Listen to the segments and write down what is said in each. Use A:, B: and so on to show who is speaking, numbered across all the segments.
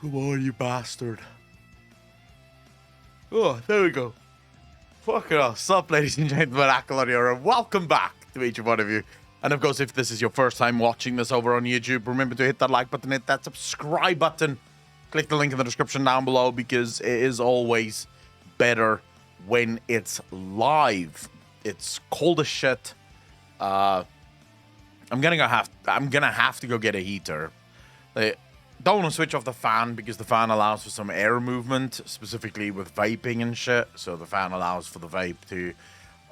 A: Come on, you bastard. Oh, there we go. Fucking hell. Sup, ladies and gentlemen, Ackle here, and welcome back to each one of you. And of course, if this is your first time watching this over on YouTube, remember to hit that like button, hit that subscribe button. Click the link in the description down below because it is always better when it's live. It's cold as shit. I'm gonna have to go get a heater. Don't want to switch off the fan because the fan allows for some air movement, specifically with vaping and shit. So the fan allows for the vape to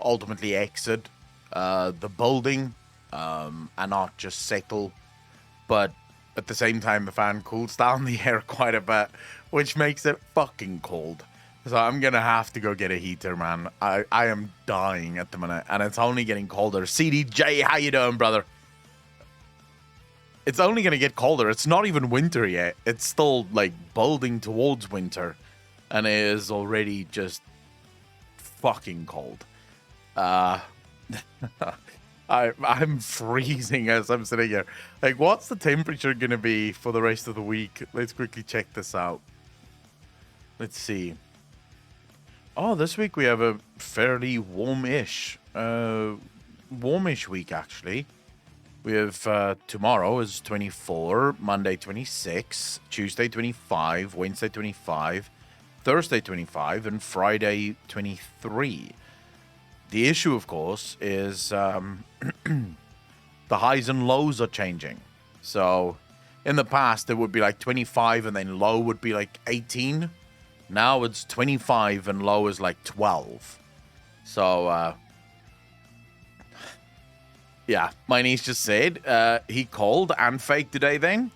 A: ultimately exit the building and not just settle. But at the same time, the fan cools down the air quite a bit, which makes it fucking cold. So I'm going to have to go get a heater, man. I am dying at the minute, and it's only getting colder. CDJ, how you doing, brother? It's only going to get colder. It's not even winter yet. It's still, like, building towards winter, and it is already just fucking cold. I'm freezing as I'm sitting here. Like, what's the temperature going to be for the rest of the week? Let's quickly check this out. Let's see. Oh, this week we have a fairly warmish week, actually. We have tomorrow is 24, Monday 26, Tuesday 25, Wednesday 25, Thursday 25, and Friday 23. The issue, of course, is the highs and lows are changing. So in the past, it would be like 25 and then low would be like 18. Now it's 25 and low is like 12. So, yeah, my niece just said he called and fake today then.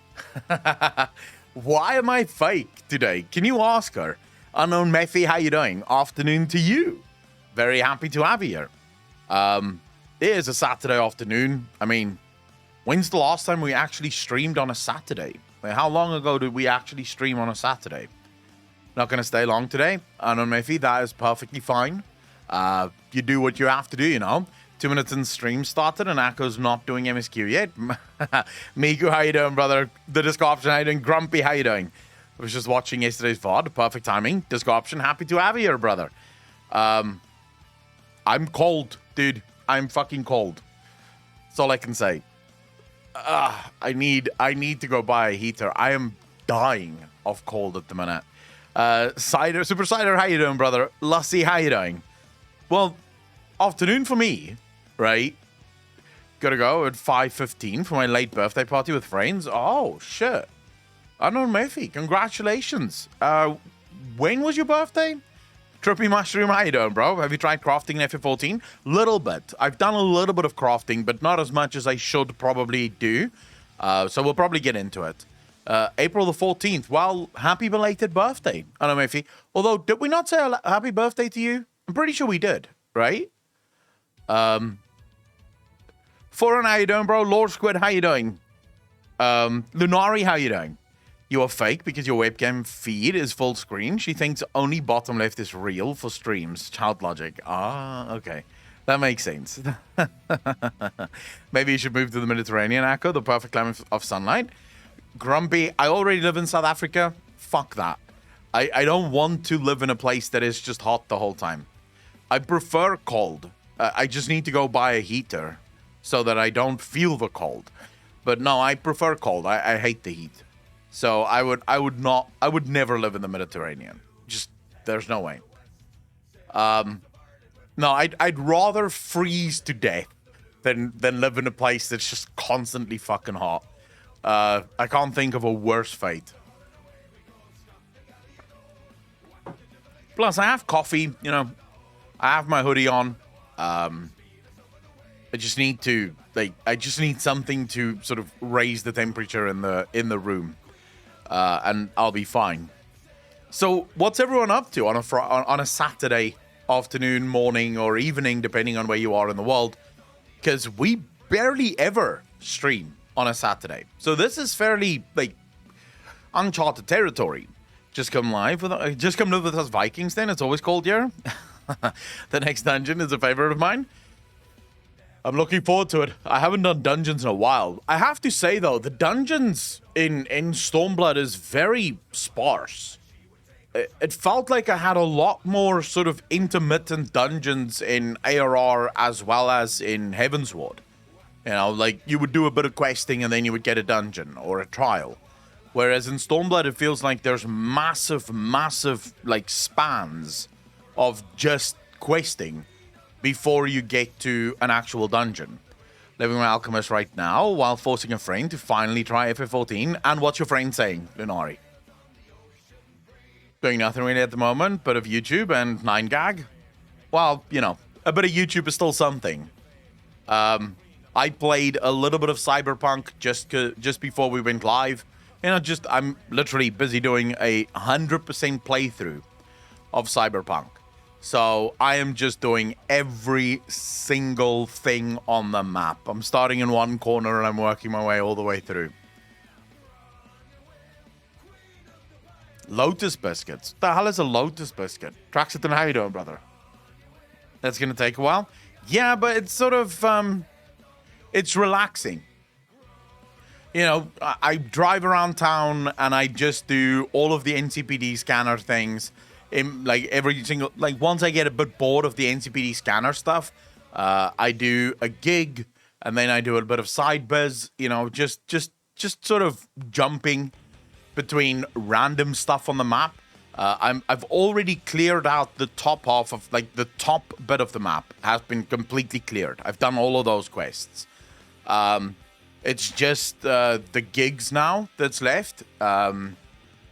A: Why am I fake today? Can you ask her? Unknown Mephi, how you doing? Afternoon to you. Very happy to have you here. It is a Saturday afternoon. I mean, when's the last time we actually streamed on a Saturday? Like, how long ago did we actually stream on a Saturday? Not going to stay long today. Unknown Mephi, that is perfectly fine. You do what you have to do, you know. 2 minutes in stream started and Akko's not doing MSQ yet. Miku, how you doing, brother? The Disco Option, how you doing? Grumpy, how you doing? I was just watching yesterday's VOD. Perfect timing. Disco Option, happy to have you here, brother. I'm cold, dude. I'm fucking cold. That's all I can say. I need to go buy a heater. I am dying of cold at the minute. Super Cider, how you doing, brother? Lussie, how you doing? Well, afternoon for me, right? Gotta go at 5:15 for my late birthday party with friends. Oh, shit. Unknown Murphy, congratulations. When was your birthday? Trippy Mushroom, how you doing, bro? Have you tried crafting in FF14? Little bit. I've done a little bit of crafting, but not as much as I should probably do. So we'll probably get into it. April the 14th. Well, happy belated birthday, Unknown Murphy. Although, did we not say a happy birthday to you? I'm pretty sure we did, right? Foreign, how you doing, bro? Lord Squid, how you doing? Lunari, how you doing? You are fake because your webcam feed is full screen. She thinks only bottom left is real for streams. Child logic. Ah, okay. That makes sense. Maybe you should move to the Mediterranean, Akko, the perfect climate of sunlight. Grumpy, I already live in South Africa. Fuck that. I don't want to live in a place that is just hot the whole time. I prefer cold. I just need to go buy a heater so that I don't feel the cold. But no, I prefer cold. I hate the heat. So I would never live in the Mediterranean. Just, there's no way. No, I'd rather freeze to death than live in a place that's just constantly fucking hot. I can't think of a worse fate. Plus, I have coffee, you know. I have my hoodie on. I just need to, I just need something to sort of raise the temperature in the room. And I'll be fine. So, what's everyone up to on a Saturday afternoon, morning, or evening, depending on where you are in the world? Because we barely ever stream on a Saturday. So this is fairly, uncharted territory. Just come live with us Vikings then. It's always cold here. The next dungeon is a favorite of mine. I'm looking forward to it. I haven't done dungeons in a while. I have to say, though, the dungeons in Stormblood is very sparse. It felt like I had a lot more sort of intermittent dungeons in ARR as well as in Heavensward. You know, like, you would do a bit of questing and then you would get a dungeon or a trial. Whereas in Stormblood, it feels like there's massive, like, spans of just questing before you get to an actual dungeon. Living with Alchemist right now while forcing a friend to finally try FF14. And what's your friend saying, Lunari? Doing nothing really at the moment, but of YouTube and 9gag. Well, you know, a bit of YouTube is still something. I played a little bit of Cyberpunk just before we went live. You know, I'm literally busy doing a 100% playthrough of Cyberpunk. So I am just doing every single thing on the map. I'm starting in one corner and I'm working my way all the way through. Lotus biscuits. What the hell is a lotus biscuit? Traxiton, how you doing, brother? That's going to take a while. Yeah, but it's sort of, it's relaxing. You know, I drive around town and I just do all of the NCPD scanner things. Like every single, like once I get a bit bored of the NCPD scanner stuff, I do a gig and then I do a bit of side biz, you know, just sort of jumping between random stuff on the map. I've already cleared out the top half of, like, the top bit of the map has been completely cleared. I've done all of those quests. It's just the gigs now that's left.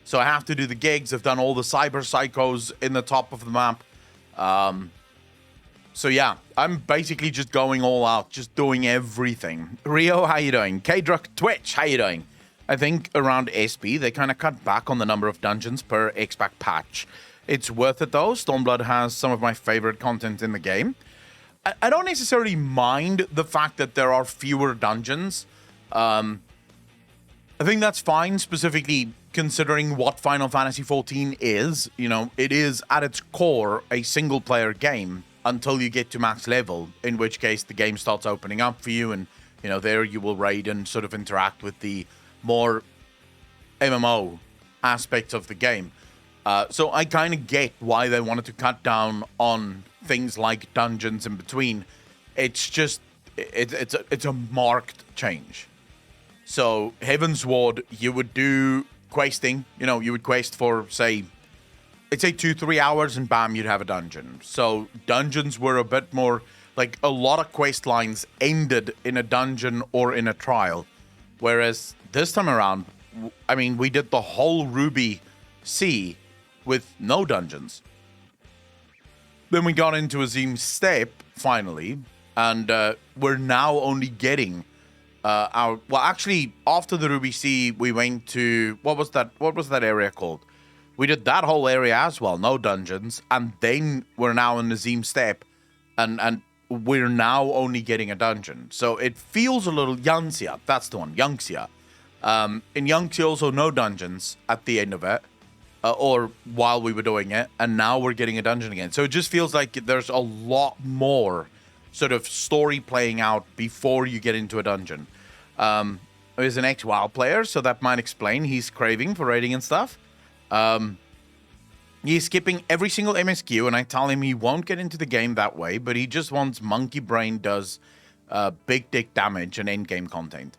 A: So I have to do the gigs. I've done all the cyber psychos in the top of the map. So yeah, I'm basically just going all out, just doing everything. Rio, how you doing? K-Druck Twitch, how you doing? I think around SB, they kind of cut back on the number of dungeons per X-Pack patch. It's worth it though. Stormblood has some of my favorite content in the game. I don't necessarily mind the fact that there are fewer dungeons. I think that's fine, specifically considering what Final Fantasy XIV is. You know, it is at its core a single-player game until you get to max level, in which case the game starts opening up for you, and, you know, there you will raid and sort of interact with the more MMO aspects of the game. So I kind of get why they wanted to cut down on things like dungeons in between. It's just, it's a marked change. So Heavensward, you would do questing, you know, you would quest for, say, I'd say 2-3 hours and bam, you'd have a dungeon. So dungeons were a bit more, like, a lot of quest lines ended in a dungeon or in a trial. Whereas this time around, I mean, we did the whole Ruby Sea with no dungeons. Then we got into Azim Steppe, finally, and we're now only getting well, actually, after the Ruby Sea, we went to, what was that area called? We did that whole area as well, no dungeons, and then we're now in Azim Steppe, and we're now only getting a dungeon. So it feels a little Yangtze, that's the one, Yangtze. In Yangtze, also no dungeons at the end of it, or while we were doing it, and now we're getting a dungeon again. So it just feels like there's a lot more sort of story playing out before you get into a dungeon. He's an ex-WoW player, so that might explain he's craving for raiding and stuff. He's skipping every single MSQ, and I tell him he won't get into the game that way, but he just wants Monkey Brain does big dick damage and endgame content.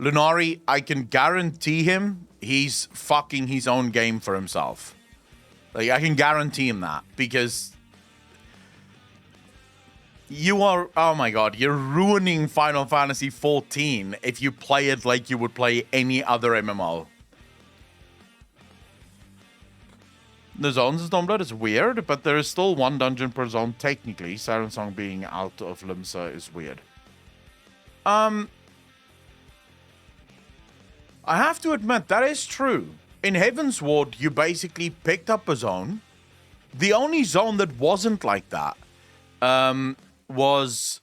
A: Lunari, I can guarantee him he's fucking his own game for himself. Like, I can guarantee him that, because you are, oh my god, you're ruining Final Fantasy XIV if you play it like you would play any other MMO. The zones in Stormblood is weird, but there is still one dungeon per zone technically. Siren Song being out of Limsa is weird. I have to admit, that is true. In Heavensward, you basically picked up a zone. The only zone that wasn't like that was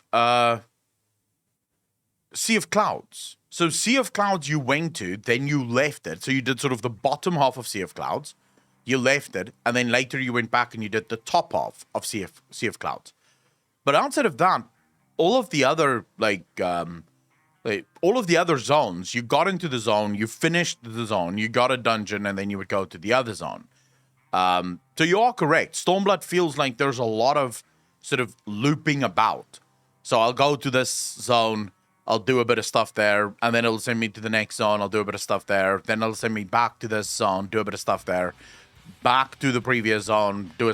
A: Sea of Clouds. So Sea of Clouds you went to, then you left it. So you did sort of the bottom half of Sea of Clouds. You left it, and then later you went back and you did the top half of Sea of Clouds. But outside of that, all of the other all of the other zones, you got into the zone, you finished the zone, you got a dungeon, and then you would go to the other zone. So you are correct. Stormblood feels like there's a lot of sort of looping about. So I'll go to this zone, I'll do a bit of stuff there, and then it'll send me to the next zone, I'll do a bit of stuff there, then it'll send me back to this zone, do a bit of stuff there, back to the previous zone, do a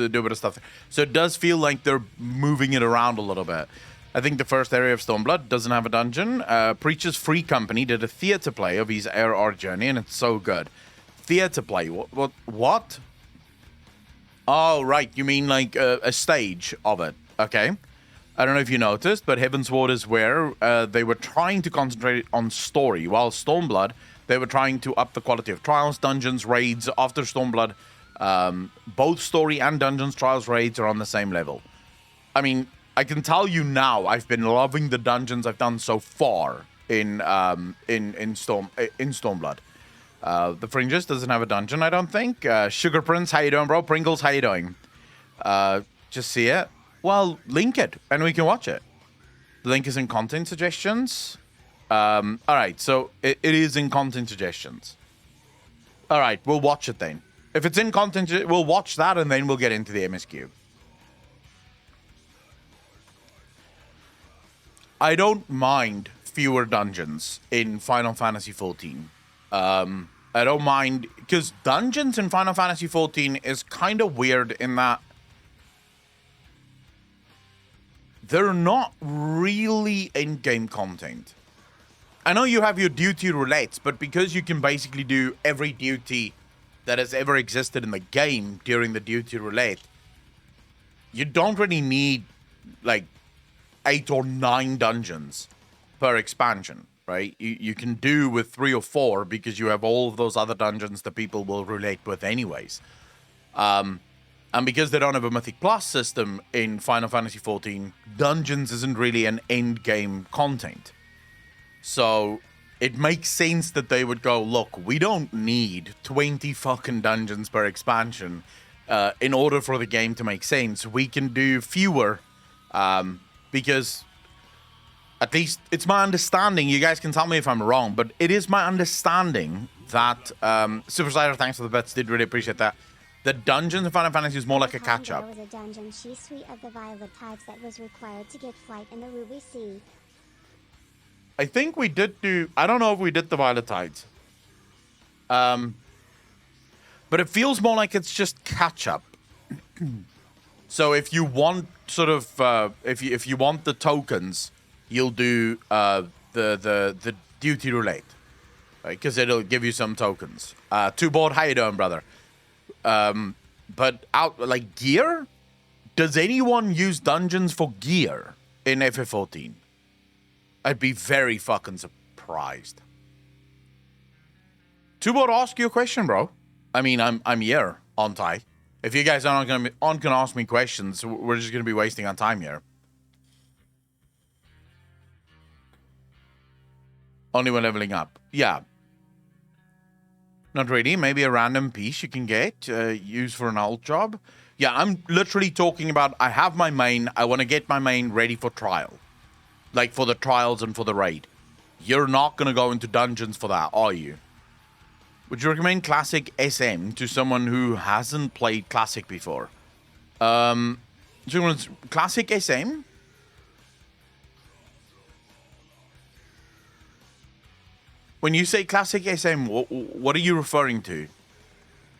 A: bit of stuff. So it does feel like they're moving it around a little bit. I think the first area of Stormblood doesn't have a dungeon. Preacher's Free Company did a theater play of his ARR journey, and it's so good. Theater play? What? Oh, right. You mean like a stage of it. Okay. I don't know if you noticed, but Heavensward is where they were trying to concentrate on story, while Stormblood, they were trying to up the quality of trials, dungeons, raids. After Stormblood, both story and dungeons, trials, raids are on the same level. I mean, I can tell you now, I've been loving the dungeons I've done so far in Stormblood. The Fringes doesn't have a dungeon, I don't think. Sugar Prince, how you doing, bro? Pringles, how you doing? Just see it? Well, link it, and we can watch it. The link is in content suggestions. All right, so it is in content suggestions. All right, we'll watch it then. If it's in content, we'll watch that, and then we'll get into the MSQ. I don't mind fewer dungeons in Final Fantasy XIV. I don't mind, because dungeons in Final Fantasy XIV is kind of weird in that they're not really in-game content. I know you have your duty roulettes, but because you can basically do every duty that has ever existed in the game during the duty roulette, you don't really need, like, 8 or 9 dungeons per expansion, right? You can do with 3 or 4 because you have all of those other dungeons that people will relate with anyways. And because they don't have a Mythic Plus system in Final Fantasy XIV, dungeons isn't really an end game content. So it makes sense that they would go, look, we don't need 20 fucking dungeons per expansion in order for the game to make sense. We can do fewer because at least it's my understanding, you guys can tell me if I'm wrong, but it is my understanding that Super Cider, thanks for the bets, did really appreciate that. The dungeons in Final Fantasy is more like a catch-up.
B: There was a dungeon she suite of the Violet types that was required to get flight in the Ruby Sea.
A: I think we did do... I don't know if we did the Violet Tides. But it feels more like it's just catch-up. So if you want sort of... if you want the tokens, you'll do the duty roulette. Right? Because it'll give you some tokens. Two board, how you doing, brother? But out like gear? Does anyone use dungeons for gear in FF14? I'd be very fucking surprised. Tubot, ask you a question, bro. I mean, I'm here, aren't I? If you guys aren't gonna ask me questions, we're just gonna be wasting our time here. Only when leveling up. Yeah. Not really. Maybe a random piece you can get, use for an alt job. Yeah, I'm literally talking about, I have my main, I want to get my main ready for trial. Like for the trials and for the raid. You're not going to go into dungeons for that, are you? Would you recommend Classic SM to someone who hasn't played Classic before? Classic SM? When you say Classic SM, what are you referring to?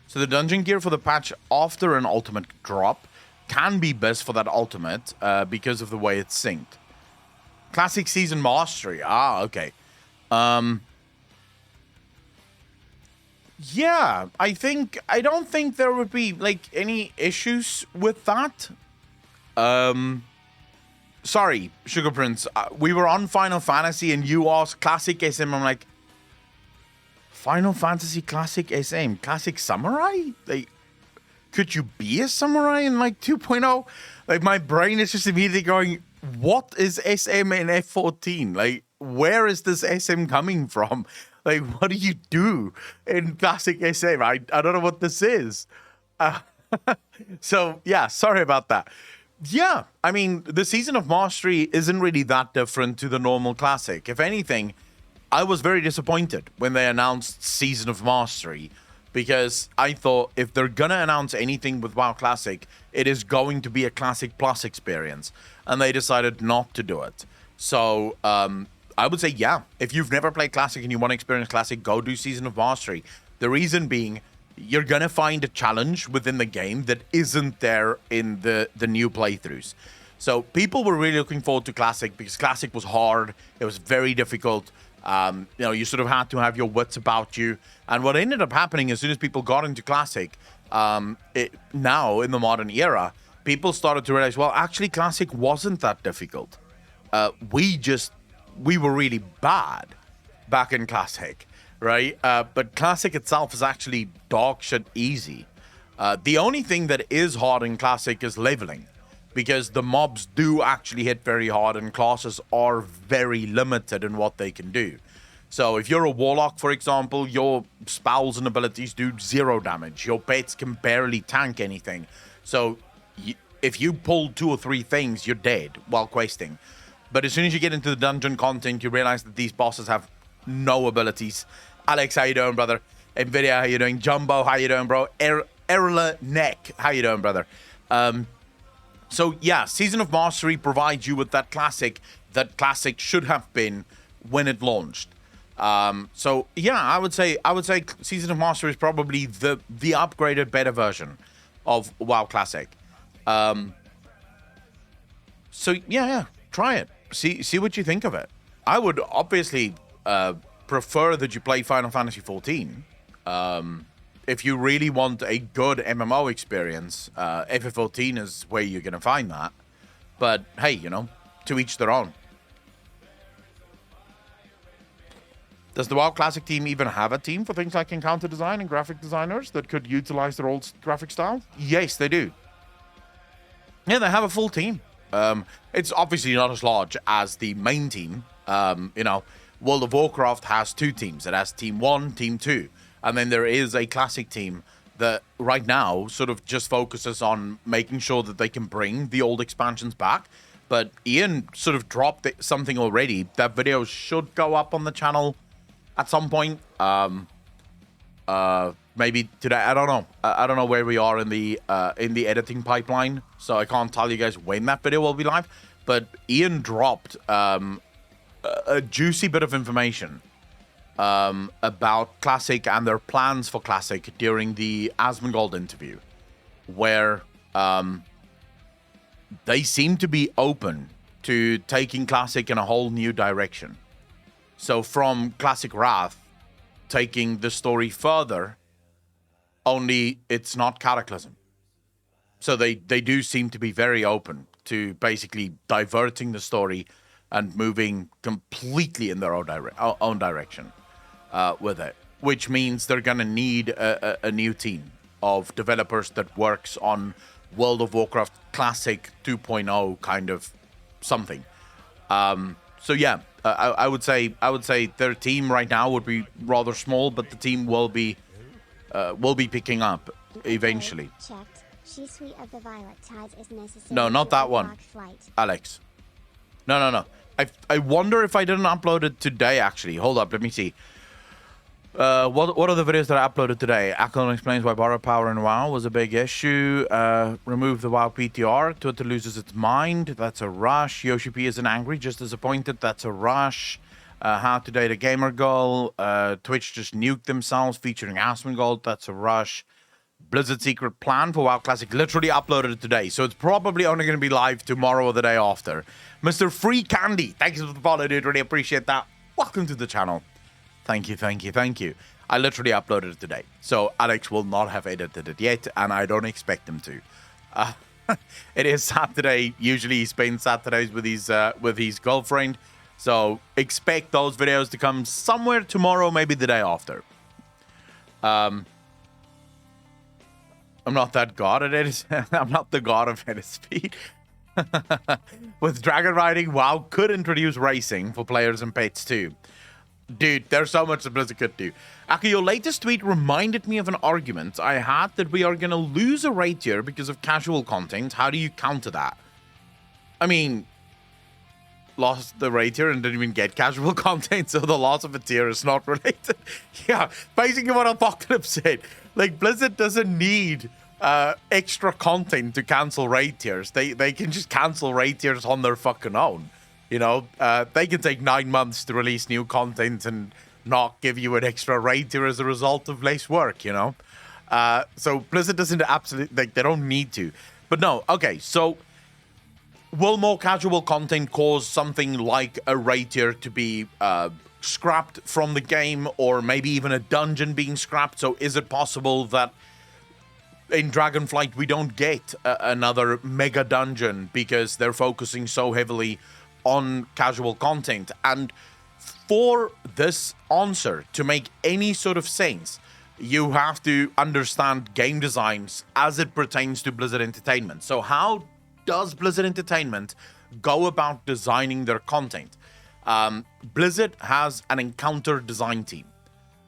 A: So the dungeon gear for the patch after an ultimate drop can be best for that ultimate because of the way it's synced. Classic Season Mastery. Ah, okay. Yeah, I don't think there would be like any issues with that. Sorry, Sugar Prince. We were on Final Fantasy and you asked Classic SM. I'm like, Final Fantasy Classic SM, Classic Samurai? Like, could you be a samurai in like 2.0? Like, my brain is just immediately going, what is SM in F14? Like, where is this SM coming from? Like, what do you do in Classic SM? I don't know what this is. So, yeah, sorry about that. Yeah, I mean, the Season of Mastery isn't really that different to the normal Classic. If anything, I was very disappointed when they announced Season of Mastery because I thought if they're going to announce anything with WoW Classic, it is going to be a Classic Plus experience. And they decided not to do it. So I would say, yeah, if you've never played Classic and you want to experience Classic, go do Season of Mastery. The reason being, you're going to find a challenge within the game that isn't there in the new playthroughs. So people were really looking forward to Classic because Classic was hard. It was very difficult. You sort of had to have your wits about you. And what ended up happening as soon as people got into Classic, now in the modern era, people started to realize, well, actually Classic wasn't that difficult. We were really bad back in Classic, right? But Classic itself is actually dog shit easy. The only thing that is hard in Classic is leveling, because the mobs do actually hit very hard and classes are very limited in what they can do. So if you're a Warlock, for example, your spells and abilities do 0 damage. Your pets can barely tank anything. So if you pull 2 or 3 things, you're dead while questing. But as soon as you get into the dungeon content, you realize that these bosses have no abilities. Alex, how you doing, brother? Nvidia, how you doing? Jumbo, how you doing, bro? Erla Neck, how you doing, brother? So yeah, Season of Mastery provides you with that Classic should have been when it launched. So yeah, I would say Season of Mastery is probably the upgraded, better version of WoW Classic. So yeah, try it. See what you think of it. I would obviously prefer that you play Final Fantasy XIV. If you really want a good MMO experience, FF14 is where you're going to find that. But hey, to each their own. Does the WoW Classic team even have a team for things like encounter design and graphic designers that could utilize their old graphic style? Yes, they do. Yeah, they have a full team. It's obviously not as large as the main team. World of Warcraft has 2 teams. It has Team 1, Team 2. And then there is a Classic team that right now sort of just focuses on making sure that they can bring the old expansions back. But Ian sort of dropped something already. That video should go up on the channel at some point. Maybe today. I don't know. I don't know where we are in the editing pipeline, so I can't tell you guys when that video will be live. But Ian dropped a juicy bit of information about Classic and their plans for Classic during the Asmongold interview, where they seem to be open to taking Classic in a whole new direction. So from Classic Wrath, taking the story further, only it's not Cataclysm. So they do seem to be very open to basically diverting the story and moving completely in their own direction with it, which means they're going to need a new team of developers that works on World of Warcraft Classic 2.0 kind of something. So yeah, I would say their team right now would be rather small, but the team will be picking up eventually.
B: Checked. She Suite of the Violet Tides is necessary.
A: No, not that one, Alex. No. I wonder if I didn't upload it today. Actually, hold up, let me see. What are the videos that I uploaded today? Ackland explains why borrow power in WoW was a big issue. Remove the WoW PTR. Twitter loses its mind. That's a rush. Yoshi P isn't angry, just disappointed. That's a rush. How to date a gamer girl. Twitch just nuked themselves featuring Asmongold. That's a rush. Blizzard secret plan for WoW Classic. Literally uploaded it today, so it's probably only going to be live tomorrow or the day after. Mr. Free Candy, thank you for the follow, dude. Really appreciate that. Welcome to the channel. Thank you. I literally uploaded it today, so Alex will not have edited it yet, and I don't expect him to. It is Saturday. Usually he spends Saturdays with his girlfriend, so expect those videos to come somewhere tomorrow, maybe the day after. I'm not that god at it. I'm not the god of edit speed. With dragon riding, WoW could introduce racing for players and pets too. Dude, there's so much that Blizzard could do. Aki, your latest tweet reminded me of an argument I had that we are going to lose a raid tier because of casual content. How do you counter that? I mean, lost the raid tier and didn't even get casual content, so the loss of a tier is not related. Yeah, basically what Apocalypse said. Like, Blizzard doesn't need extra content to cancel raid tiers. They can just cancel raid tiers on their fucking own. You know, they can take 9 months to release new content and not give you an extra raid tier as a result of less work, you know? So Blizzard doesn't absolutely, like, they don't need to. But no, okay, so will more casual content cause something like a raid tier to be scrapped from the game, or maybe even a dungeon being scrapped? So is it possible that in Dragonflight we don't get another mega dungeon because they're focusing so heavily on casual content? And for this answer to make any sort of sense, you have to understand game designs as it pertains to Blizzard Entertainment. So how does Blizzard Entertainment go about designing their content? Blizzard has an encounter design team.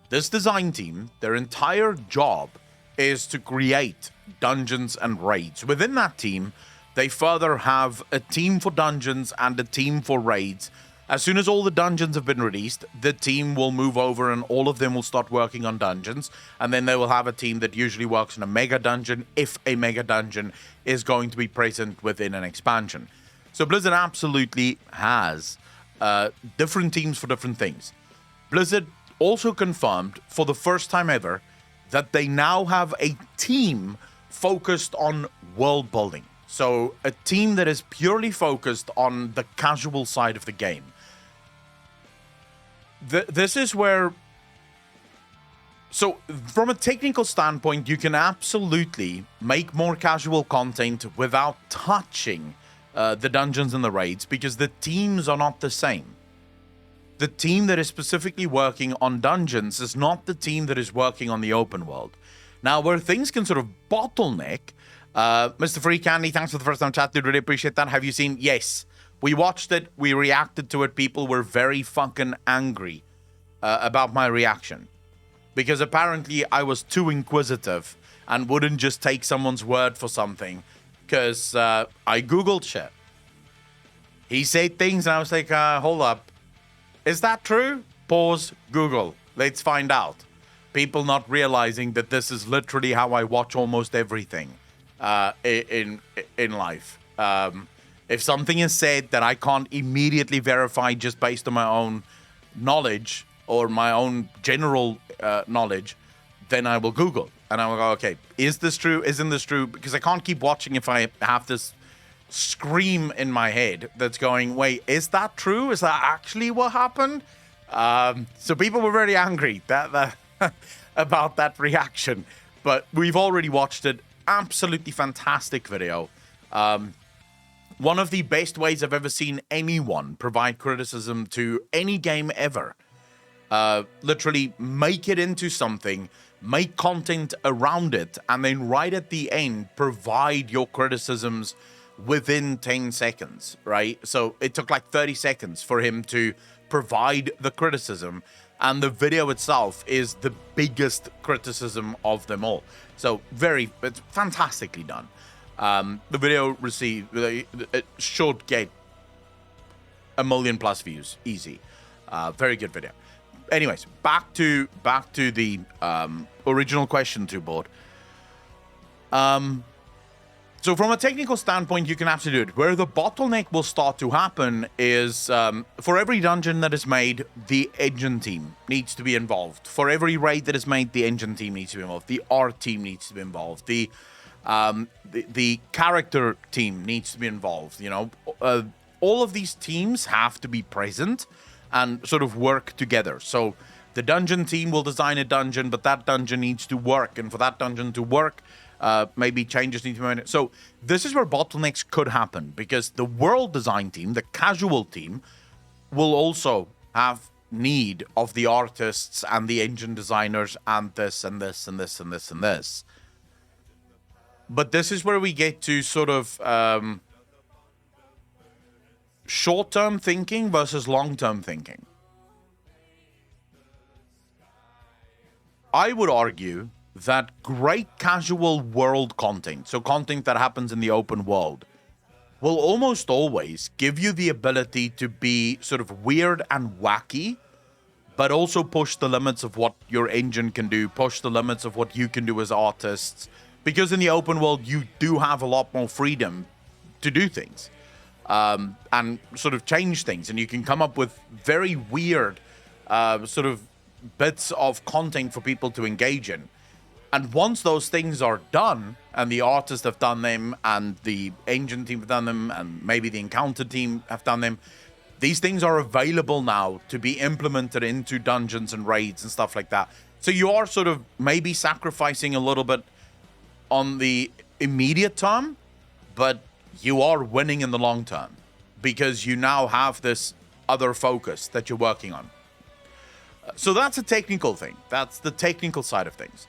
A: This design team, their entire job is to create dungeons and raids. Within that team, they further have a team for dungeons and a team for raids. As soon as all the dungeons have been released, the team will move over and all of them will start working on dungeons. And then they will have a team that usually works on a mega dungeon if a mega dungeon is going to be present within an expansion. So Blizzard absolutely has different teams for different things. Blizzard also confirmed for the first time ever that they now have a team focused on world building. So a team that is purely focused on the casual side of the game. This is where... So from a technical standpoint, you can absolutely make more casual content without touching the dungeons and the raids, because the teams are not the same. The team that is specifically working on dungeons is not the team that is working on the open world. Now, where things can sort of bottleneck... Mr. Free Candy, thanks for the first time chat, dude. Really appreciate that. Have you seen? Yes. We watched it. We reacted to it. People were very fucking angry about my reaction. Because apparently I was too inquisitive and wouldn't just take someone's word for something. Because I Googled shit. He said things and I was like, hold up. Is that true? Pause. Google. Let's find out. People not realizing that this is literally how I watch almost everything. In life. If something is said that I can't immediately verify just based on my own knowledge or my own general knowledge, then I will Google. And I will go, okay, is this true? Isn't this true? Because I can't keep watching if I have this scream in my head that's going, wait, is that true? Is that actually what happened? So people were very angry that about that reaction. But we've already watched it. Absolutely fantastic video. One of the best ways I've ever seen anyone provide criticism to any game ever. Literally make it into something, make content around it, and then right at the end, provide your criticisms within 10 seconds, right? So it took like 30 seconds for him to provide the criticism, and the video itself is the biggest criticism of them all. So it's fantastically done. The video it should get 1 million+ views, easy. Very good video. Anyways, back to the original question to board. So from a technical standpoint, you can absolutely do it. Where the bottleneck will start to happen is for every dungeon that is made, the engine team needs to be involved. For every raid that is made, the engine team needs to be involved. The art team needs to be involved. The character team needs to be involved. You know, all of these teams have to be present and sort of work together. So the dungeon team will design a dungeon, but that dungeon needs to work. And for that dungeon to work, maybe changes need to be made. So this is where bottlenecks could happen, because the world design team, the casual team, will also have need of the artists and the engine designers and this and this and this and this and this. But this is where we get to sort of short-term thinking versus long-term thinking. I would argue that great casual world content, so content that happens in the open world, will almost always give you the ability to be sort of weird and wacky, but also push the limits of what your engine can do, push the limits of what you can do as artists. Because in the open world, you do have a lot more freedom to do things and sort of change things. And you can come up with very weird sort of bits of content for people to engage in. And once those things are done, and the artists have done them, and the engine team have done them, and maybe the encounter team have done them, these things are available now to be implemented into dungeons and raids and stuff like that. So you are sort of maybe sacrificing a little bit on the immediate term, but you are winning in the long term because you now have this other focus that you're working on. So that's a technical thing. That's the technical side of things.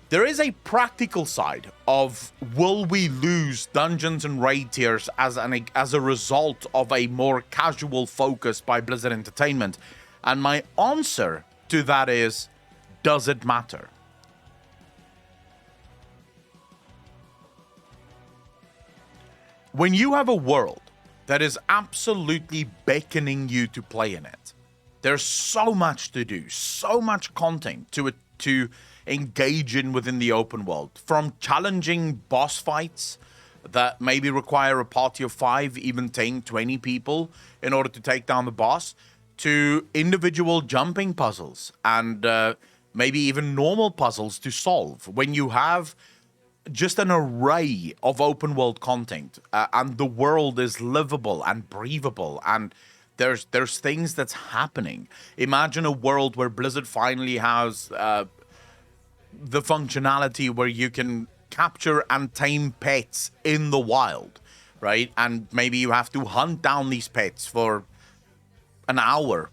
A: There is a practical side of, will we lose dungeons and raid tiers as a result of a more casual focus by Blizzard Entertainment? And my answer to that is, does it matter? When you have a world that is absolutely beckoning you to play in it, there's so much to do, so much content to engage in within the open world, from challenging boss fights that maybe require a party of 5, even 10, 20 people in order to take down the boss, to individual jumping puzzles and maybe even normal puzzles to solve. When you have just an array of open world content and the world is livable and breathable and there's things that's happening. Imagine a world where Blizzard finally has the functionality where you can capture and tame pets in the wild, right? And maybe you have to hunt down these pets for an hour,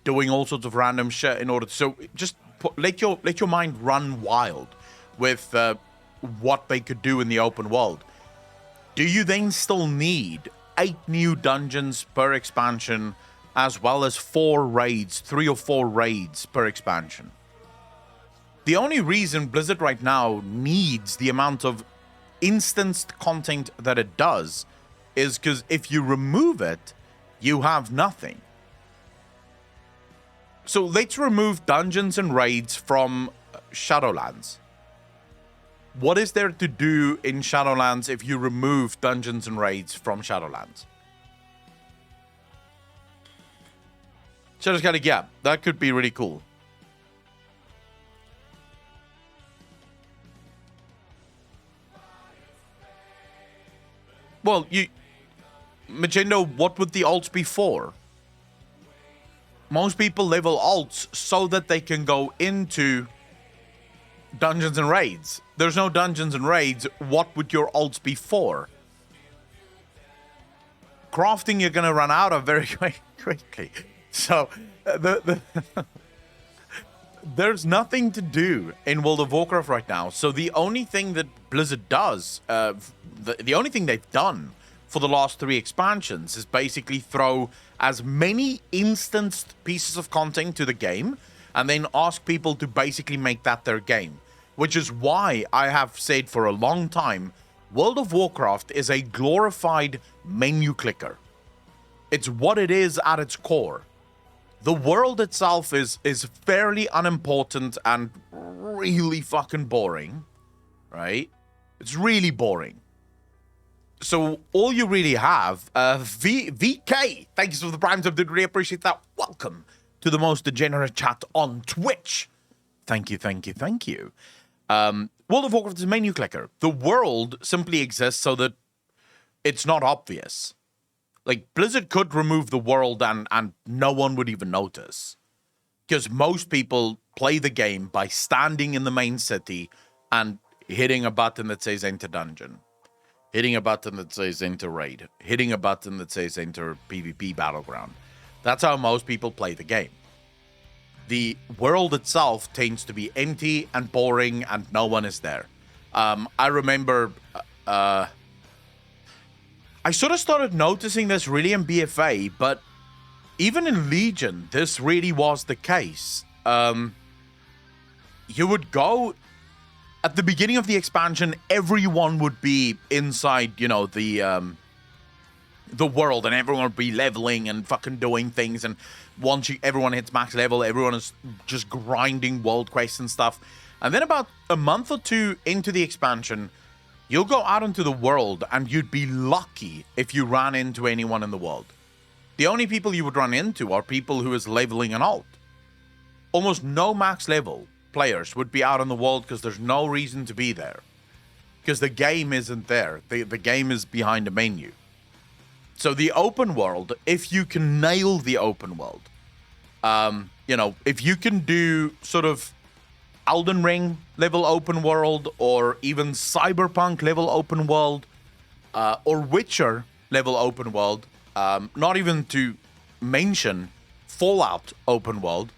A: doing all sorts of random shit in order to... So just let your mind run wild with what they could do in the open world. Do you then still need 8 new dungeons per expansion, as well as 3 or 4 raids per expansion? The only reason Blizzard right now needs the amount of instanced content that it does is because if you remove it, you have nothing. So let's remove dungeons and raids from Shadowlands. What is there to do in Shadowlands if you remove dungeons and raids from Shadowlands? Shadow's got a gap. That could be really cool. Well, Magendo, what would the alts be for? Most people level alts so that they can go into dungeons and raids. There's no dungeons and raids. What would your alts be for? Crafting, you're going to run out of very quickly. So, there's nothing to do in World of Warcraft right now. So the only thing that Blizzard does, the only thing they've done for the last 3 expansions is basically throw as many instanced pieces of content to the game and then ask people to basically make that their game. Which is why I have said for a long time, World of Warcraft is a glorified menu clicker. It's what it is at its core. The world itself is fairly unimportant and really fucking boring, right? It's really boring. So all you really have, VK, thanks for the prime sub, did really appreciate that. Welcome to the most degenerate chat on Twitch. Thank you, thank you, thank you. World of Warcraft is a menu clicker. The world simply exists so that it's not obvious. Like, Blizzard could remove the world and no one would even notice. Because most people play the game by standing in the main city and hitting a button that says enter dungeon. Hitting a button that says enter raid. Hitting a button that says enter PvP battleground. That's how most people play the game. The world itself tends to be empty and boring and no one is there. I remember... I sort of started noticing this really in BFA, but even in Legion, this really was the case. You would go... At the beginning of the expansion, everyone would be inside, you know, the the world, and everyone would be leveling and fucking doing things. And once everyone hits max level, everyone is just grinding world quests and stuff. And then about a month or two into the expansion, you'll go out into the world and you'd be lucky if you ran into anyone in the world. The only people you would run into are people who is leveling an alt. Almost no max level players would be out in the world because there's no reason to be there. Because the game isn't there. The game is behind a menu. So the open world, if you can nail the open world, if you can do sort of Elden Ring level open world, or even Cyberpunk level open world, or Witcher level open world, not even to mention Fallout open world,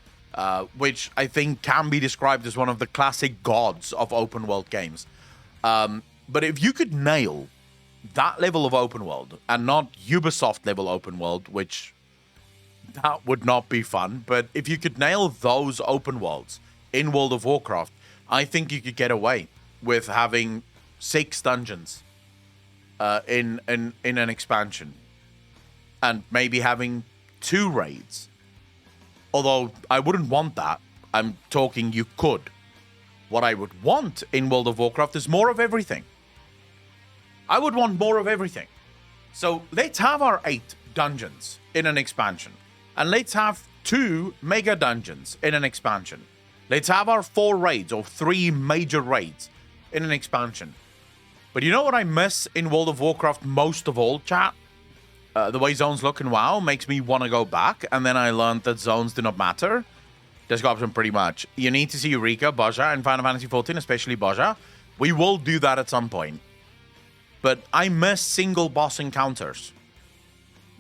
A: which I think can be described as one of the classic gods of open world games. But if you could nail that level of open world, and not Ubisoft level open world, which that would not be fun, but if you could nail those open worlds in World of Warcraft, I think you could get away with having 6 dungeons in an expansion, and maybe having 2 raids. Although I wouldn't want that. I'm talking you could. What I would want in World of Warcraft is more of everything. I would want more of everything. So let's have our 8 dungeons in an expansion. And let's have 2 mega dungeons in an expansion. Let's have our 4 raids, or 3 major raids in an expansion. But you know what I miss in World of Warcraft most of all, chat? The way zones look in WoW makes me want to go back. And then I learned that zones do not matter. Description pretty much. You need to see Eureka, Baja, and Final Fantasy XIV, especially Baja. We will do that at some point. But I miss single boss encounters.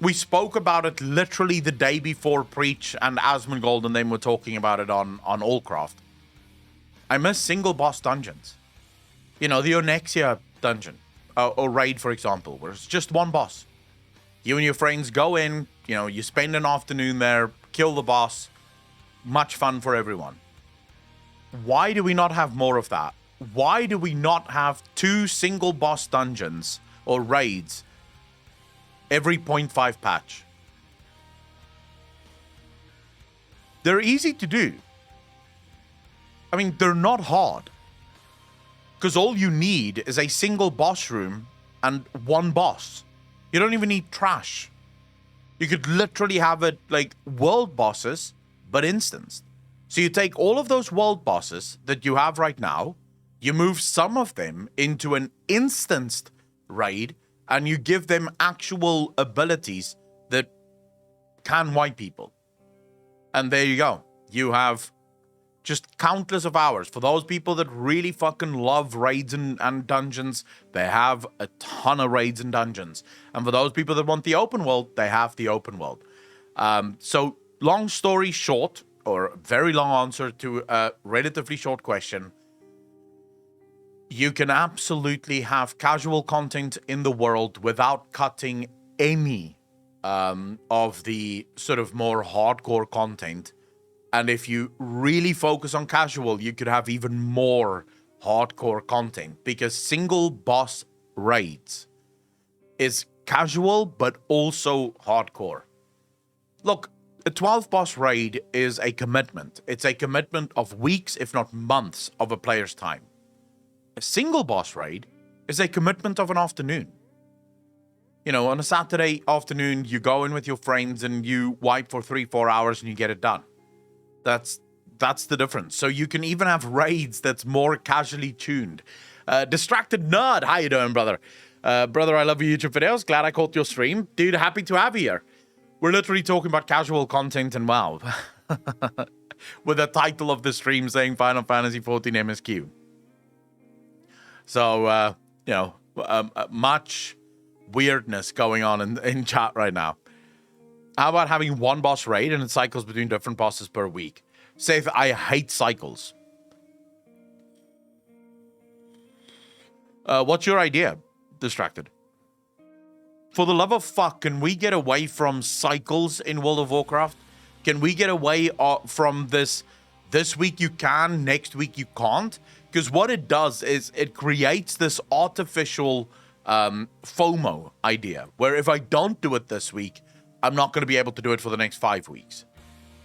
A: We spoke about it literally the day before Preach and Asmongold and them were talking about it on Allcraft. I miss single boss dungeons. The Onyxia dungeon, or raid, for example, where it's just one boss. You and your friends go in, you spend an afternoon there, kill the boss. Much fun for everyone. Why do we not have more of that? Why do we not have 2 single boss dungeons or raids every 0.5 patch? They're easy to do. I mean, they're not hard. Because all you need is a single boss room and 1 boss. You don't even need trash. You could literally have it like world bosses, but instanced. So you take all of those world bosses that you have right now, you move some of them into an instanced raid, and you give them actual abilities that can wipe people. And there you go. You have just countless of hours. For those people that really fucking love raids and dungeons, they have a ton of raids and dungeons. And for those people that want the open world, they have the open world. So long story short, or very long answer to a relatively short question, you can absolutely have casual content in the world without cutting any of the sort of more hardcore content. And if you really focus on casual, you could have even more hardcore content, because single boss raids is casual but also hardcore. Look, a 12 boss raid is a commitment. It's a commitment of weeks, if not months, of a player's time. A single boss raid is a commitment of an afternoon. On a Saturday afternoon, you go in with your friends and you wipe for 3-4 hours and you get it done. That's the difference. So you can even have raids that's more casually tuned. Distracted Nerd, how you doing, brother? Brother, I love your YouTube videos. Glad I caught your stream. Dude, happy to have you here. We're literally talking about casual content and WoW. With the title of the stream saying Final Fantasy XIV MSQ. So, much weirdness going on in chat right now. How about having 1 boss raid and it cycles between different bosses per week? Seth, I hate cycles. What's your idea, Distracted? For the love of fuck, can we get away from cycles in World of Warcraft? Can we get away from this week you can, next week you can't? Because what it does is it creates this artificial FOMO idea, where if I don't do it this week, I'm not going to be able to do it for the next 5 weeks.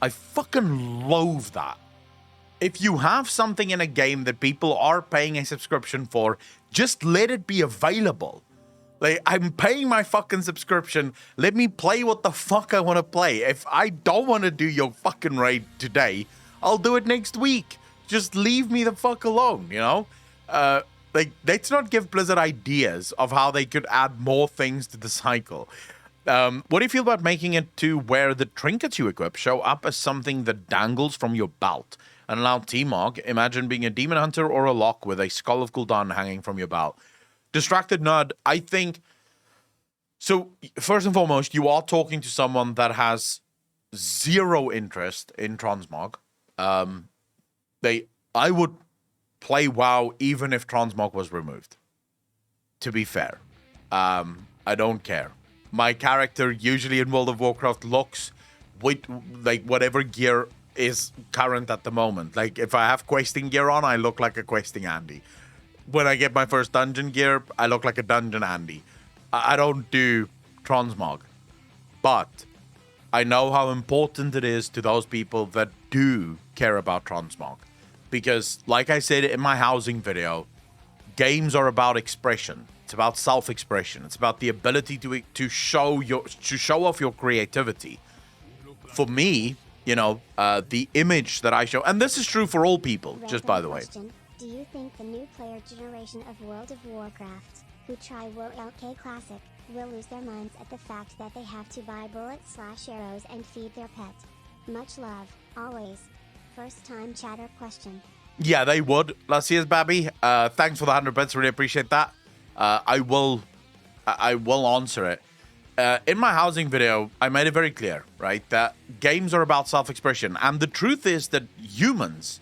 A: I fucking loathe that. If you have something in a game that people are paying a subscription for, just let it be available. Like, I'm paying my fucking subscription. Let me play what the fuck I want to play. If I don't want to do your fucking raid today, I'll do it next week. Just leave me the fuck alone, you know? Let's not give Blizzard ideas of how they could add more things to the cycle. What do you feel about making it to where the trinkets you equip show up as something that dangles from your belt? And allow T-Mog, imagine being a demon hunter or a lock with a Skull of Gul'dan hanging from your belt. Distracted Nerd, I think... So, first and foremost, you are talking to someone that has zero interest in transmog. I would play WoW even if transmog was removed. To be fair. I don't care. My character usually in World of Warcraft looks with like whatever gear is current at the moment. Like if I have questing gear on, I look like a questing Andy. When I get my first dungeon gear, I look like a dungeon Andy. I don't do transmog. But I know how important it is to those people that do care about transmog. Because like I said in my housing video, games are about expression. It's about self-expression. It's about the ability to show off your creativity. For me, you know, the image that I show, and this is true for all people, just by the way.
B: Do you think the new player generation of World of Warcraft, who try WoLK Classic, will lose their minds at the fact that they have to buy bullets/arrows and feed their pet? Much love, always. First time chatter question. Yeah,
A: they would. Lassia's Babby. Thanks for the 100 bits. Really appreciate that. I will answer it. In my housing video, I made it very clear, right, that games are about self-expression. And the truth is that humans,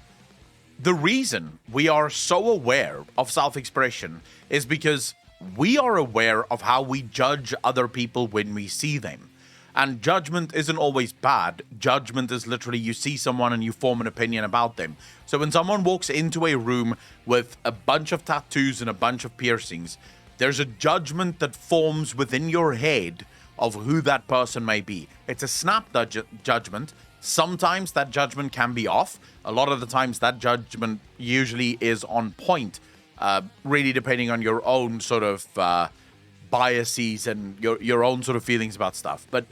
A: the reason we are so aware of self-expression is because we are aware of how we judge other people when we see them. And judgment isn't always bad. Judgment is literally you see someone and you form an opinion about them. So when someone walks into a room with a bunch of tattoos and a bunch of piercings, there's a judgment that forms within your head of who that person may be. It's a snap judgment. Sometimes that judgment can be off. A lot of the times that judgment usually is on point, really depending on your own sort of biases and your own sort of feelings about stuff. But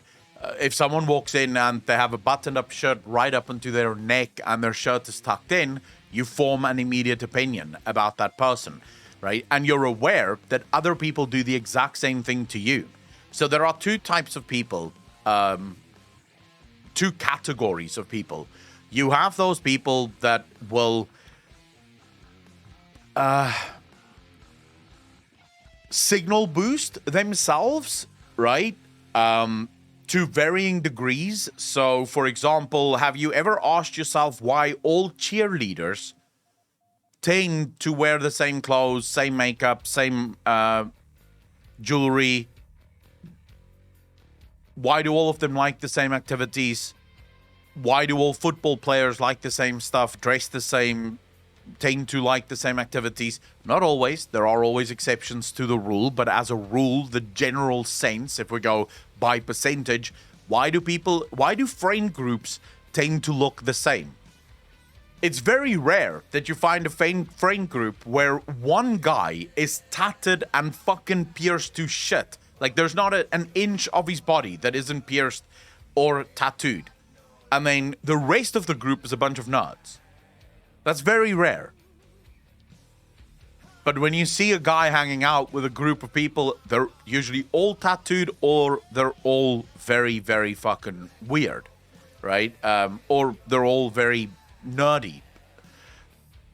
A: if someone walks in and they have a buttoned-up shirt right up into their neck and their shirt is tucked in, you form an immediate opinion about that person, right? And you're aware that other people do the exact same thing to you. So there are two types of people, two categories of people. You have those people that will signal boost themselves, right? To varying degrees. So, for example, have you ever asked yourself why all cheerleaders tend to wear the same clothes, same makeup, same jewelry? Why do all of them like the same activities? Why do all football players like the same stuff, dress the same, tend to like the same activities? Not always. There are always exceptions to the rule, but as a rule, the general sense, if we go by percentage, why do friend groups tend to look the same? It's very rare that you find a friend group where one guy is tatted and fucking pierced to shit. Like, there's not an inch of his body that isn't pierced or tattooed. I mean, the rest of the group is a bunch of nerds. That's very rare. But when you see a guy hanging out with a group of people, they're usually all tattooed or they're all very, very fucking weird, right? Or they're all very nerdy.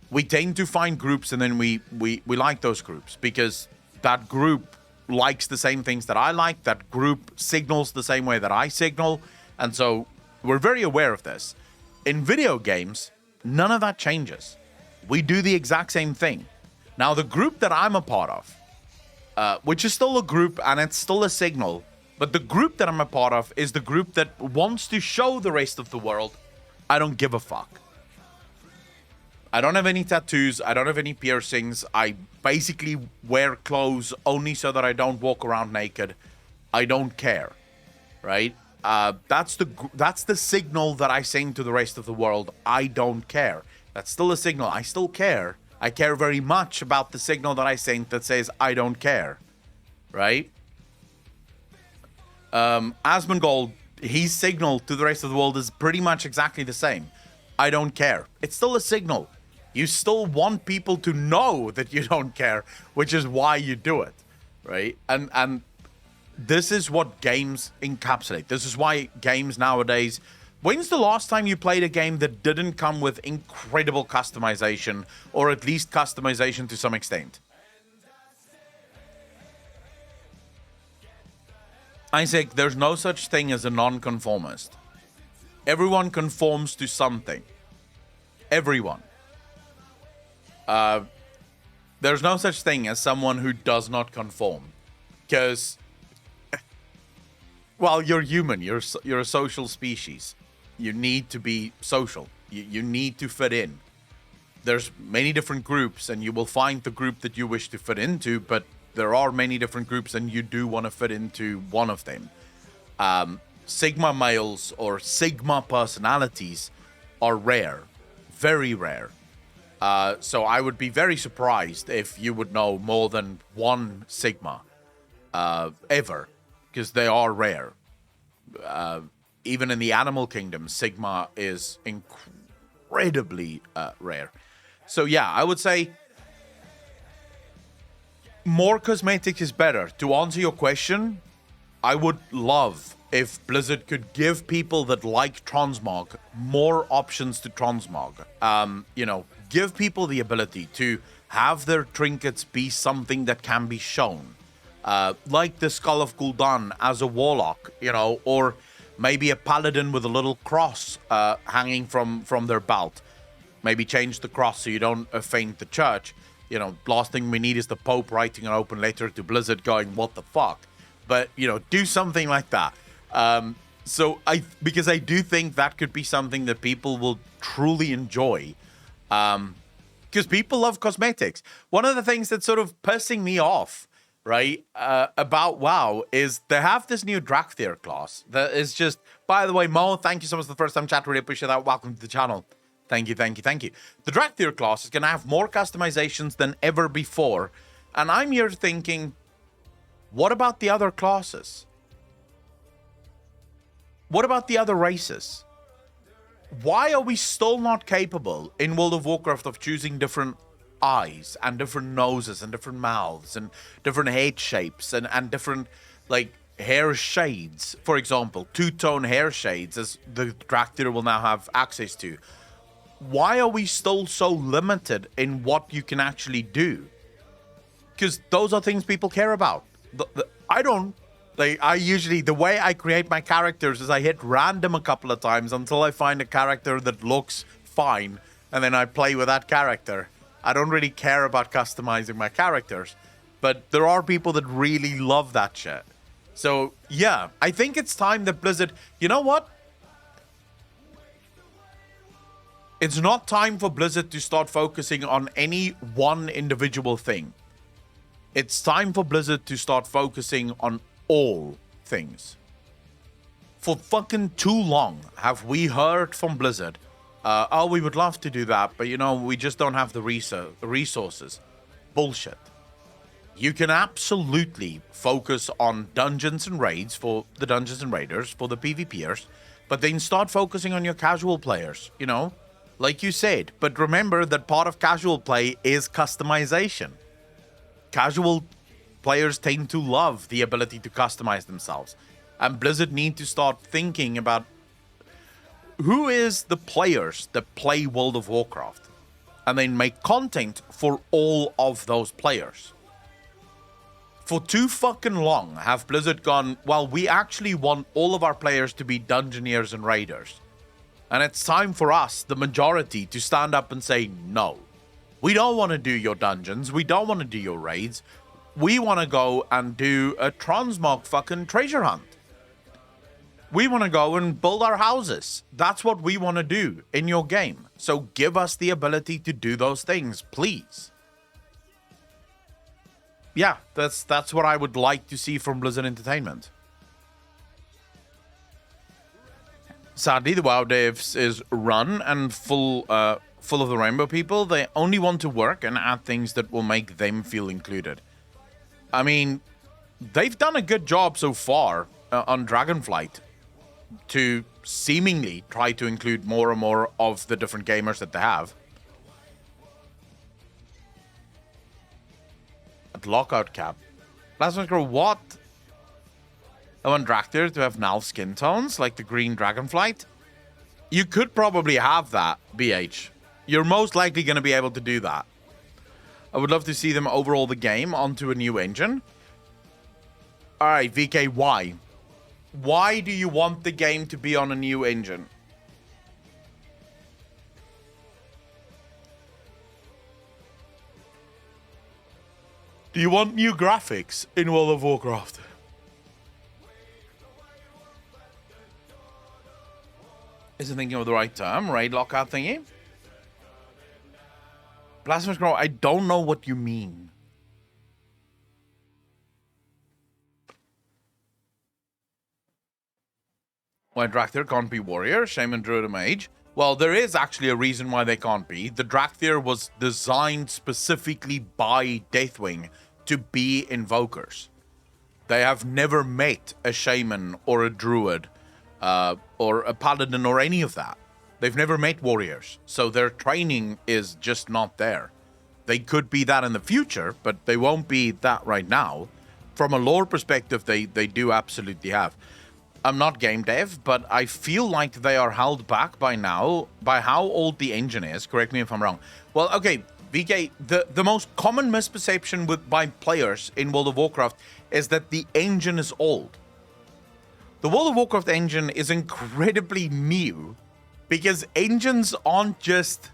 A: We tend to find groups and then we like those groups because that group likes the same things that I like. That group signals the same way that I signal. And so we're very aware of this. In video games, none of that changes. We do the exact same thing. Now, the group that I'm a part of, which is still a group and it's still a signal, but the group that I'm a part of is the group that wants to show the rest of the world, I don't give a fuck. I don't have any tattoos. I don't have any piercings. I basically wear clothes only so that I don't walk around naked. I don't care, right? That's the signal that I send to the rest of the world. I don't care. That's still a signal. I still care. I care very much about the signal that I sent that says I don't care, right? Asmongold, his signal to the rest of the world is pretty much exactly the same. I don't care. It's still a signal. You still want people to know that you don't care, which is why you do it, right? And this is what games encapsulate. This is why games nowadays... When's the last time you played a game that didn't come with incredible customization, or at least customization to some extent? Isaac, there's no such thing as a non-conformist. Everyone conforms to something. Everyone. There's no such thing as someone who does not conform. Because, well, you're human. You're a social species. You need to be social. You need to fit in. There's many different groups, and you will find the group that you wish to fit into, but there are many different groups, and you do want to fit into one of them. Sigma males or Sigma personalities are rare. Very rare. So I would be very surprised if you would know more than one Sigma ever, because they are rare. Even in the animal kingdom, Sigma is incredibly rare. So yeah, I would say more cosmetics is better. To answer your question, I would love if Blizzard could give people that like transmog more options to transmog. Give people the ability to have their trinkets be something that can be shown. Like the Skull of Gul'dan as a warlock, or maybe a paladin with a little cross hanging from their belt. Maybe change the cross so you don't offend the church. Last thing we need is the Pope writing an open letter to Blizzard going, what the fuck? But, do something like that. Because I do think that could be something that people will truly enjoy. Because people love cosmetics. One of the things that's sort of pissing me off, right, about WoW is they have this new Drakthir class that is just, by the way, Mo, thank you so much for the first time chat. Really appreciate that. Welcome to the channel. Thank you. The Drakthir class is going to have more customizations than ever before. And I'm here thinking, what about the other classes? What about the other races? Why are we still not capable in World of Warcraft of choosing different eyes and different noses and different mouths and different head shapes and different, hair shades? For example, two-tone hair shades, as the Drakthir will now have access to. Why are we still so limited in what you can actually do? Because those are things people care about. I don't. The way I create my characters is I hit random a couple of times until I find a character that looks fine, and then I play with that character. I don't really care about customizing my characters, but there are people that really love that shit. So, yeah, I think it's time that Blizzard... You know what? It's not time for Blizzard to start focusing on any one individual thing. It's time for Blizzard to start focusing on all things. For fucking too long have we heard from Blizzard, we would love to do that, but we just don't have the resources. Bullshit. You can absolutely focus on dungeons and raids for the Dungeons and Raiders, for the PvPers, but then start focusing on your casual players, like you said. But remember that part of casual play is customization. Casual players tend to love the ability to customize themselves. And Blizzard need to start thinking about who is the players that play World of Warcraft, and then make content for all of those players. For too fucking long have Blizzard gone, well, we actually want all of our players to be Dungeoneers and Raiders. And it's time for us, the majority, to stand up and say, no. We don't want to do your dungeons. We don't want to do your raids. We want to go and do a transmog fucking treasure hunt. We want to go and build our houses. That's what we want to do in your game. So give us the ability to do those things, please. Yeah, that's what I would like to see from Blizzard Entertainment. Sadly, the WoW devs is run and full of the rainbow people. They only want to work and add things that will make them feel included. I mean, they've done a good job so far on Dragonflight to seemingly try to include more and more of the different gamers that they have. At lockout cap. Last one, what? I want Draktyr to have Nalf skin tones, like the green Dragonflight. You could probably have that, BH. You're most likely going to be able to do that. I would love to see them overhaul the game onto a new engine. Alright, VK, why? Why do you want the game to be on a new engine? Do you want new graphics in World of Warcraft? Isn't thinking of the right term. Raid lockout thingy? Blasphemous Grow, I don't know what you mean. Why Draktyr can't be warrior, shaman, druid, or mage? Well, there is actually a reason why they can't be. The Draktyr was designed specifically by Deathwing to be invokers. They have never met a shaman or a druid or a paladin or any of that. They've never met warriors, so their training is just not there. They could be that in the future, but they won't be that right now. From a lore perspective, they do absolutely have. I'm not game dev, but I feel like they are held back by now by how old the engine is. Correct me if I'm wrong. Well, okay, VK, the most common misperception by players in World of Warcraft is that the engine is old. The World of Warcraft engine is incredibly new because engines aren't just...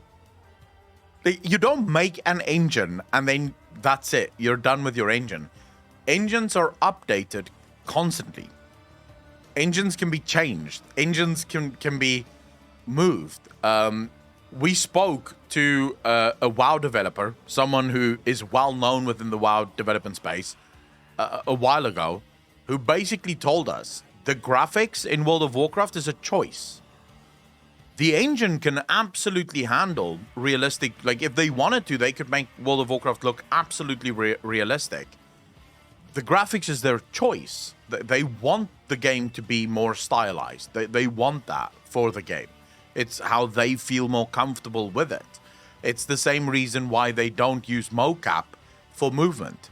A: You don't make an engine and then that's it. You're done with your engine. Engines are updated constantly. Engines can be changed. Engines can be moved. We spoke to a WoW developer, someone who is well known within the WoW development space, a while ago, who basically told us the graphics in World of Warcraft is a choice. The engine can absolutely handle realistic, like if they wanted to, they could make World of Warcraft look absolutely realistic. The graphics is their choice. They want the game to be more stylized. They want that for the game. It's how they feel more comfortable with it. It's the same reason why they don't use mocap for movement.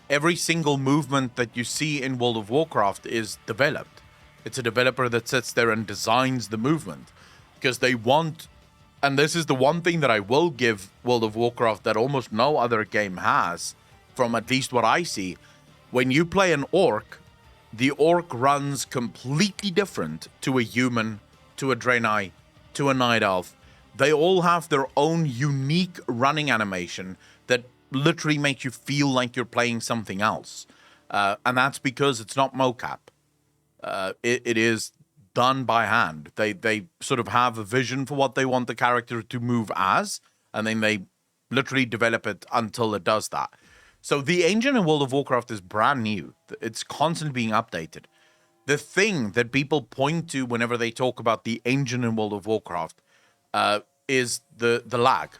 A: Every single movement that you see in World of Warcraft is developed. It's a developer that sits there and designs the movement because they want, and this is the one thing that I will give World of Warcraft that almost no other game has, from at least what I see. When you play an orc, the orc runs completely different to a human, to a Draenei, to a Night Elf. They all have their own unique running animation that literally makes you feel like you're playing something else. And that's because it's not mocap. It is done by hand. They sort of have a vision for what they want the character to move as, and then they literally develop it until it does that. So the engine in World of Warcraft is brand new. It's constantly being updated. The thing that people point to whenever they talk about the engine in World of Warcraft is the lag.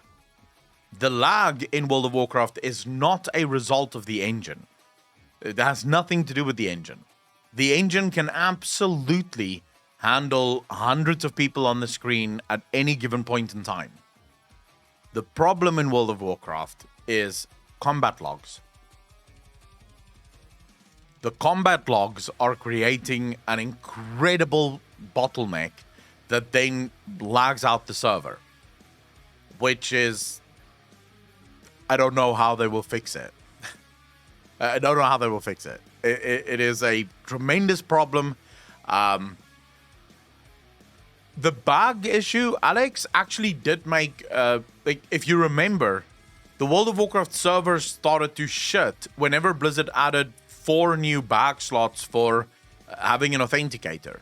A: The lag in World of Warcraft is not a result of the engine. It has nothing to do with the engine. The engine can absolutely handle hundreds of people on the screen at any given point in time. The problem in World of Warcraft is combat logs. The combat logs are creating an incredible bottleneck that then lags out the server, which is, I don't know how they will fix it. I don't know how they will fix it. It is a tremendous problem. The bug issue, Alex, actually did make, like, if you remember, the World of Warcraft servers started to shit whenever Blizzard added 4 new bag slots for having an authenticator.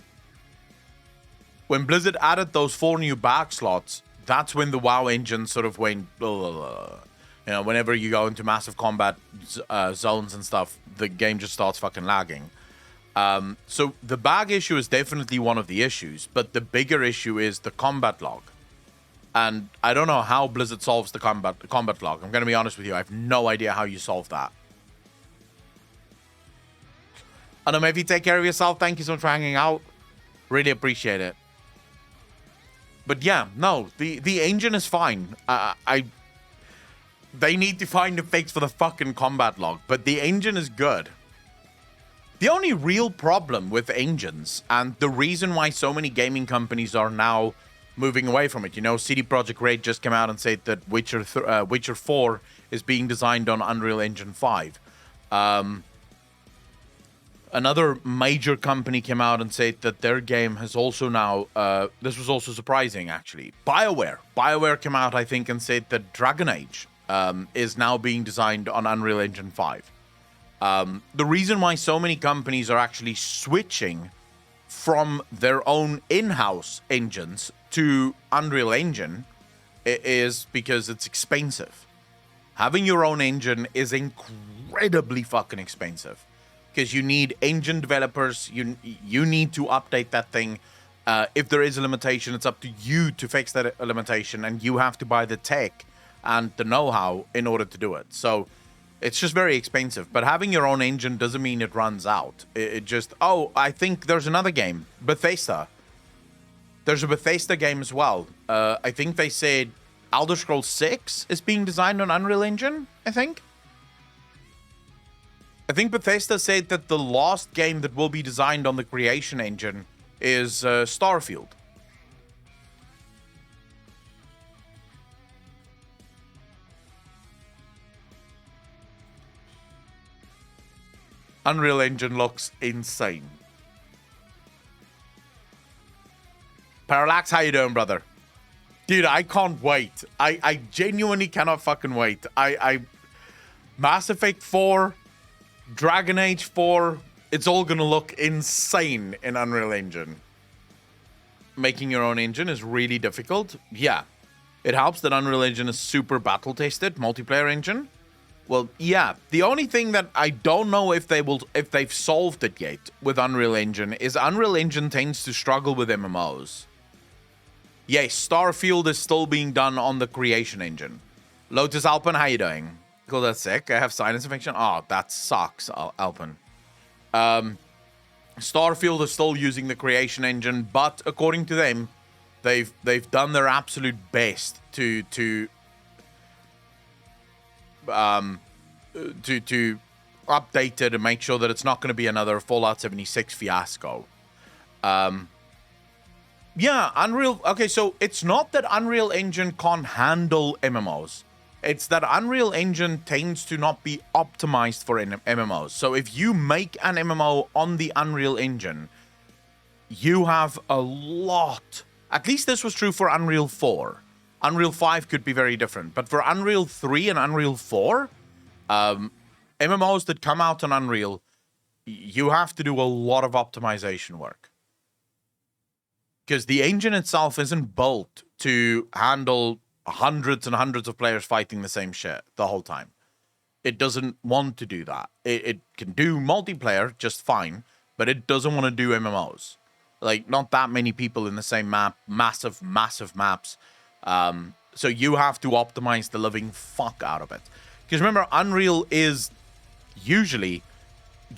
A: when Blizzard added those 4 new bag slots, that's when the WoW engine sort of went, you know, whenever you go into massive combat zones and stuff, the game just starts fucking lagging. So the bag issue is definitely one of the issues, but the bigger issue is the combat log. And I don't know how Blizzard solves the combat log. I'm going to be honest with you. I have no idea how you solve that. I don't know if you take care of yourself. Thank you so much for hanging out. Really appreciate it. But yeah, no, the engine is fine. They need to find a fix for the fucking combat log, but the engine is good. The only real problem with engines, and the reason why so many gaming companies are now moving away from it, you know, CD Projekt Red just came out and said that Witcher 4 is being designed on Unreal Engine 5. Another major company came out and said that their game has also now, this was also surprising actually, BioWare came out, I think, and said that Dragon Age is now being designed on Unreal Engine 5. The reason why so many companies are actually switching from their own in-house engines to Unreal Engine is because it's expensive. Having your own engine is incredibly fucking expensive because you need engine developers. You need to update that thing. If there is a limitation, it's up to you to fix that limitation, and you have to buy the tech and the know-how in order to do it. So it's just very expensive. But having your own engine doesn't mean it runs out. It just, I think there's another game, Bethesda. There's a Bethesda game as well. I think they said Elder Scrolls 6 is being designed on Unreal Engine, I think Bethesda said that the last game that will be designed on the Creation Engine is Starfield. Unreal Engine looks insane. Parallax, how you doing, brother? Dude, I can't wait. I genuinely cannot fucking wait. Mass Effect 4, Dragon Age 4, it's all gonna look insane in Unreal Engine. Making your own engine is really difficult. Yeah. It helps that Unreal Engine is super battle-tested, multiplayer engine. Well, yeah. The only thing that I don't know if they've solved it yet with Unreal Engine is Unreal Engine tends to struggle with MMOs. Yes, Starfield is still being done on the Creation Engine. Lotus Alpen, how you doing? Cool, that's sick. I have sinus infection. Oh, that sucks, Alpen. Starfield is still using the Creation Engine, but according to them, they've done their absolute best to update it and make sure that it's not going to be another Fallout 76 fiasco. Yeah, Unreal. Okay, so it's not that Unreal Engine can't handle MMOs. It's that Unreal Engine tends to not be optimized for MMOs. So if you make an MMO on the Unreal Engine, you have a lot. At least this was true for Unreal 4. Unreal 5 could be very different. But for Unreal 3 and Unreal 4, MMOs that come out on Unreal, you have to do a lot of optimization work. Because the engine itself isn't built to handle hundreds and hundreds of players fighting the same shit the whole time. It doesn't want to do that. It can do multiplayer just fine, but it doesn't want to do MMOs. Like, not that many people in the same map, massive maps. So you have to optimize the living fuck out of it. Because remember, Unreal is usually,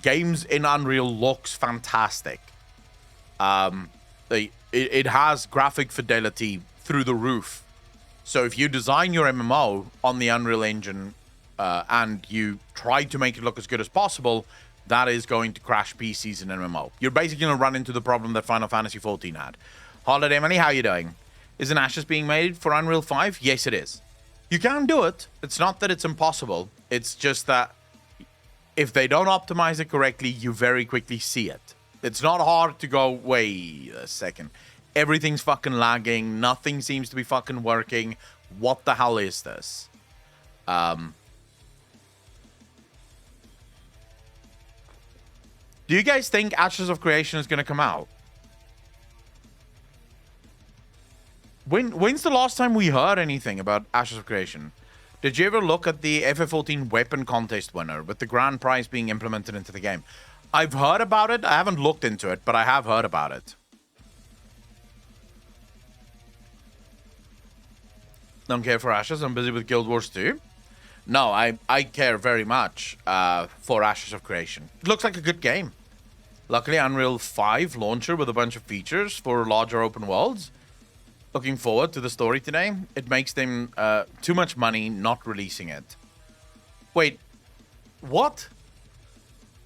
A: games in Unreal looks fantastic. It has graphic fidelity through the roof. So if you design your MMO on the Unreal Engine and you try to make it look as good as possible, that is going to crash PCs in MMO. You're basically going to run into the problem that Final Fantasy XIV had. Holiday Money, how you doing? Is an Ashes being made for Unreal 5? Yes, it is. You can do it. It's not that it's impossible. It's just that if they don't optimize it correctly, you very quickly see it. It's not hard to go, wait a second. Everything's fucking lagging. Nothing seems to be fucking working. What the hell is this? Do you guys think Ashes of Creation is going to come out? When's the last time we heard anything about Ashes of Creation? Did you ever look at the FF14 weapon contest winner with the grand prize being implemented into the game? I've heard about it. I haven't looked into it, but I have heard about it. Don't care for Ashes. I'm busy with Guild Wars 2. No, I care very much for Ashes of Creation. It looks like a good game. Luckily, Unreal 5 launcher with a bunch of features for larger open worlds. Looking forward to the story today. It makes them too much money not releasing it. Wait, what?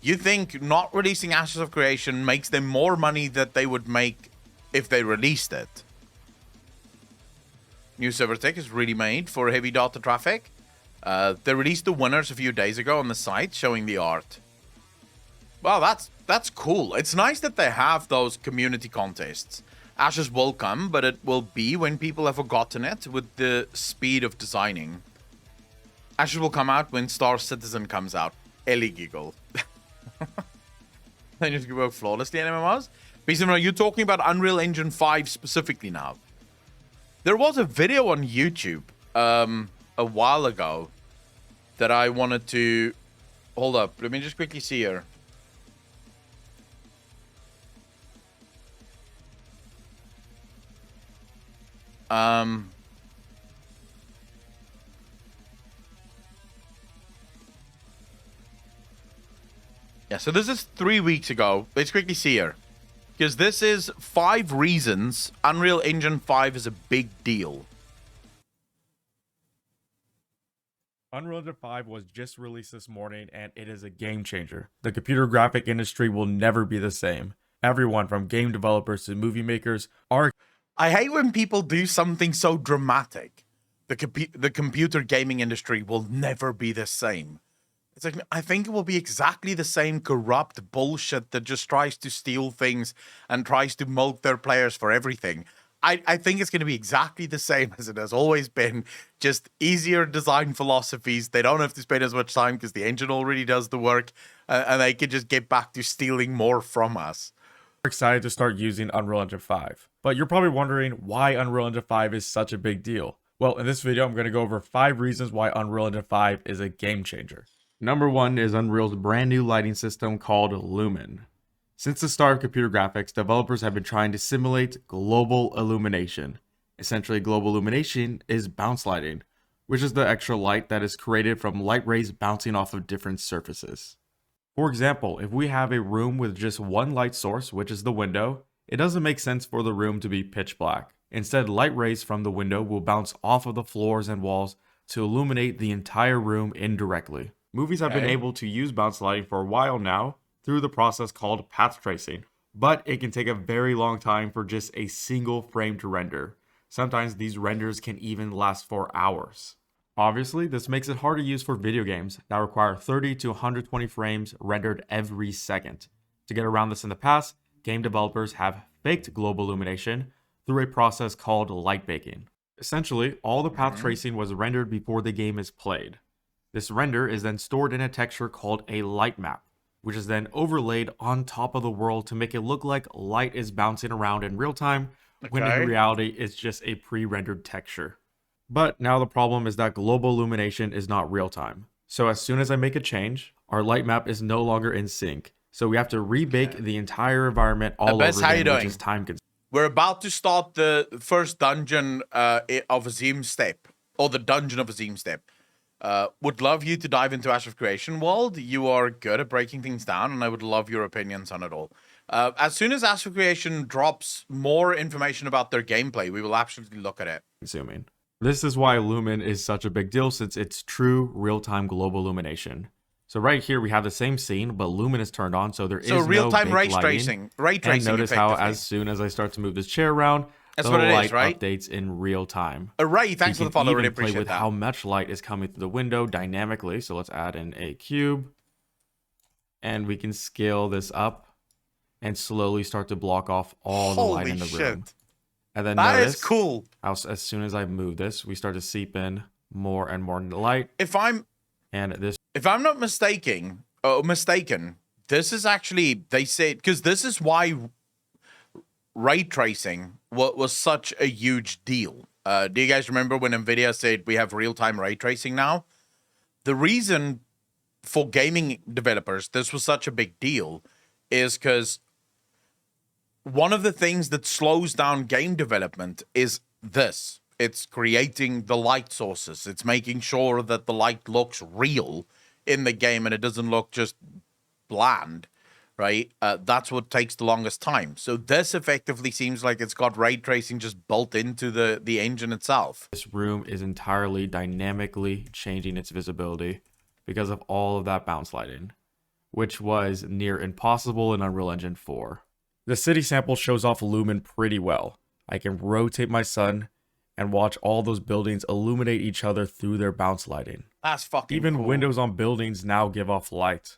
A: You think not releasing Ashes of Creation makes them more money that they would make if they released it? New server tech is really made for heavy data traffic. They released the winners a few days ago on the site showing the art. Well, that's cool. It's nice that they have those community contests. Ashes will come, but it will be when people have forgotten it with the speed of designing. Ashes will come out when Star Citizen comes out. Ellie giggle. Then you can work flawlessly in MMOs. Basically, are you talking about Unreal Engine 5 specifically now? There was a video on YouTube a while ago that I wanted to... Hold up, let me just quickly see here. Yeah, so this is 3 weeks ago. Let's quickly see here. Because this is 5 reasons Unreal Engine 5 is a big deal.
C: Unreal Engine 5 was just released this morning, and it is a game changer. The computer graphic industry will never be the same. Everyone from game developers to movie makers are...
A: I hate when people do something so dramatic. The computer gaming industry will never be the same. It's like, I think it will be exactly the same corrupt bullshit that just tries to steal things and tries to milk their players for everything. I think it's going to be exactly the same as it has always been. Just easier design philosophies. They don't have to spend as much time because the engine already does the work. And they can just get back to stealing more from us.
C: excited to start using Unreal Engine 5. But you're probably wondering why Unreal Engine 5 is such a big deal. Well, in this video, I'm going to go over 5 reasons why Unreal Engine 5 is a game changer. Number 1 is Unreal's brand new lighting system called Lumen. Since the start of computer graphics, developers have been trying to simulate global illumination. Essentially, global illumination is bounce lighting, which is the extra light that is created from light rays bouncing off of different surfaces. For example, if we have a room with just one light source, which is the window, it doesn't make sense for the room to be pitch black. Instead, light rays from the window will bounce off of the floors and walls to illuminate the entire room indirectly. Movies have been able to use bounce lighting for a while now through the process called path tracing, but it can take a very long time for just a single frame to render. Sometimes these renders can even last for hours. Obviously, this makes it hard to use for video games that require 30 to 120 frames rendered every second. To get around this in the past, game developers have faked global illumination through a process called light baking. Essentially, all the path tracing was rendered before the game is played. This render is then stored in a texture called a light map, which is then overlaid on top of the world to make it look like light is bouncing around in real time, when in reality it's just a pre-rendered texture. But now the problem is that global illumination is not real time. So as soon as I make a change, our light map is no longer in sync. So we have to rebake the entire environment all over again, which is time consuming.
A: We're about to start the first dungeon of Azim Step, or the dungeon of Azim Step. Would love you to dive into Ash of Creation world. You are good at breaking things down, and I would love your opinions on it all. As soon as Ash of Creation drops more information about their gameplay, we will absolutely look at it.
C: Consuming. This is why Lumen is such a big deal, since it's true real-time global illumination. So right here we have the same scene, but Lumen is turned on, so there is no
A: real-time
C: ray tracing. And notice how as soon as I start to move this chair around, the light updates in real time.
A: Ray, thanks for the follow. Really appreciate
C: play with how much light is coming through the window dynamically. So let's add in a cube, and we can scale this up and slowly start to block off all the light in the room. And then notice, is cool. As soon as I move this, we start to seep in more and more light.
A: If I'm not mistaken, this is actually, they said, because this is why ray tracing was such a huge deal. Do you guys remember when Nvidia said we have real-time ray tracing now? The reason for gaming developers this was such a big deal is because one of the things that slows down game development is this. It's creating the light sources. It's making sure that the light looks real in the game and it doesn't look just bland, right? That's what takes the longest time. So this effectively seems like it's got ray tracing just built into the engine itself.
C: This room is entirely dynamically changing its visibility because of all of that bounce lighting, which was near impossible in Unreal Engine 4. The city sample shows off Lumen pretty well. I can rotate my sun and watch all those buildings illuminate each other through their bounce lighting.
A: That's fucking
C: Even
A: cool.
C: windows on buildings now give off light.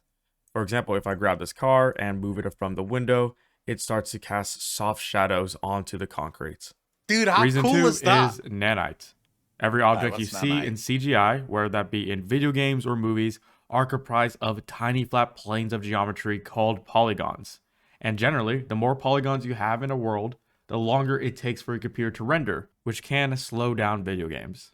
C: For example, if I grab this car and move it from the window, it starts to cast soft shadows onto the concrete.
A: Dude, how
C: Reason
A: cool
C: 2
A: is that?
C: is nanite. Every object you
A: what's
C: see
A: nanite?
C: in CGI, whether that be in video games or movies, are comprised of tiny flat planes of geometry called polygons. And generally, the more polygons you have in a world, the longer it takes for a computer to render, which can slow down video games.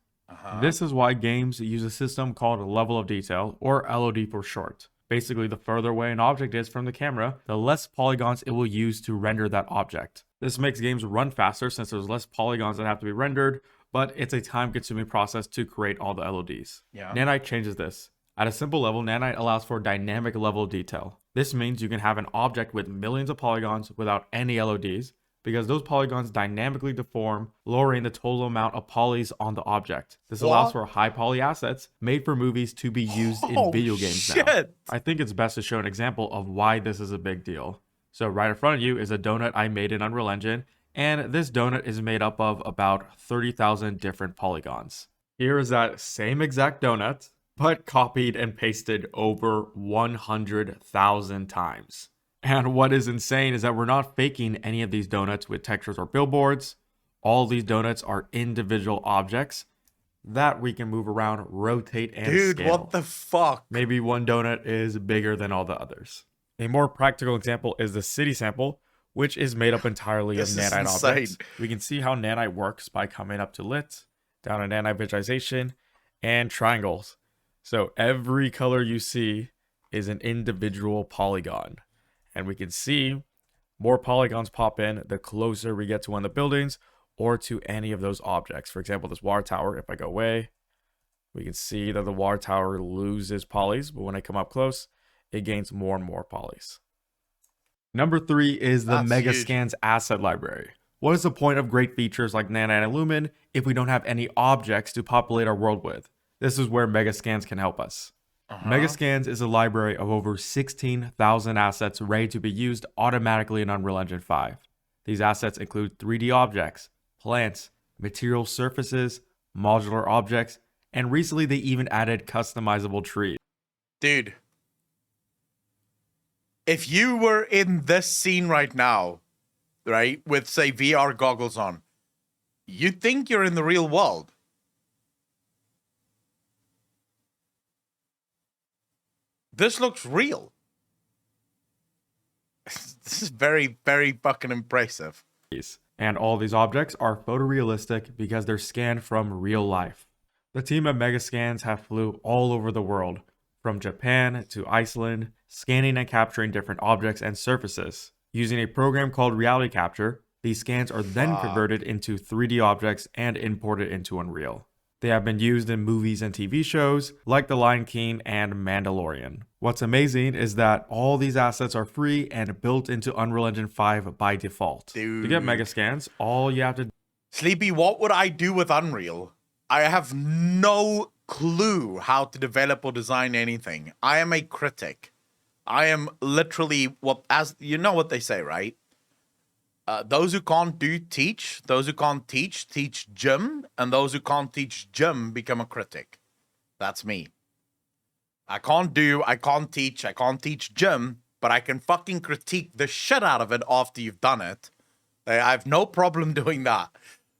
C: This is why games use a system called level of detail, or LOD for short. Basically, the further away an object is from the camera, the less polygons it will use to render that object. This makes games run faster since there's less polygons that have to be rendered, but it's a time-consuming process to create all the LODs.
A: Yeah.
C: Nanite changes this. At a simple level, Nanite allows for dynamic level of detail. This means you can have an object with millions of polygons without any LODs, because those polygons dynamically deform, lowering the total amount of polys on the object. This allows for high poly assets made for movies to be used in video games now. I think it's best to show an example of why this is a big deal. So right in front of you is a donut I made in Unreal Engine, and this donut is made up of about 30,000 different polygons. Here is that same exact donut, but copied and pasted over 100,000 times. And what is insane is that we're not faking any of these donuts with textures or billboards. All these donuts are individual objects that we can move around, rotate, and
A: Dude,
C: scale.
A: what the fuck?
C: Maybe one donut is bigger than all the others. A more practical example is the city sample, which is made up entirely of
A: This is
C: nanite
A: insane.
C: objects. We can see how nanite works by coming up to lit, down to nanite visualization, and triangles. So every color you see is an individual polygon. And we can see more polygons pop in the closer we get to one of the buildings or to any of those objects. For example, this water tower, if I go away, we can see that the water tower loses polys, but when I come up close, it gains more and more polys. Number 3 is the
A: That's
C: Megascans asset library. What is the point of great features like Nanite and Lumen if we don't have any objects to populate our world with? This is where Megascans can help us. Megascans is a library of over 16,000 assets ready to be used automatically in Unreal Engine 5. These assets include 3D objects, plants, material surfaces, modular objects, and recently they even added customizable trees.
A: Dude, if you were in this scene right now, right, with, say, VR goggles on, you'd think you're in the real world. This looks real. This is very, very fucking impressive.
C: And all these objects are photorealistic because they're scanned from real life. The team at Megascans have flew all over the world, from Japan to Iceland, scanning and capturing different objects and surfaces. Using a program called Reality Capture, these scans are then converted into 3D objects and imported into Unreal. They have been used in movies and TV shows like The Lion King and Mandalorian. What's amazing is that all these assets are free and built into Unreal Engine 5 by default.
A: Dude.
C: To get Megascans, all you have to
A: Sleepy, what would I do with Unreal? I have no clue how to develop or design anything. I am a critic. I am literally as you know what they say, right? Those who can't teach. Those who can't teach gym. And those who can't teach gym become a critic. That's me. I can't teach gym, but I can fucking critique the shit out of it after you've done it. I have no problem doing that.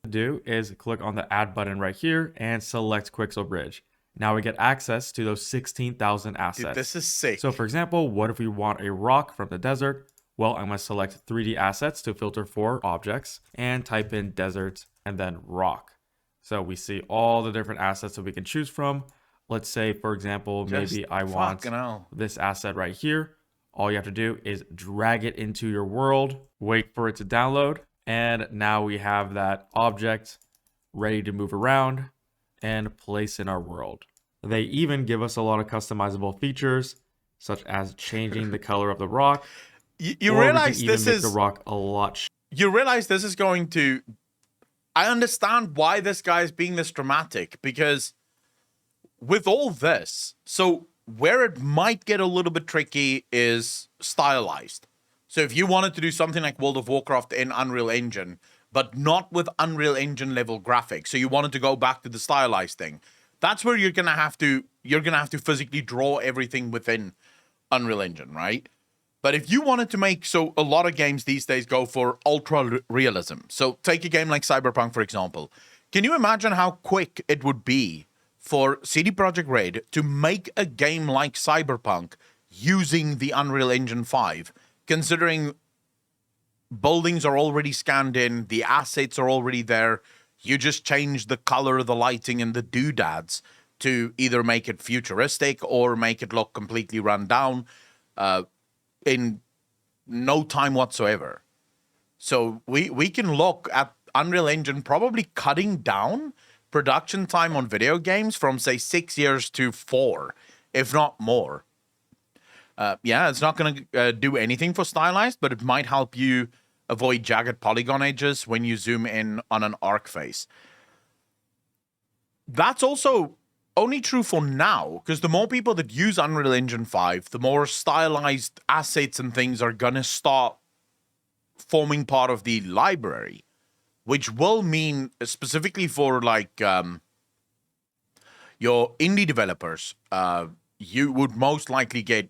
C: do is click on the add button right here and select Quixel Bridge. Now we get access to those 16,000 assets.
A: Dude, this is sick.
C: So for example, what if we want a rock from the desert? Well, I'm going to select 3D assets to filter for objects and type in desert and then rock. So we see all the different assets that we can choose from. Let's say, for example, maybe I want this asset right here. All you have to do is drag it into your world, wait for it to download, and now we have that object ready to move around and place in our world. They even give us a lot of customizable features, such as changing the color of the rock.
A: You realize this is
C: the rock a lot.
A: You realize this is going to. I understand why this guy is being this dramatic, because with all this, so where it might get a little bit tricky is stylized. So if you wanted to do something like World of Warcraft in Unreal Engine, but not with Unreal Engine level graphics, so you wanted to go back to the stylized thing, that's where you're gonna have to physically draw everything within Unreal Engine, right? But if you wanted to make, so a lot of games these days go for ultra realism. So take a game like Cyberpunk, for example. Can you imagine how quick it would be for CD Projekt Red to make a game like Cyberpunk using the Unreal Engine 5, considering buildings are already scanned in, the assets are already there, you just change the color of the lighting and the doodads to either make it futuristic or make it look completely run down in no time whatsoever. So we can look at Unreal Engine probably cutting down production time on video games from, say, 6 years to 4, if not more. Yeah, it's not going to do anything for stylized, but it might help you avoid jagged polygon edges when you zoom in on an arc face. That's also only true for now, because the more people that use Unreal Engine 5, the more stylized assets and things are going to start forming part of the library, which will mean specifically for like your indie developers, you would most likely get,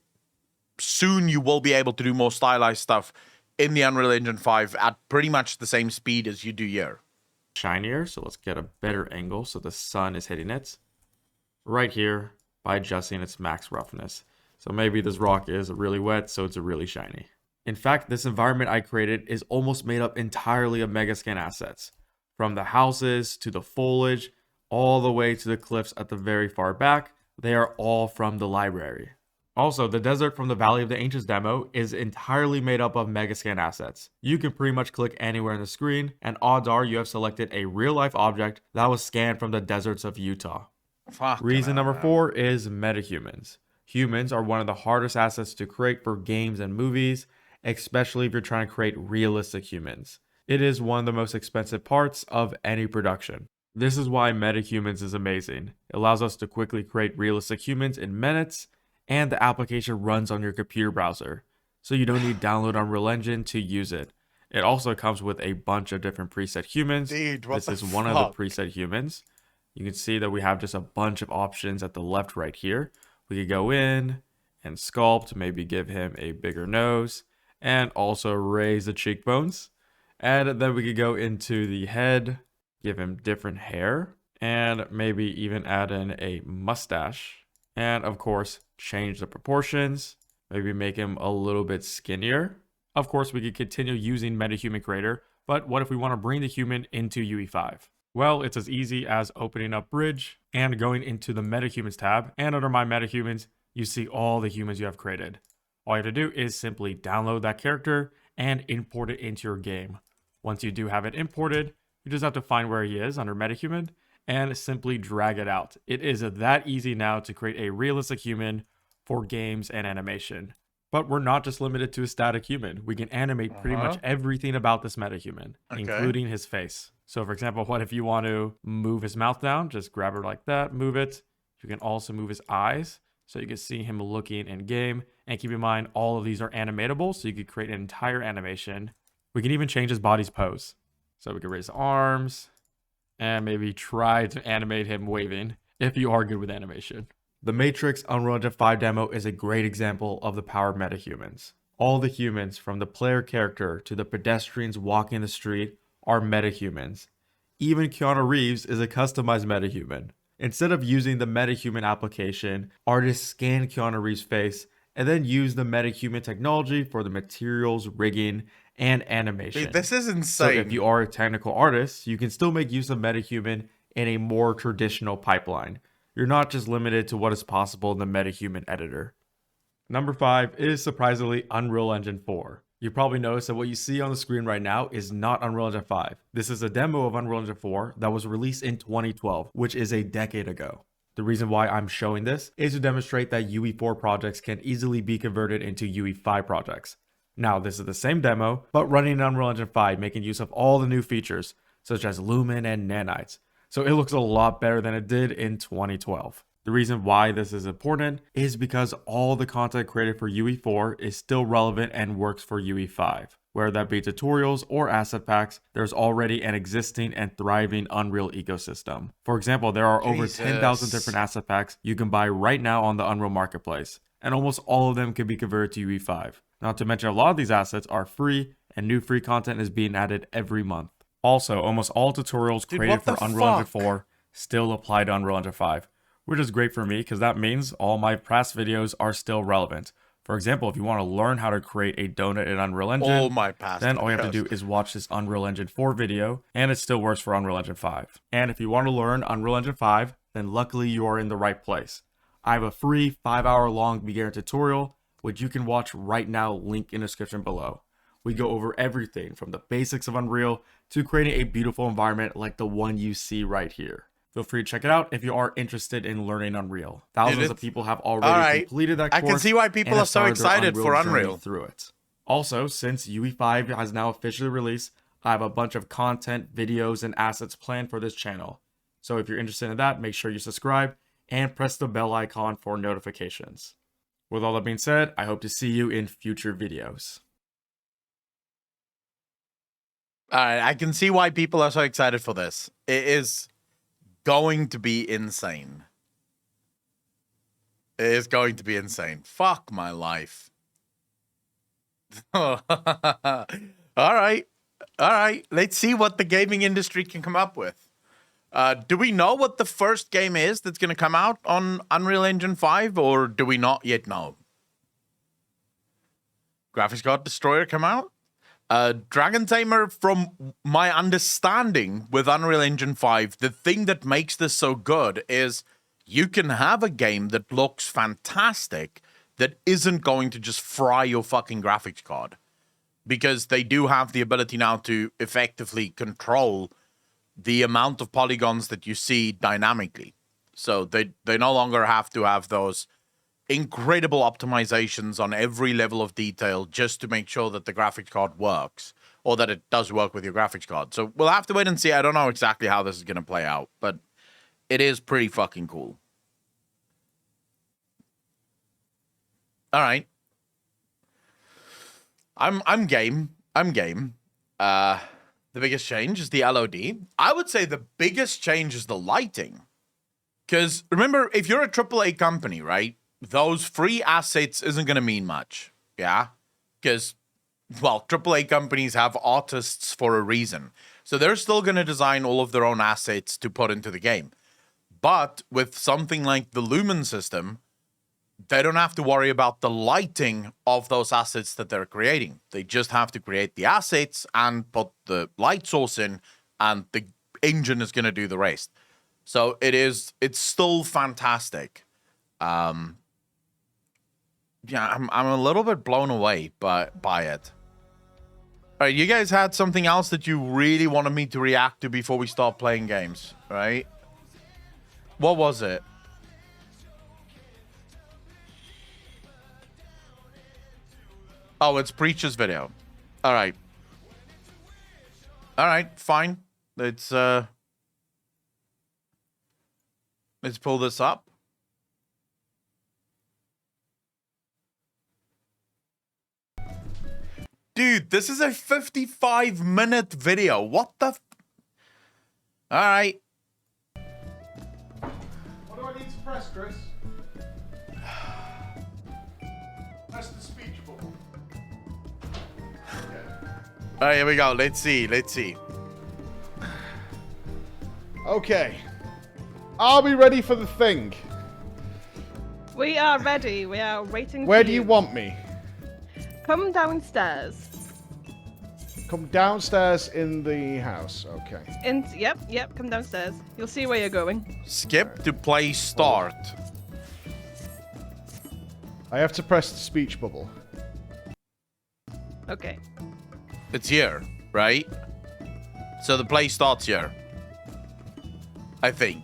A: soon you will be able to do more stylized stuff in the Unreal Engine 5 at pretty much the same speed as you do here.
C: Shinier, so let's get a better angle so the sun is hitting it right here by adjusting its max roughness. So maybe this rock is really wet, so it's really shiny. In fact, this environment I created is almost made up entirely of Megascan assets. From the houses to the foliage, all the way to the cliffs at the very far back, they are all from the library. Also, the desert from the Valley of the Ancients demo is entirely made up of Megascan assets. You can pretty much click anywhere on the screen, and odds are you have selected a real-life object that was scanned from the deserts of Utah. Reason number 4 is metahumans. Humans are one of the hardest assets to create for games and movies, especially if you're trying to create realistic humans. It is one of the most expensive parts of any production. This is why metahumans is amazing. It allows us to quickly create realistic humans in minutes, and the application runs on your computer browser, so you don't need to download Unreal Engine to use it. It also comes with a bunch of different preset humans. This is one of the preset humans. You can see that we have just a bunch of options at the left right here. We could go in and sculpt, maybe give him a bigger nose, and also raise the cheekbones. And then we could go into the head, give him different hair, and maybe even add in a mustache. And of course, change the proportions, maybe make him a little bit skinnier. Of course, we could continue using MetaHuman Creator, but what if we want to bring the human into UE5? Well, it's as easy as opening up Bridge and going into the MetaHumans tab, and under My MetaHumans, you see all the humans you have created. All you have to do is simply download that character and import it into your game. Once you do have it imported, you just have to find where he is under MetaHuman and simply drag it out. It is that easy now to create a realistic human for games and animation. But we're not just limited to a static human. We can animate pretty much everything about this metahuman, including his face. So for example, what if you want to move his mouth down? Just grab it like that, move it. You can also move his eyes, so you can see him looking in game. And keep in mind, all of these are animatable, so you could create an entire animation. We can even change his body's pose. So we can raise arms, and maybe try to animate him waving, if you are good with animation. The Matrix Unreal Engine 5 demo is a great example of the power of metahumans. All the humans, from the player character to the pedestrians walking the street, are metahumans. Even Keanu Reeves is a customized metahuman. Instead of using the metahuman application, artists scan Keanu Reeves' face and then use the metahuman technology for the materials, rigging, and animation.
A: Dude, this is insane.
C: So if you are a technical artist, you can still make use of metahuman in a more traditional pipeline. You're not just limited to what is possible in the metahuman editor. Number 5 is surprisingly Unreal Engine 4. You probably noticed that what you see on the screen right now is not Unreal Engine 5. This is a demo of Unreal Engine 4 that was released in 2012, which is a decade ago. The reason why I'm showing this is to demonstrate that UE4 projects can easily be converted into UE5 projects. Now, this is the same demo, but running in Unreal Engine 5, making use of all the new features, such as Lumen and Nanites. So it looks a lot better than it did in 2012. The reason why this is important is because all the content created for UE4 is still relevant and works for UE5. Whether that be tutorials or asset packs, there's already an existing and thriving Unreal ecosystem. For example, there are over 10,000 different asset packs you can buy right now on the Unreal Marketplace, and almost all of them can be converted to UE5. Not to mention a lot of these assets are free, and new free content is being added every month. Also, almost all tutorials created for Unreal Engine 4 still apply to Unreal Engine 5, which is great for me because that means all my past videos are still relevant. For example, if you want to learn how to create a donut in Unreal Engine, then all you have to do is watch this Unreal Engine 4 video, and it still works for Unreal Engine 5. And if you want to learn Unreal Engine 5, then luckily you are in the right place. I have a free 5-hour-long beginner tutorial, which you can watch right now, link in the description below. We go over everything from the basics of Unreal to creating a beautiful environment like the one you see right here. Feel free to check it out if you are interested in learning Unreal. Thousands of people have already completed that course.
A: I can see why people are so excited for Unreal
C: through it. Also, since UE5 has now officially released, I have a bunch of content, videos, and assets planned for this channel. So if you're interested in that, make sure you subscribe and press the bell icon for notifications. With all that being said, I hope to see you in future videos.
A: Alright, I can see why people are so excited for this. It is going to be insane. It is going to be insane. Fuck my life. Alright. Alright. Let's see what the gaming industry can come up with. Do we know what the first game is that's going to come out on Unreal Engine 5, or do we not yet know? Graphics Card Destroyer come out? Dragon Tamer, from my understanding with Unreal Engine 5, the thing that makes this so good is you can have a game that looks fantastic that isn't going to just fry your fucking graphics card. Because they do have the ability now to effectively control the amount of polygons that you see dynamically. So they no longer have to have those incredible optimizations on every level of detail just to make sure that the graphics card works, or that it does work with your graphics card. So we'll have to wait and see. I don't know exactly how this is going to play out, but it is pretty fucking cool. All right. I'm game. I'm game. The biggest change is the LOD. I would say the biggest change is the lighting. Because remember, if you're a AAA company, right, those free assets isn't going to mean much. Yeah? Because, well, AAA companies have artists for a reason. So they're still going to design all of their own assets to put into the game. But with something like the Lumen system, they don't have to worry about the lighting of those assets that they're creating. They just have to create the assets and put the light source in, and the engine is going to do the rest. So it's still fantastic. Yeah, I'm a little bit blown away by it. All right, you guys had something else that you really wanted me to react to before we start playing games, right? What was it? Oh, it's Preacher's video. All right. All right, fine. Let's pull this up. Dude, this is a 55-minute video. What the All right.
D: What do I need to press, Chris? Press the speech button.
A: All right, here we go. Let's see.
D: Okay. Are we ready for the thing?
E: We are ready. We are waiting
D: Where
E: for
D: do you want me?
E: Come downstairs.
D: Come downstairs in the house. Okay.
E: Yep, come downstairs. You'll see where you're going.
A: Skip to play start.
D: I have to press the speech bubble.
E: Okay.
A: It's here, right? So the play starts here. I think.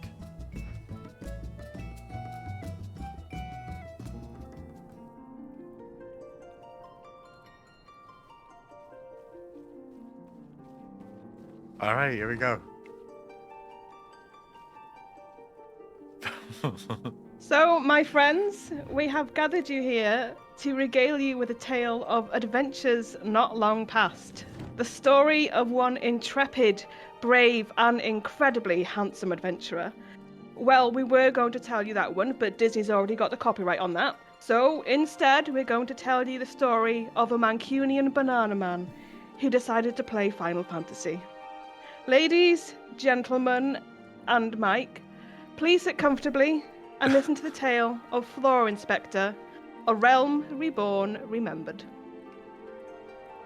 A: All right, here we go.
E: So, my friends, we have gathered you here to regale you with a tale of adventures not long past. The story of one intrepid, brave, and incredibly handsome adventurer. Well, we were going to tell you that one, but Disney's already got the copyright on that. So, instead, we're going to tell you the story of a Mancunian banana man who decided to play Final Fantasy. Ladies, gentlemen, and Mike, please sit comfortably and listen to the tale of Floor Inspector, A Realm Reborn Remembered.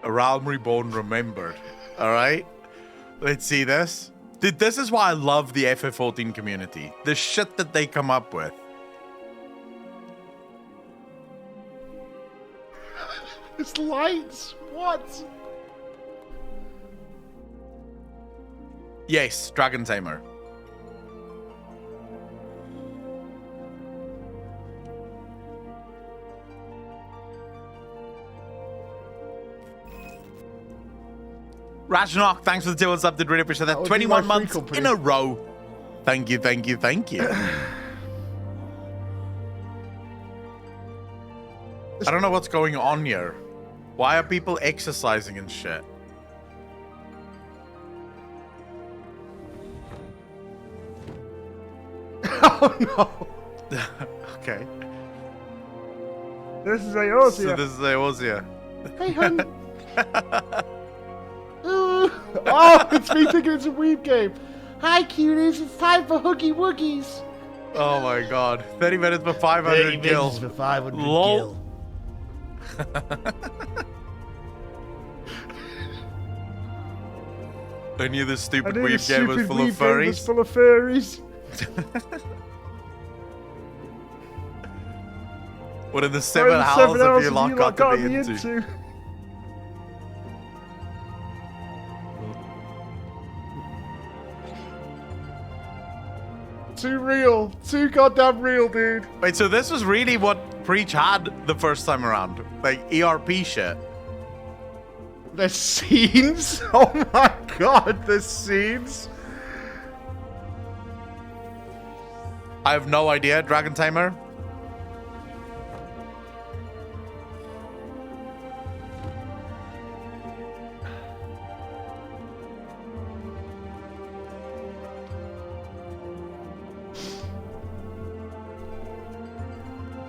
A: A Realm Reborn remembered. All right, let's see this. Dude, this is why I love the FF14 community. The shit that they come up with.
D: It's lights. What?
A: Yes, Dragon Tamer. Ragnarok, thanks for the 2 months up. Did really appreciate that.
D: That would be
A: 21
D: my free
A: months
D: company.
A: in a row. Thank you, thank you, thank you. I don't know what's going on here. Why are people exercising and shit?
D: Oh no.
A: Okay.
D: This is
A: So
D: Eorzea.
A: this is Eorzea.
D: Hey, hun. Oh, it's me thinking it's a weed game. Hi, cuties. It's time for Hoogie Woogies.
A: Oh my god. 30 minutes for 500 kills.
D: for 500
A: Lol. I knew this stupid weed game was full of furries.
D: full of furries.
A: What are the 7 houses have you lot got me into?
D: Too real. Too goddamn real, dude.
A: Wait, so this was really what Preach had the first time around? Like ERP shit?
D: The scenes? Oh my god, the scenes.
A: I have no idea, Dragon Tamer.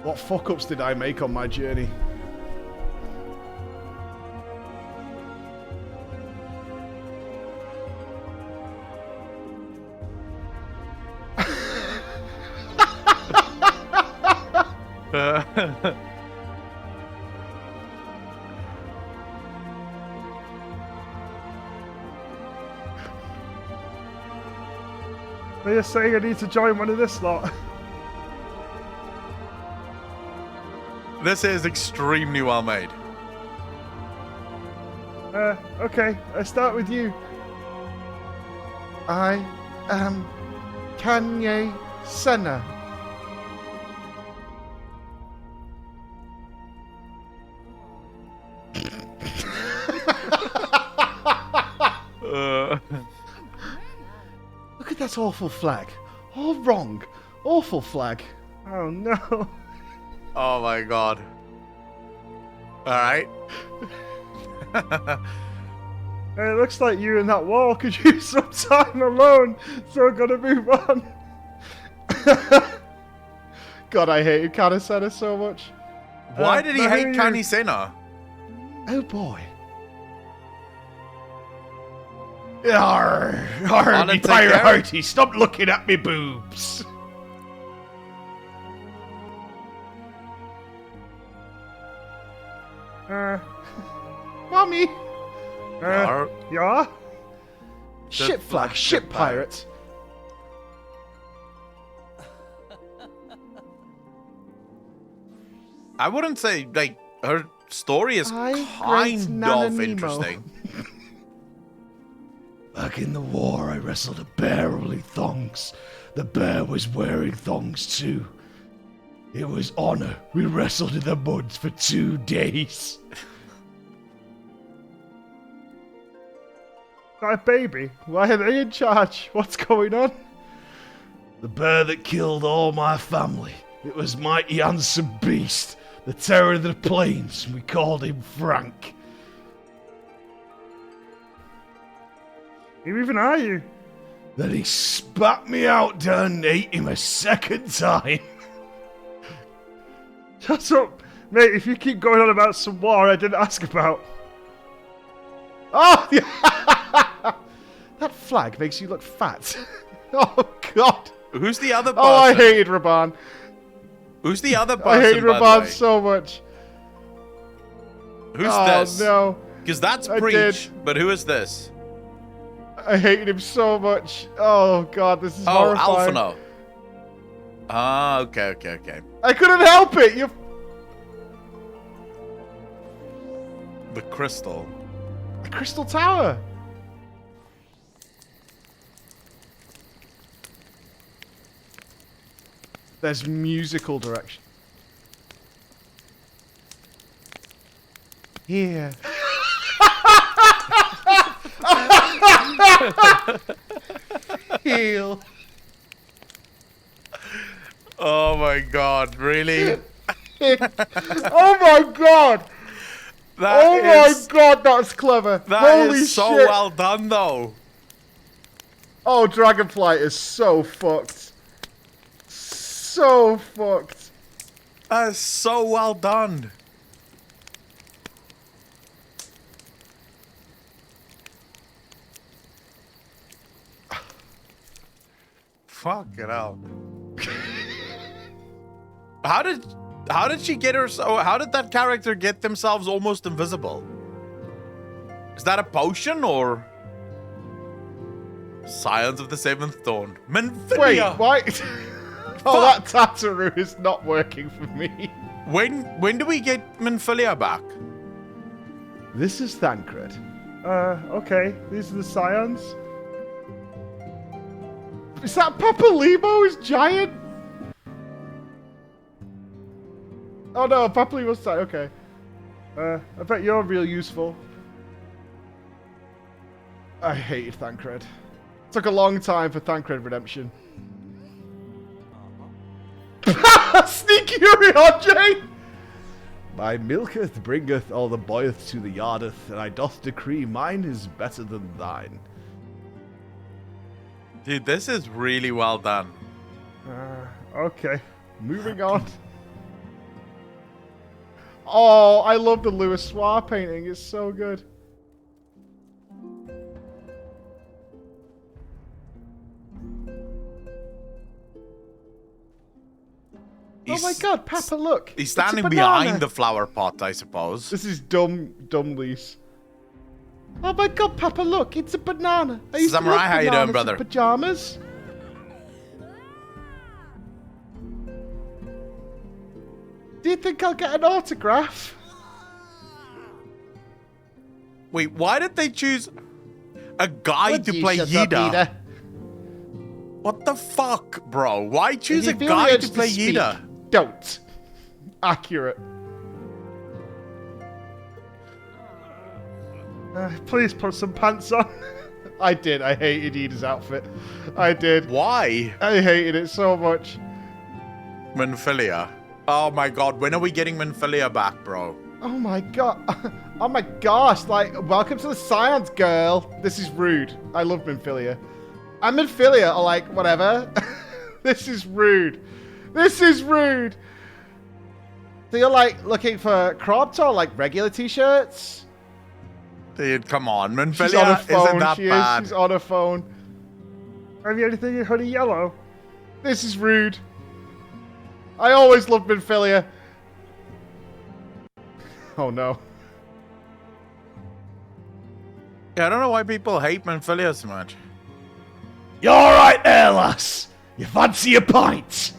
D: What fuck-ups did I make on my journey? They're saying I need to join one of this lot.
A: This is extremely well made.
D: Okay, I start with you. I am Kanye Senna. Look at that awful flag. All wrong. Awful flag. Oh no.
A: Oh my god. Alright.
D: It looks like you and that wall could use some time alone, so I'm gonna move on. God, I hated Kanisena so much.
A: Why did he
D: but who
A: hate
D: are you?
A: Kani Senna?
D: Oh boy. Arr, arr,
A: On
D: me
A: and take
D: pirate
A: care.
D: hearty, stop looking at me boobs. Mommy!
A: Are-
D: Yeah? Ship
A: The
D: flag, ship pirate.
A: I wouldn't say, like, her story is
D: Hi, great
A: kind
D: Nana
A: of
D: Nemo.
A: interesting.
F: Back in the war, I wrestled a bear only thongs. The bear was wearing thongs too. It was honor. We wrestled in the mud for 2 days.
D: That baby? Why are they in charge? What's going on?
F: The bear that killed all my family. It was mighty handsome beast. The terror of the plains. We called him Frank.
D: Who even are you?
F: Then he spat me out and ate him a second time.
D: Shut up! Mate, if you keep going on about some war I didn't ask about. Oh! Yeah. That flag makes you look fat. Oh, God.
A: Who's the other person?
D: Oh, I hated Raban.
A: Who's the other person,
D: I hated
A: by the
D: Raban
A: way?
D: so much.
A: Who's
D: Oh,
A: this?
D: no.
A: Because that's
D: I
A: Breach,
D: did.
A: but who is this?
D: I hated him so much. Oh, God, this is
A: Oh,
D: horrifying.
A: Alphino. Ah, okay.
D: I couldn't help it. You.
A: The crystal.
D: The Crystal Tower. There's musical direction. Here. Heal.
A: Oh my god, really?
D: Oh my God.
A: That
D: Oh my
A: is-
D: God, that's clever.
A: That
D: Holy
A: is so
D: shit.
A: well done, though.
D: Oh, Dragonflight is so fucked. So fucked.
A: That is so well done. Fucking hell. How did she get her so how did that character get themselves almost invisible? Is that a potion or Scions of the Seventh Dawn?
D: Wait,
A: Menphilia!
D: why? Oh, that Tataru is not working for me.
A: When do we get Menphilia back?
D: This is Thancred. Okay. These are the Scions. Is that Papa Lebo's giant? Oh no, Papa Lebo's giant. Okay. I bet you're real useful. I hated Thancred. Took a long time for Thancred redemption. Sneaky Urianger! My milketh bringeth all the boyeth to the yardeth, and I doth decree mine is better than thine.
A: Dude, this is really well done.
D: Okay. Moving on. Oh, I love the Louis Soir painting. It's so good. Oh my god, Papa, look.
A: He's
D: It's a
A: standing
D: banana.
A: behind the flower pot, I suppose.
D: This is dumb Lise. Oh my god, Papa, look. It's a banana. I used to
A: Samurai,
D: love
A: how you doing,
D: bananas in
A: brother?
D: pajamas. Do you think I'll get an autograph?
A: Wait, why did they choose a guy
D: Would
A: to
D: you
A: play
D: shut up,
A: Yida?
D: Yida?
A: What the fuck, bro? Why choose a
D: If you feel the
A: guy
D: urge
A: to play
D: speak,
A: Yida?
D: Don't. Accurate. Please put some pants on. I did. I hated Ida's outfit. I did.
A: Why?
D: I hated it so much.
A: Menphilia. Oh my god, when are we getting Menphilia back, bro?
D: Oh my god. Oh my gosh. Like, welcome to the Science, girl. This is rude. I love Menphilia. And Menphilia are like, whatever. This is rude. This is rude. So you're like looking for cropped or like regular t-shirts?
A: Dude, come on.
D: She's on her
A: Menphilia
D: phone.
A: isn't that
D: She is.
A: bad.
D: She's on her phone. Have you anything in honey yellow? This is rude. I always loved Menphilia. Oh no.
A: Yeah, I don't know why people hate Manphilia so much.
F: You alright there, lass? You fancy a pint?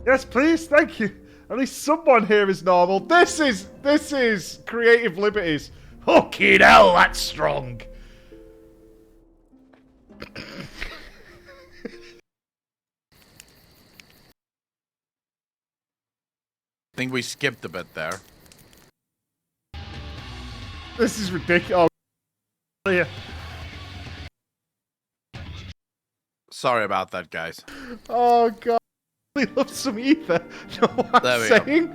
D: Yes, please. Thank you. At least someone here is normal. This is creative liberties.
F: Fucking hell, that's strong.
A: I think we skipped a bit there.
D: This is ridiculous. Oh, yeah.
A: Sorry about that, guys.
D: Oh god. I really love some ether. Know what
A: There
D: I'm
A: we go.
D: saying?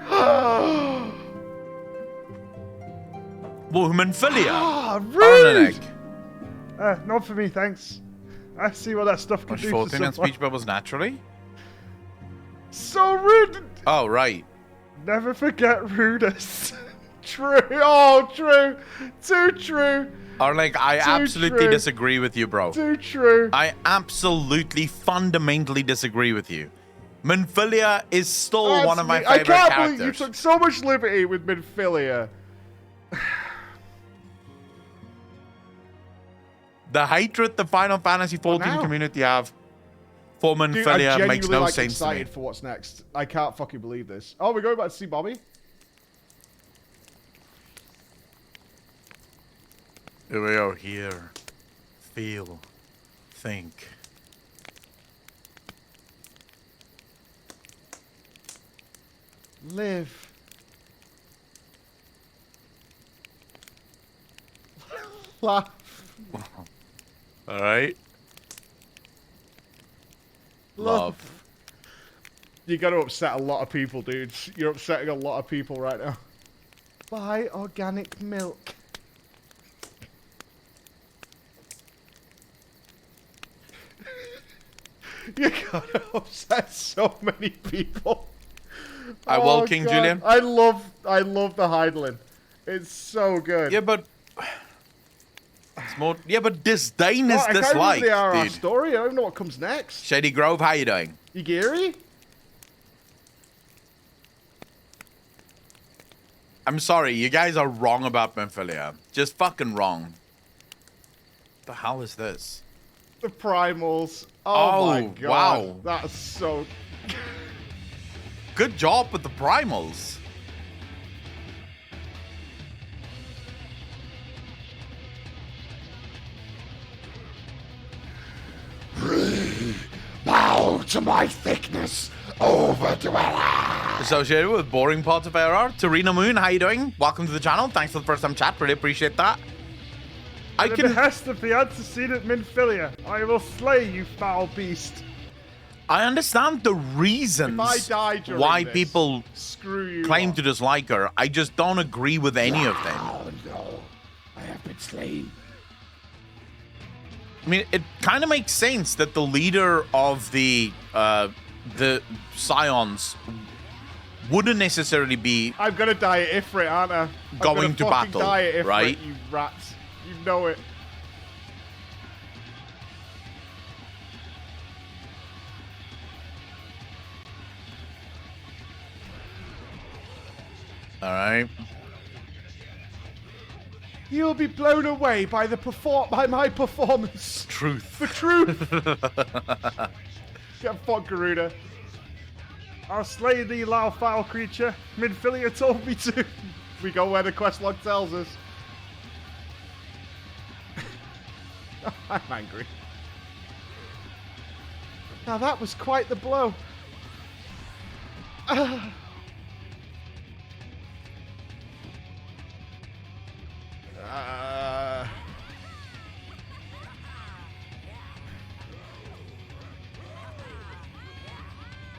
A: Whoa, Manphilia!
D: Ah,
A: Arnanek.
D: rude! Not for me, thanks. I see what that stuff can
A: Was
D: do
A: 14
D: for
A: and
D: someone.
A: speech bubbles naturally?
D: So rude!
A: Oh, right.
D: Never forget rudest. True. Oh, true. Too true.
A: Arnanek, I
D: Too
A: absolutely
D: true.
A: disagree with you, bro.
D: Too true.
A: I absolutely, fundamentally disagree with you. Manphilia is still one of my favorite
D: I can't
A: characters.
D: believe you took so much liberty with Minphilia.
A: The hatred the Final Fantasy XIV
D: now?
A: community have for
D: Dude, I'm
A: Manphilia
D: genuinely
A: makes no
D: like,
A: sense to me.
D: excited for what's next. I can't fucking believe this. Oh, we're going back to see Bobby?
A: Here we go. Hear, feel, think.
D: Live. Laugh.
A: All right. Love.
D: You're going to upset a lot of people, dude. You're upsetting a lot of people right now. Buy organic milk. You're going to upset so many people.
A: I will,
D: Oh,
A: King
D: God.
A: Julian.
D: I love the Heidlin. It's so good.
A: Yeah, but it's more. Yeah, but disdain is
D: Oh, I can't
A: dislike,
D: remember the RR
A: dude.
D: story. I don't know what comes next.
A: Shady Grove, how you doing?
D: You geary?
A: I'm sorry, you guys are wrong about Manphilia. Just fucking wrong. The hell is this?
D: The primals. Oh, my
A: Oh,
D: god.
A: wow.
D: That's so...
A: Good job with the primals.
F: Bow to my thickness, overdweller.
A: Associated with boring parts of ARR. Tarina Moon, how you doing? Welcome to the channel. Thanks for the first time chat. Really appreciate that. I
D: At the
A: can.
D: behest of the antecedent Minphilia, I will slay you, foul beast.
A: I understand the reasons
D: If I die during
A: why
D: this,
A: people
D: screw you
A: claim
D: off.
A: to dislike her. I just don't agree with any of them.
F: Oh no, I have been slain.
A: I mean, it kind of makes sense that the leader of the Scions wouldn't necessarily be
D: I'm gonna die at Ifrit, aren't I? I'm
A: Going
D: gonna
A: to
D: fucking
A: battle,
D: die at Ifrit,
A: right?
D: You rats. You know it.
A: all right.
D: You'll be blown away by my performance.
A: Truth.
D: For truth. Get fucked, Garuda. I'll slay thee, thou foul creature. Minphilia told me to. We go where the quest log tells us. I'm angry. Now that was quite the blow.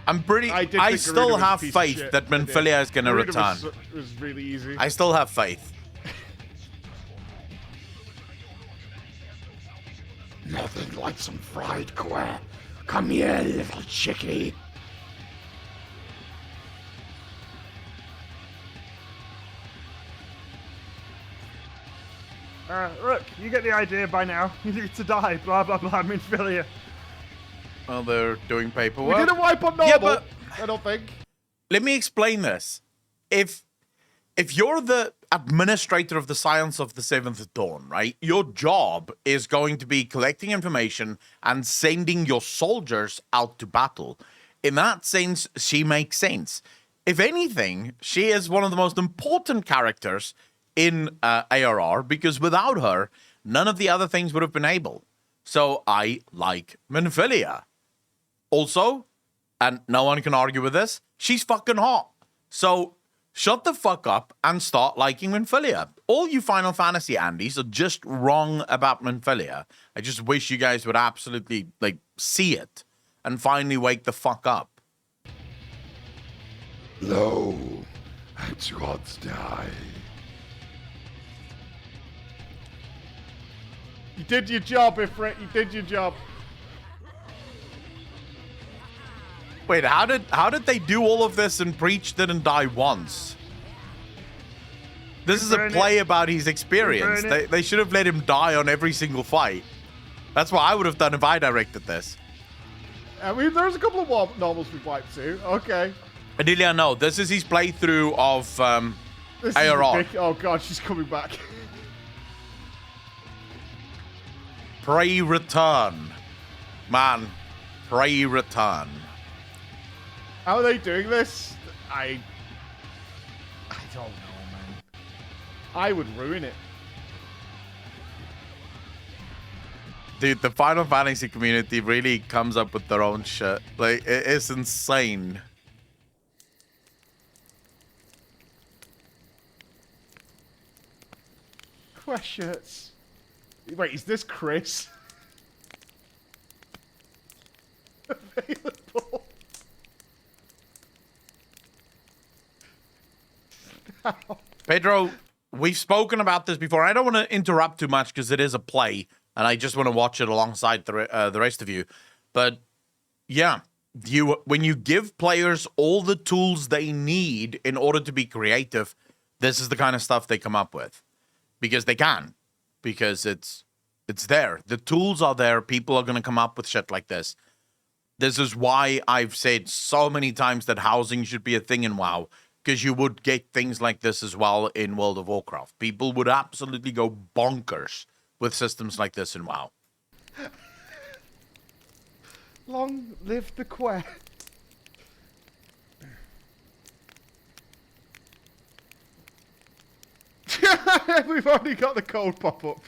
A: I'm pretty.
D: I
A: I still
D: was a
A: have
D: piece of
A: faith
D: shit.
A: that
D: I did.
A: Manphilia is going to
D: Garuda
A: return.
D: was really easy.
A: I still have faith.
F: Nothing like some fried quail. Come here, little chickie.
D: Look, you get the idea by now. You need to die, blah blah blah, Minphilia.
A: Well, they're doing paperwork.
D: We didn't wipe on Noble,
A: Yeah, but
D: I don't think.
A: let me explain this. If if you're the administrator of the Science of the Seventh Dawn, right, your job is going to be collecting information and sending your soldiers out to battle. In that sense, she makes sense. If anything, she is one of the most important characters in ARR, because without her, none of the other things would have been able. So I like Minfilia. Also, and no one can argue with this, she's fucking hot. So shut the fuck up and start liking Minfilia. All you Final Fantasy Andys are just wrong about Minfilia. I just wish you guys would absolutely, like, see it and finally wake the fuck up.
F: Lo, at God's die.
D: You did your job, Ifrit. You did your job.
A: Wait, how did they do all of this and Breach didn't die once? This is a play about his experience. They should have let him die on every single fight. That's what I would have done if I directed this.
D: I mean, there's a couple of normals we wiped too. Okay.
A: Adelia, no, this is his playthrough of
D: This is
A: ARR.
D: oh god, she's coming back.
A: Pray return. Man, pray return.
D: How are they doing this? I don't know, man. I would ruin it.
A: Dude, the Final Fantasy community really comes up with their own shit. Like, it is insane.
D: Quest shirts. Wait, is this Chris? Available.
A: Pedro, we've spoken about this before. I don't want to interrupt too much because it is a play, and I just want to watch it alongside the rest of you. But yeah, when you give players all the tools they need in order to be creative, this is the kind of stuff they come up with, because they can, because it's there. The tools are there. People are going to come up with shit like this. This is why I've said so many times that housing should be a thing in WoW, because you would get things like this as well in World of Warcraft. People would absolutely go bonkers with systems like this in WoW.
D: Long live the quest. We've already got the code pop up.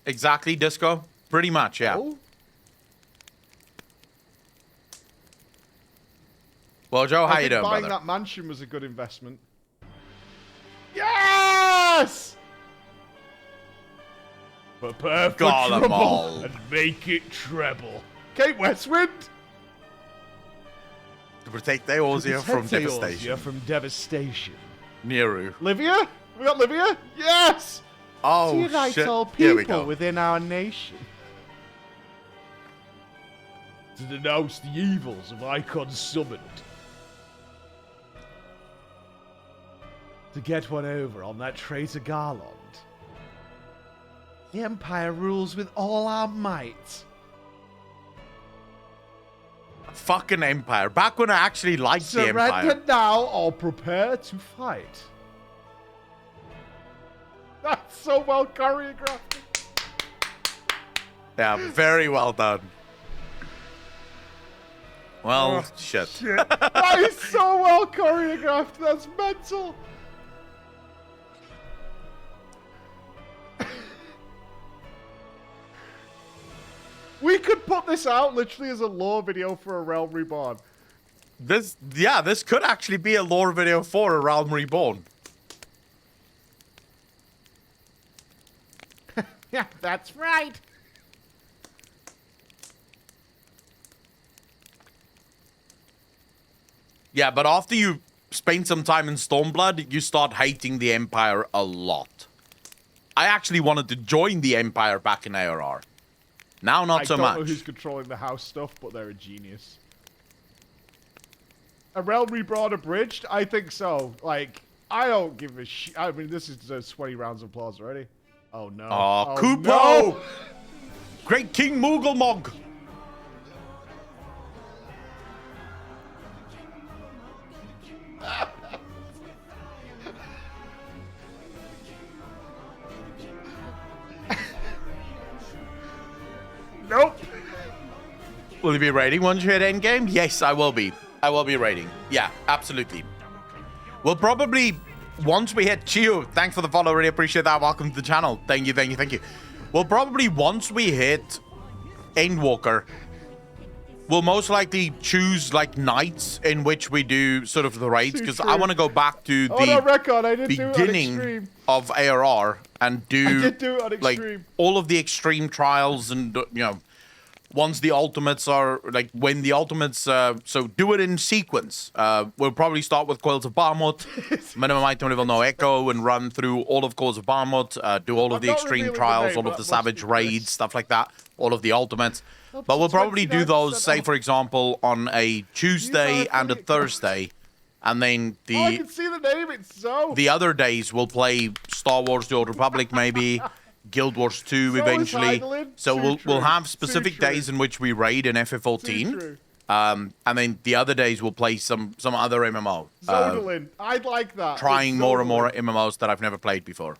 A: Exactly, Disco. Pretty much, yeah.
D: Oh.
A: Well, Joe, how
D: I
A: you
D: think
A: doing,
D: buying
A: brother?
D: that mansion was a good investment. Yes!
F: Prepare for
A: Got 'em
F: trouble
A: all.
F: and make it treble.
D: Kate Westwind!
A: To protect Eorzea from
F: Protect
A: devastation.
F: Eorzea from devastation.
A: Niru.
D: Livia? We got Livia? Yes!
A: Oh,
D: to unite
A: shit.
D: all
A: Here we
D: people
A: go.
D: within our nation.
F: To denounce the evils of Icons summoned. To get one over on that traitor Garland.
D: The Empire rules with all our might.
A: Fucking Empire. Back when I actually liked the
D: Surrender
A: Empire.
D: now or prepare to fight. That's so well choreographed.
A: Yeah, very well done. Well, shit.
D: That is so well choreographed. That's mental. We could put this out literally as a lore video for A Realm Reborn.
A: This could actually be a lore video for A Realm Reborn.
D: Yeah, that's right.
A: Yeah, but after you spend some time in Stormblood, you start hating the Empire a lot. I actually wanted to join the Empire back in ARR. Now, not so
D: I don't know
A: much.
D: who's controlling the house stuff, but they're a genius. A Realm Reborn abridged? I think so. Like, I don't give a shit. I mean, this is 20 rounds of applause already. Oh, no.
A: Oh,
D: Oh,
A: Kupo!
D: no!
A: Great King Moogle Mog! Will you be raiding once you hit endgame? Yes, I will be. I will be raiding. Yeah, absolutely. We'll probably, once we hit Chio, thanks for the follow, really appreciate that. Welcome to the channel. Thank you, thank you, thank you. We'll probably, once we hit Endwalker, we'll most likely choose like nights in which we do sort of the raids, because I want to go back to the beginning of ARR and do like all of the extreme trials and, you know, once the ultimates are, like, when the ultimates, so do it in sequence. We'll probably start with Coils of Bahamut, minimum item level, no echo, and run through all of Coils of Bahamut, do all of the extreme trials, all of the savage raids, stuff like that, all of the ultimates. But we'll probably do those, say, for example, on a Tuesday and a Thursday, and then
D: I can see the name, it's so...
A: the other days we'll play Star Wars The Old Republic, maybe, Guild Wars 2 eventually. So we'll have specific days in which we raid in FF14. And then the other days we'll play some other MMO.
D: I'd like that.
A: Trying more and more MMOs that I've never played before.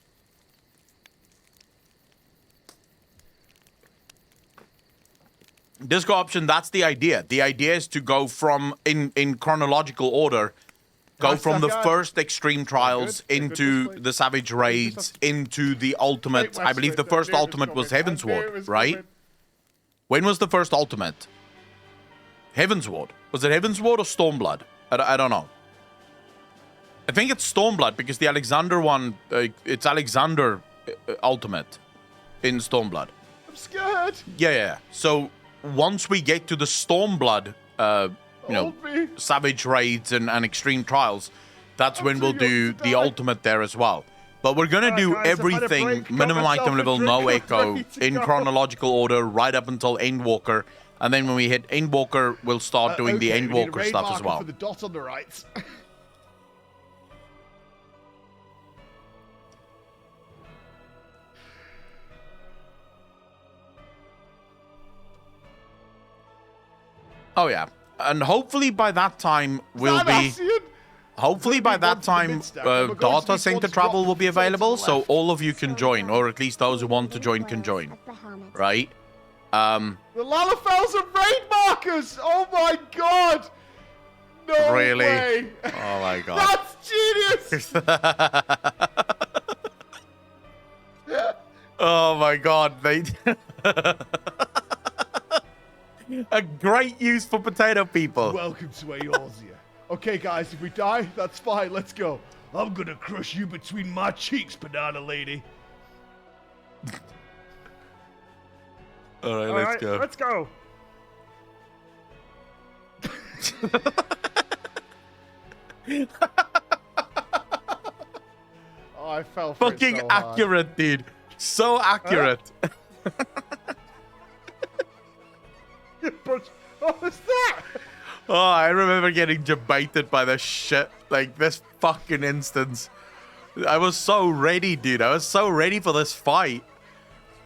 A: Disco option, that's the idea. The idea is to go from, in chronological order, go from the first extreme trials into the savage raids, into the ultimate. I believe the first ultimate was Heavensward, right? When was the first ultimate? Heavensward. Was it Heavensward or Stormblood? I don't know. I think it's Stormblood because the Alexander one, it's Alexander ultimate in Stormblood.
D: I'm scared.
A: Yeah. So once we get to the Stormblood, you know, savage raids and extreme trials, that's when we'll do the ultimate there as well. But we're gonna do everything minimum item level, no echo, in chronological order, right up until Endwalker, and then when we hit Endwalker, we'll start doing the Endwalker stuff as well.
D: For the dot on the right.
A: Oh yeah. And hopefully by that time we'll be... Hopefully by that time data center travel will be available, so all of you can join, or at least those who want to join can join. Right?
D: The Lalafels are raid markers! Oh my god! No
A: really?
D: way!
A: Oh my god.
D: That's genius!
A: Oh my god, mate. A great use for potato people.
F: Welcome to Eorzea. Okay, guys, if we die, that's fine. Let's go. I'm gonna crush you between my cheeks, banana lady.
A: All right, let's go.
D: Let's go. Oh, I fell for
A: Fucking
D: it so hard.
A: accurate, dude. So accurate.
D: What was that?
A: Oh, I remember getting debated by this shit, like this fucking instance. I was so ready, dude. I was so ready for this fight.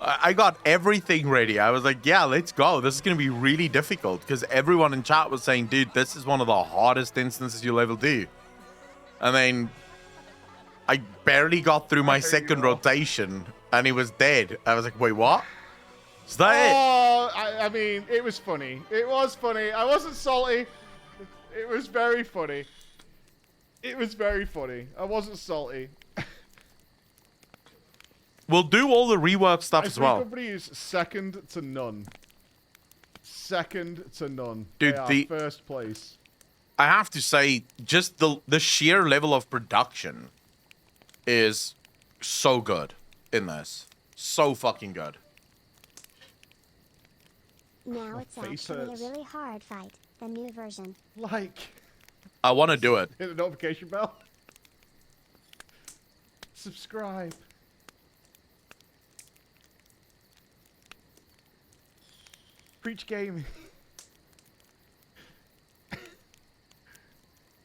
A: I got everything ready. I was like, yeah, let's go. This is going to be really difficult because everyone in chat was saying, dude, this is one of the hardest instances you'll ever do. And then I barely got through my second rotation and he was dead. I was like, wait, what? Is that it?
D: I mean, it was funny. It was funny. I wasn't salty. It was very funny. It was very funny. I wasn't salty.
A: We'll do all the rework stuff as well.
D: Everybody is second to none. Second to none.
A: Dude,
D: they are first place.
A: I have to say, just the sheer level of production is so good in this. So fucking good.
B: Now it's actually a really hard fight, the new version.
D: Like,
A: I want to do it.
D: hit the notification bell. Subscribe. Preach gaming.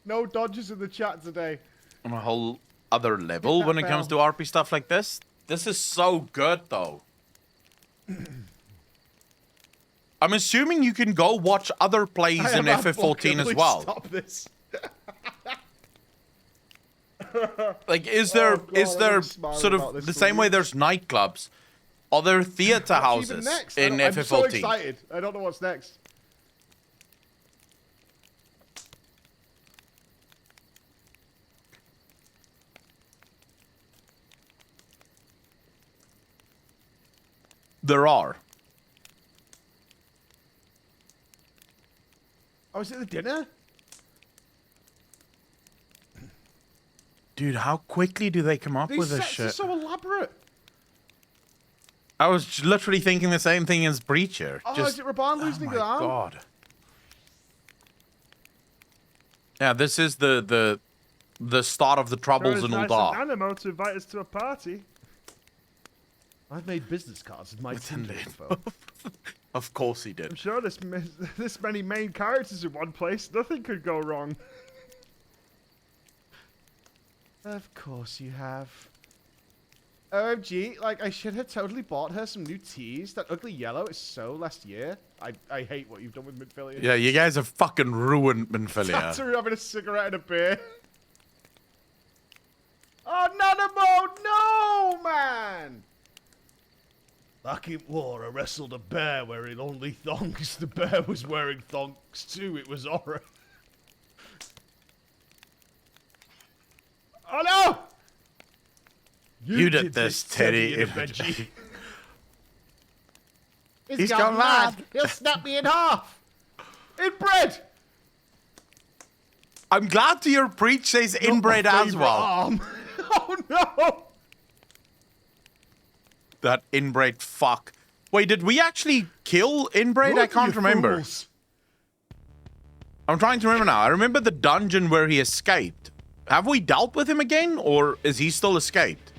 D: No dodges in the chat today.
A: On a whole other level when it comes to RP stuff like this. This is so good, though. I'm assuming you can go watch other plays in FF14 as well.
D: Stop this.
A: Like, is there sort of the same way there's nightclubs? Are there theater houses in FF14?
D: I'm so excited. I don't know what's next.
A: There are.
D: Oh, is it the dinner?
A: Dude, how quickly do they come up
D: These
A: with this
D: sets
A: shit?
D: are so elaborate.
A: I was literally thinking the same thing as Breacher.
D: Oh, is it Raban losing his arm?
A: God. Yeah, this is the start of the troubles in Uldar.
G: Animo to invite us to a party.
D: I've made business cards with my Tinder info.
A: Of course he
G: I'm
A: did.
G: sure this many main characters in one place, nothing could go wrong.
D: Of course you have. OMG, like, I should have totally bought her some new teas. That ugly yellow is so last year. I hate what you've done with Midfilia.
A: Yeah, you guys have fucking ruined Minfilia.
D: Tatsu having a cigarette and a beer. Oh, Nanamo, no, man!
F: Back in war, I wrestled a bear wearing only thongs. The bear was wearing thongs too. It was horror.
D: Oh, no!
A: You did this, Teddy.
F: and Benji.
D: He's gone mad. He'll snap me in half. Inbred!
A: I'm glad to hear Preach says inbred as
D: Favourite
A: well.
D: arm. Oh, no!
A: That inbred fuck. Wait, did we actually kill inbred? I can't remember. I'm trying to remember now. I remember the dungeon where he escaped. Have we dealt with him again, or is he still escaped?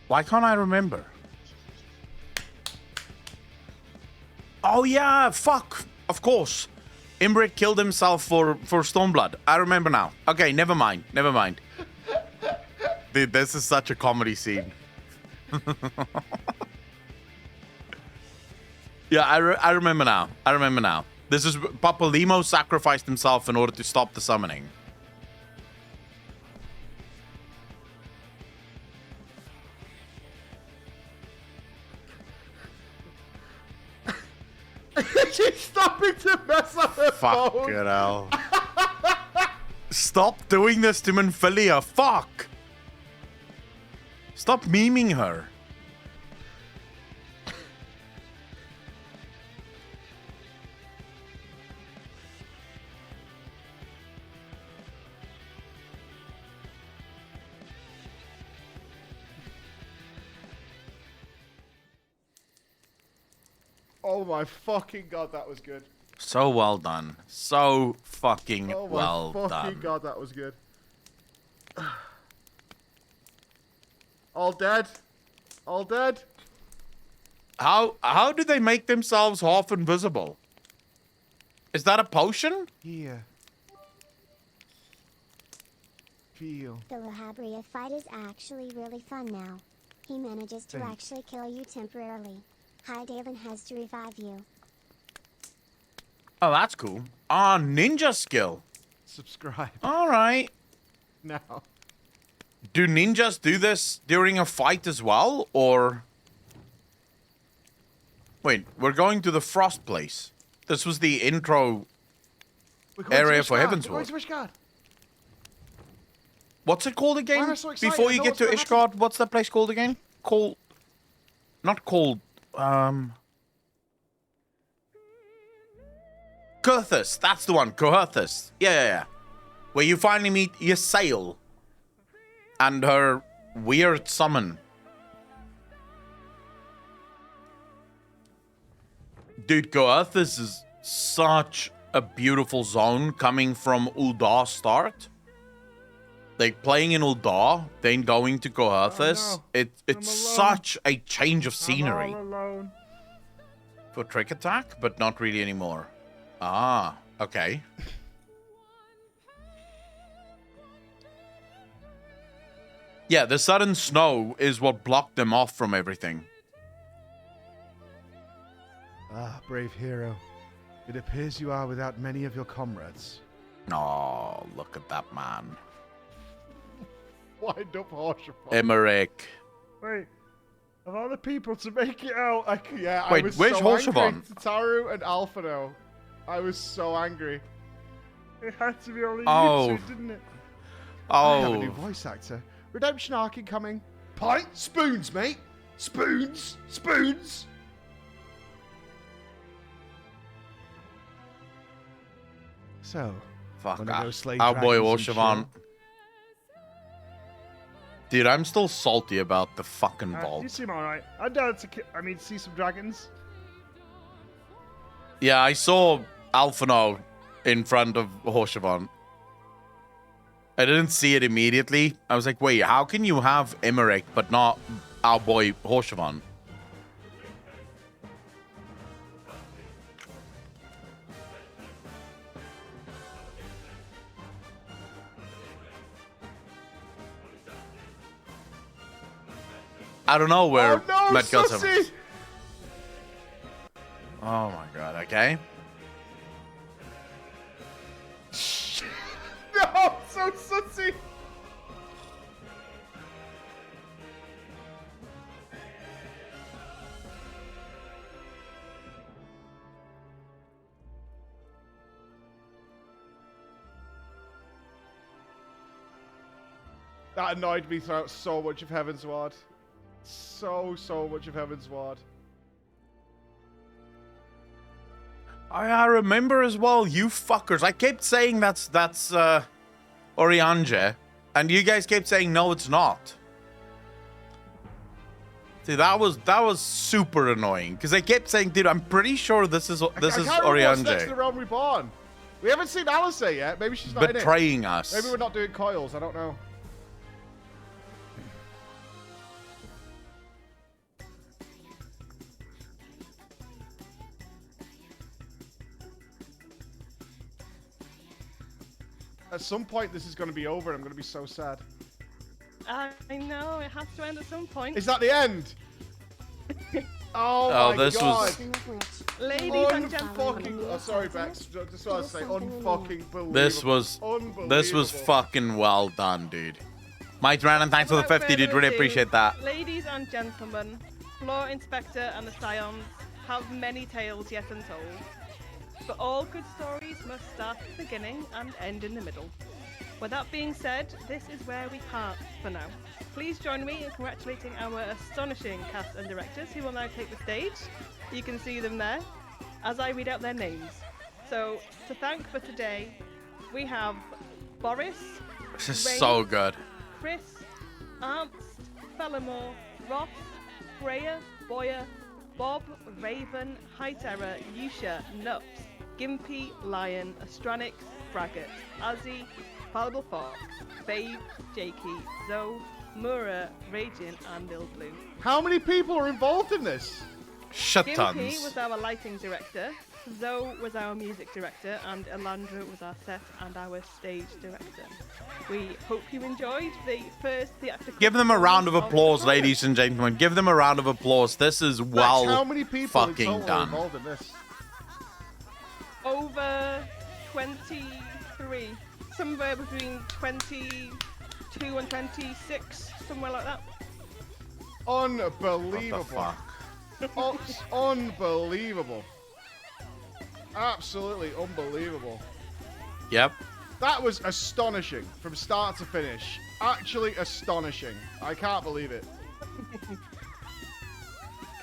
A: Why can't I remember? Oh yeah, fuck. Of course. Inbred killed himself for Stormblood. I remember now. Okay, never mind. Never mind. Dude, this is such a comedy scene. Yeah, I remember now. I remember now. This is Papalimo sacrificed himself in order to stop the summoning.
D: She's stopping to mess up her
A: Fuck
D: phone.
A: it hell. Stop doing this to Minfilia. Fuck. Stop memeing her.
D: Oh my fucking god, that was good.
A: So well done. So fucking
D: Oh my
A: well
D: fucking
A: done.
D: god, that was good. All dead? All dead?
A: How do they make themselves half invisible? Is that a potion?
D: Here. Feel.
B: The Lahabria fight is actually really fun now. He manages to actually kill you temporarily. Hydaelyn has to revive you.
A: Oh, that's cool. Ah, ninja skill.
D: Subscribe
A: All right.
D: now.
A: Do ninjas do this during a fight as well, or... Wait, we're going to the Frost place. This was the intro
D: We're going
A: area
D: to
A: for
D: Ishgard.
A: Heaven's
D: We're going
A: Ward.
D: to Ishgard.
A: What's it called
D: Why
A: again?
D: am I so excited?
A: Before
D: I
A: you
D: know
A: get
D: what's
A: to
D: gonna
A: Ishgard, what's that place called again? Not called, Kurthus, that's the one, Kurthus. Yeah. Where you finally meet Ysayle and her weird summon. Dude, Kurthus is such a beautiful zone coming from Uldar start. Like, playing in Uldar, then going to Kurthus,
G: no.
A: it's
G: alone.
A: such a change of scenery.
G: I'm all alone.
A: For trick attack, but not really anymore. Ah, okay. Yeah, the sudden snow is what blocked them off from everything.
D: Ah, brave hero. It appears you are without many of your comrades.
A: Oh, look at that man.
D: Wind up Harshapan.
A: Emmerich.
G: Wait, of all the people to make it out,
D: Yeah, I
A: Wait,
D: was
A: where's
D: so
A: Harshapan?
D: angry. Taru and Alphino. I was so angry.
G: it had to be only
A: Oh.
G: you two, didn't it?
D: I have a new
A: Oh,
D: voice actor. Redemption arc incoming. Pint spoons, mate.
F: Spoons? Spoons?
D: So,
A: Fuck.
D: wanna go slay
A: Our boy
D: dragons and
A: Orshavan.
D: chill?
A: Dude, I'm still salty about the fucking
G: You
A: vault.
G: seem alright. I'm down to, see some dragons.
A: Yeah, I saw Alphino in front of Horshavan. I didn't see it immediately. I was like, wait, how can you have Imeric but not our boy Horshavan? I don't know where
D: Oh no,
A: Metcalf's
D: Sussy!
A: Oh my god, okay.
D: No, so Sussy! That annoyed me throughout so much of Heaven's Ward. So much of Heaven's Ward.
A: I remember as well, you fuckers. I kept saying that's Oriange, and you guys kept saying no, it's not. See, that was super annoying because I kept saying, dude, I'm pretty sure this is
D: I can't remember what's next to the
A: Oriange
D: Realm Reborn. We haven't seen Alice yet. Maybe she's not in it.
A: betraying us.
D: Maybe we're not doing coils. I don't know. At some point, this is going to be over, and I'm going to be so sad.
E: I know, it has to end at some point.
D: Is that the end? Oh,
A: Oh,
D: my
A: this
D: god.
A: was-
B: Speaking of which,
E: Ladies and gentlemen,
D: Unfucking. Oh, sorry, Bex. Just want to say, unfucking believable.
A: This was
D: Unbelievable.
A: fucking well done, dude. Mike Random, thanks for the
E: without
A: 50, dude.
E: further
A: Really
E: ado,
A: appreciate that.
E: Ladies and gentlemen, Floor Inspector and the Scions have many tales yet untold. But all good stories must start at the beginning and end in the middle. With that being said, this is where we part for now. Please join me in congratulating our astonishing cast and directors who will now take the stage. You can see them there as I read out their names. So, to thank for today, we have Boris,
A: This is
E: Rain.
A: so good.
E: Chris, Armst, Fellamore, Ross, Freya, Boyer, Bob, Raven, High Terror, Yusha, Nups, Gimpy, Lion, Astranix, Fraggot, Azzy, Fallible Fox, Babe, Jakey, Zoe, Mura, Radiant, and Lil Blue.
D: How many people are involved in this?
A: Shit
E: Gimpy
A: tons.
E: was our lighting director, Zoe was our music director, and Elandra was our set and our stage director. We hope you enjoyed the first theatrical.
A: Give them a round of
E: performance
A: applause,
E: the
A: ladies and gentlemen. Give them a round of applause. This is
D: Bex,
A: well
D: how many people in
A: fucking
D: total are
A: done.
D: involved in this?
E: Over 23, somewhere between 22 and 26, somewhere like that.
D: Unbelievable.
A: What the fuck?
D: Oh, it's unbelievable. Absolutely unbelievable.
A: Yep.
D: That was astonishing from start to finish. Actually astonishing. I can't believe it.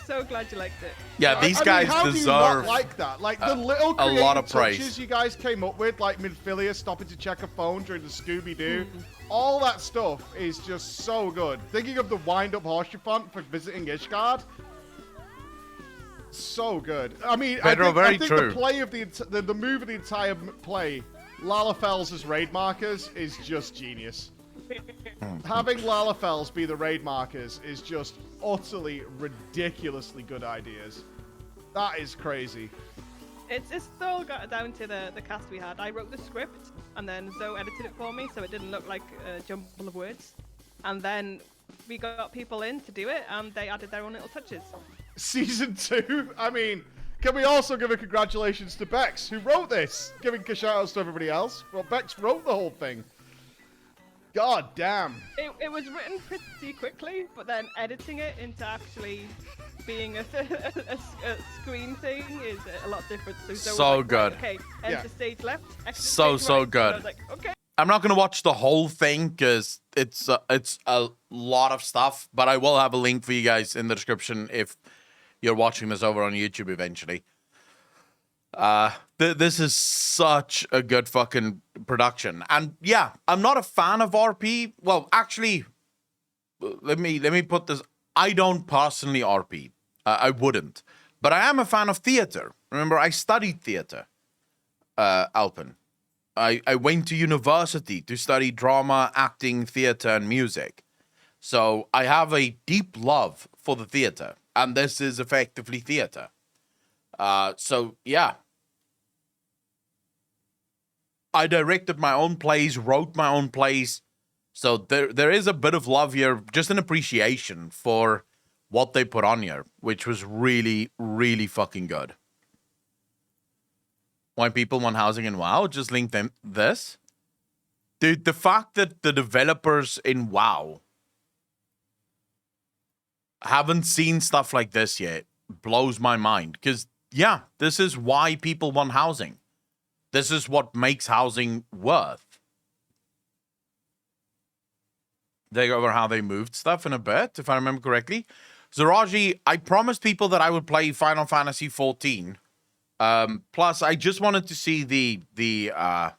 E: So glad you liked it.
A: Yeah, these
D: I mean,
A: guys
D: how do you
A: deserve
D: not like that? Like the little
A: a
D: creative
A: lot of
D: touches
A: praise.
D: you guys came up with, like Midfilia stopping to check a phone during the Scooby-Doo. All that stuff is just so good. Thinking of the wind-up Horseshoe font for visiting Ishgard. So good. I mean,
A: Pedro, very
D: I think
A: true.
D: the play of the move of the entire play, Lalafels as raid markers, is just genius. Having Lalafels be the raid markers is just utterly ridiculously good ideas. That is crazy.
E: It's all got down to the cast we had. I wrote the script, and then Zoe edited it for me, so it didn't look like a jumble of words. And then we got people in to do it, and they added their own little touches.
D: Season 2, I mean, can we also give a congratulations to Bex, who wrote this? Giving shout-outs to everybody else. Well, Bex wrote the whole thing. God damn.
E: It was written pretty quickly, but then editing it into actually being a screen thing is a lot different. So Zoe was
A: So
E: like,
A: good.
E: Right, okay, enter stage left. exit
A: So,
E: stage
A: so
E: right.
A: good.
E: And I was like, okay.
A: I'm not gonna watch the whole thing because it's a lot of stuff, but I will have a link for you guys in the description if you're watching this over on YouTube eventually. This is such a good fucking production, and yeah, I'm not a fan of RP. Well, actually, let me put this. I don't personally RP. I wouldn't, but I am a fan of theater. Remember, I studied theater. Alpen. I went to university to study drama, acting, theater, and music. So I have a deep love for the theater, and this is effectively theater. So yeah. I directed my own plays, wrote my own plays. So there is a bit of love here, just an appreciation for what they put on here, which was really, really fucking good. Why people want housing in WoW? Just link them this. Dude, the fact that the developers in WoW haven't seen stuff like this yet blows my mind. Because, yeah, this is why people want housing. This is what makes housing worth. They go over how they moved stuff in a bit, if I remember correctly. Zaraji, I promised people that I would play Final Fantasy 14. Plus, I just wanted to see I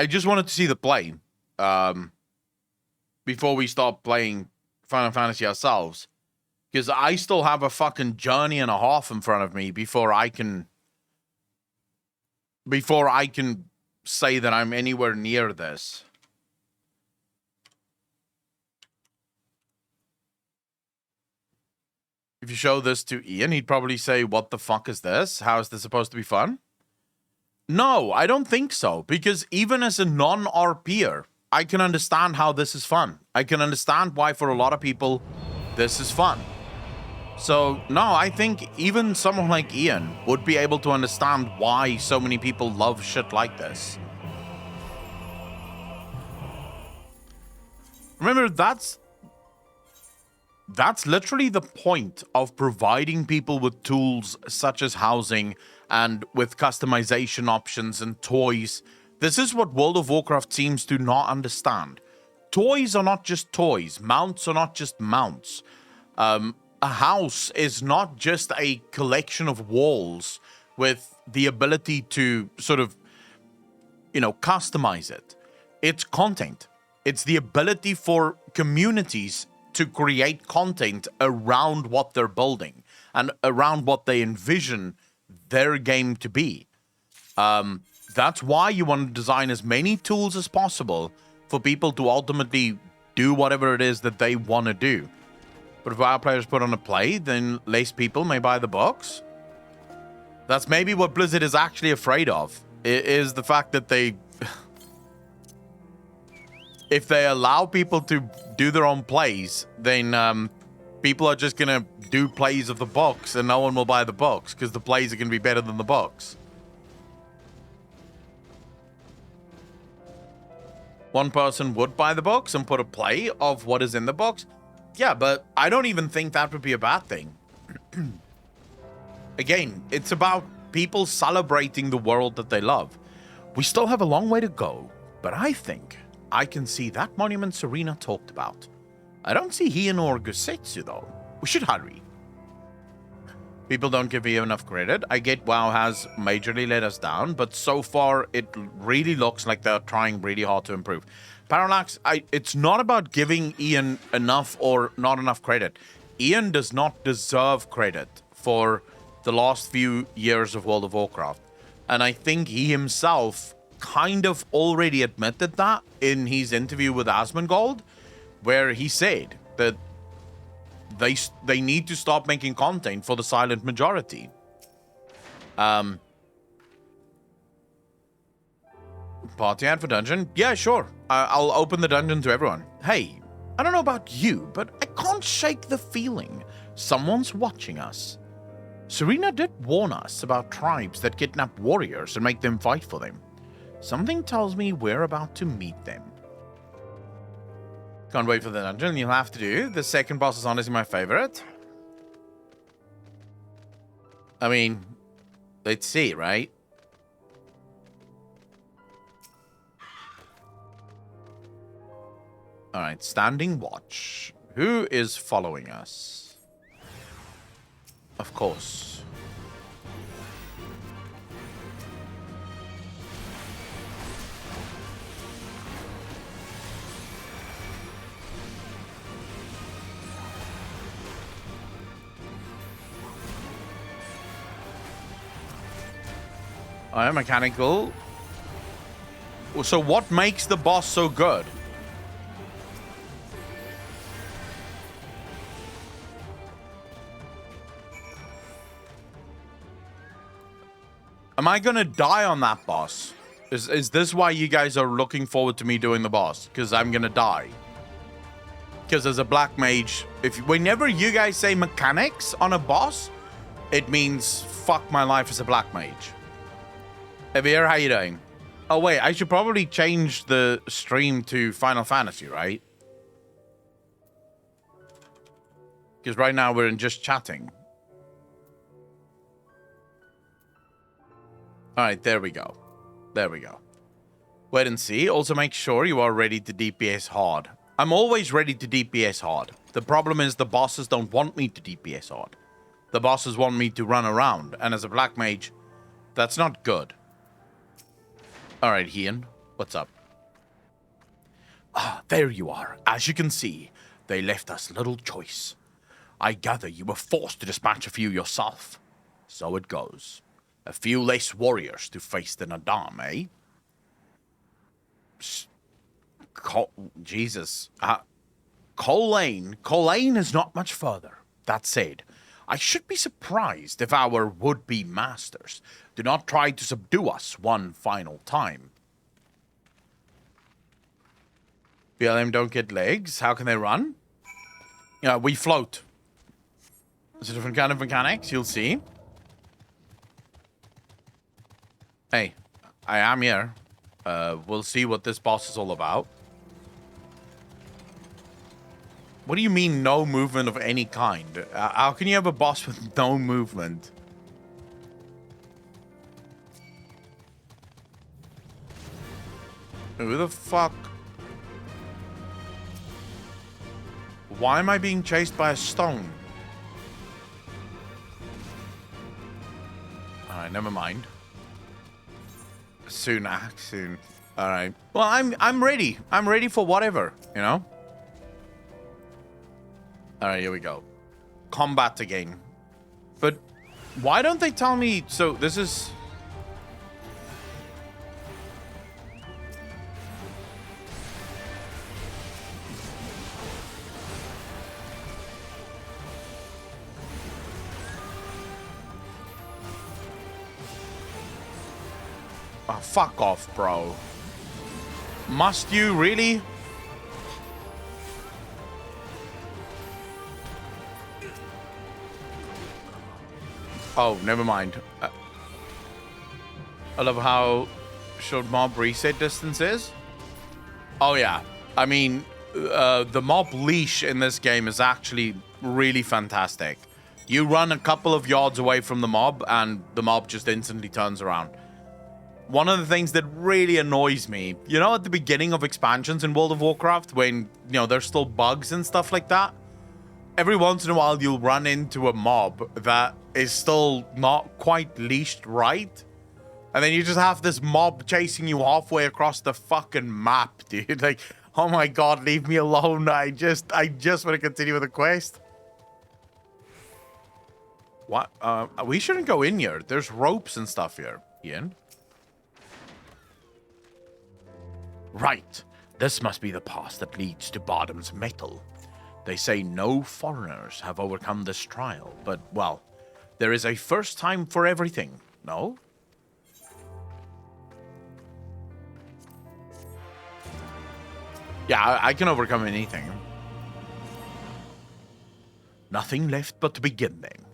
A: just wanted to see the play. Before we start playing Final Fantasy ourselves. Because I still have a fucking journey and a half in front of me before I can say that I'm anywhere near this. If you show this to Ian, he'd probably say, what the fuck is this? How is this supposed to be fun? No, I don't think so. Because even as a non-RPer, I can understand how this is fun. I can understand why for a lot of people, this is fun. So, no, I think even someone like Ian would be able to understand why so many people love shit like this. Remember, that's literally the point of providing people with tools such as housing and with customization options and toys. This is what World of Warcraft seems to not understand. Toys are not just toys. Mounts are not just mounts. A house is not just a collection of walls with the ability to sort of, customize it. It's content. It's the ability for communities to create content around what they're building and around what they envision their game to be. That's why you want to design as many tools as possible for people to ultimately do whatever it is that they want to do. But if WoW players put on a play, then less people may buy the box. That's maybe what Blizzard is actually afraid of, is the fact that if they allow people to do their own plays, then people are just going to do plays of the box and no one will buy the box because the plays are going to be better than the box. One person would buy the box and put a play of what is in the box. Yeah, but I don't even think that would be a bad thing. Again, it's about people celebrating the world that they love. We still have a long way to go, but I think I can see that monument Serena talked about. I don't see Heian or Gusetsu, though. We should hurry. People don't give you enough credit. I get WoW has majorly let us down, but so far it really looks like they're trying really hard to improve. Parallax, it's not about giving Ian enough or not enough credit. Ian does not deserve credit for the last few years of World of Warcraft. And I think he himself kind of already admitted that in his interview with Asmongold, where he said that they need to stop making content for the silent majority. Party ad for dungeon? Yeah, sure. I'll open the dungeon to everyone. Hey, I don't know about you, but I can't shake the feeling someone's watching us. Serena did warn us about tribes that kidnap warriors and make them fight for them. Something tells me we're about to meet them. Can't wait for the dungeon. You'll have to do. The second boss is honestly my favorite. I mean, let's see, right? All right, standing watch. Who is following us? Of course. I am mechanical. So what makes the boss so good? Am I gonna die on that boss? Is this why you guys are looking forward to me doing the boss? Because I'm gonna die. Because as a black mage, whenever you guys say mechanics on a boss, it means fuck my life as a black mage. Javier, how you doing? Oh wait, I should probably change the stream to Final Fantasy, right? Because right now we're in just chatting. All right, there we go. There we go. Wait and see. Also make sure you are ready to DPS hard. I'm always ready to DPS hard. The problem is the bosses don't want me to DPS hard. The bosses want me to run around. And as a black mage, that's not good. All right, Ian, what's up? Ah, there you are. As you can see, they left us little choice. I gather you were forced to dispatch a few yourself. So it goes. A few less warriors to face the Nadam, eh? Jesus. Colane is not much further. That said, I should be surprised if our would-be masters do not try to subdue us one final time. BLM don't get legs. How can they run? Yeah, we float. It's a different kind of mechanics, you'll see. Hey, I am here. We'll see what this boss is all about. What do you mean, no movement of any kind? How can you have a boss with no movement? Who the fuck? Why am I being chased by a stone? Alright, never mind. Soon. All right. Well, I'm ready. I'm ready for whatever, you know? All right, here we go. Combat again. But why don't they tell me... So this is... Oh, fuck off, bro. Must you really? Oh, never mind. I love how short mob reset distance is. Oh, yeah. I mean, the mob leash in this game is actually really fantastic. You run a couple of yards away from the mob, and the mob just instantly turns around. One of the things that really annoys me, you know, at the beginning of expansions in World of Warcraft, when, you know, there's still bugs and stuff like that, every once in a while you'll run into a mob that is still not quite leashed right, and then you just have this mob chasing you halfway across the fucking map, dude. Like, oh my god, leave me alone. I just want to continue with the quest. What? We shouldn't go in here. There's ropes and stuff here, Ian. Right. This must be the path that leads to Bottom's Metal. They say no foreigners have overcome this trial, but, well, there is a first time for everything, no? Yeah, I can overcome anything. Nothing left but to begin then.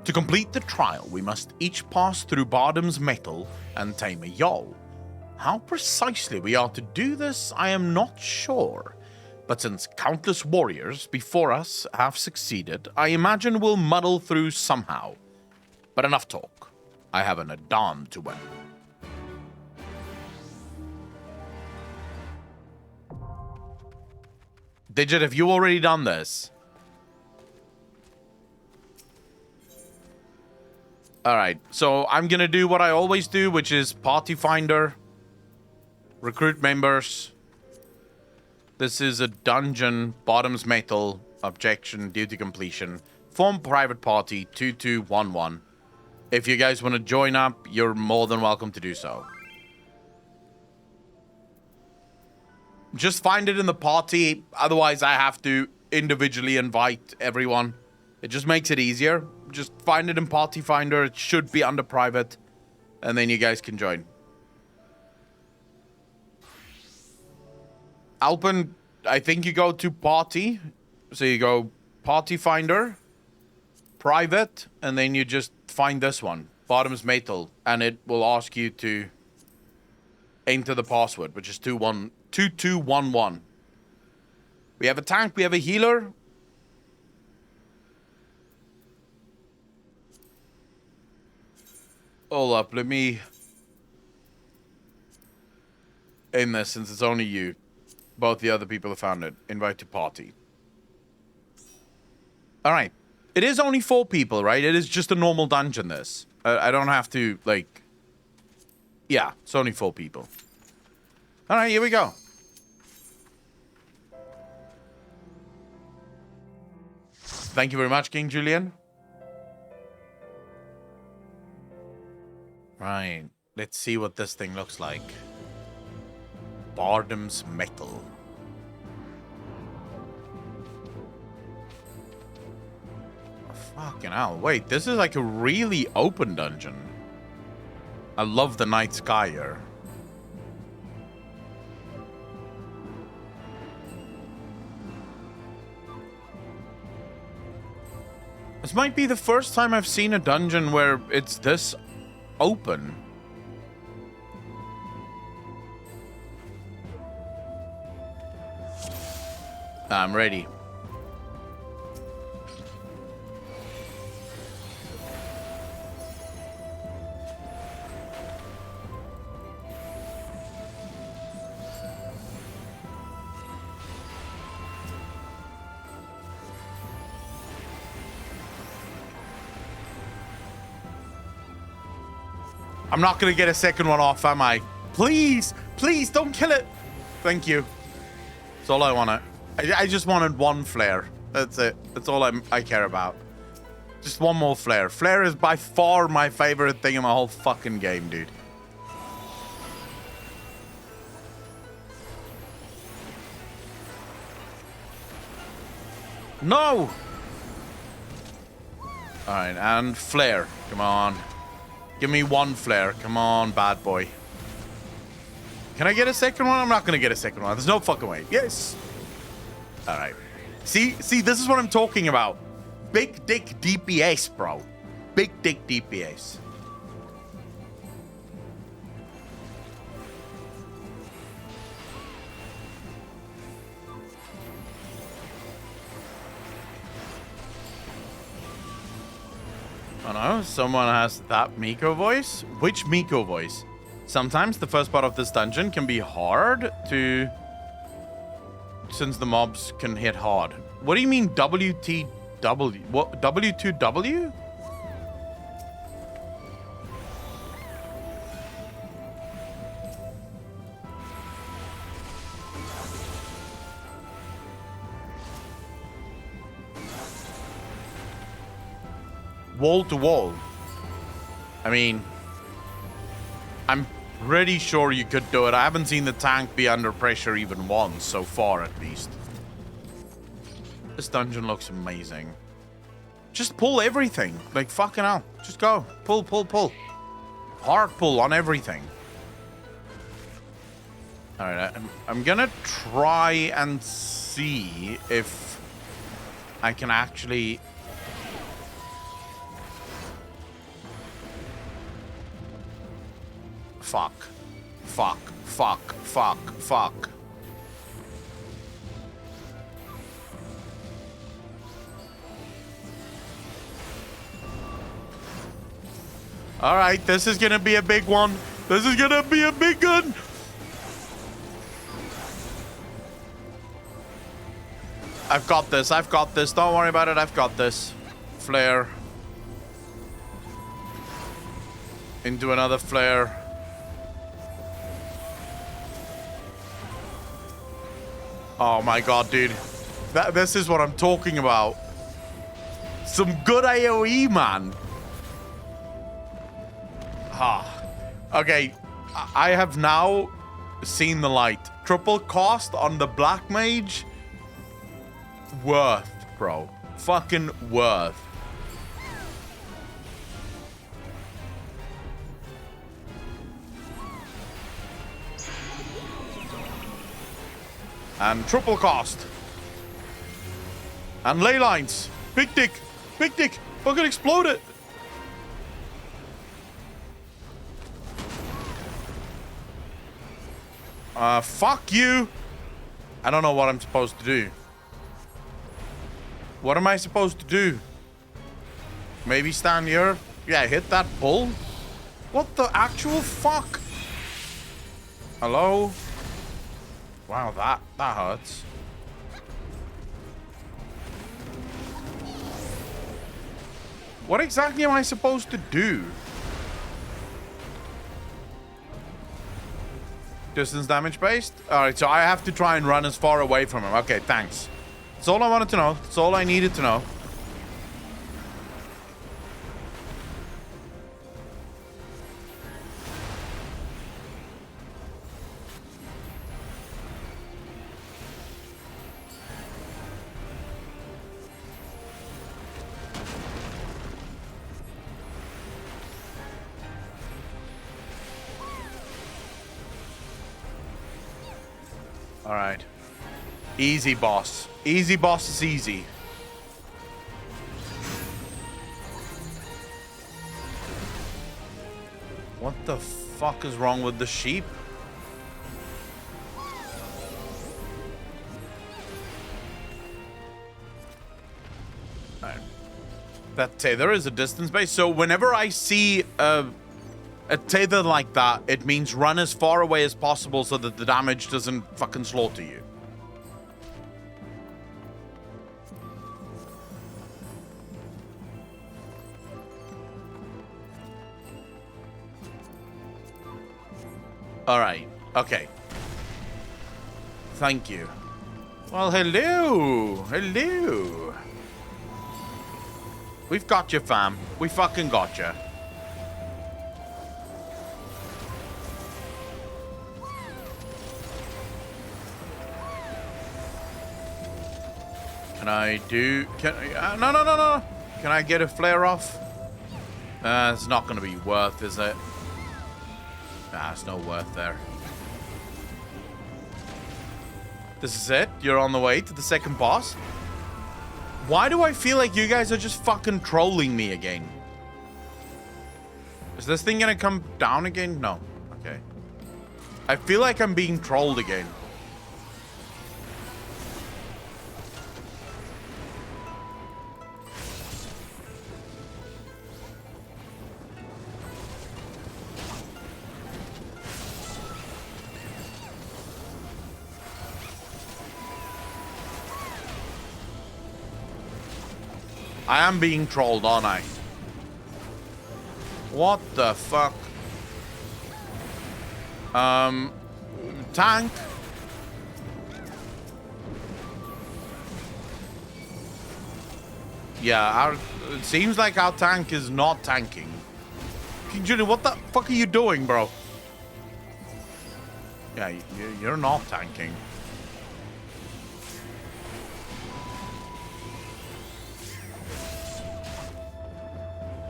A: To complete the trial, we must each pass through Bottom's Metal and tame a Yowl. How precisely we are to do this, I am not sure. But since countless warriors before us have succeeded, I imagine we'll muddle through somehow. But enough talk. I have an Adam to win. Digit, have you already done this? Alright, so I'm gonna do what I always do, which is party finder, recruit members. This is a dungeon, bottoms metal, objection, duty completion. Form private party 2211. If you guys want to join up, you're more than welcome to do so. Just find it in the party, otherwise I have to individually invite everyone. It just makes it easier. Just find it in Party Finder. It should be under private. And then you guys can join. Alpen, I think you go to Party. So you go Party Finder, Private, and then you just find this one, Bottoms Metal. And it will ask you to enter the password, which is 2211. We have a tank, we have a healer. Hold up, let me in this since it's only you. Both the other people have found it. Invite to party. Alright. It is only 4 people, right? It is just a normal dungeon, this. I don't have to, like... Yeah, it's only 4 people. Alright, here we go. Thank you very much, King Julian. Right, let's see what this thing looks like. Bottoms Metal. Fucking hell. Wait, this is like a really open dungeon. I love the night sky here. This might be the first time I've seen a dungeon where it's this open. I'm ready. I'm not gonna get a second one off, am I? Please, please don't kill it. Thank you. That's all I wanted. I just wanted one flare. That's it. That's all I care about. Just one more flare. Flare is by far my favorite thing in the whole fucking game, dude. No! Alright, and flare. Come on. Give me one flare. Come on, bad boy. Can I get a second one? I'm not gonna get a second one. There's no fucking way. Yes! Alright. See, this is what I'm talking about. Big dick DPS, bro. Big dick DPS. Oh no, someone has that Miko voice? Which Miko voice? Sometimes the first part of this dungeon can be hard to... Since the mobs can hit hard. What do you mean WTW? What? W2W? Wall to wall. I mean, I'm pretty sure you could do it. I haven't seen the tank be under pressure even once so far, at least. This dungeon looks amazing. Just pull everything. Like, fucking hell. Just go. Pull, pull, pull. Hard pull on everything. Alright, I'm gonna try and see if I can actually... Fuck. Fuck. Fuck. Fuck. Fuck. Alright, this is gonna be a big one. This is gonna be a big one. I've got this. I've got this. Don't worry about it. I've got this. Flare. Into another flare. Oh my god, dude. This is what I'm talking about. Some good AoE, man. Okay, I have now seen the light. Triple cost on the Black Mage. Worth, bro. Fucking worth. And triple cost. And ley lines. Big dick. Big dick. Fucking explode it. Fuck you. I don't know what I'm supposed to do. What am I supposed to do? Maybe stand here? Yeah, hit that bull? What the actual fuck? Hello? Wow, that hurts. What exactly am I supposed to do? Distance damage based? Alright, so I have to try and run as far away from him. Okay, thanks. That's all I wanted to know. That's all I needed to know. Alright. Easy, boss. Easy, boss is easy. What the fuck is wrong with the sheep? Alright. That tether is a distance base. So whenever I see a tether like that, it means run as far away as possible so that the damage doesn't fucking slaughter you. Alright, okay. Thank you. Well, hello. Hello. We've got you, fam. We fucking got you. Can I do... No. Can I get a flare off? It's not going to be worth, is it? Nah, it's no worth there. This is it? You're on the way to the second boss? Why do I feel like you guys are just fucking trolling me again? Is this thing gonna come down again? No. Okay. I feel like I'm being trolled again. I am being trolled, aren't I? What the fuck? Tank? Yeah, it seems like our tank is not tanking. Junior, what the fuck are you doing, bro? Yeah, you're not tanking.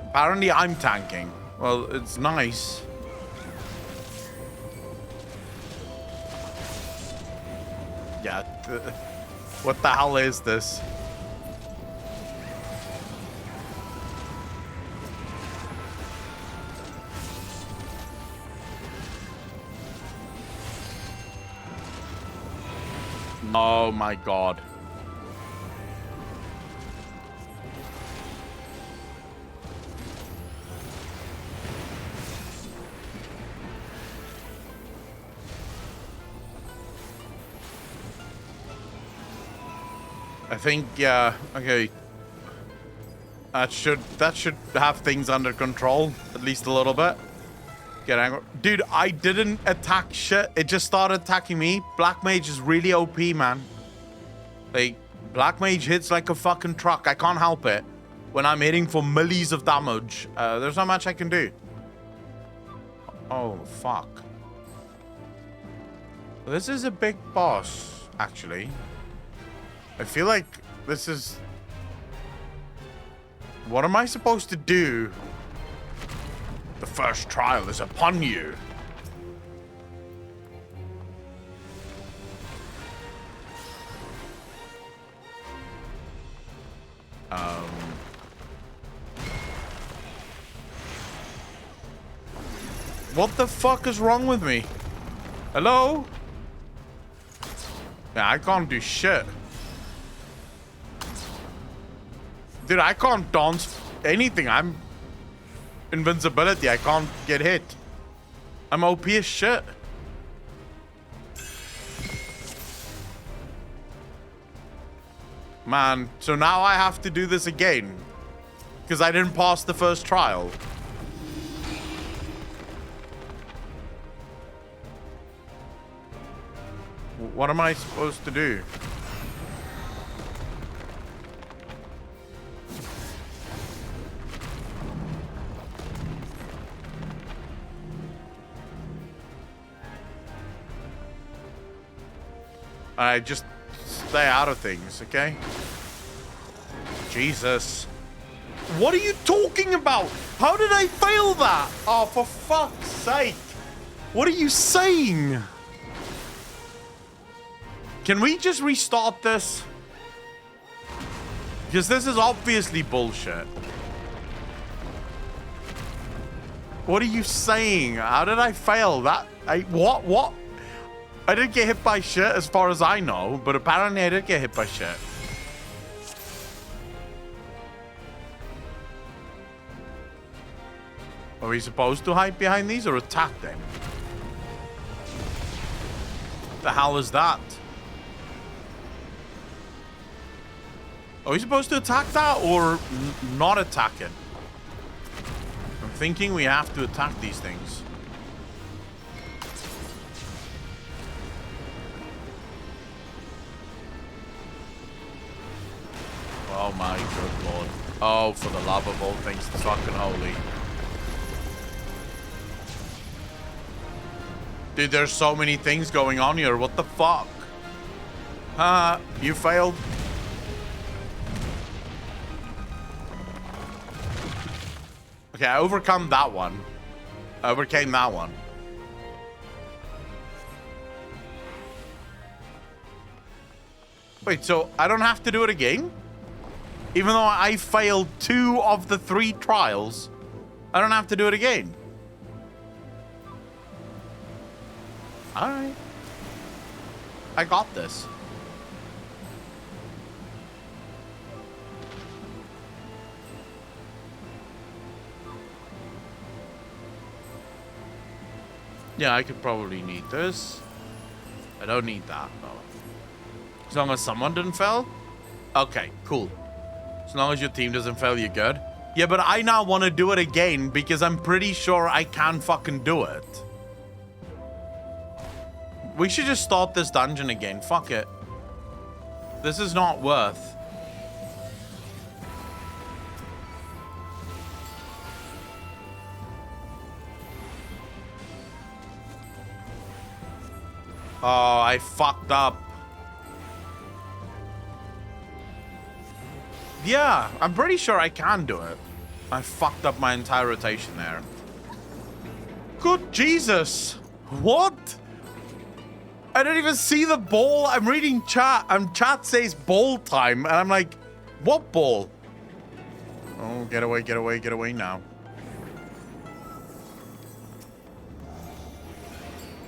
A: Apparently I'm tanking. Well, it's nice. Yeah, what the hell is this? Oh my god. I think, yeah, okay. That should have things under control, at least a little bit. Get angry. Dude, I didn't attack shit. It just started attacking me. Black Mage is really OP, man. Like, Black Mage hits like a fucking truck. I can't help it. When I'm hitting for millies of damage, there's not much I can do. Oh, fuck. This is a big boss, actually. I feel like this is... What am I supposed to do? The first trial is upon you. What the fuck is wrong with me? Hello? Yeah, I can't do shit. Dude, I can't dance anything. I'm invincibility. I can't get hit. I'm OP as shit. Man, so now I have to do this again. Because I didn't pass the first trial. What am I supposed to do? I just stay out of things, okay? Jesus. What are you talking about? How did I fail that? Oh, for fuck's sake. What are you saying? Can we just restart this? Because this is obviously bullshit. What are you saying? How did I fail that? What? I didn't get hit by shit as far as I know, but apparently I did get hit by shit. Are we supposed to hide behind these or attack them? The hell is that? Are we supposed to attack that or not attack it? I'm thinking we have to attack these things. Oh my good lord. Oh, for the love of all things fucking holy. Dude, there's so many things going on here. What the fuck? You failed. Okay, I overcome that one. I overcame that one. Wait, so I don't have to do it again? Even though I failed 2 of the 3 trials, I don't have to do it again. Alright. I got this. Yeah, I could probably need this. I don't need that, though. As long as someone didn't fail? Okay, cool. As long as your team doesn't fail, you're good. Yeah, but I now want to do it again because I'm pretty sure I can fucking do it. We should just start this dungeon again. Fuck it. This is not worth. Oh, I fucked up. Yeah, I'm pretty sure I can do it. I fucked up my entire rotation there. Good Jesus. What? I didn't even see the ball. I'm reading chat and chat says ball time. And I'm like, what ball? Oh, get away, get away, get away now.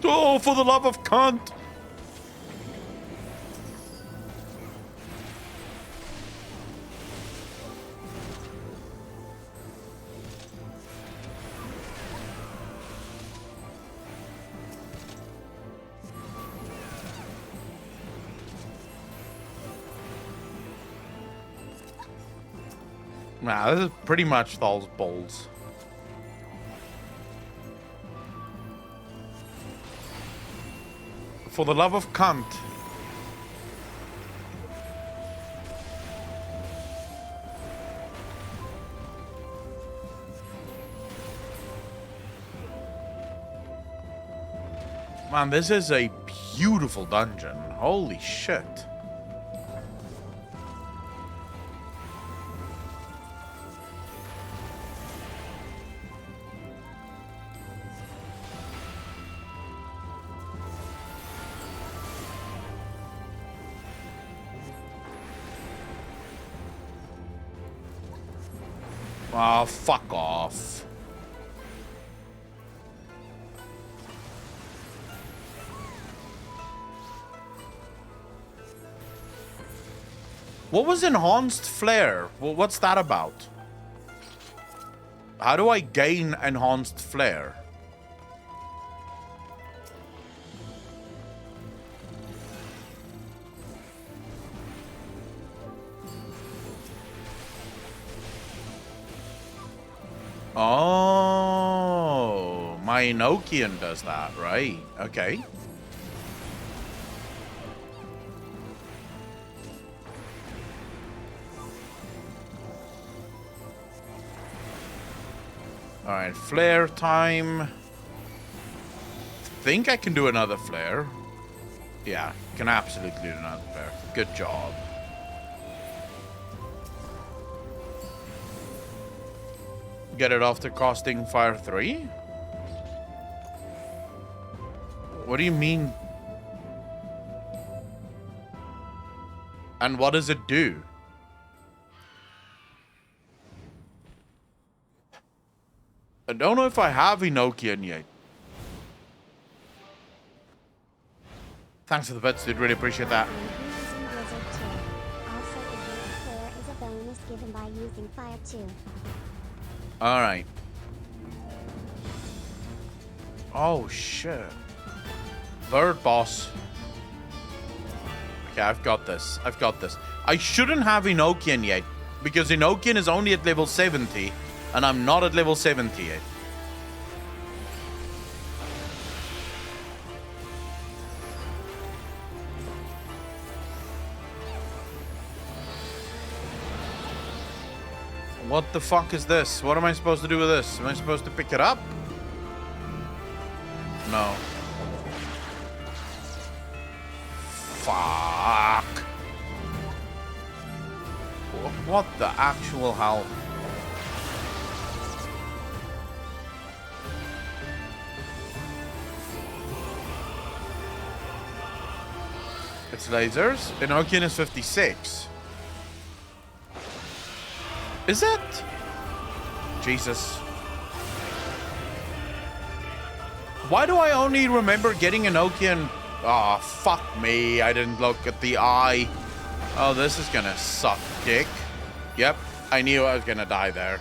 A: Oh, for the love of cunt. Nah, this is pretty much Thal's balls. For the love of cunt. Man, this is a beautiful dungeon. Holy shit. Oh, fuck off. What was enhanced flare? What's that about? How do I gain enhanced flare? Oh, my Enochian does that, right? Okay. All right, flare time. Think I can do another flare. Yeah, can absolutely do another flare. Good job. Get it after casting Fire 3? What do you mean? And what does it do? I don't know if I have Enochian yet. Thanks for the bits, dude. Really appreciate that.
B: Also, enhanced flare is a bonus given by using Fire 2.
A: Alright. Oh, shit. Third boss. Okay, I've got this. I've got this. I shouldn't have Enochian yet, because Enochian is only at level 70, and I'm not at level 70 yet. What the fuck is this? What am I supposed to do with this? Am I supposed to pick it up? No. Fuck. What the actual hell? It's lasers. Enochian is 56. Is it? Jesus. Why do I only remember getting Enochian? Oh, fuck me. I didn't look at the eye. Oh, this is gonna suck dick. Yep, I knew I was gonna die there.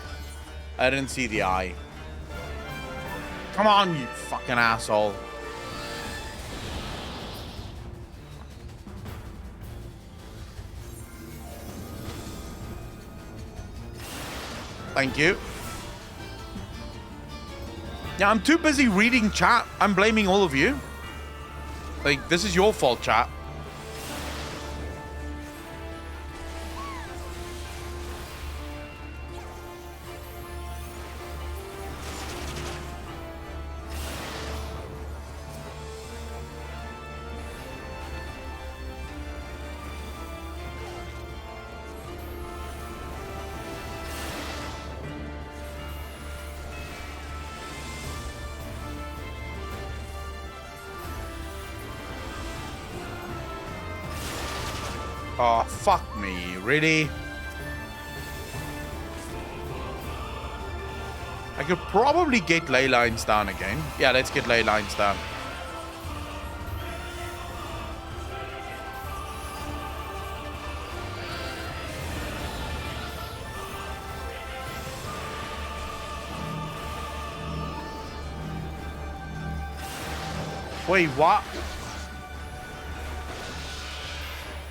A: I didn't see the eye. Come on, you fucking asshole. Thank you. Yeah, I'm too busy reading chat. I'm blaming all of you. Like, this is your fault, chat. Oh, fuck me. Really? I could probably get ley lines down again. Yeah, let's get ley lines down. Wait, what?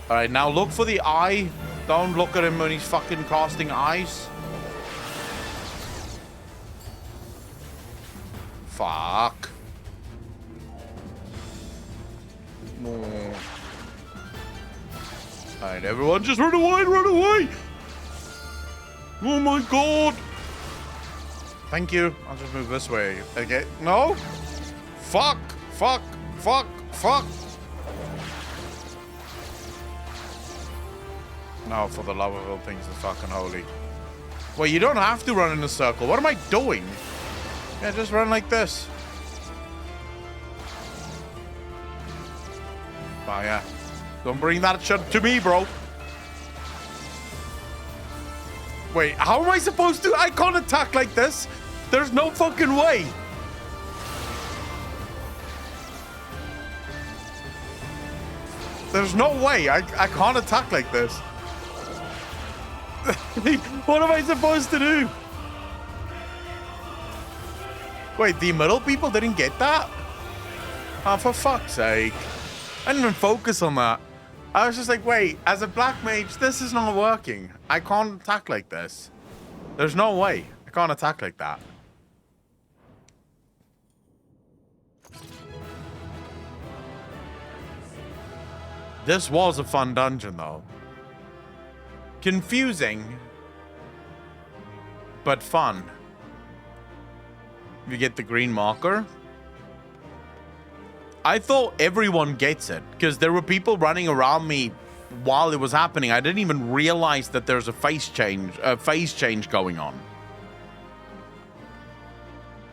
A: Alright, now look for the eye. Don't look at him when he's fucking casting eyes. Fuck. No. Alright, everyone, just run away, run away! Oh my god! Thank you. I'll just move this way. Okay. No! Fuck! Fuck! Fuck! Fuck! No, for the love of all things that's fucking holy. Wait, you don't have to run in a circle. What am I doing? Yeah, just run like this. Oh, yeah. Don't bring that shit to me, bro. Wait, how am I supposed to? I can't attack like this. There's no fucking way. There's no way. I can't attack like this. What am I supposed to do? Wait, the middle people didn't get that? Oh, for fuck's sake. I didn't even focus on that. I was just like, wait, as a black mage, this is not working. I can't attack like this. There's no way. I can't attack like that. This was a fun dungeon, though. Confusing, but fun. You get the green marker. I thought everyone gets it, because there were people running around me while it was happening. I didn't even realize that there's a phase change going on.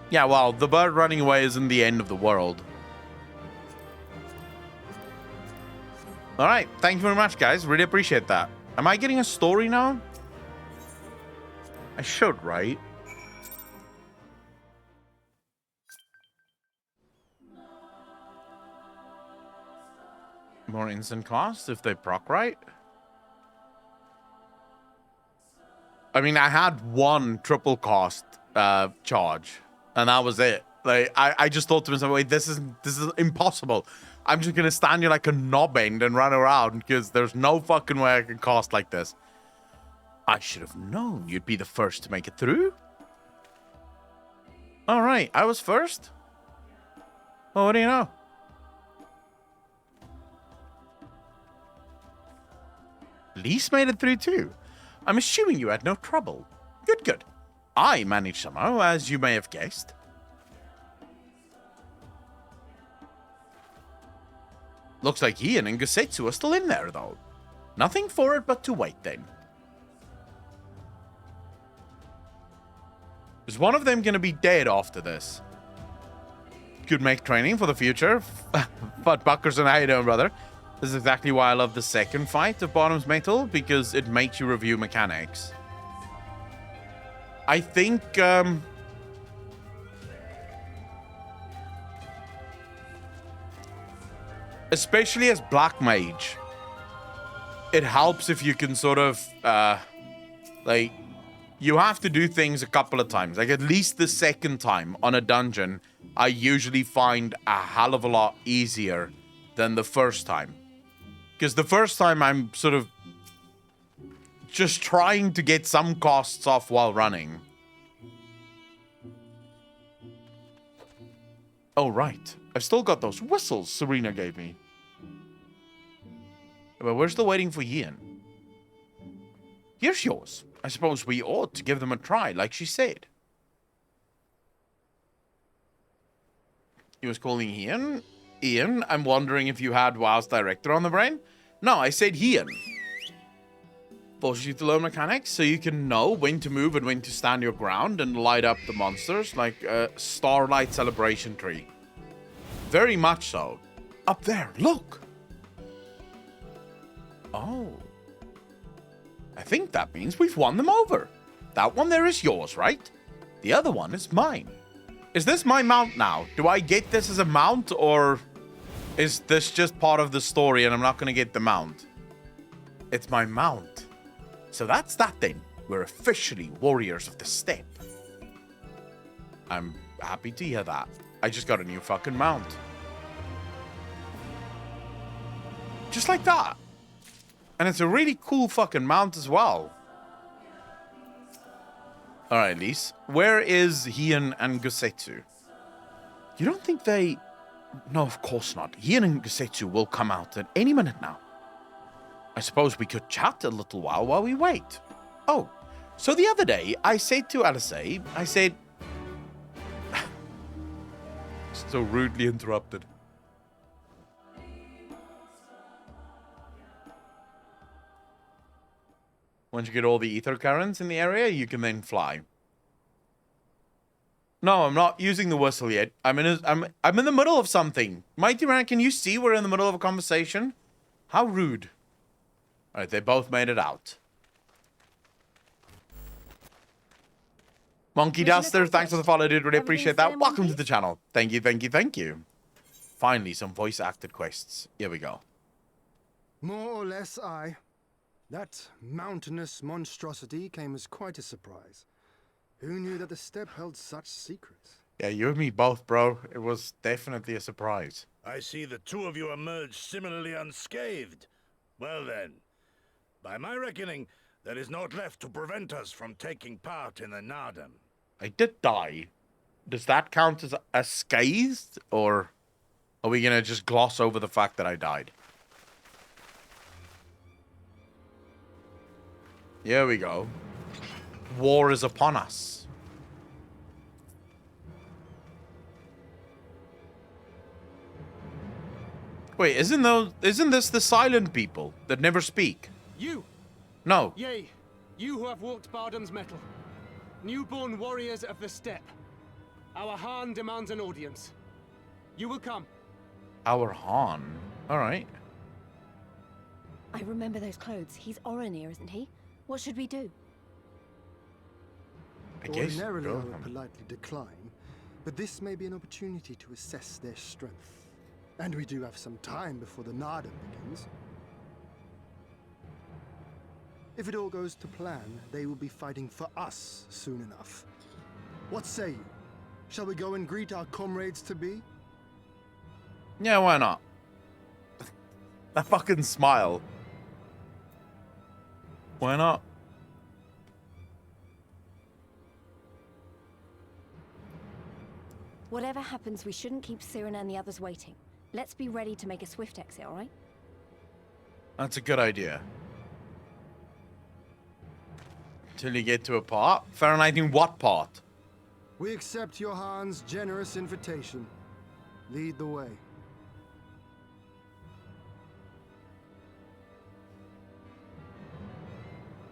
A: Yeah, well, the bird running away isn't the end of the world. All right, thank you very much, guys. Really appreciate that. Am I getting a story now? I should, right? More instant cost if they proc right. I mean, I had one triple cost charge, and that was it. Like, I just thought to myself, wait, this is impossible. I'm just gonna stand here like a knob end and run around because there's no fucking way I can cast like this. I should have known you'd be the first to make it through. All right, I was first. Well, what do you know? Lise made it through too. I'm assuming you had no trouble. Good, good. I managed somehow, as you may have guessed. Looks like Ian and Gusetsu are still in there, though. Nothing for it but to wait, then. Is one of them going to be dead after this? Could make training for the future. But Buckerson, how you doing, brother? This is exactly why I love the second fight of Bottom's Metal, because it makes you review mechanics. I think, especially as Black Mage, it helps if you can sort of, like, you have to do things a couple of times. Like, at least the second time on a dungeon, I usually find a hell of a lot easier than the first time. Because the first time I'm sort of just trying to get some costs off while running. Oh, right. I've still got those whistles Serena gave me. But we're still waiting for Ian. Here's yours. I suppose we ought to give them a try, like she said. He was calling Ian? Ian, I'm wondering if you had WoW's director on the brain? No, I said Ian. Forces you to learn mechanics so you can know when to move and when to stand your ground and light up the monsters like a starlight celebration tree. Very much so. Up there, look! Oh. I think that means we've won them over. That one there is yours, right? The other one is mine. Is this my mount now? Do I get this as a mount, or is this just part of the story and I'm not going to get the mount? It's my mount. So that's that then. We're officially warriors of the steppe. I'm happy to hear that. I just got a new fucking mount. Just like that. And it's a really cool fucking mount as well. Alright, Lise. Where is Ian and Gusetsu? You don't think they... No, of course not. Ian and Gesetsu will come out at any minute now. I suppose we could chat a little while we wait. Oh, so the other day, I said to Alice, I said... So rudely interrupted. Once you get all the ether currents in the area, you can then fly. No, I'm not using the whistle yet. I'm in the middle of something. Mighty Man, can you see we're in the middle of a conversation? How rude. Alright, they both made it out. Monkey Duster, thanks for the follow, dude. Really appreciate that. Welcome to the channel. Thank you. Finally, some voice acted quests. Here we go.
H: More or less, aye. That mountainous monstrosity came as quite a surprise. Who knew that the steppe held such secrets?
A: Yeah, you and me both, bro. It was definitely a surprise.
F: I see the two of you emerged similarly unscathed. Well then, by my reckoning, there is naught left to prevent us from taking part in the Nardam.
A: I did die. Does that count as scathed, or are we gonna just gloss over the fact that I died? Here we go. War is upon us. Wait, isn't this the silent people that never speak?
I: You!
A: No.
I: Yea, you who have walked Bardam's metal. Newborn warriors of the steppe. Our Han demands an audience. You will come.
A: Our Han? Alright.
J: I remember those clothes. He's Oronir, isn't he? What should we do?
A: I guess
H: Ordinarily, I
A: go.
H: would politely decline, but this may be an opportunity to assess their strength. And we do have some time before the Nardam begins. If it all goes to plan, they will be fighting for us soon enough. What say you? Shall we go and greet our comrades-to-be?
A: Yeah, why not? That fucking smile. Why not?
J: Whatever happens, we shouldn't keep Siren and the others waiting. Let's be ready to make a swift exit, alright?
A: That's a good idea. Till you get to a part. Fahrenheit in what part?
H: We accept your Han's generous invitation. Lead the way.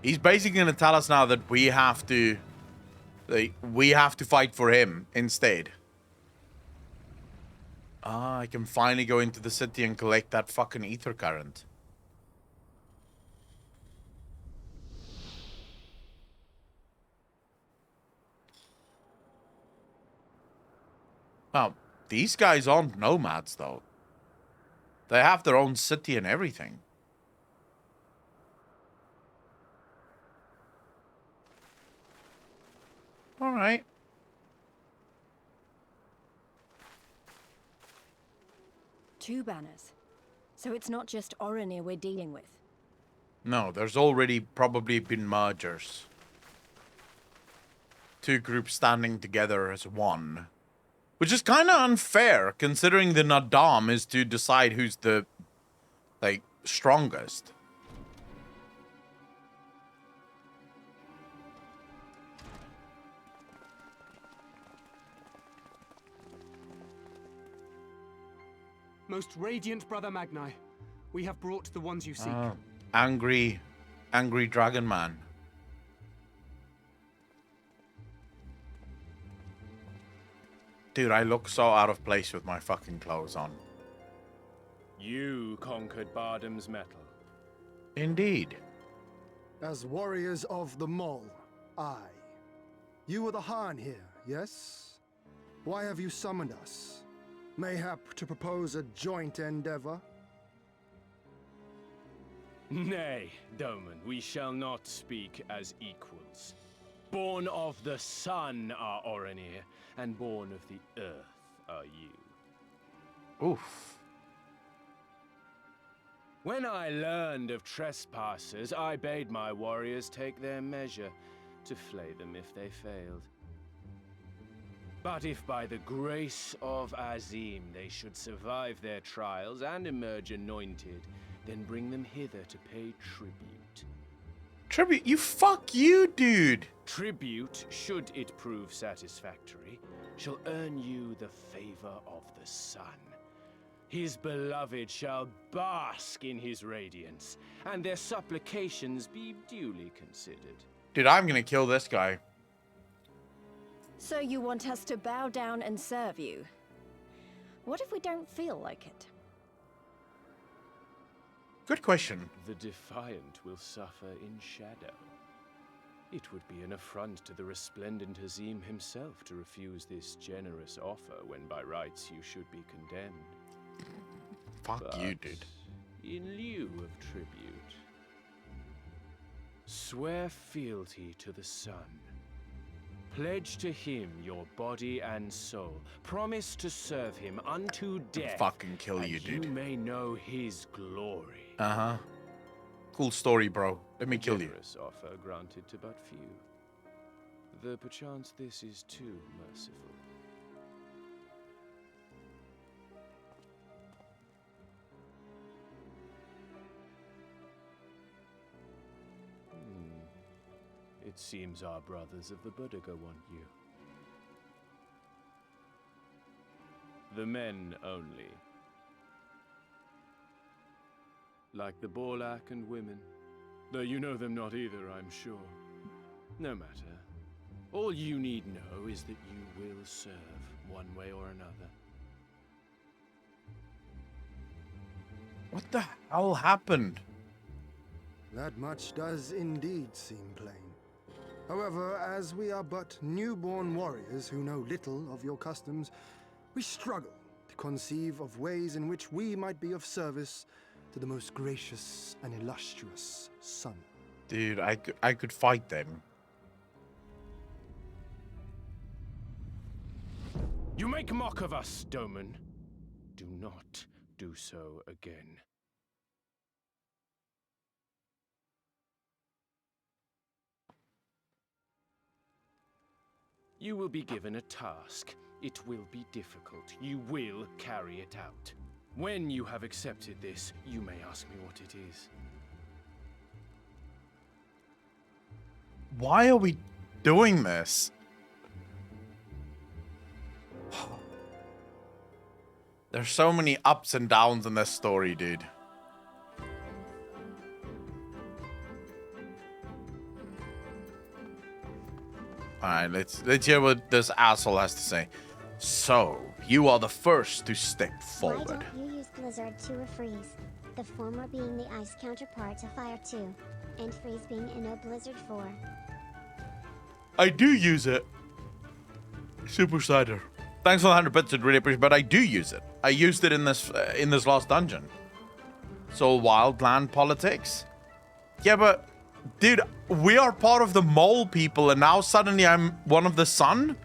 A: He's basically going to tell us now that we have to fight for him instead. Ah, I can finally go into the city and collect that fucking ether current. Now, these guys aren't nomads, though. They have their own city and everything. All right.
J: Two banners. So it's not just Oronir we're dealing with.
A: No, there's already probably been mergers. Two groups standing together as one. Which is kind of unfair, considering the Nadam is to decide who's the, like, strongest.
I: Most radiant Brother Magni, we have brought the ones you seek.
A: Angry Dragon Man. Dude, I look so out of place with my fucking clothes on.
K: You conquered Bardam's metal.
A: Indeed.
H: As warriors of the Mole, aye. You are the Han here, yes? Why have you summoned us? Mayhap to propose a joint endeavor?
K: Nay, Doman, we shall not speak as equals. Born of the sun are Oronir, and born of the earth are you.
A: Oof.
K: When I learned of trespassers, I bade my warriors take their measure, to flay them if they failed. But if by the grace of Azim they should survive their trials and emerge anointed, then bring them hither to pay tribute.
A: Tribute? Fuck you, dude.
K: Tribute, should it prove satisfactory, shall earn you the favor of the sun. His beloved shall bask in his radiance, and their supplications be duly considered.
A: Dude, I'm gonna kill this guy.
J: So you want us to bow down and serve you? What if we don't feel like it?
A: Good question.
K: The defiant will suffer in shadow. It would be an affront to the resplendent Azim himself to refuse this generous offer when by rights you should be condemned.
A: Fuck you, dude.
K: In lieu of tribute, swear fealty to the sun. Pledge to him your body and soul. Promise to serve him unto death.
A: Fucking kill you,
K: and
A: dude.
K: You may know his glory.
A: Uh-huh. Cool story, bro. Let me kill you.
K: Generous offer granted to but few. Though perchance this is too merciful. It seems our brothers of the Buddha want you. The men only. Like the Borlak and women. Though you know them not either, I'm sure. No matter. All you need know is that you will serve one way or another.
A: What the hell happened?
H: That much does indeed seem plain. However, as we are but newborn warriors who know little of your customs, we struggle to conceive of ways in which we might be of service to the most gracious and illustrious sun.
A: Dude, I could fight them.
K: You make mock of us, Doman. Do not do so again. You will be given a task. It will be difficult. You will carry it out. When you have accepted this, you may ask me what it is.
A: Why are we doing this? There's so many ups and downs in this story, dude. Alright, let's hear what this asshole has to say. So, you are the first to step forward.
B: Why don't you use Blizzard 2 or Freeze? The former being the ice counterpart to Fire 2, and Freeze being in Blizzard 4.
A: I do use it. Super Cider. Thanks for the 100 bits, I really appreciate it, but I do use it. I used it in this last dungeon. So, wildland politics? Yeah, but, dude, we are part of the mole people, and now suddenly I'm one of the sun?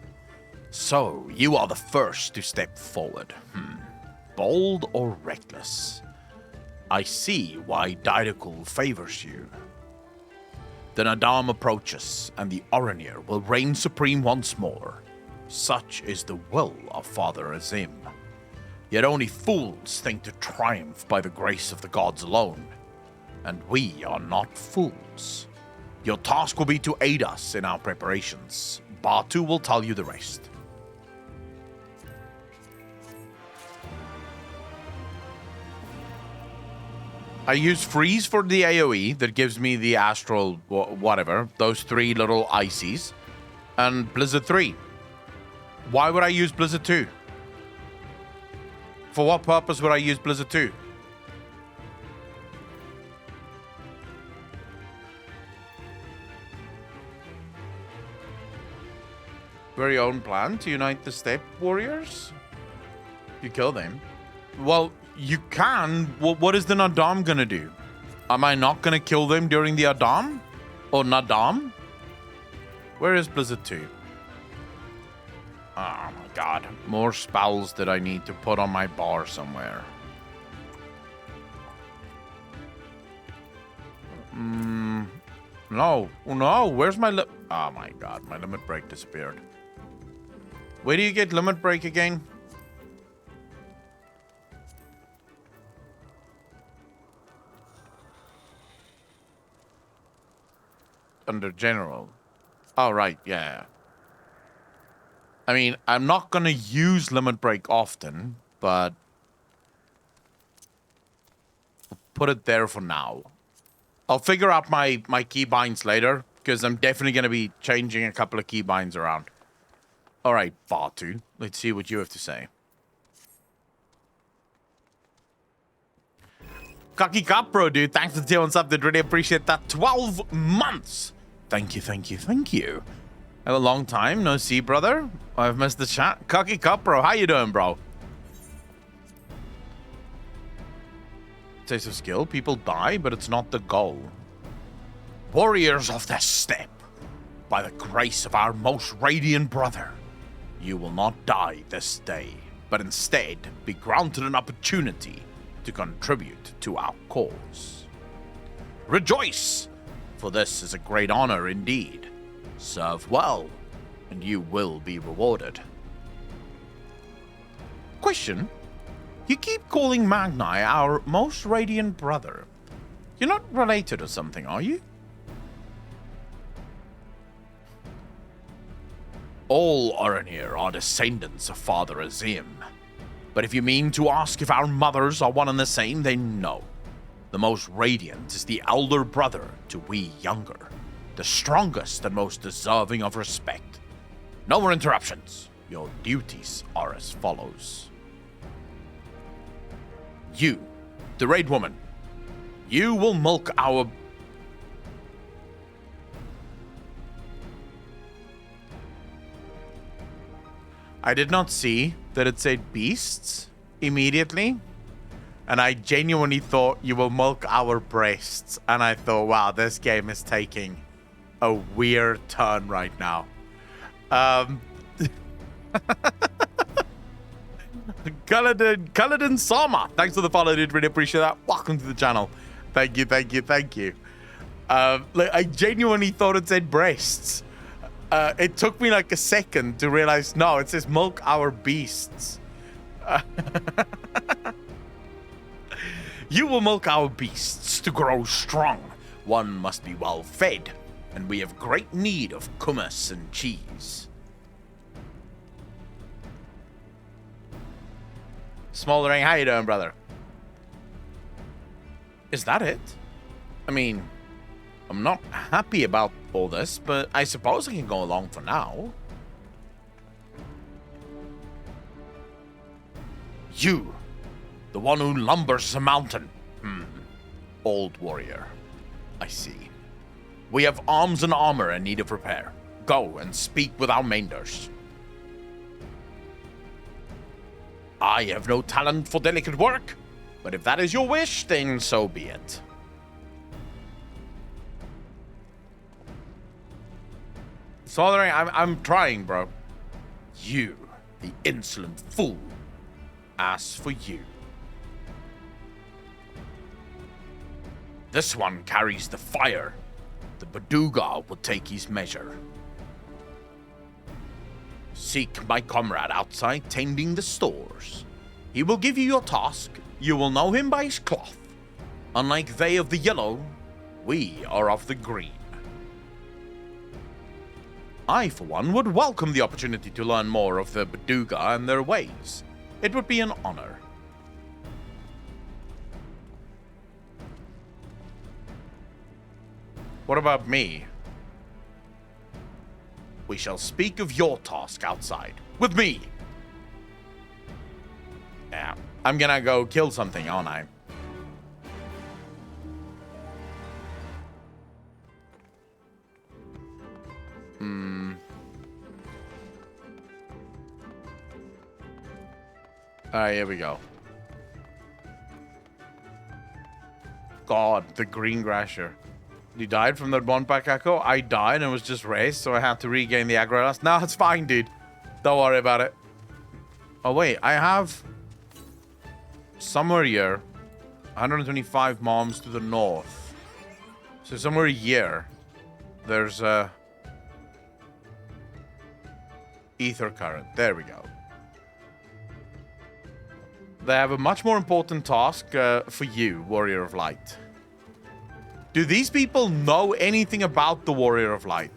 A: So, you are the first to step forward. Bold or reckless? I see why Didacul favors you. The Nadam approaches, and the Oranir will reign supreme once more. Such is the will of Father Azim. Yet only fools think to triumph by the grace of the gods alone. And we are not fools. Your task will be to aid us in our preparations. Batu will tell you the rest. I use Freeze for the AoE that gives me the Astral whatever, those 3 little ices, and Blizzard 3. Why would I use Blizzard 2? For what purpose would I use Blizzard 2? Very own plan to unite the Steppe warriors? You kill them. Well, you can. What is the Nadam gonna do? Am I not gonna kill them during the Adam? Or Nadam? Where is Blizzard 2? Oh my god. More spells that I need to put on my bar somewhere. No. No, where's my oh my god, my limit break disappeared. Where do you get limit break again? Under general. Oh, right, yeah. I mean, I'm not going to use limit break often, but put it there for now. I'll figure out my keybinds later, because I'm definitely going to be changing a couple of keybinds around. All right, Batu, let's see what you have to say. Cocky Cup, bro, dude. Thanks for the tier 1 sub, dude. Really appreciate that. 12 months. Thank you, thank you, thank you. Have a long time. No see, brother. I've missed the chat. Cocky Cup, bro. How you doing, bro? Taste of skill. People die, but it's not the goal. Warriors of the steppe. By the grace of our most radiant brother, you will not die this day, but instead be granted an opportunity to contribute to our cause. Rejoice, for this is a great honor indeed. Serve well, and you will be rewarded. Question: you keep calling Magni our most radiant brother. You're not related or something, are you? All Orenir are descendants of Father Azim. But if you mean to ask if our mothers are one and the same, then no. The most radiant is the elder brother to we younger, the strongest and most deserving of respect. No more interruptions. Your duties are as follows. You, the Raid Woman, you will milk our... I did not see that it said beasts immediately. And I genuinely thought you will milk our breasts. And I thought, wow, this game is taking a weird turn right now. Kaladin Sama, thanks for the follow, dude. Really appreciate that. Welcome to the channel. Thank you, thank you, thank you. I genuinely thought it said breasts. It took me like a second to realize, no, it says milk our beasts. You will milk our beasts to grow strong. One must be well fed, and we have great need of hummus and cheese. Smoldering, how you doing, brother? Is that it? I mean, I'm not happy about all this, but I suppose I can go along for now. You, the one who lumbers a mountain. Old warrior. I see. We have arms and armor in need of repair. Go and speak with our mainders. I have no talent for delicate work, but if that is your wish, then so be it. Soldering, I'm trying, bro. You, the insolent fool. As for you. This one carries the fire. The Baduga will take his measure. Seek my comrade outside tending the stores. He will give you your task. You will know him by his cloth. Unlike they of the yellow, we are of the green. I, for one, would welcome the opportunity to learn more of the Baduga and their ways. It would be an honor. What about me? We shall speak of your task outside. With me! Yeah, I'm gonna go kill something, aren't I? Alright, here we go. God, the green grasher. You died from that one pack echo? I died and was just raised, so I had to regain the aggro dust. No, it's fine, dude. Don't worry about it. Oh, wait. I have... somewhere here... 125 moms to the north. So somewhere here... there's a... Ether current. There we go. They have a much more important task for you, Warrior of Light. Do these people know anything about the Warrior of Light?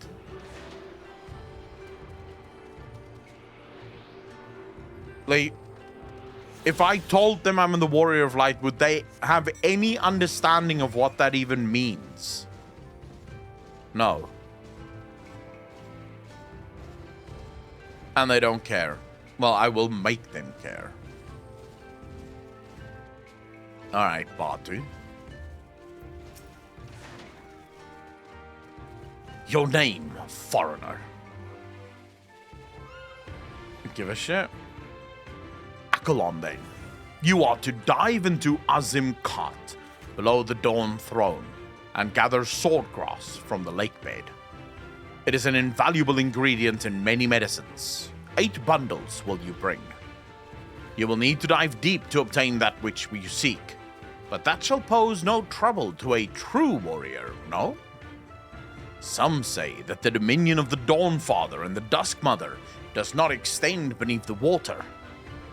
A: Like, if I told them I'm in the Warrior of Light, would they have any understanding of what that even means? No. And they don't care. Well, I will make them care. Alright, Batu. Your name, foreigner. Give a shit. Akalon, then. You are to dive into Azim Khat, below the Dawn Throne, and gather swordgrass from the lake bed. It is an invaluable ingredient in many medicines. 8 bundles will you bring. You will need to dive deep to obtain that which you seek, but that shall pose no trouble to a true warrior, no? Some say that the dominion of the Dawnfather and the Duskmother does not extend beneath the water,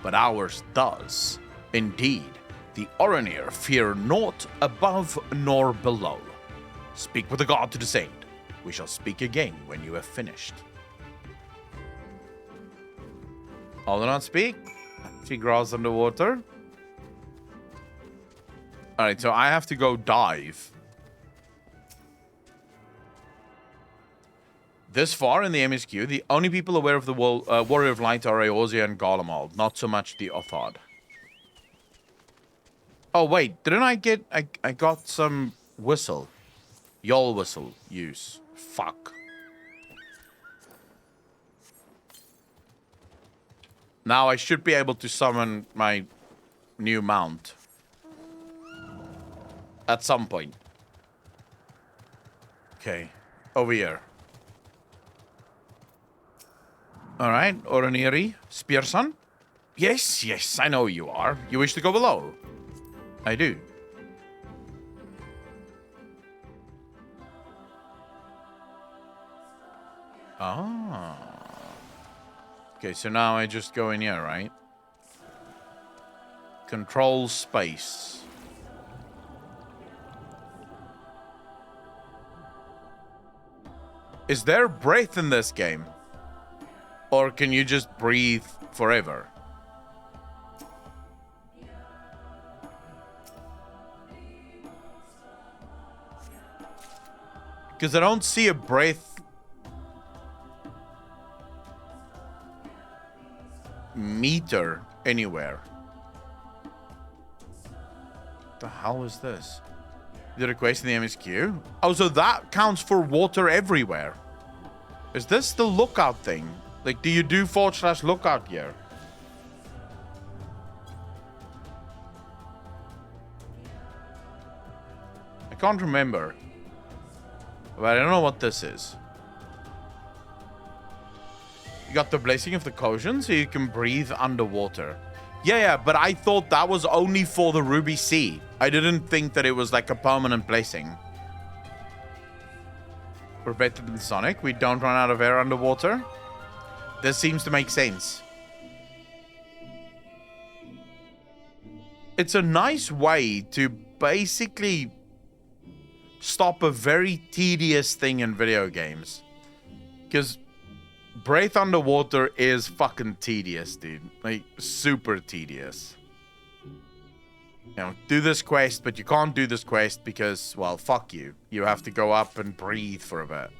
A: but ours does. Indeed, the Oranir fear naught above nor below. Speak with the god to descend. We shall speak again when you have finished. All do not speak. She growls underwater. Alright, so I have to go dive. This far in the MSQ, the only people aware of the Warrior of Light are Eorzea and Garlemald, not so much the Othard. Oh, wait, didn't I get... I got some whistle. Yol whistle use. Fuck. Now I should be able to summon my new mount. At some point. Okay, over here. Alright, Oraniri, Spearson? Yes, yes, I know you are. You wish to go below? I do. Ah. Okay, so now I just go in here, right? Control space. Is there breath in this game? Or can you just breathe forever? Because I don't see a breath meter anywhere. What the hell is this? The request in the MSQ? Oh, so that counts for water everywhere. Is this the lookout thing? Like, do you do /lookout gear? I can't remember. But I don't know what this is. You got the Blessing of the Koshin, so you can breathe underwater. Yeah, but I thought that was only for the Ruby Sea. I didn't think that it was like a permanent blessing. We're better than Sonic. We don't run out of air underwater. This seems to make sense. It's a nice way to basically stop a very tedious thing in video games. Because breath underwater is fucking tedious, dude. Like, super tedious. You know, do this quest, but you can't do this quest because, well, fuck you. You have to go up and breathe for a bit.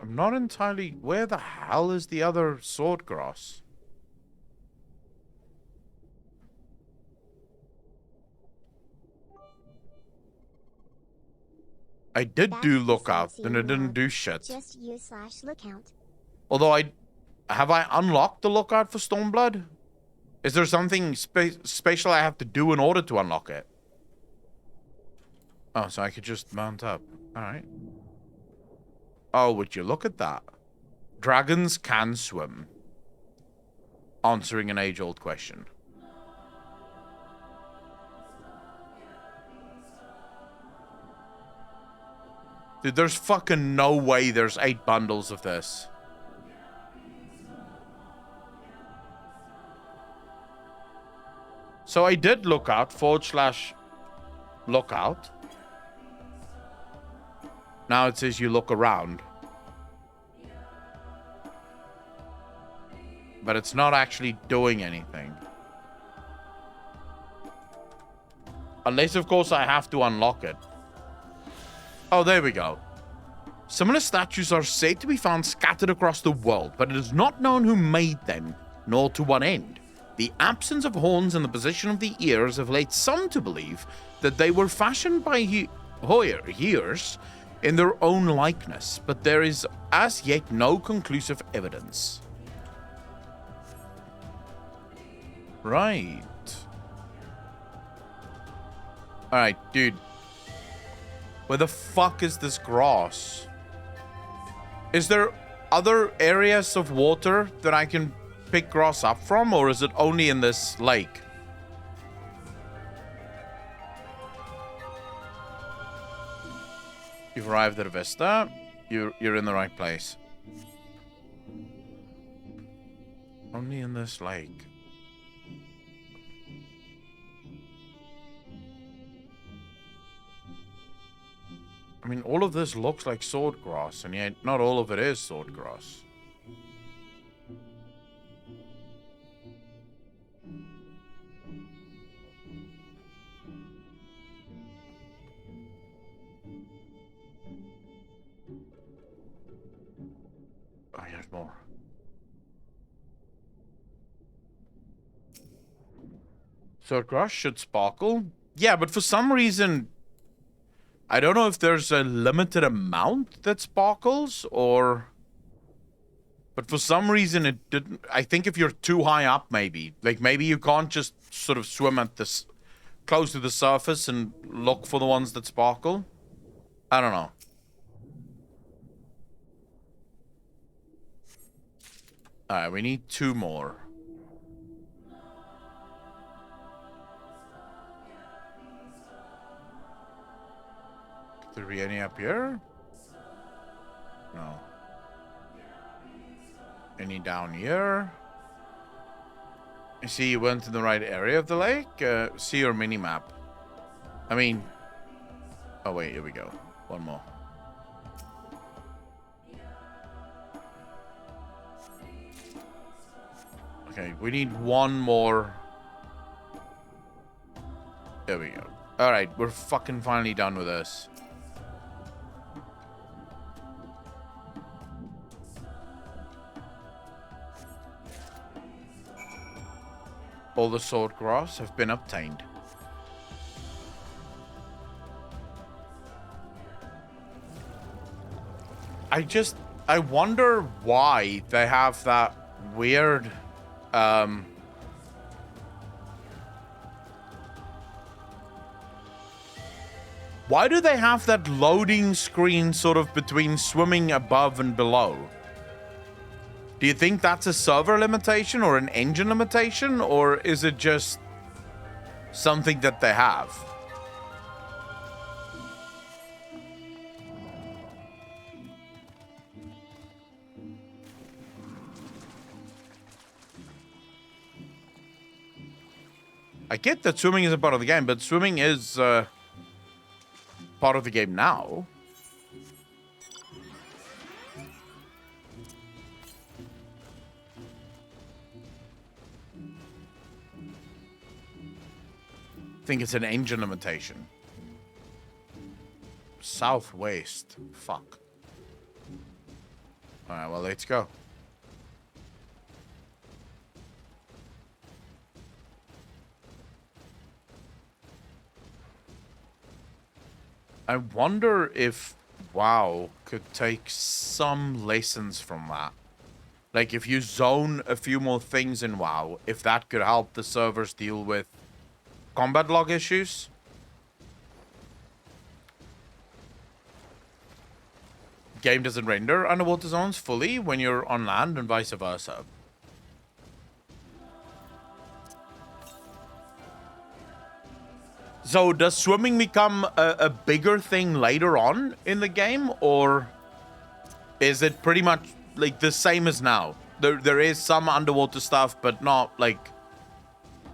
A: I'm not entirely... Where the hell is the other swordgrass? I did do lookout, and it didn't do shit.
B: Just use /lookout.
A: Although have I unlocked the lookout for Stormblood? Is there something special I have to do in order to unlock it? Oh, so I could just mount up. Alright. Oh, would you look at that? Dragons can swim. Answering an age-old question. Dude, there's fucking no way there's 8 bundles of this. So I did lookout, / lookout. Now it says you look around. But it's not actually doing anything. Unless, of course, I have to unlock it. Oh, there we go. Similar statues are said to be found scattered across the world, but it is not known who made them, nor to what end. The absence of horns and the position of the ears have led some to believe that they were fashioned by Hoyers in their own likeness, but there is as yet no conclusive evidence. Right. Alright, dude. Where the fuck is this grass? Is there other areas of water that I can pick grass up from, or is it only in this lake? You've arrived at Vista. You're in the right place. Only in this lake. I mean, all of this looks like sword grass, and yet not all of it is sword grass. Oh, here's more. Sword grass should sparkle. Yeah, but for some reason, I don't know if there's a limited amount that sparkles, or... But for some reason it didn't... I think if you're too high up, maybe. Like, maybe you can't just sort of swim at this... close to the surface and look for the ones that sparkle. I don't know. Alright, we need 2 more. Could there be any up here? No. Any down here? I see you went to the right area of the lake. See your mini-map. I mean... Oh, wait, here we go. One more. Okay, we need 1 more. There we go. Alright, we're fucking finally done with this. All the sword grass have been obtained. I wonder why they have that weird, why do they have that loading screen sort of between swimming above and below? Do you think that's a server limitation or an engine limitation, or is it just something that they have? I get that swimming is a part of the game, but swimming is part of the game now. I think it's an engine limitation. Southwest. Fuck. Alright, well, let's go. I wonder if WoW could take some lessons from that. Like, if you zone a few more things in WoW, if that could help the servers deal with combat log issues. Game doesn't render underwater zones fully when you're on land and vice versa. So does swimming become a bigger thing later on in the game, or is it pretty much like the same as now? There is some underwater stuff, but not like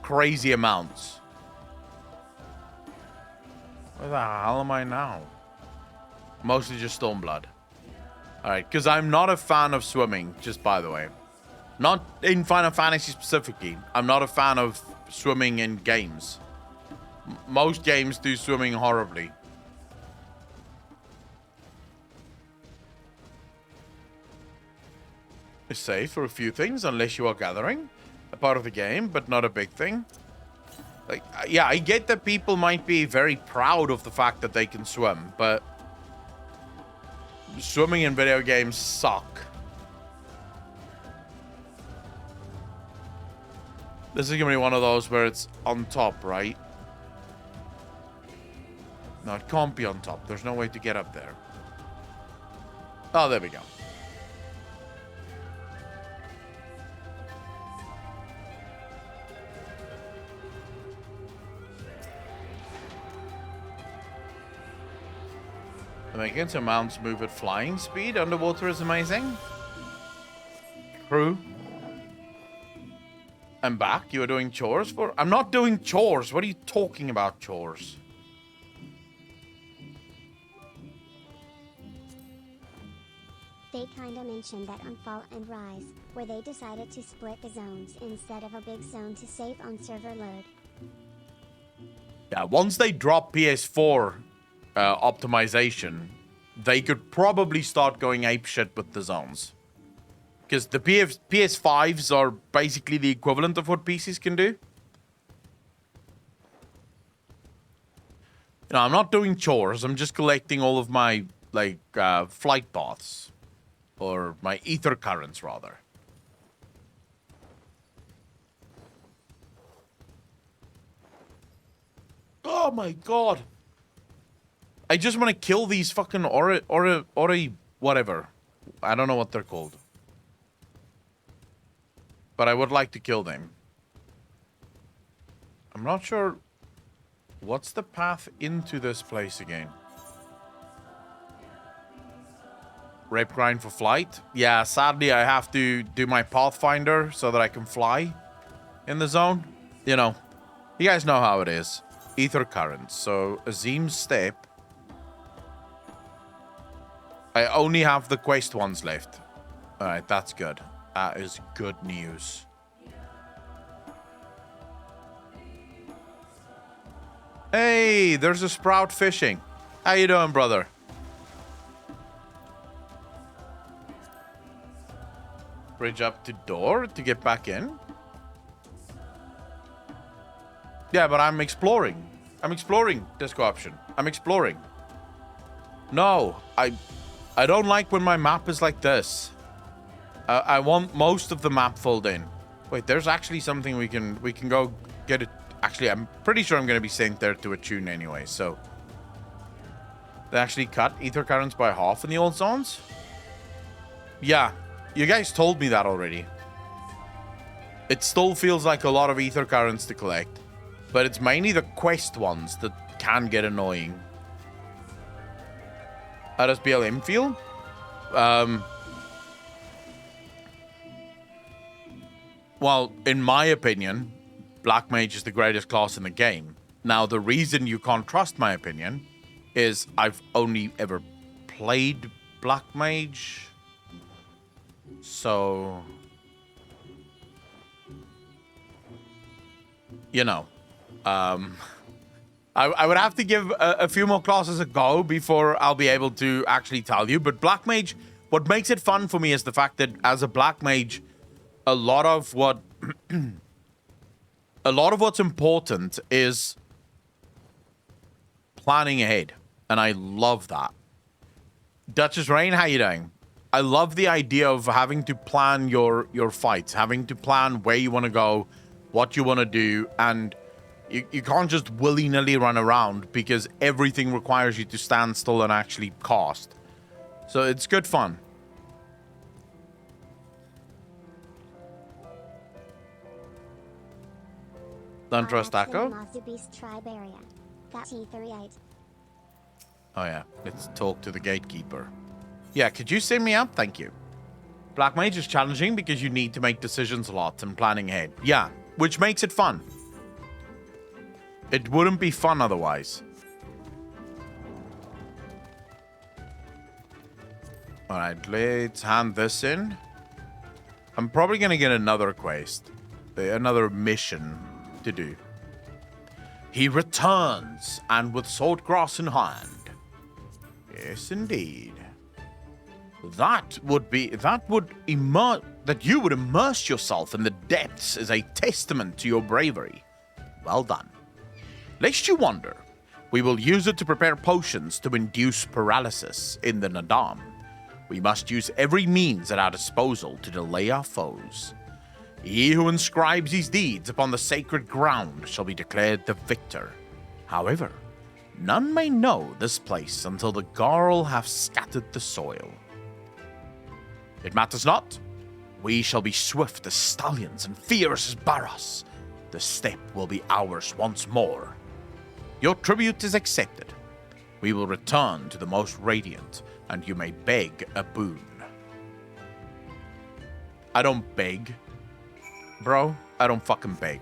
A: crazy amounts. Where the hell am I now? Mostly just Stormblood. Alright, because I'm not a fan of swimming, just by the way. Not in Final Fantasy specifically. I'm not a fan of swimming in games. Most games do swimming horribly. It's safe for a few things, unless you are gathering. A part of the game, but not a big thing. Like, yeah, I get that people might be very proud of the fact that they can swim, but swimming in video games suck. This is gonna be one of those where it's on top, right? No, it can't be on top. There's no way to get up there. Oh, there we go. The mechanics of mounts move at flying speed underwater is amazing. True. I'm back. You are doing chores for... I'm not doing chores. What are you talking about, chores?
B: They kinda mentioned that on Fall and Rise, where they decided to split the zones instead of a big zone to save on server load.
A: Yeah, once they drop PS4 optimization, they could probably start going apeshit with the zones. Because the PS5s are basically the equivalent of what PCs can do. No, I'm not doing chores. I'm just collecting all of my, like, flight paths. Or my ether currents, rather. Oh my god. I just want to kill these fucking Ori, whatever. I don't know what they're called. But I would like to kill them. I'm not sure. What's the path into this place again? Rape grind for flight. Yeah, sadly I have to do my Pathfinder so that I can fly in the zone. You know, you guys know how it is. Ether currents. So Azim's Step. I only have the quest ones left. Alright, that's good. That is good news. Hey, there's a Sprout fishing. How you doing, brother? Bridge up to door to get back in. Yeah, but I'm exploring. I'm exploring, disco option. I'm exploring. No, I don't like when my map is like this. I want most of the map filled in. Wait, there's actually something we can go get it. Actually, I'm pretty sure I'm going to be sent there to attune anyway, so. They actually cut ether currents by half in the old zones? Yeah, you guys told me that already. It still feels like a lot of ether currents to collect, but it's mainly the quest ones that can get annoying. How does BLM feel? Well, in my opinion, Black Mage is the greatest class in the game. Now, the reason you can't trust my opinion is I've only ever played Black Mage. So, you know, I would have to give a few more classes a go before I'll be able to actually tell you. But Black Mage, what makes it fun for me is the fact that as a Black Mage, a lot of what's important is planning ahead. And I love that. Duchess Rain, how you doing? I love the idea of having to plan your fights, having to plan where you want to go, what you want to do, and you can't just willy-nilly run around because everything requires you to stand still and actually cast. So it's good fun. Don't trust Taco?
B: that T38.
A: Oh yeah, let's talk to the gatekeeper. Yeah, could you send me up? Thank you. Black Mage is challenging because you need to make decisions a lot and planning ahead. Yeah, which makes it fun. It wouldn't be fun otherwise. Alright, let's hand this in. I'm probably going to get another quest. Another mission to do. He returns, and with swordgrass in hand. Yes, indeed. That you would immerse yourself in the depths is a testament to your bravery. Well done. Lest you wonder, we will use it to prepare potions to induce paralysis in the Nadam. We must use every means at our disposal to delay our foes. He who inscribes his deeds upon the sacred ground shall be declared the victor. However, none may know this place until the Garl have scattered the soil. It matters not. We shall be swift as stallions and fierce as Barros. The steppe will be ours once more. Your tribute is accepted. We will return to the most radiant, and you may beg a boon. I don't beg. Bro, I don't fucking beg.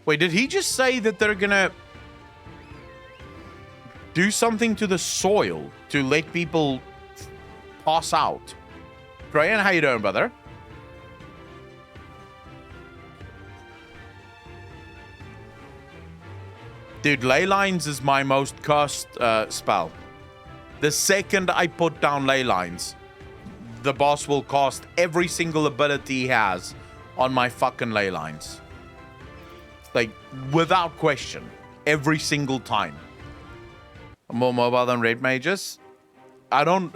A: Wait, did he just say that they're gonna do something to the soil to let people pass out? Brian, how you doing, brother? Dude, ley lines is my most cursed spell. The second I put down ley lines, the boss will cast every single ability he has on my fucking ley lines. Like, without question. Every single time. More mobile than raid mages? I don't...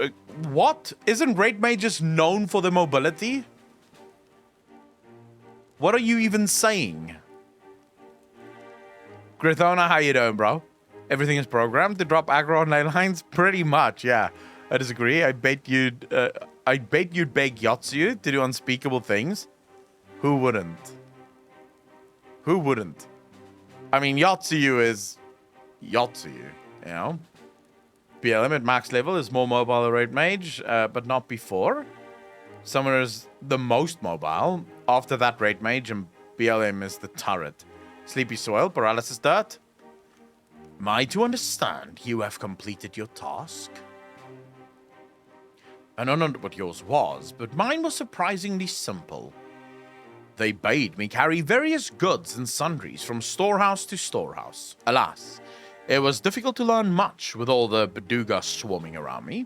A: what? Isn't raid mages known for their mobility? What are you even saying? Grithona, how you doing, bro? Everything is programmed to drop aggro on ley lines? Pretty much, yeah. I disagree. I bet you'd beg Yotsu to do unspeakable things. Who wouldn't? Who wouldn't? I mean, Yotsu is Yotsu, you know? BLM at max level is more mobile than raid mage, but not before. Summoner is the most mobile. After that, raid mage, and BLM is the turret. Sleepy soil, paralysis dirt. Am I to understand you have completed your task? I don't know what yours was, but mine was surprisingly simple. They bade me carry various goods and sundries from storehouse to storehouse. Alas, it was difficult to learn much with all the Beduga swarming around me.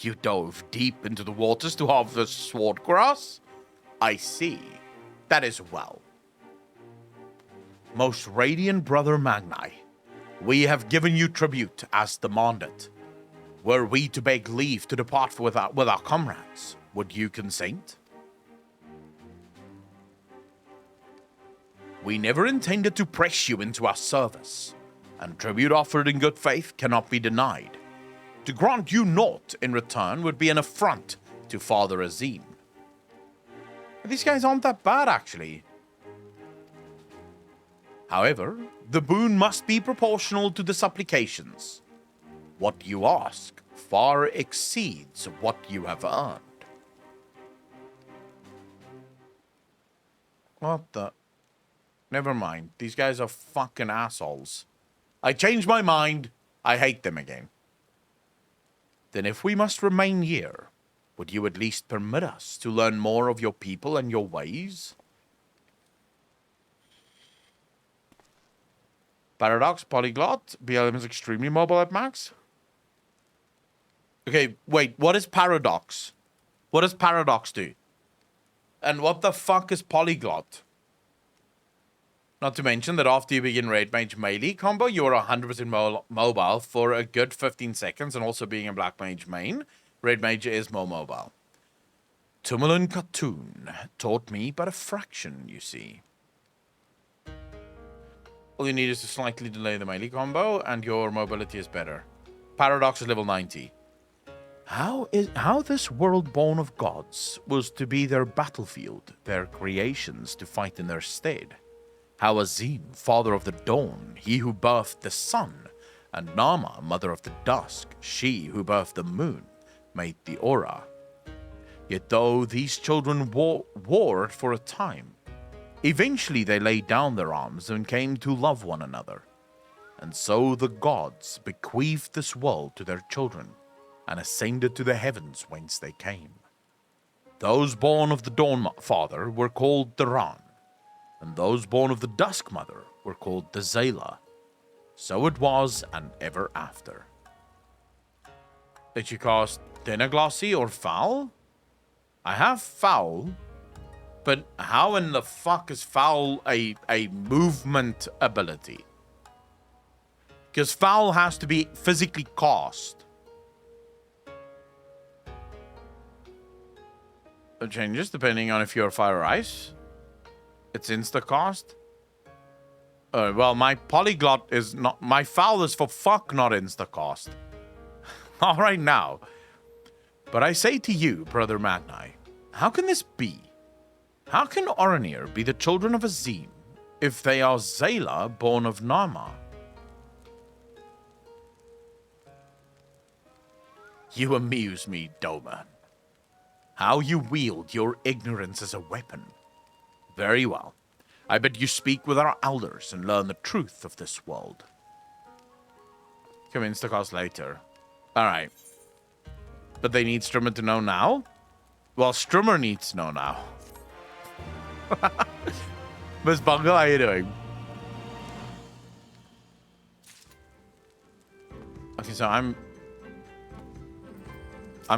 A: You dove deep into the waters to harvest swordgrass? I see. That is well. Most radiant brother Magni, we have given you tribute as demanded. Were we to beg leave to depart with our comrades, would you consent? We never intended to press you into our service, and tribute offered in good faith cannot be denied. To grant you naught in return would be an affront to Father Azim. These guys aren't that bad, actually. However, the boon must be proportional to the supplications. What you ask far exceeds what you have earned. What the? Never mind. These guys are fucking assholes. I changed my mind. I hate them again. Then if we must remain here, would you at least permit us to learn more of your people and your ways? Paradox, Polyglot, BLM is extremely mobile at max. Okay, wait, what is Paradox? What does Paradox do? And what the fuck is Polyglot? Not to mention that after you begin Raid Mage melee combo, you are 100% mobile for a good 15 seconds, and also being a Black Mage main, Raid Mage is more mobile. Tumulin Khatun taught me but a fraction, you see. All you need is to slightly delay the melee combo, and your mobility is better. Paradox is level 90. how this world born of gods was to be their battlefield, their creations to fight in their stead. How Azim, father of the dawn, he who birthed the sun, and Nama, mother of the dusk, she who birthed the moon, made the aura. Yet though these children warred for a time, eventually they laid down their arms and came to love one another. And so the gods bequeathed this world to their children, and ascended to the heavens whence they came. Those born of the Dawn Father were called the Ran, and those born of the Dusk Mother were called the Zayla. So it was, and ever after. Did you cast Dinaglossy or Foul? I have Foul, but how in the fuck is Foul a movement ability? Because Foul has to be physically cast. It changes depending on if you're fire or ice. It's insta-cast. Well, my polyglot is not... My foul is for fuck, not insta-cast. All right now. But I say to you, Brother Magni, how can this be? How can Oranir be the children of Azim if they are Zayla, born of Narma? You amuse me, Doman. How you wield your ignorance as a weapon. Very well. I bid you speak with our elders and learn the truth of this world. Come instacast later. Alright. But they need Strummer to know now? Well, Strummer needs to know now. Miss Bungle, how you doing? Okay, so I'm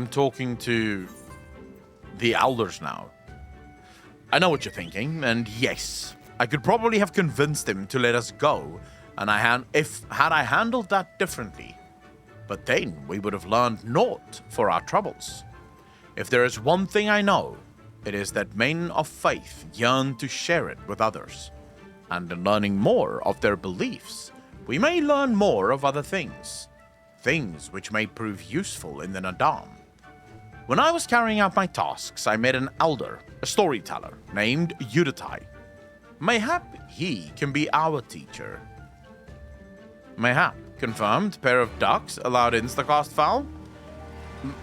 A: talking to the elders now. I know what you're thinking, and yes, I could probably have convinced him to let us go, and had I handled that differently. But then we would have learned naught for our troubles. If there is one thing I know, it is that men of faith yearn to share it with others. And in learning more of their beliefs, we may learn more of other things. Things which may prove useful in the Nadam. When I was carrying out my tasks, I met an elder, a storyteller, named Yudatai. Mayhap he can be our teacher. Mayhap. Confirmed. Pair of ducks. Allowed instacast foul.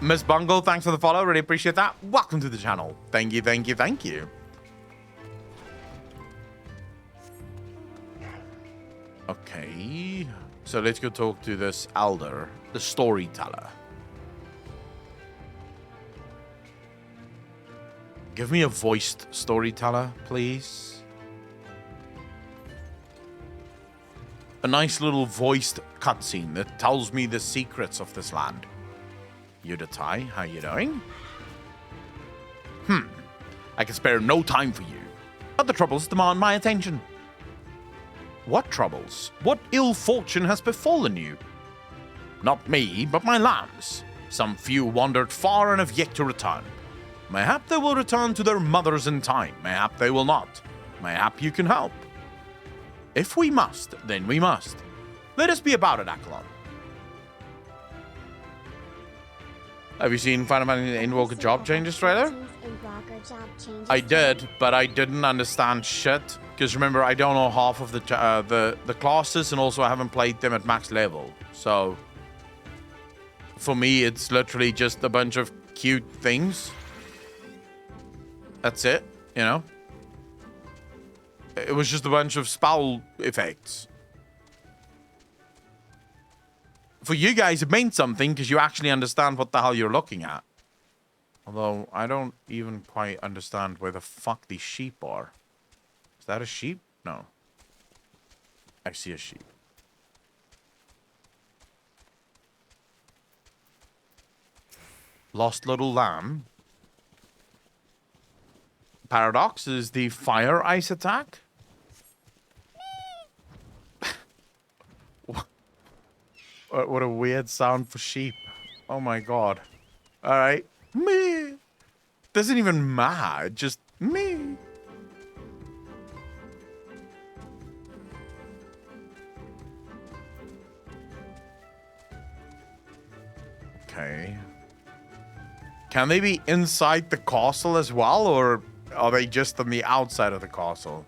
A: Miss Bungle, thanks for the follow. Really appreciate that. Welcome to the channel. Thank you, thank you, thank you. Okay. So let's go talk to this elder, the storyteller. Give me a voiced storyteller, please. A nice little voiced cutscene that tells me the secrets of this land. Yudatai, how you doing? I can spare no time for you. Other troubles demand my attention. What troubles? What ill fortune has befallen you? Not me, but my lambs. Some few wandered far and have yet to return. Mayhap they will return to their mothers in time. Mayhap they will not. Mayhap you can help. If we must, then we must. Let us be about it, Akalon. Have you seen Final Fantasy Endwalker job changes trailer? I did, but I didn't understand shit. Because remember, I don't know half of the classes, and also I haven't played them at max level. So, for me, it's literally just a bunch of cute things. That's it, you know? It was just a bunch of spell effects. For you guys, it meant something because you actually understand what the hell you're looking at. Although, I don't even quite understand where the fuck these sheep are. Is that a sheep? No. I see a sheep. Lost little lamb. Paradox is the fire ice attack. What a weird sound for sheep. Oh my god. Alright. Me. Doesn't even matter. Just me. Okay. Can they be inside the castle as well, or are they just on the outside of the castle?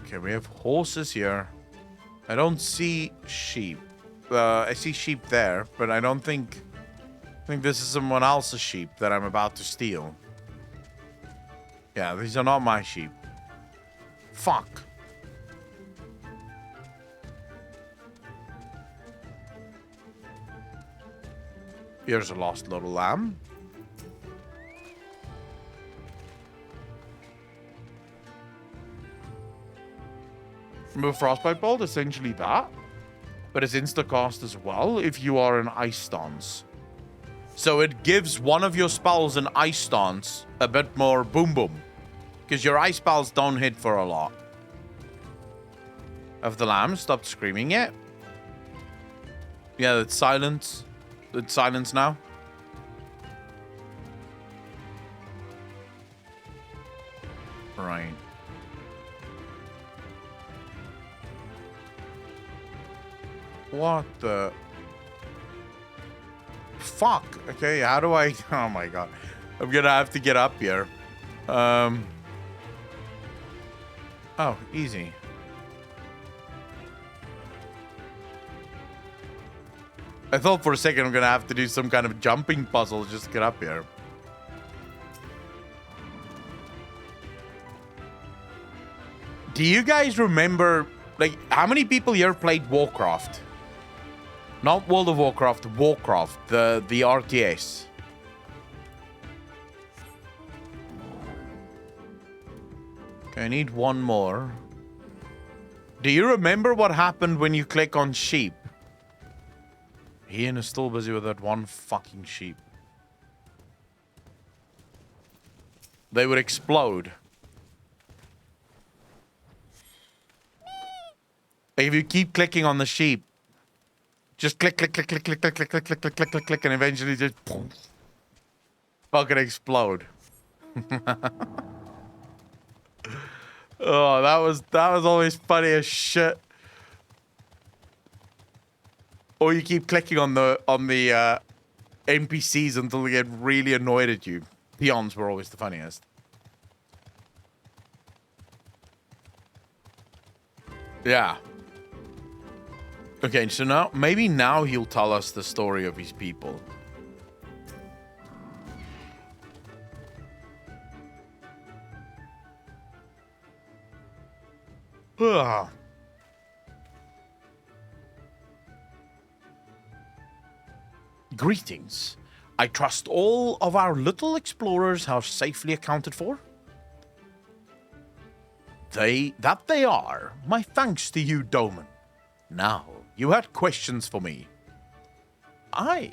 A: Okay, we have horses here. I don't see sheep. I see sheep there, but I don't think... I think this is someone else's sheep that I'm about to steal. Yeah, these are not my sheep. Fuck. Here's a lost little lamb. Remember Frostbite Bolt? Essentially that. But it's instacast as well if you are in ice stance. So it gives one of your spells in ice stance a bit more boom boom. Because your ice spells don't hit for a lot. Have the lamb stopped screaming yet? Yeah, it's silence. It's silence now. Right. What the... Fuck. Okay, how do I... Oh my god. I'm gonna have to get up here. Oh, easy. I thought for a second I'm gonna have to do some kind of jumping puzzle just to get up here. Do you guys remember, like, how many people here played Warcraft? Not World of Warcraft, Warcraft, the RTS. Okay, I need one more. Do you remember what happened when you click on sheep? Ian is still busy with that one fucking sheep. They would explode. If you keep clicking on the sheep, just click, click, click, click, click, click, click, click, click, click, click, click, click, and eventually just fucking explode. Oh, that was always funny as shit. Or you keep clicking on the NPCs until they get really annoyed at you. Peons were always the funniest. Yeah. Okay, so now maybe now he'll tell us the story of his people. Ugh. Greetings. I trust all of our little explorers are safely accounted for. They are. My thanks to you, Doman. Now, you had questions for me. I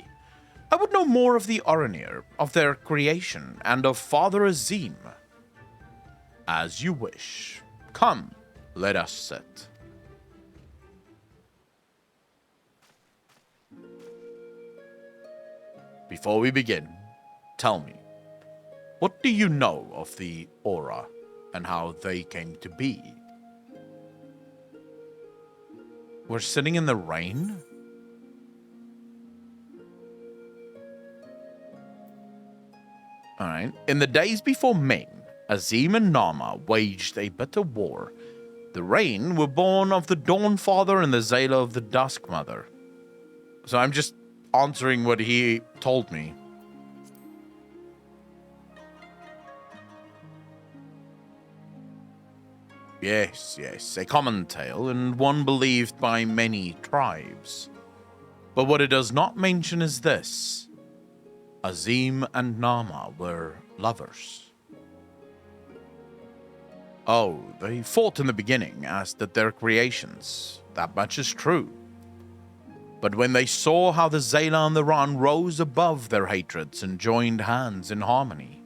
A: would know more of the Oranir, of their creation, and of Father Azim. As you wish. Come, let us sit. Before we begin, tell me, what do you know of the Aura and how they came to be? We're sitting in the rain? Alright. In the days before Ming, Azim and Nama waged a bitter war. The Rain were born of the Dawn Father and the Zayla of the Dusk Mother. So I'm just answering what he told me. Yes, a common tale, and one believed by many tribes. But what it does not mention is this. Azim and Nama were lovers. Oh, they fought in the beginning, as did their creations. That much is true. But when they saw how the Zayla and the Ran rose above their hatreds and joined hands in harmony,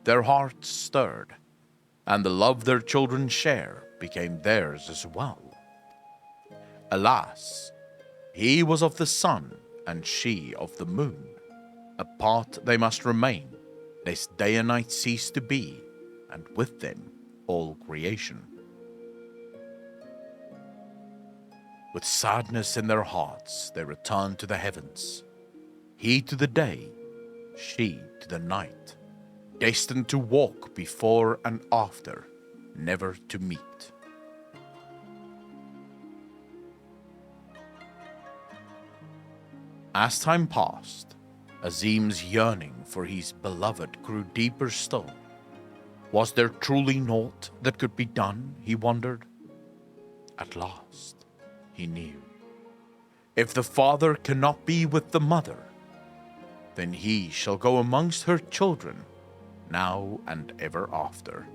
A: their hearts stirred, and the love their children share became theirs as well. Alas, he was of the sun, and she of the moon. Apart they must remain, lest day and night cease to be, and with them all creation. With sadness in their hearts, they returned to the heavens. He to the day, she to the night, destined to walk before and after, never to meet. As time passed, Azim's yearning for his beloved grew deeper still. Was there truly naught that could be done, he wondered? At last, he knew. If the father cannot be with the mother, then he shall go amongst her children, now and ever after.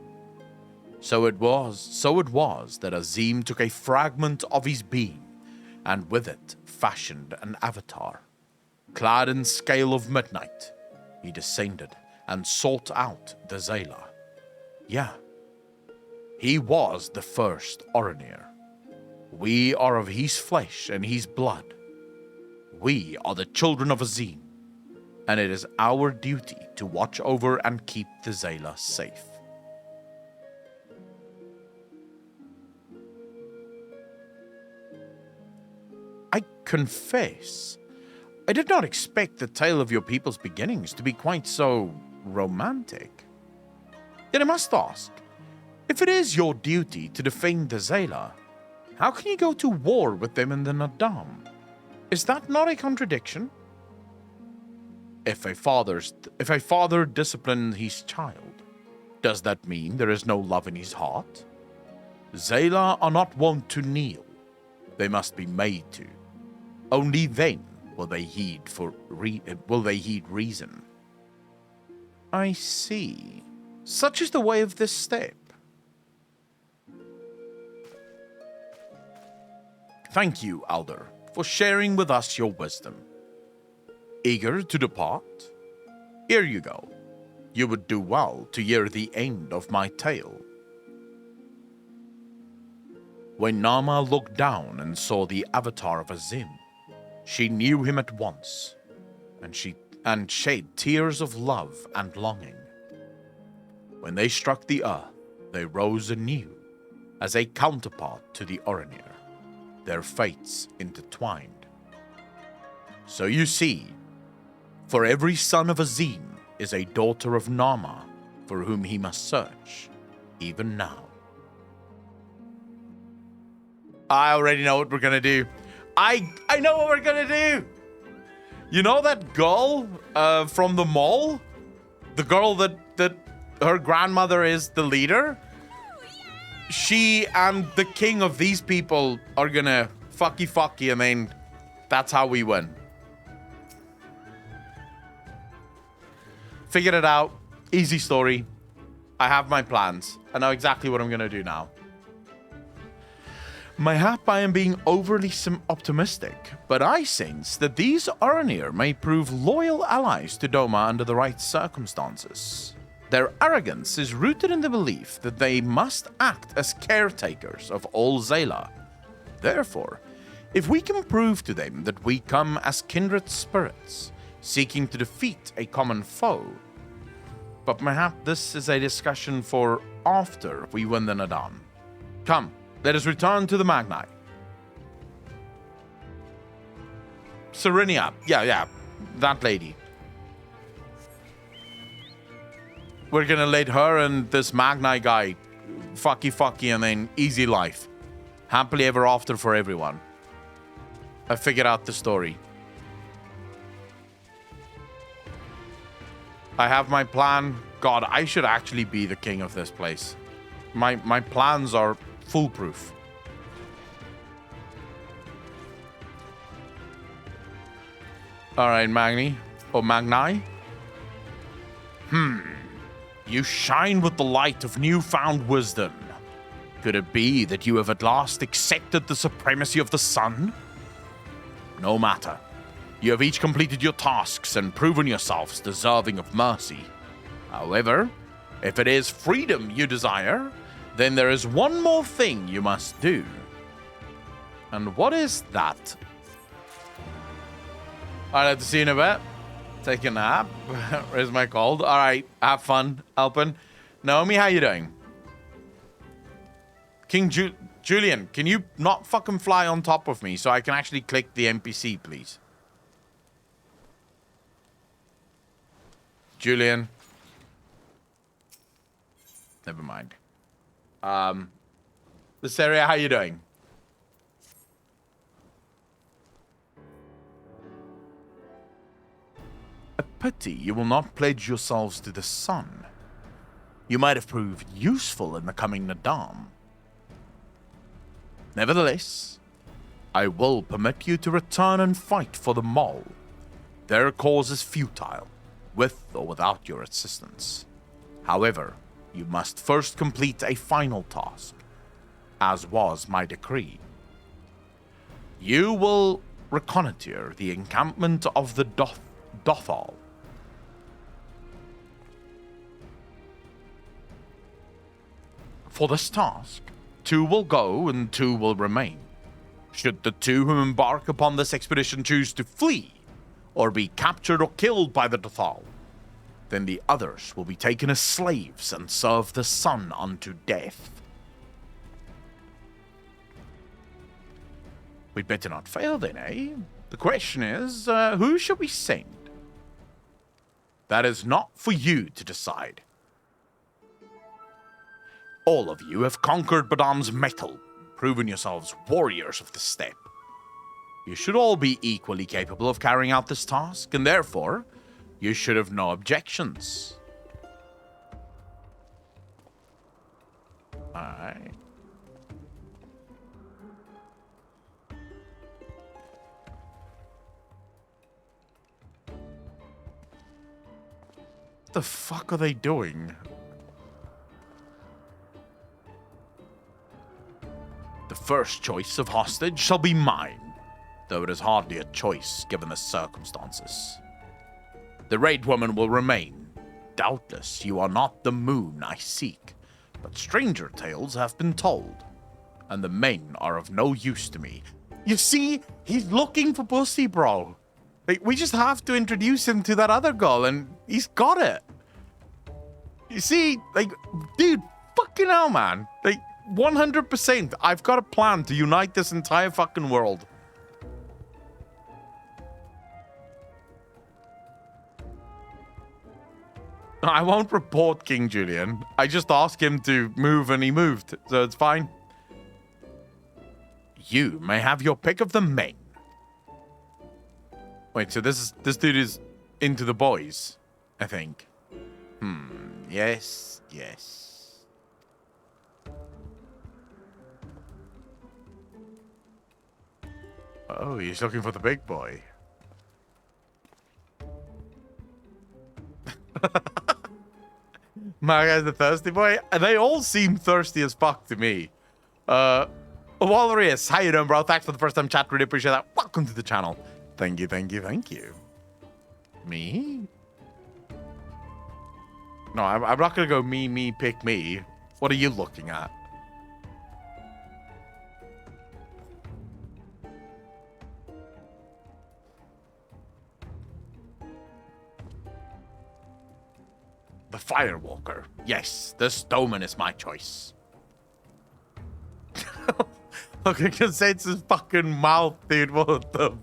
A: So it was that Azim took a fragment of his being, and with it fashioned an avatar. Clad in scale of midnight, he descended and sought out the Zayla. Yeah, he was the first Oranir. We are of his flesh and his blood. We are the children of Azim, and it is our duty to watch over and keep the Zayla safe. I confess, I did not expect the tale of your people's beginnings to be quite so romantic. Yet I must ask, if it is your duty to defend the Zayla, how can you go to war with them in the Nadam? Is that not a contradiction? If a father disciplines his child, does that mean there is no love in his heart? Zayla are not wont to kneel. They must be made to. Only then will they heed reason. I see. Such is the way of this step. Thank you, Elder, for sharing with us your wisdom. Eager to depart? Here you go. You would do well to hear the end of my tale. When Nama looked down and saw the avatar of Azim, she knew him at once, and shed tears of love and longing. When they struck the earth, they rose anew, as a counterpart to the Oranir, their fates intertwined. So you see, for every son of Azim is a daughter of Nama for whom he must search, even now. I already know what we're gonna do. I know what we're gonna do! You know that girl from the mall? The girl that her grandmother is the leader? She and the king of these people are gonna fucky, and then that's how we win. Figured it out. Easy story. I have my plans. I know exactly what I'm gonna do now. Mayhap I am being overly optimistic, but I sense that these Oranir may prove loyal allies to Doma under the right circumstances. Their arrogance is rooted in the belief that they must act as caretakers of all Zayla. Therefore, if we can prove to them that we come as kindred spirits, seeking to defeat a common foe. But perhaps this is a discussion for after we win the Nadam. Come, let us return to the Magni. Serenia, yeah, that lady. We're gonna let her and this Magni guy fucky, and then easy life. Happily ever after for everyone. I figured out the story. I have my plan. God, I should actually be the king of this place. My plans are foolproof. Alright, Magni. Or Magni? You shine with the light of newfound wisdom. Could it be that you have at last accepted the supremacy of the sun? No matter. You have each completed your tasks and proven yourselves deserving of mercy. However, if it is freedom you desire, then there is one more thing you must do. And what is that? I'd like to see you in a bit. Take a nap. Where's my cold? Alright, have fun, Alpin. Naomi, how you doing? Julian, can you not fucking fly on top of me so I can actually click the NPC, please? Julian. Never mind. This area, how you doing? A pity you will not pledge yourselves to the sun. You might have proved useful in the coming Nadam. Nevertheless, I will permit you to return and fight for the Mole. Their cause is futile, with or without your assistance. However, you must first complete a final task, as was my decree. You will reconnoiter the encampment of the Dothal. For this task, 2 will go and 2 will remain. Should the 2 who embark upon this expedition choose to flee, or be captured or killed by the Dothal, then the others will be taken as slaves and serve the sun unto death. We'd better not fail then, eh? The question is, who shall we send? That is not for you to decide. All of you have conquered Badam's metal, proven yourselves warriors of the steppe. You should all be equally capable of carrying out this task, and therefore, you should have no objections. Alright. What the fuck are they doing? The first choice of hostage shall be mine, though it is hardly a choice given the circumstances. The Raid Woman will remain. Doubtless you are not the moon I seek, but stranger tales have been told, and the men are of no use to me. You see, he's looking for pussy, bro. Like, we just have to introduce him to that other girl, and he's got it. You see, like, dude, fucking hell, man. Like, 100%, I've got a plan to unite this entire fucking world. I won't report King Julian. I just asked him to move and he moved, so it's fine. You may have your pick of the men. Wait, so this dude is into the boys, I think. Yes, yes. Oh, he's looking for the big boy. My guy's the thirsty boy. And they all seem thirsty as fuck to me. Walrus, how you doing, bro? Thanks for the first time chat. Really appreciate that. Welcome to the channel. Thank you, thank you, thank you. Me? No, I'm not gonna go me, pick me. What are you looking at? The Firewalker. Yes, the Stoneman is my choice. Look, I can say it's his fucking mouth, dude. What the...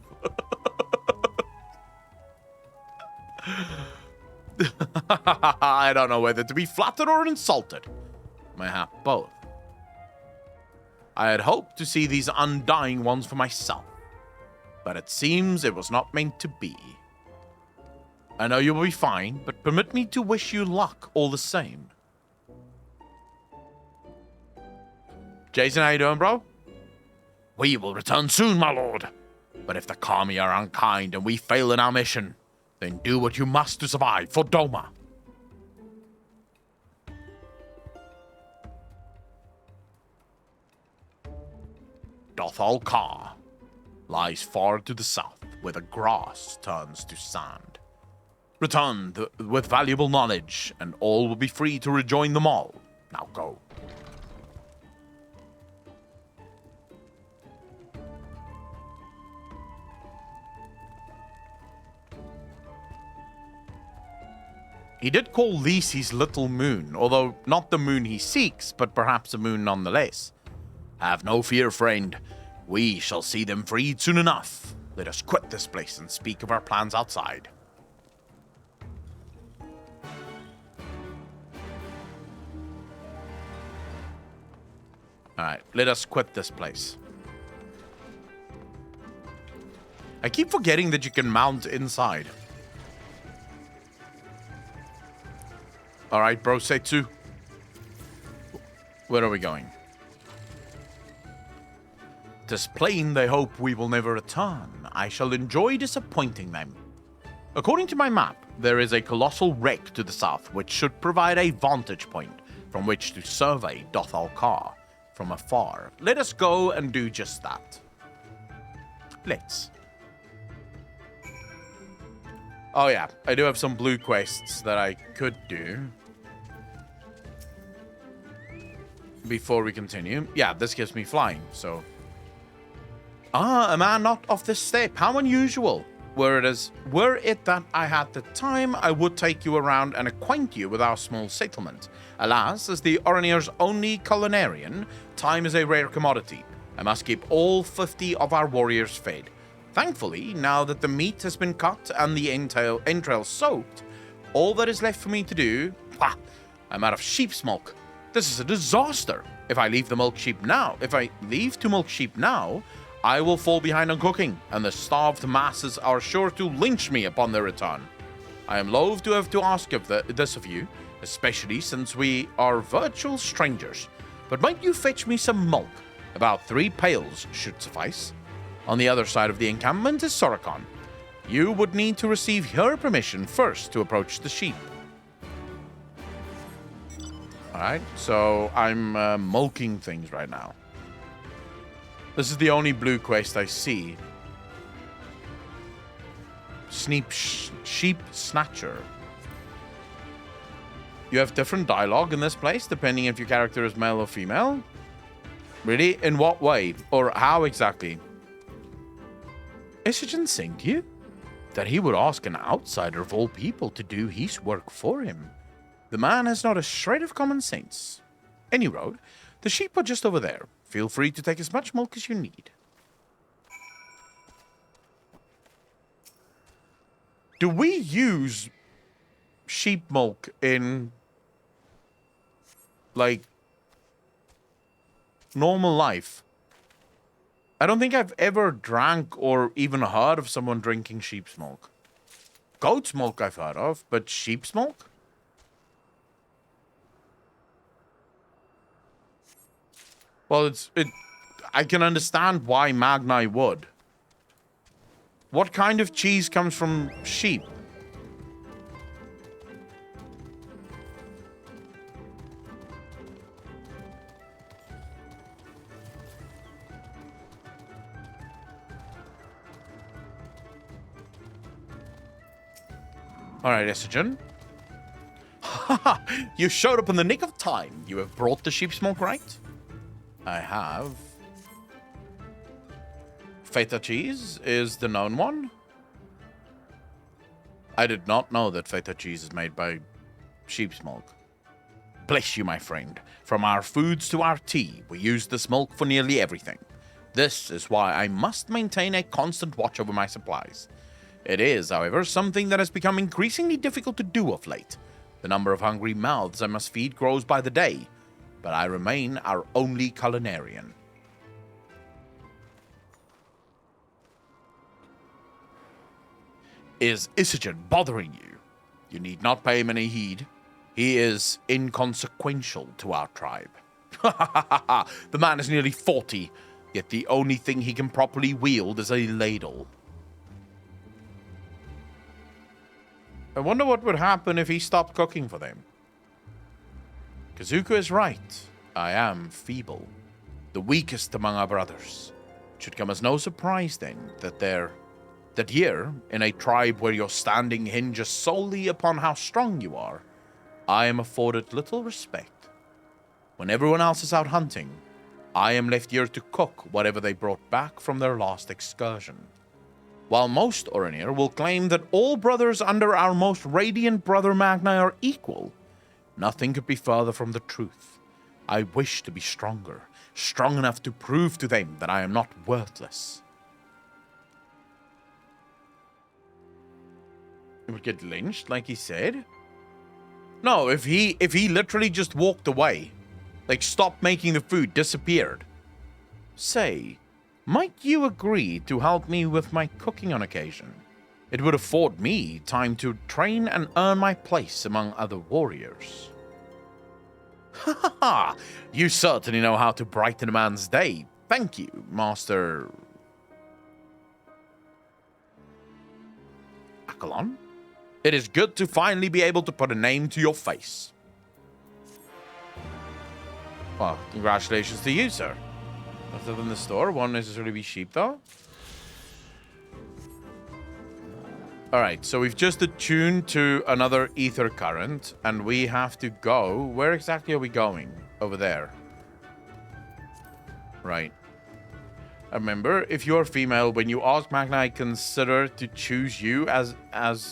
A: I don't know whether to be flattered or insulted. Mayhap both. I had hoped to see these undying ones for myself, but it seems it was not meant to be. I know you will be fine, but permit me to wish you luck all the same. Jason, how you doing, bro? We will return soon, my lord. But if the Kami are unkind and we fail in our mission, then do what you must to survive for Doma. Dothal Ka lies far to the south, where the grass turns to sand. Return with valuable knowledge, and all will be free to rejoin them all. Now go. He did call Lisi's little moon, although not the moon he seeks, but perhaps a moon nonetheless. Have no fear, friend. We shall see them freed soon enough. Let us quit this place and speak of our plans outside. Alright, let us quit this place. I keep forgetting that you can mount inside. Alright, bro, Setsu. Where are we going? This plane they hope we will never return. I shall enjoy disappointing them. According to my map, there is a colossal wreck to the south, which should provide a vantage point from which to survey Dothal Kar from afar. Let us go and do just that. Let's. Oh yeah, I do have some blue quests that I could do before we continue. Yeah, this gives me flying, so... Ah, a man not of this steppe. How unusual. Were it that I had the time, I would take you around and acquaint you with our small settlement. Alas, as the Oranier's only culinarian, time is a rare commodity. I must keep all 50 of our warriors fed. Thankfully, now that the meat has been cut and the entrails soaked, all that is left for me to do... I'm out of sheep's milk. This is a disaster. If I leave to milk sheep now, I will fall behind on cooking, and the starved masses are sure to lynch me upon their return. I am loath to have to ask this of you, especially since we are virtual strangers. But might you fetch me some milk? About 3 pails should suffice. On the other side of the encampment is Sorokon. You would need to receive her permission first to approach the sheep. Alright, so I'm milking things right now. This is the only blue quest I see. Sheep Snatcher. You have different dialogue in this place, depending if your character is male or female. Really? In what way? Or how exactly? Isagen saying to you that he would ask an outsider of all people to do his work for him. The man has not a shred of common sense. Any road, the sheep are just over there. Feel free to take as much milk as you need. Do we use sheep milk in, like, normal life? I don't think I've ever drank or even heard of someone drinking sheep's milk. Goat's milk I've heard of, but sheep's milk? Well, I can understand why Magni would. What kind of cheese comes from sheep? All right, Isagen. Haha, you showed up in the nick of time. You have brought the sheep's milk, right? I have. Feta cheese is the known one. I did not know that feta cheese is made by sheep's milk. Bless you, my friend. From our foods to our tea, we use this milk for nearly everything. This is why I must maintain a constant watch over my supplies. It is, however, something that has become increasingly difficult to do of late. The number of hungry mouths I must feed grows by the day, but I remain our only culinarian. Is Isagen bothering you? You need not pay him any heed. He is inconsequential to our tribe. The man is nearly 40, yet the only thing he can properly wield is a ladle. I wonder what would happen if he stopped cooking for them. Kazuka is right. I am feeble. The weakest among our brothers. It should come as no surprise, then, that here, in a tribe where your standing hinges solely upon how strong you are, I am afforded little respect. When everyone else is out hunting, I am left here to cook whatever they brought back from their last excursion. While most Oranir will claim that all brothers under our most radiant brother Magni are equal, nothing could be further from the truth. I wish to be stronger. Strong enough to prove to them that I am not worthless. He would get lynched, like he said? No, if he literally just walked away, like stopped making the food, disappeared. Say, might you agree to help me with my cooking on occasion? It would afford me time to train and earn my place among other warriors. Ha ha ha! You certainly know how to brighten a man's day. Thank you, Master... Akalon? It is good to finally be able to put a name to your face. Well, congratulations to you, sir. Other than the store, won't necessarily be sheep, though. Alright, so we've just attuned to another ether current, and we have to go... Where exactly are we going? Over there. Right. Remember, if you're female, when you ask Magni consider to choose you as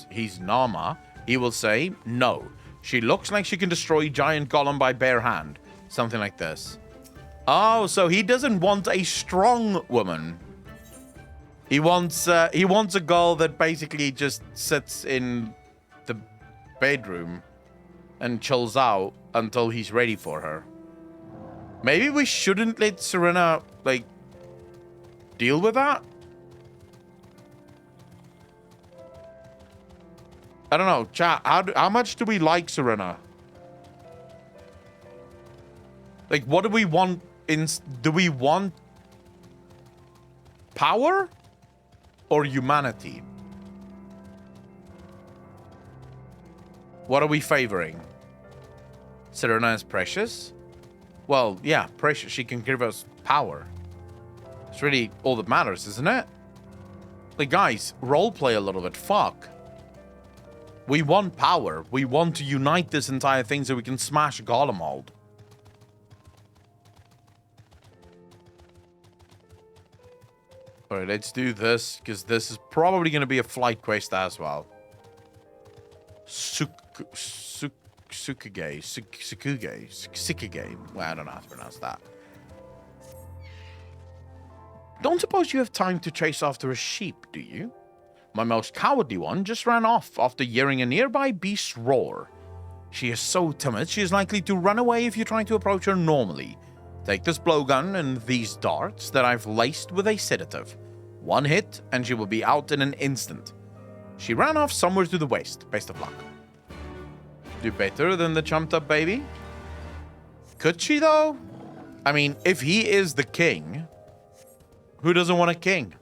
A: his Nama, he will say, no. She looks like she can destroy giant golem by bare hand. Something like this. Oh, so he doesn't want a strong woman. He wants a girl that basically just sits in the bedroom and chills out until he's ready for her. Maybe we shouldn't let Serena, like, deal with that? I don't know, chat, how much do we like Serena? Like, what do we want do we want power? Or humanity? What are we favoring? Serena is precious? Well, yeah, precious. She can give us power. It's really all that matters, isn't it? Like, guys, roleplay a little bit. Fuck. We want power. We want to unite this entire thing so we can smash Golemhold. Alright, let's do this, because this is probably going to be a flight quest as well. Sukugay. Well, I don't know how to pronounce that. Don't suppose you have time to chase after a sheep, do you? My most cowardly one just ran off after hearing a nearby beast roar. She is so timid, she is likely to run away if you try to approach her normally. Take this blowgun and these darts that I've laced with a sedative. One hit, and she will be out in an instant. She ran off somewhere to the west. Best of luck. Do better than the chumped up baby? Could she, though? I mean, if he is the king, who doesn't want a king?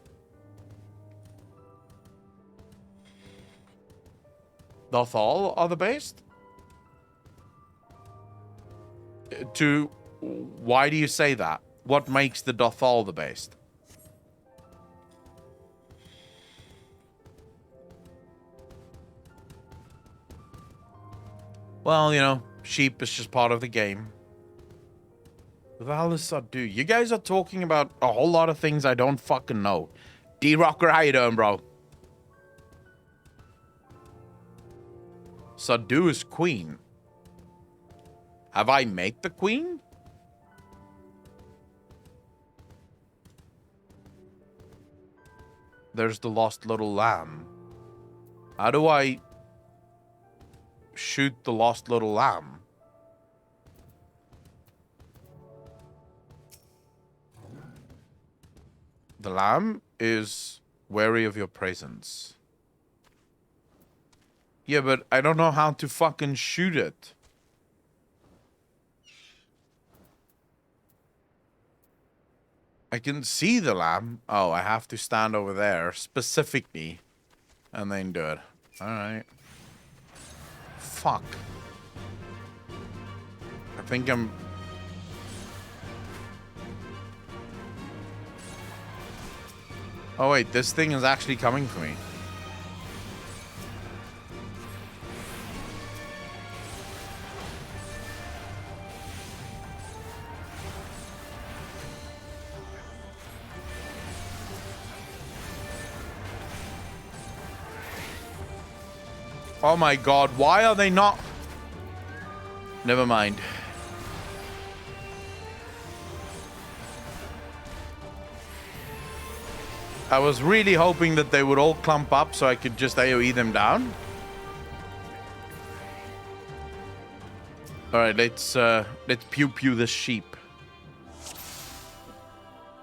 A: Dothal are the best? Why do you say that? What makes the Dothal the best? Well, you know, sheep is just part of the game. What the hell is Sadu? You guys are talking about a whole lot of things I don't fucking know. D-Rocker, how you doing, bro? Sadu is queen. Have I met the queen? There's the lost little lamb. How do I shoot the lost little lamb? The lamb is wary of your presence. Yeah, but I don't know how to fucking shoot it. I can see the lamb. Oh, I have to stand over there specifically and then do it. Alright. Fuck. I think I'm... Oh wait, this thing is actually coming for me. Oh my god, why are they not... Never mind. I was really hoping that they would all clump up so I could just AoE them down. All right, let's pew pew this sheep.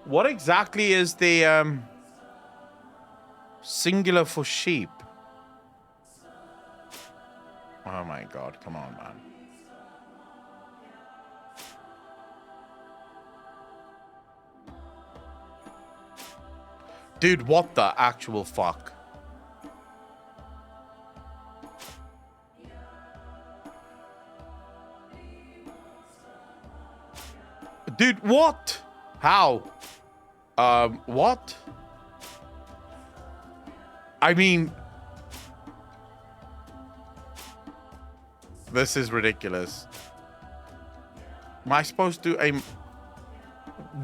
A: What exactly is the singular for sheep? Oh my god, come on, man. Dude, what the actual fuck? Dude, what? How? What? I mean... This is ridiculous. Am I supposed to aim...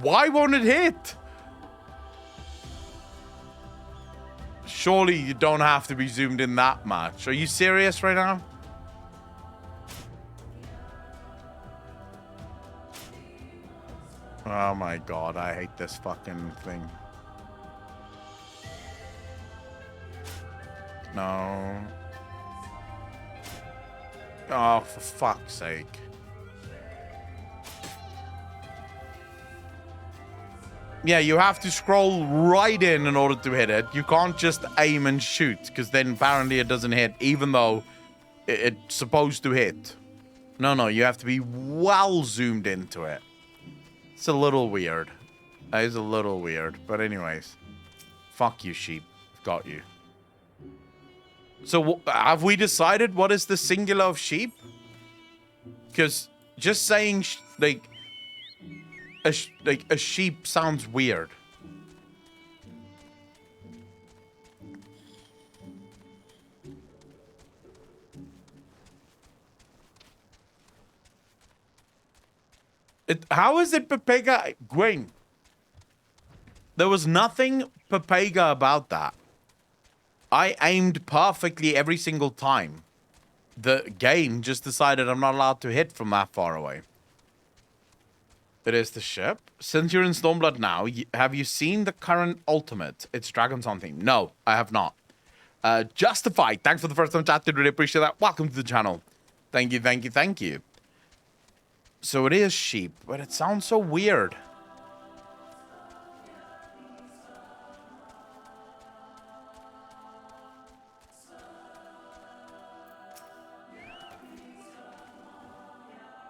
A: Why won't it hit? Surely you don't have to be zoomed in that much. Are you serious right now? Oh my god, I hate this fucking thing. No. Oh, for fuck's sake. Yeah, you have to scroll right in order to hit it. You can't just aim and shoot, because then apparently it doesn't hit, even though it's supposed to hit. No, you have to be well zoomed into it. It's a little weird. That is a little weird. But anyways. Fuck you, sheep. Got you. So, have we decided what is the singular of sheep? Because just saying, like a sheep sounds weird. How is it Pepega? Gwen, there was nothing Pepega about that. I aimed perfectly every single time. The game just decided I'm not allowed to hit from that far away. It is the ship. Since you're in Stormblood now, have you seen the current ultimate? It's Dragon's on theme. No, I have not. Justified. Thanks for the first time chat. Did really appreciate that. Welcome to the channel. Thank you, thank you, thank you. So it is sheep, but it sounds so weird.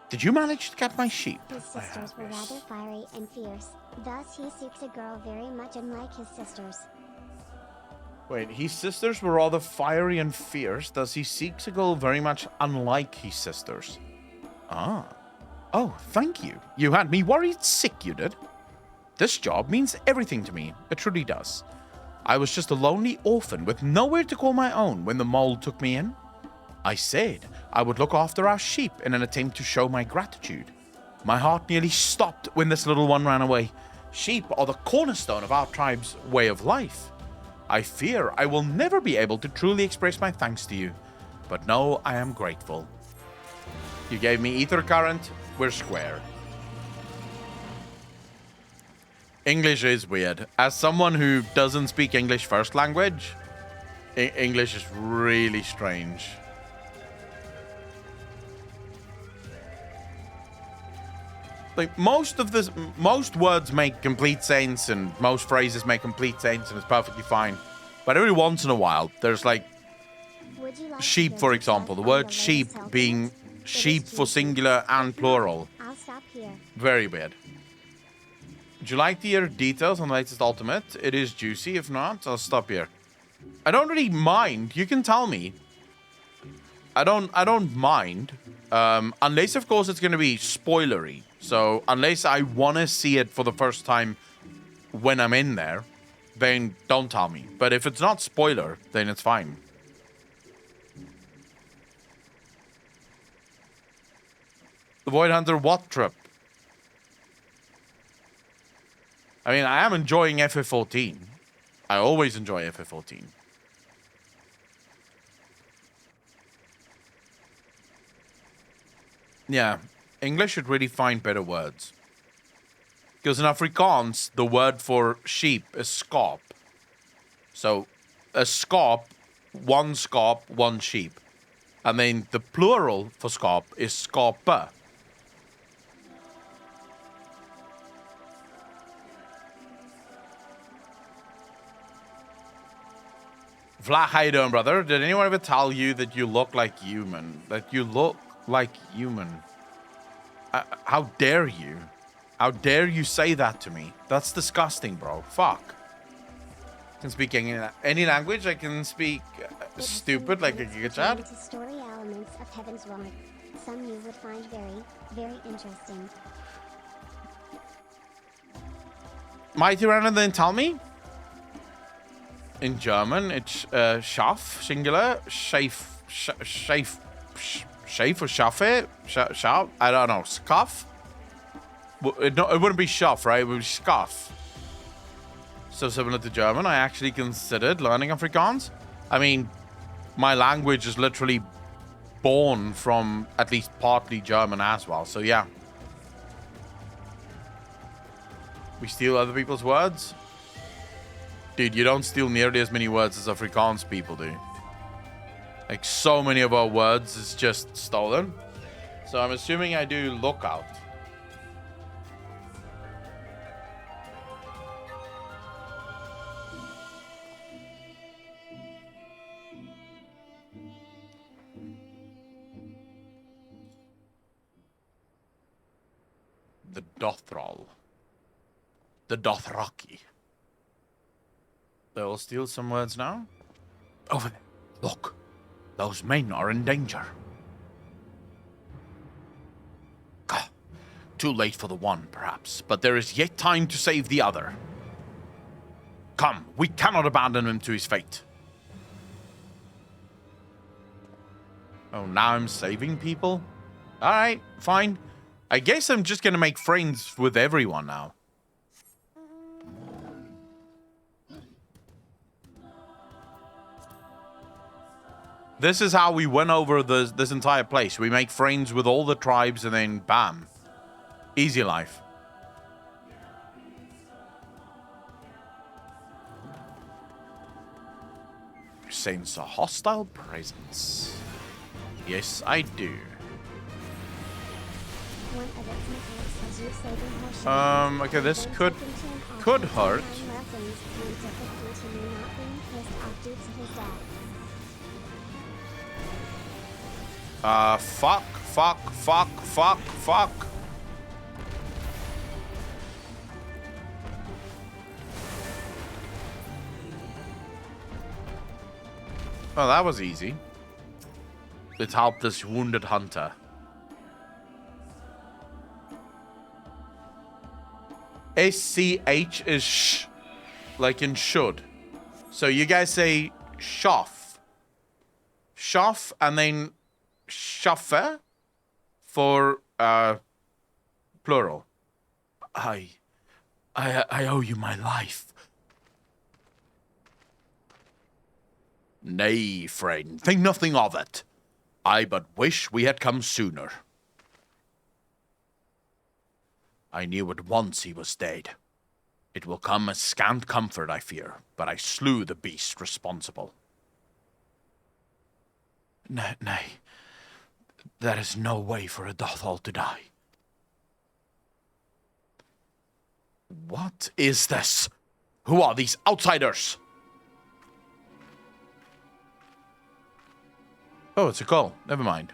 A: Did you manage to get my sheep?
B: His sisters were rather fiery and fierce, thus he seeks a girl very much unlike his sisters.
A: Wait, his sisters were rather fiery and fierce, thus he seeks a girl very much unlike his sisters. Ah. Oh, thank you. You had me worried sick, you did. This job means everything to me. It truly does. I was just a lonely orphan with nowhere to call my own when the mole took me in. I said I would look after our sheep in an attempt to show my gratitude. My heart nearly stopped when this little one ran away. Sheep are the cornerstone of our tribe's way of life. I fear I will never be able to truly express my thanks to you, but know I am grateful. You gave me ether current, we're square. English is weird. As someone who doesn't speak English first language, English is really strange. Like most words make complete sense and most phrases make complete sense and it's perfectly fine. But every once in a while, there's like sheep, for example. The word sheep being sheep for singular and plural.
B: I'll stop here.
A: Very weird. Would you like to hear details on the latest ultimate? It is juicy. If not, I'll stop here. I don't really mind. You can tell me. I don't mind. Unless, of course, it's going to be spoilery. So, unless I want to see it for the first time when I'm in there, then don't tell me. But if it's not spoiler, then it's fine. The Void Hunter what trip? I mean, I am enjoying FF14. I always enjoy FF14. Yeah, English should really find better words. Because in Afrikaans, the word for sheep is skaap. So a skop, one skop, one sheep. And then the plural for skop is skopa. Vlad, how you doing, brother? Did anyone ever tell you that you look like human? That you look like human? How dare you? How dare you say that to me? That's disgusting, bro. Fuck. I can speak any language. I can speak stupid like a Giga Chad.
B: Story elements of Heaven's Word. Some you would find very, very interesting.
A: Mighty Runner, then tell me. In German, it's Schaff, singular, Schaff, Schaff or Schaffe? Schaff? I don't know. Scuff? It wouldn't be Schaff, right? It would be Schaff. So similar to German, I actually considered learning Afrikaans. I mean, my language is literally born from at least partly German as well. So yeah. We steal other people's words? Dude, you don't steal nearly as many words as Afrikaans people do. Like, so many of our words is just stolen. So I'm assuming I do lookout. The Dothral. The Dothraki. They'll steal some words now. Over there. Look. Those men are in danger. Gah. Too late for the one, perhaps, but there is yet time to save the other. Come, we cannot abandon him to his fate. Oh, now I'm saving people? Alright, fine. I guess I'm just gonna make friends with everyone now. This is how we win over this entire place. We make friends with all the tribes and then bam. Easy life. Sense a hostile presence. Yes, I do. Okay, this could hurt. Fuck. Oh, that was easy. Let's help this wounded hunter. SCH is sh, like in should. So you guys say schaff. Schaff and then schaffe for plural. I owe you my life. Nay, friend, think nothing of it. I but wish we had come sooner. I knew at once he was dead. It will come as scant comfort, I fear, but I slew the beast responsible. Nay, there is no way for a Dothal to die. What is this? Who are these outsiders? Oh, it's a call. Never mind.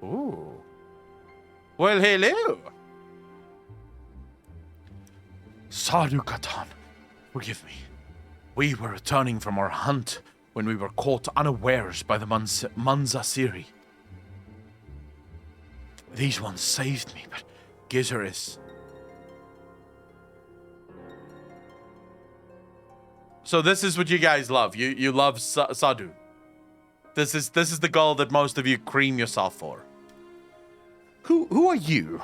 A: Ooh. Well, hello. Sadhu Katan, forgive me. We were returning from our hunt when we were caught unawares by the Manzasiri. These ones saved me, but Gizaris... So this is what you guys love. You love Sadhu. This is the goal that most of you cream yourself for. Who are you?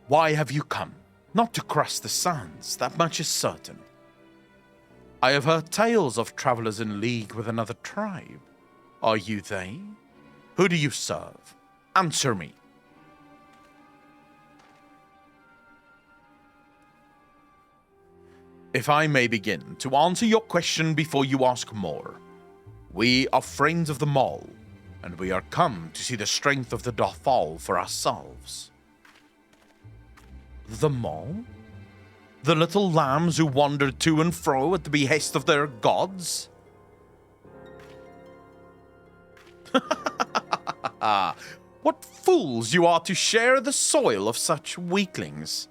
A: Why have you come? Not to cross the sands, that much is certain. I have heard tales of travelers in league with another tribe. Are you they? Who do you serve? Answer me. If I may begin to answer your question before you ask more. We are friends of the Mall, and we are come to see the strength of the Dothal for ourselves. The Mall? The little lambs who wandered to and fro at the behest of their gods? What fools you are to share the soil of such weaklings.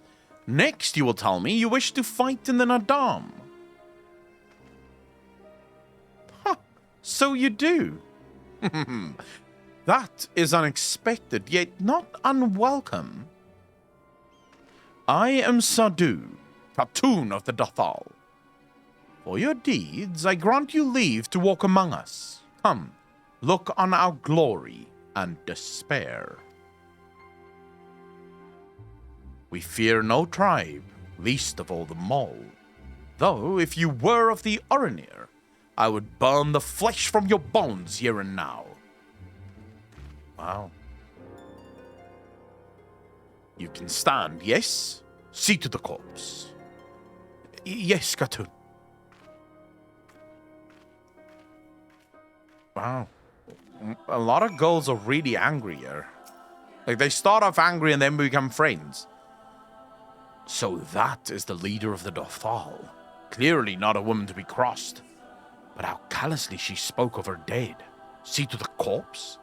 A: Next, you will tell me you wish to fight in the Nadam. Huh, so you do. That is unexpected, yet not unwelcome. I am Sadu, Khatun of the Dothal. For your deeds, I grant you leave to walk among us. Come, look on our glory and despair. We fear no tribe, least of all the Mall. Though, if you were of the Orinir, I would burn the flesh from your bones here and now. Wow. You can stand, yes? See to the corpse. Yes, Khatun. Wow. A lot of girls are really angry here. Like, they start off angry and then become friends. So that is the leader of the Dothal. Clearly not a woman to be crossed. But how callously she spoke of her dead. See to the corpse?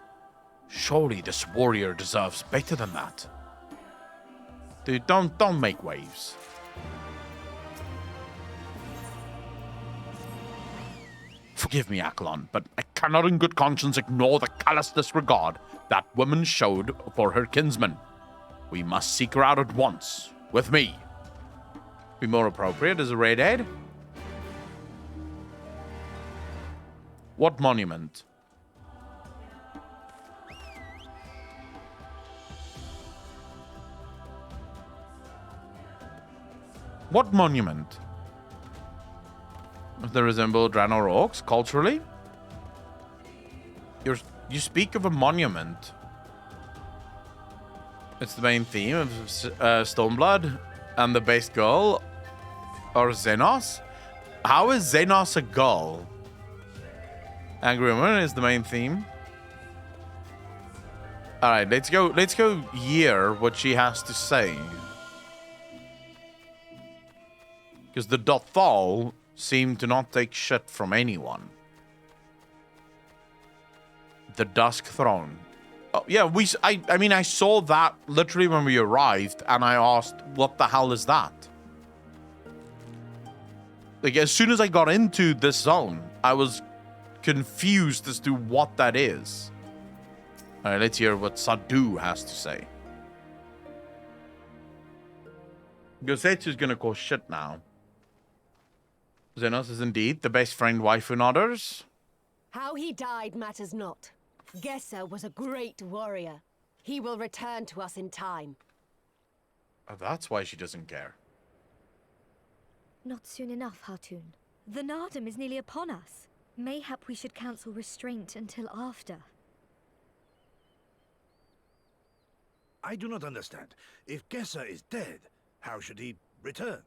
A: Surely this warrior deserves better than that. Dude, don't make waves. Forgive me, Akalon, but I cannot in good conscience ignore the callous disregard that woman showed for her kinsman. We must seek her out at once, with me. Be more appropriate as a redhead. What monument? What monument? If they resemble Draenor orcs culturally? You speak of a monument. It's the main theme of Stormblood, and the base girl, or Xenos? How is Xenos a girl? Angry Woman is the main theme. Alright, let's go hear what she has to say. Because the Dothal seem to not take shit from anyone. The Dusk Throne. Oh, yeah, I mean, I saw that literally when we arrived, and I asked, what the hell is that? Like, as soon as I got into this zone, I was confused as to what that is. Alright, let's hear what Sadu has to say. Gosetsu's gonna cause shit now. Xenos is indeed the best friend waifu nodders.
L: How he died matters not. Gesser was a great warrior. He will return to us in time.
A: Oh, that's why she doesn't care.
M: Not soon enough, Khatun. The Nardam is nearly upon us. Mayhap we should cancel restraint until after.
F: I do not understand. If Gesser is dead, how should he return?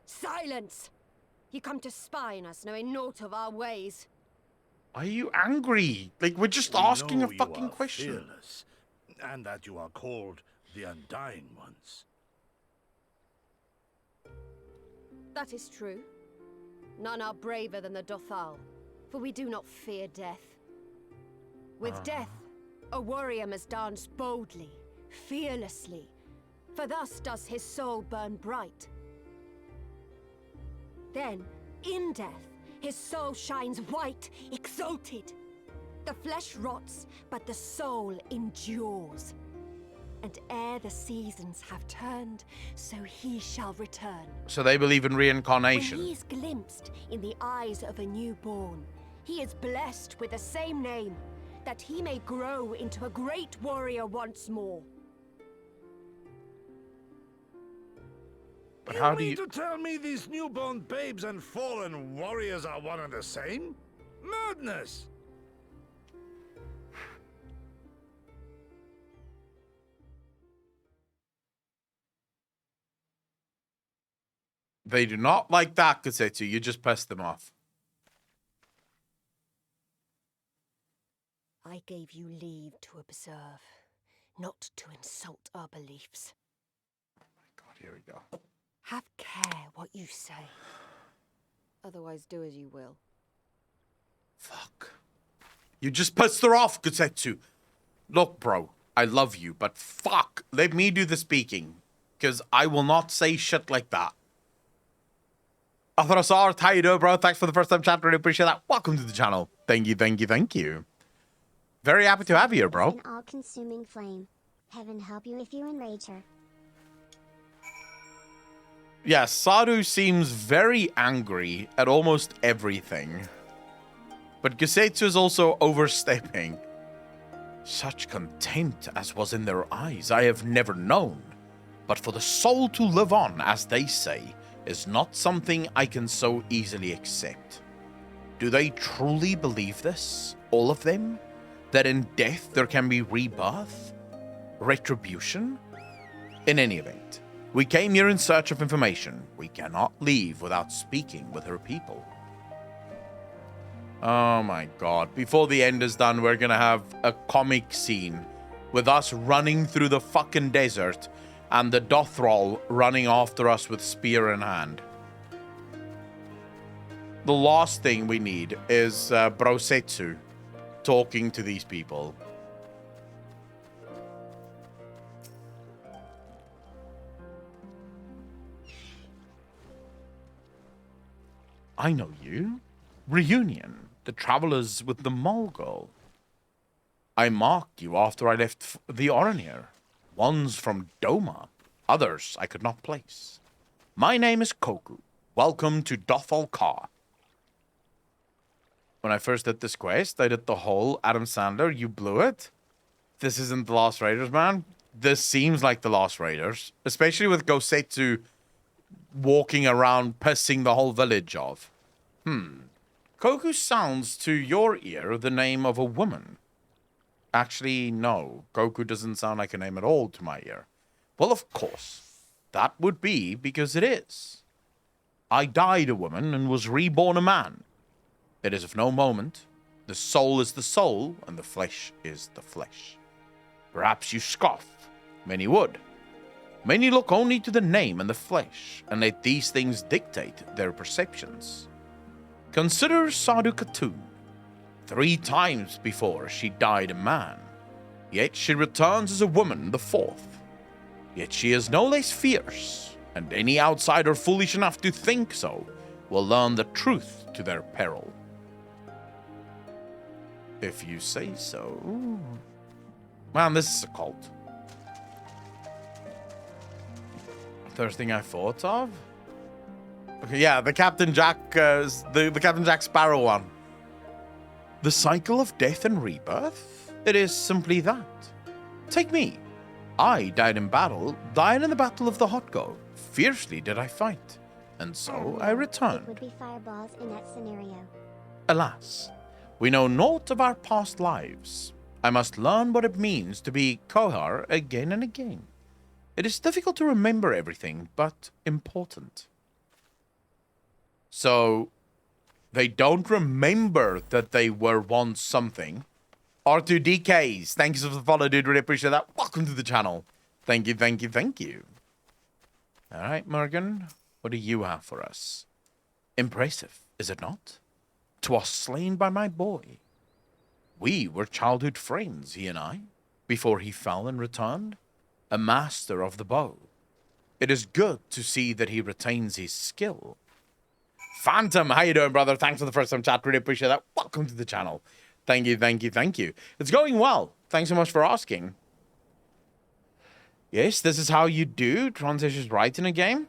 L: Silence! You come to spy on us, knowing naught of our ways.
A: Are you angry? Like, we're just asking a fucking question.
F: Fearless, and that you are called the Undying Ones.
L: That is true. None are braver than the Dothal, for we do not fear death. With death, a warrior must dance boldly, fearlessly, for thus does his soul burn bright. Then, in death, his soul shines white, exalted. The flesh rots, but the soul endures. And ere the seasons have turned, so he shall return.
A: So they believe in reincarnation.
L: When he is glimpsed in the eyes of a newborn, he is blessed with the same name, that he may grow into a great warrior once more.
A: But how do
F: mean
A: you...
F: to tell me these newborn babes and fallen warriors are one and the same? Madness!
A: They do not like that, Kasetsu. You just pissed them off.
L: I gave you leave to observe, not to insult our beliefs.
A: Oh my god, here we go.
L: Have care what you say. Otherwise, do as you will.
A: Fuck. You just pissed her off, Kasetsu. Look, bro, I love you, but fuck. Let me do the speaking, because I will not say shit like that. Athrasar, how you doing, bro? Thanks for the first time chat. Really appreciate that. Welcome to the channel. Thank you, thank you, thank you. Very happy to have you here, bro.
B: An all-consuming flame. Heaven help you if you enrage her.
A: Yeah, Sadhu seems very angry at almost everything. But Kasetsu is also overstepping. Such contempt as was in their eyes I have never known. But for the soul to live on, as they say, is not something I can so easily accept. Do they truly believe this? All of them? That in death there can be rebirth? Retribution? In any event, we came here in search of information. We cannot leave without speaking with her people. Oh my god. Before the end is done, we're gonna have a comic scene with us running through the fucking desert and the Dothrol running after us with spear in hand. The last thing we need is Brosetsu talking to these people. I know you. Reunion. The travelers with the mole girl. I marked you after I left the Oranir. One's from Doma. Others I could not place. My name is Koku. Welcome to Dothal Ka. When I first did this quest, I did the whole Adam Sandler, you blew it. This isn't the Lost Raiders, man. This seems like the Lost Raiders. Especially with Gosetsu walking around pissing the whole village off. Koku sounds to your ear the name of a woman. Actually, no. Koku doesn't sound like a name at all to my ear. Well, of course. That would be because it is. I died a woman and was reborn a man. It is of no moment. The soul is the soul, and the flesh is the flesh. Perhaps you scoff. Many would. Many look only to the name and the flesh, and let these things dictate their perceptions. Consider Sadhu Khatun. 3 times before she died a man. Yet she returns as a woman the 4th. Yet she is no less fierce, and any outsider foolish enough to think so will learn the truth to their peril. If you say so. Man, this is a cult. First thing I thought of? Okay, yeah, the Captain Jack, the Captain Jack Sparrow one. The cycle of death and rebirth? It is simply that. Take me. I died in battle, died in the Battle of the Hot Go. Fiercely did I fight, and so I returned.
B: It would be fireballs in that scenario.
A: Alas, we know naught of our past lives. I must learn what it means to be Kohar again and again. It is difficult to remember everything, but important. So, they don't remember that they were once something. R2DKs, thank you for the follow, dude. Really appreciate that. Welcome to the channel. Thank you, thank you, thank you. All right, Morgan, what do you have for us? Impressive, is it not? 'Twas slain by my boy. We were childhood friends, he and I, before he fell and returned, a master of the bow. It is good to see that he retains his skill. Phantom, how you doing, brother? Thanks for the first time chat. Really appreciate that. Welcome to the channel. Thank you, thank you, thank you. It's going well. Thanks so much for asking. Yes, this is how you do transitions right in a game.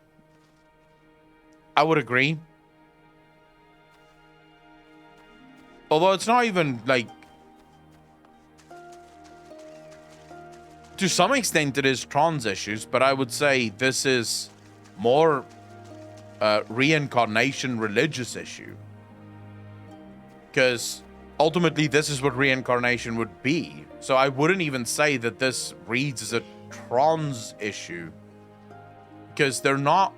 A: I would agree. Although it's not even, like... To some extent, it is trans issues, but I would say this is more... reincarnation religious issue. Because ultimately this is what reincarnation would be. So I wouldn't even say that this reads as a trans issue. Because they're not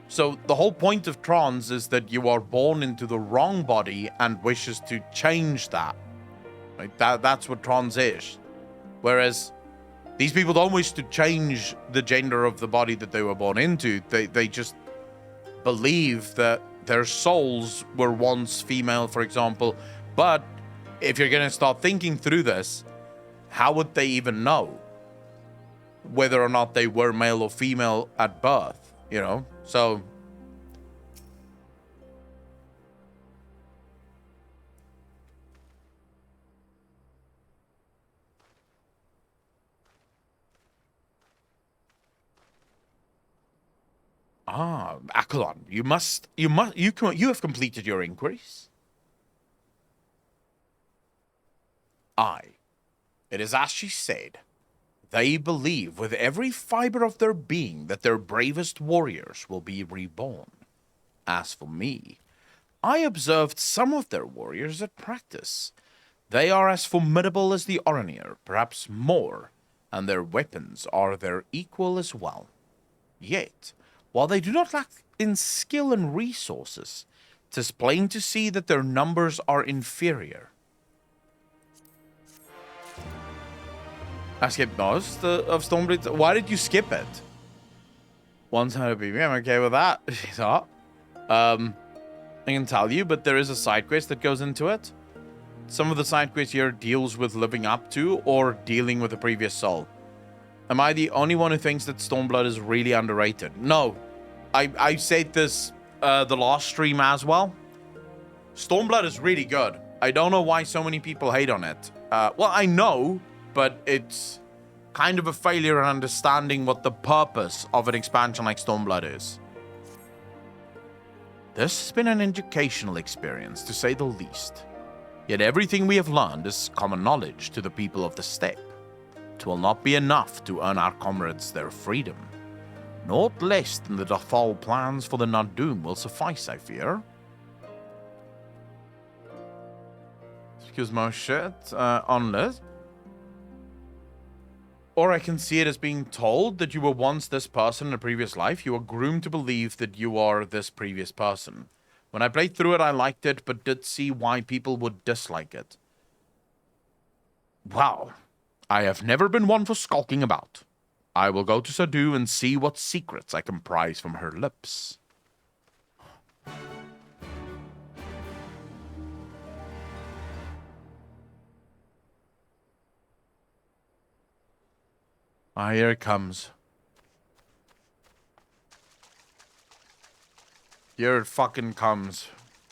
A: So the whole point of trans is that you are born into the wrong body and wishes to change that. Right? That's what trans is. Whereas these people don't wish to change the gender of the body that they were born into. They just believe that their souls were once female, for example. But if you're going to start thinking through this, how would they even know whether or not they were male or female at birth? You know? So... Ah, Akalon, you have completed your inquiries. Aye, it is as she said. They believe with every fiber of their being that their bravest warriors will be reborn. As for me, I observed some of their warriors at practice. They are as formidable as the Oranir, perhaps more, and their weapons are their equal as well. Yet, while they do not lack in skill and resources, 'tis plain to see that their numbers are inferior. I skipped most of Stormbreed. Why did you skip it? One's how to be me. I'm okay with that. So, I can tell you, but there is a side quest that goes into it. Some of the side quests here deals with living up to or dealing with a previous soul. Am I the only one who thinks that Stormblood is really underrated? No. I said this the last stream as well. Stormblood is really good. I don't know why so many people hate on it. Well, I know, but it's kind of a failure in understanding what the purpose of an expansion like Stormblood is. This has been an educational experience, to say the least. Yet everything we have learned is common knowledge to the people of the steppe. It will not be enough to earn our comrades their freedom. Not less than the Dothal plans for the Nadum will suffice, I fear. Excuse my shit, unless... Or I can see it as being told that you were once this person in a previous life. You are groomed to believe that you are this previous person. When I played through it, I liked it, but did see why people would dislike it. Wow. I have never been one for skulking about. I will go to Sadu and see what secrets I can prise from her lips. Ah, here it comes. Here it fucking comes.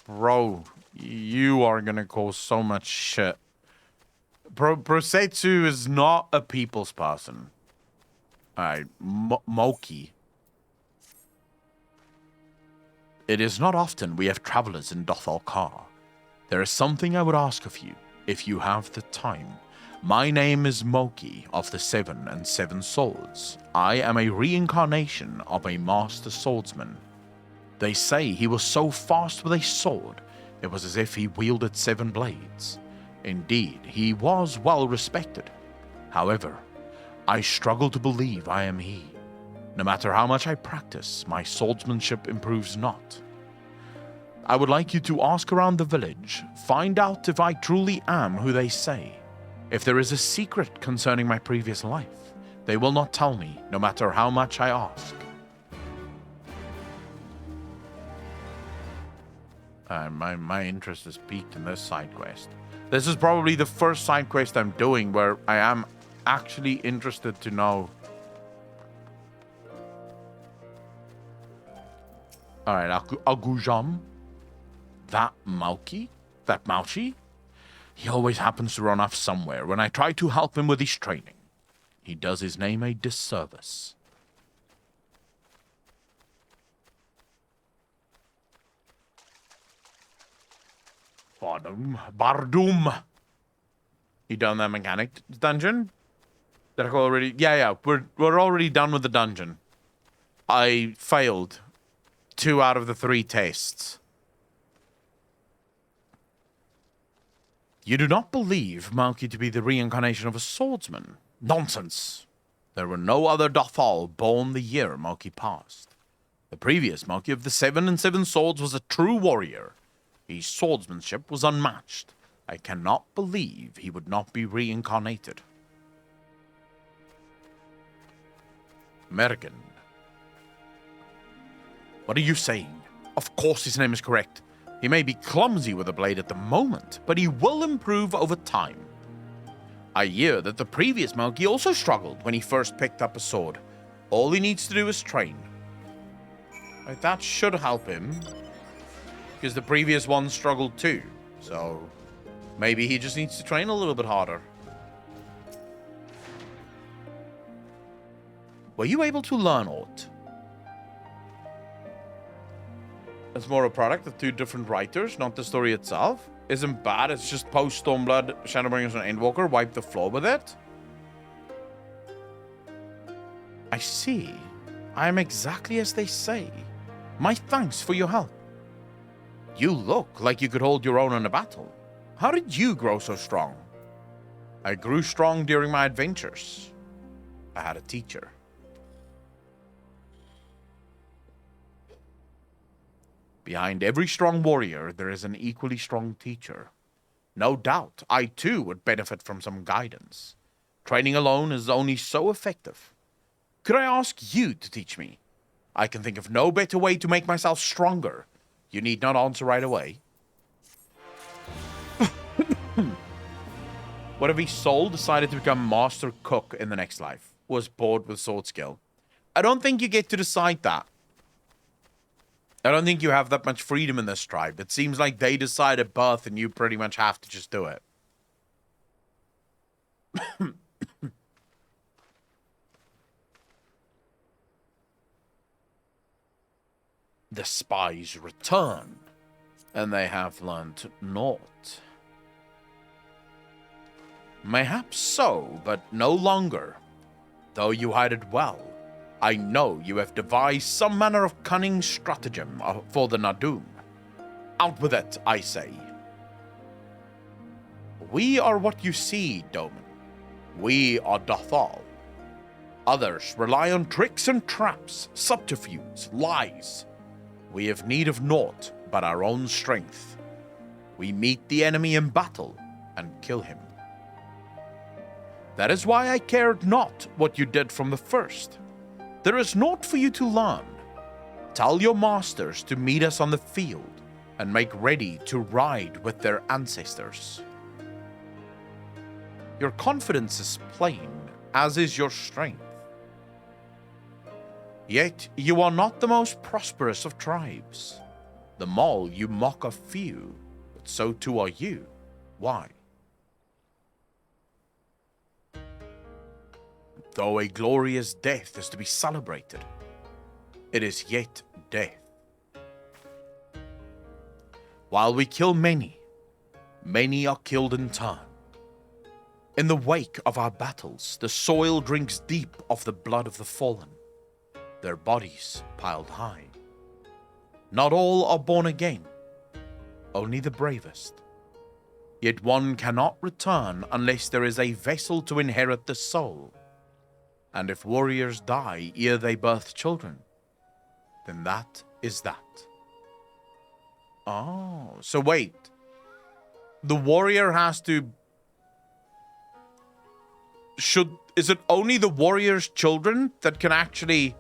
A: Bro, you are gonna cause so much shit. Prosetsu is not a people's person. Alright, Moki. It is not often we have travelers in Dothal Kar. There is something I would ask of you, if you have the time. My name is Moki of the 7 and 7 Swords. I am a reincarnation of a master swordsman. They say he was so fast with a sword, it was as if he wielded 7 blades. Indeed, he was well respected. However, I struggle to believe I am he. No matter how much I practice, my swordsmanship improves not. I would like you to ask around the village, find out if I truly am who they say. If there is a secret concerning my previous life, they will not tell me, no matter how much I ask. My interest is piqued in this side quest. This is probably the first side quest I'm doing where I am actually interested to know. Alright, Agujam. That Mauchi? He always happens to run off somewhere when I try to help him with his training. He does his name a disservice. Bardum. You done that mechanic dungeon? Did I go already? Yeah. We're already done with the dungeon. I failed 2 out of the 3 tests. You do not believe Malki to be the reincarnation of a swordsman? Nonsense. There were no other Dothal born the year Malki passed. The previous monkey of the 7 and 7 swords was a true warrior. His swordsmanship was unmatched. I cannot believe he would not be reincarnated. Mergen. What are you saying? Of course his name is correct. He may be clumsy with a blade at the moment, but he will improve over time. I hear that the previous monkey also struggled when he first picked up a sword. All he needs to do is train. Right, that should help him, because the previous one struggled too. So maybe he just needs to train a little bit harder. Were you able to learn aught? It's more a product of 2 different writers, not the story itself. Isn't bad, it's just post Stormblood, Shadowbringers, and Endwalker. Wipe the floor with it. I see. I am exactly as they say. My thanks for your help. You look like you could hold your own in a battle. How did you grow so strong? I grew strong during my adventures. I had a teacher. Behind every strong warrior, there is an equally strong teacher. No doubt, I too would benefit from some guidance. Training alone is only so effective. Could I ask you to teach me? I can think of no better way to make myself stronger. You need not answer right away. What if his soul decided to become master cook in the next life? Was bored with sword skill? I don't think you get to decide that. I don't think you have that much freedom in this tribe. It seems like they decide at birth and you pretty much have to just do it. The spies return, and they have learned naught. Mayhaps so, but no longer. Though you hide it well, I know you have devised some manner of cunning stratagem for the Nadum. Out with it, I say. We are what you see, Doman. We are Dothal. Others rely on tricks and traps, subterfuge, lies. We have need of naught but our own strength. We meet the enemy in battle and kill him. That is why I cared not what you did from the first. There is naught for you to learn. Tell your masters to meet us on the field and make ready to ride with their ancestors. Your confidence is plain, as is your strength. Yet you are not the most prosperous of tribes. The Mall you mock of few, but so too are you. Why? Though a glorious death is to be celebrated, it is yet death. While we kill many, many are killed in turn. In the wake of our battles, the soil drinks deep of the blood of the fallen, their bodies piled high. Not all are born again, only the bravest. Yet one cannot return unless there is a vessel to inherit the soul. And if warriors die ere they birth children, then that is that. Oh, so wait. The warrior has to... Is it only the warrior's children that can actually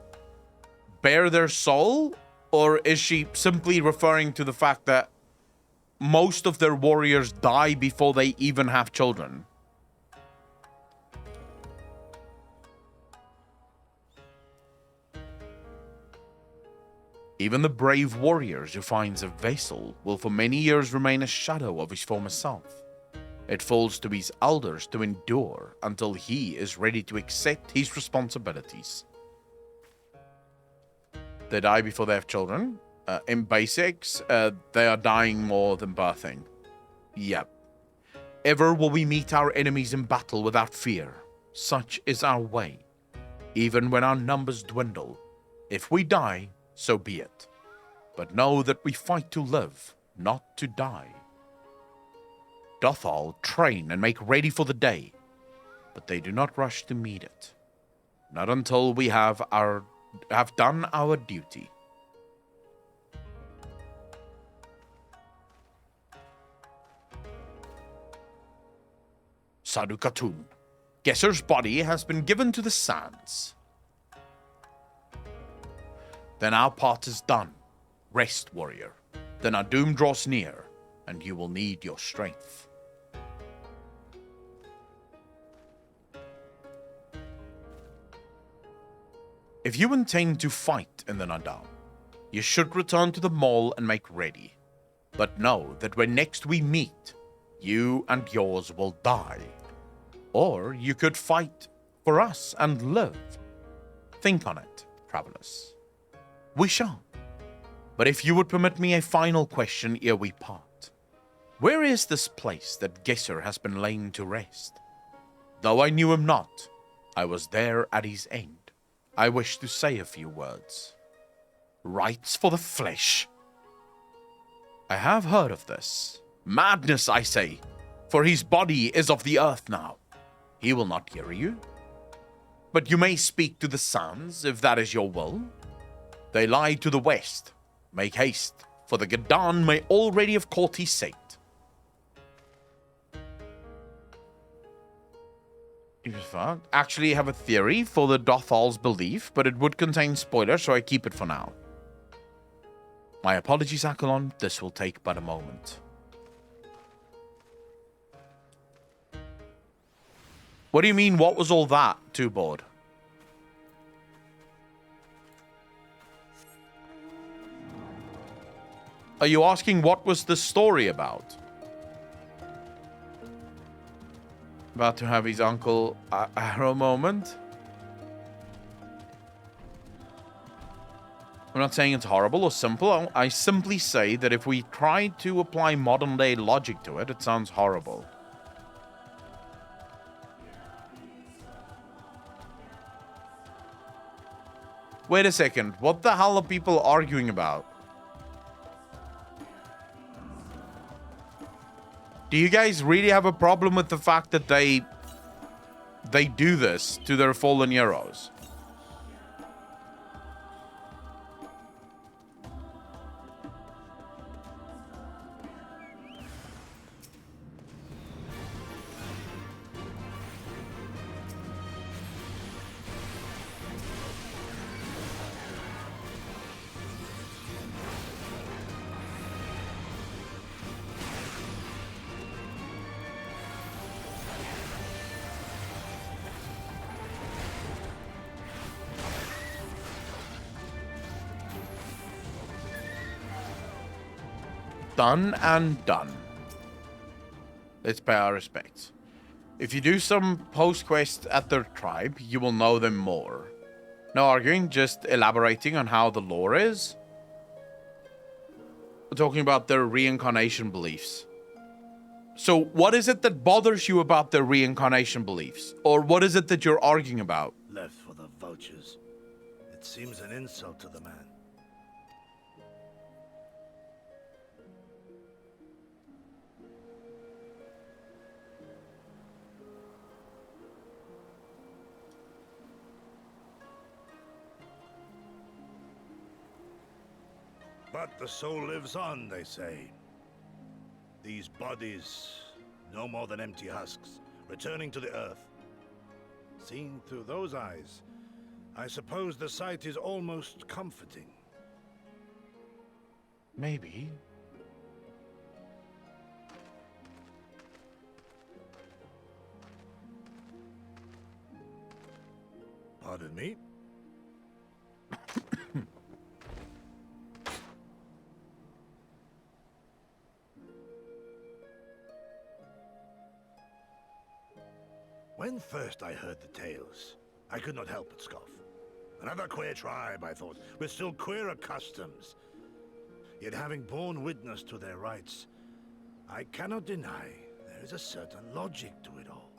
A: bear their soul? Or is she simply referring to the fact that most of their warriors die before they even have children? Even the brave warriors who finds a vessel will for many years remain a shadow of his former self. It falls to his elders to endure until he is ready to accept his responsibilities. They die before they have children. In basics, they are dying more than birthing. Yep. Ever will we meet our enemies in battle without fear. Such is our way. Even when our numbers dwindle, if we die, so be it. But know that we fight to live, not to die. Dothal train and make ready for the day, but they do not rush to meet it. Not until we have done our duty. Sadukatun. Gesser's body has been given to the sands. Then our part is done. Rest, warrior. Then our doom draws near, and you will need your strength. If you intend to fight in the Nadam, you should return to the mall and make ready. But know that when next we meet, you and yours will die. Or you could fight for us and live. Think on it, travelers. We shall. But if you would permit me a final question ere we part. Where is this place that Gesser has been laying to rest? Though I knew him not, I was there at his end. I wish to say a few words. Rights for the flesh. I have heard of this. Madness, I say, for his body is of the earth now. He will not hear you. But you may speak to the sands, if that is your will. They lie to the west. Make haste, for the Gadan may already have caught his scent. Actually have a theory for the Dothal's belief, but it would contain spoilers, so I keep it for now. My apologies, Akalon. This will take but a moment. What do you mean, what was all that, Two Board? Are you asking what was the story about? About to have his uncle Arrow moment? I'm not saying it's horrible or simple. I simply say that if we try to apply modern day logic to it, it sounds horrible. Wait a second. What the hell are people arguing about? Do you guys really have a problem with the fact that they do this to their fallen heroes? Done and done. Let's pay our respects. If you do some post-quest at their tribe, you will know them more. No arguing, just elaborating on how the lore is. We're talking about their reincarnation beliefs. So what is it that bothers you about their reincarnation beliefs? Or what is it that you're arguing about?
F: Left for the vultures. It seems an insult to the man. But the soul lives on, they say. These bodies, no more than empty husks, returning to the earth. Seen through those eyes, I suppose the sight is almost comforting.
A: Maybe.
F: Pardon me? When first I heard the tales, I could not help but scoff. Another queer tribe, I thought, with still queerer customs. Yet having borne witness to their rites, I cannot deny there is a certain logic to it all.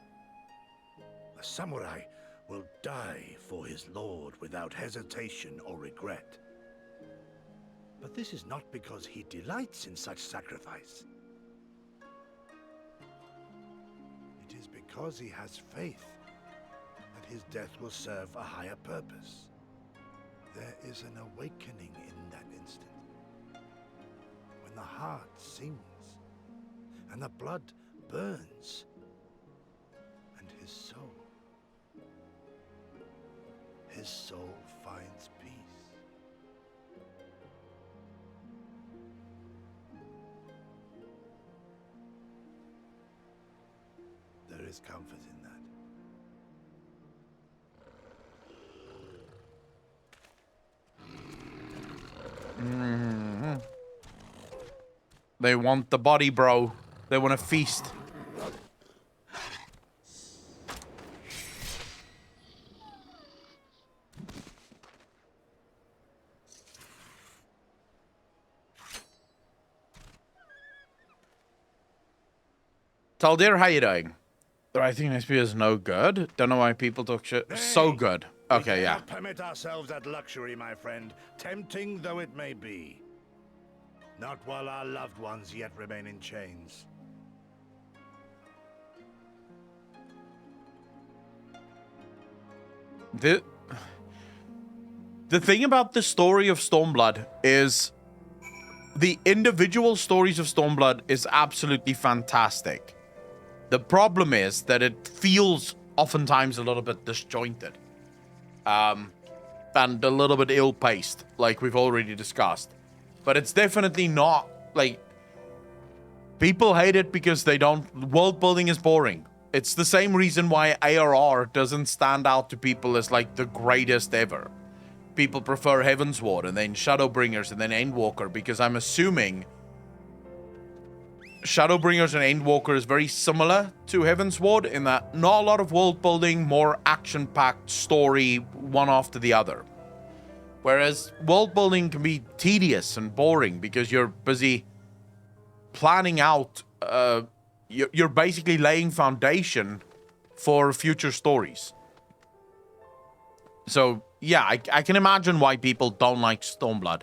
F: A samurai will die for his lord without hesitation or regret. But this is not because he delights in such sacrifice. It is because he has faith that his death will serve a higher purpose. There is an awakening in that instant, when the heart sings and the blood burns. his soul finds peace. There is comfort in that.
A: They want the body, bro. They want to feast. Taldir, how you doing? The writing in SP is no good. Don't know why people talk shit. So good. Okay,
F: We
A: yeah.
F: cannot permit ourselves that luxury, my friend, tempting though it may be. Not while our loved ones yet remain in chains.
A: The thing about the story of Stormblood is the individual stories of Stormblood is absolutely fantastic. The problem is that it feels oftentimes a little bit disjointed. And a little bit ill-paced, like we've already discussed. But it's definitely not, like... People hate it because they don't... World building is boring. It's the same reason why ARR doesn't stand out to people as, like, the greatest ever. People prefer Heavensward, and then Shadowbringers, and then Endwalker, because I'm assuming... Shadowbringers and Endwalker is very similar to Heavensward in that not a lot of world building, more action-packed story, one after the other. Whereas world building can be tedious and boring because you're busy planning out, you're basically laying foundation for future stories. So, yeah, I can imagine why people don't like Stormblood.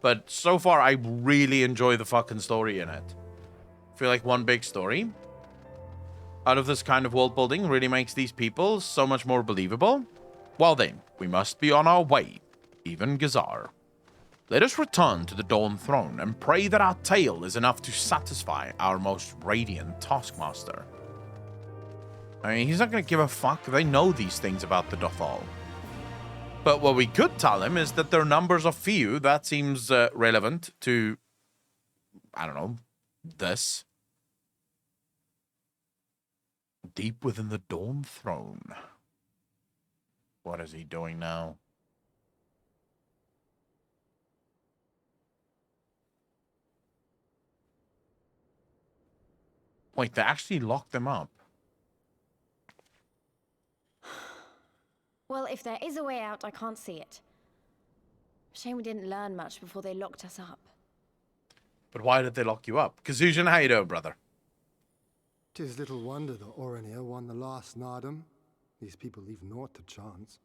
A: But so far, I really enjoy the fucking story in it. I feel like one big story out of this kind of world building really makes these people so much more believable. Well then, we must be on our way, even Gazar. Let us return to the Dawn Throne and pray that our tale is enough to satisfy our most radiant taskmaster. I mean, he's not going to give a fuck. They know these things about the Dothal. But what we could tell him is that their numbers are few. That seems relevant to, I don't know, this. Deep within the Dawn Throne. What is he doing now? Wait, they actually locked them up.
J: Well, if there is a way out, I can't see it. Shame we didn't learn much before they locked us up.
A: But why did they lock you up? Kazujan, how you doing, brother?
H: 'Tis little wonder the Oranir won the last Nardum. These people leave naught to chance.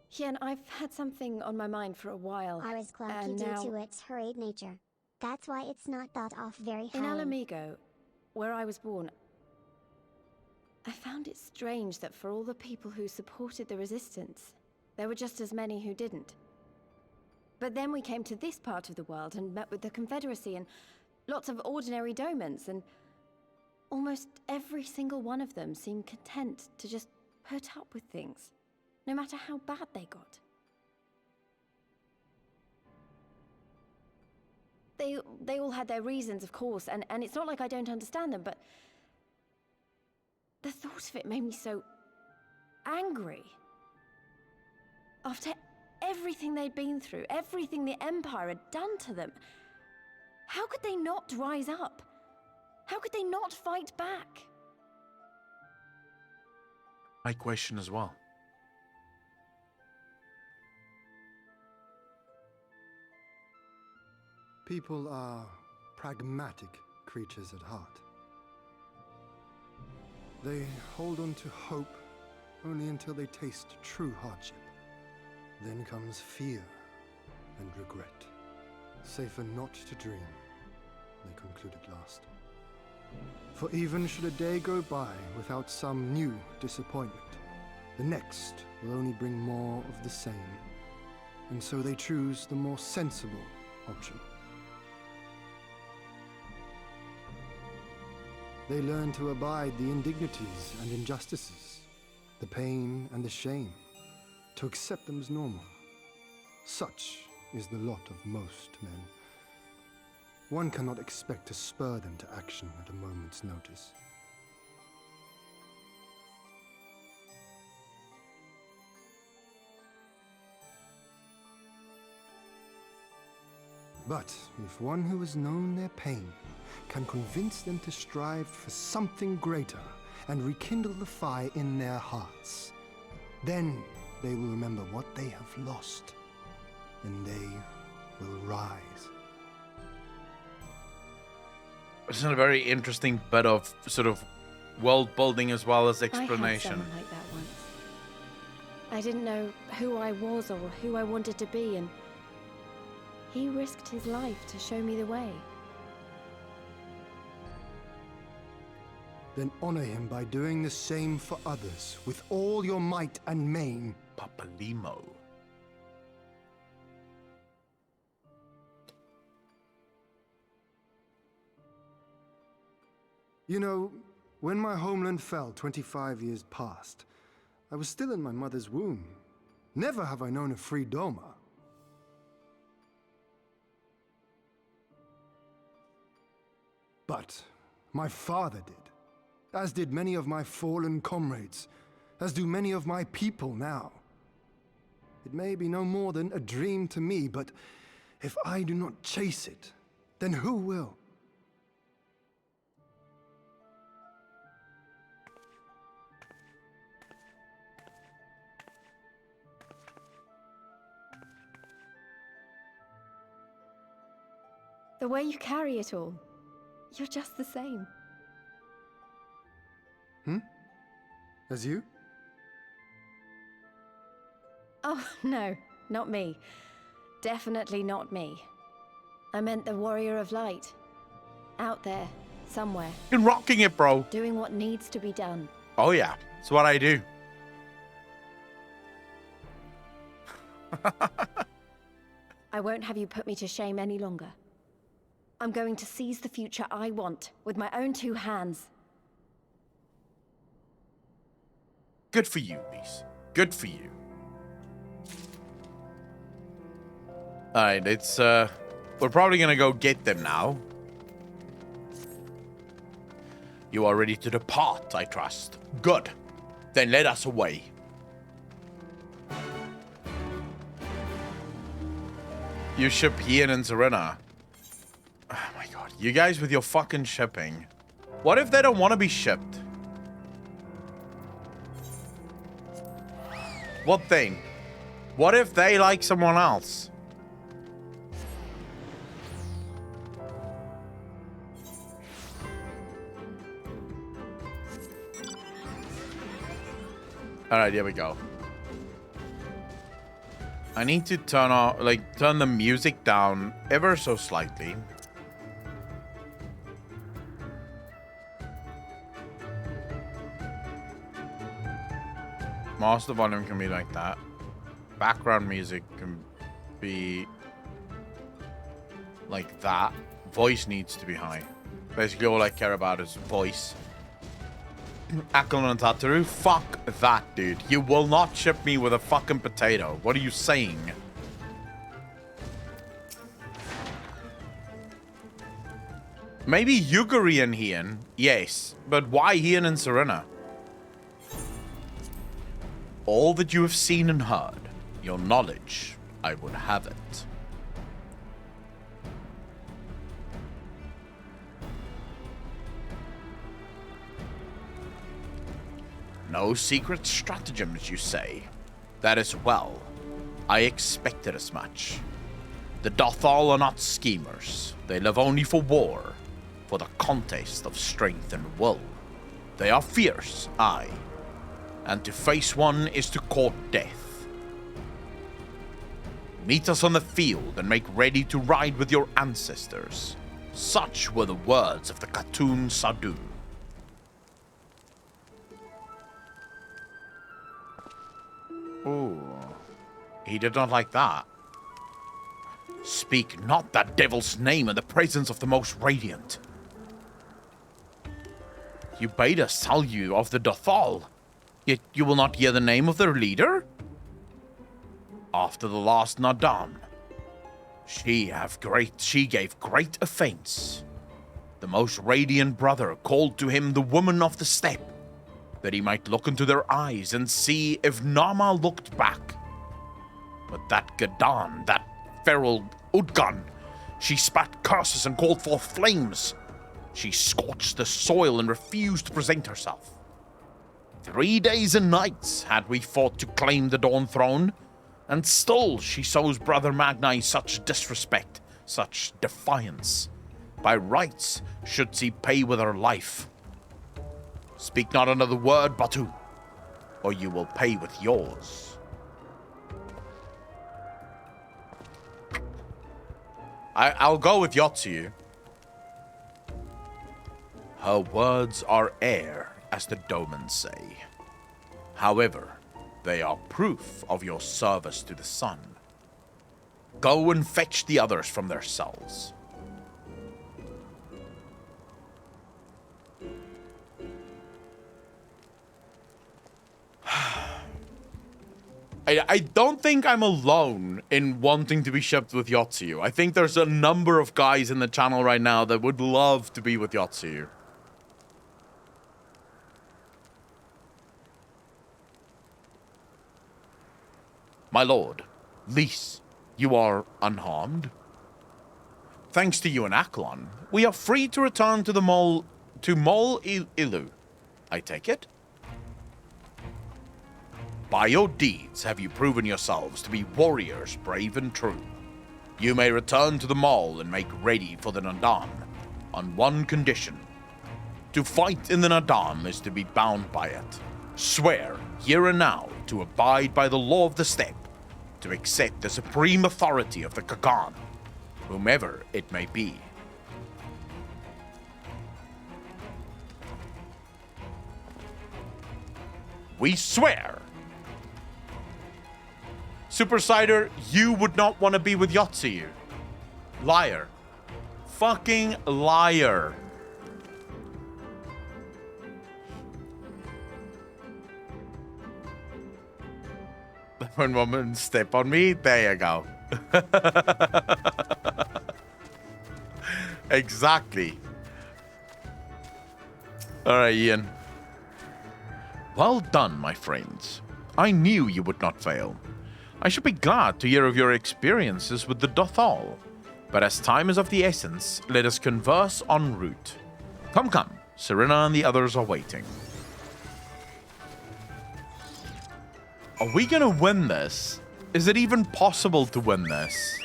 J: Hien, I've had something on my mind for a while.
B: I was clunky
J: and
B: due
J: now...
B: to its hurried nature. That's why it's not thought of very
J: In
B: highly.
J: Alamigo, where I was born, I found it strange that for all the people who supported the resistance, there were just as many who didn't. But then we came to this part of the world and met with the Confederacy and lots of ordinary domans, and almost every single one of them seemed content to just put up with things, no matter how bad they got. They all had their reasons, of course, and it's not like I don't understand them, but the thought of it made me so angry. After everything they'd been through, everything the Empire had done to them, how could they not rise up? How could they not fight back?
A: My question as well.
H: People are pragmatic creatures at heart. They hold on to hope only until they taste true hardship. Then comes fear and regret. Safer not to dream, they concluded last. For even should a day go by without some new disappointment, the next will only bring more of the same. And so they choose the more sensible option. They learn to abide the indignities and injustices, the pain and the shame, to accept them as normal. Such is the lot of most men. One cannot expect to spur them to action at a moment's notice. But if one who has known their pain can convince them to strive for something greater and rekindle the fire in their hearts, then they will remember what they have lost, and they will rise.
A: It's a very interesting bit of sort of world building as well as explanation.
J: I had someone like that once. I didn't know who I was or who I wanted to be, and he risked his life to show me the way.
H: Then honor him by doing the same for others with all your might and main.
A: Papalimo.
H: You know, when my homeland fell 25 years past, I was still in my mother's womb. Never have I known a free Doma. But my father did, as did many of my fallen comrades, as do many of my people now. It may be no more than a dream to me, but if I do not chase it, then who will?
J: The way you carry it all, you're just the same.
H: As you?
J: Oh, no, not me. Definitely not me. I meant the warrior of light. Out there, somewhere.
A: You're rocking it, bro.
J: Doing what needs to be done.
A: Oh yeah, it's what I do.
J: I won't have you put me to shame any longer. I'm going to seize the future I want with my own two hands.
A: Good for you, Reese. Good for you. Alright, it's we're probably gonna go get them now. You are ready to depart, I trust. Good. Then let us away. You ship Ian and Serena. Oh my god. You guys with your fucking shipping. What if they don't want to be shipped? What thing? What if they like someone else? Alright, here we go. I need to turn the music down ever so slightly. Master volume can be like that. Background music can be like that. Voice needs to be high. Basically all I care about is voice. Akon and Tataru, fuck that, dude. You will not ship me with a fucking potato. What are you saying? Maybe Yuguri and Hien, yes. But why Hien and Serena? All that you have seen and heard, your knowledge, I would have it. No secret stratagems, you say? That is well. I expected as much. The Dothal are not schemers. They live only for war, for the contest of strength and will. They are fierce, aye. And to face one is to court death. Meet us on the field and make ready to ride with your ancestors. Such were the words of the Khatun Sadu. Ooh, he did not like that. Speak not that devil's name in the presence of the most radiant. You bade us tell you of the Dothal, yet you will not hear the name of their leader? After the last Nadam, she gave great offense. The most radiant brother called to him the woman of the steppe, that he might look into their eyes and see if Nama looked back. But that Gadan, that feral Udgan, she spat curses and called forth flames. She scorched the soil and refused to present herself. 3 days and nights had we fought to claim the Dawn Throne, and still she shows Brother Magnai such disrespect, such defiance. By rights should she pay with her life. Speak not another word, Batu, or you will pay with yours. I'll go with Yotsu. Her words are air, as the Domans say. However, they are proof of your service to the sun. Go and fetch the others from their cells. I don't think I'm alone in wanting to be shipped with Yotsu. I think there's a number of guys in the channel right now that would love to be with Yotsu. My lord, Lys, you are unharmed. Thanks to you and Aklon, we are free to return to the Mol Ilu. I take it? By your deeds have you proven yourselves to be warriors brave and true. You may return to the Mall and make ready for the Nadam, on one condition. To fight in the Nadam is to be bound by it. Swear, here and now, to abide by the law of the steppe, to accept the supreme authority of the Kagan, whomever it may be. We swear! Super Cider, you would not want to be with Yotsu. Liar. Fucking liar. When women step on me, there you go. Exactly. Alright, Ian. Well done, my friends. I knew you would not fail. I should be glad to hear of your experiences with the Dothal. But as time is of the essence, let us converse en route. Come, come. Serena and the others are waiting. Are we gonna win this? Is it even possible to win this?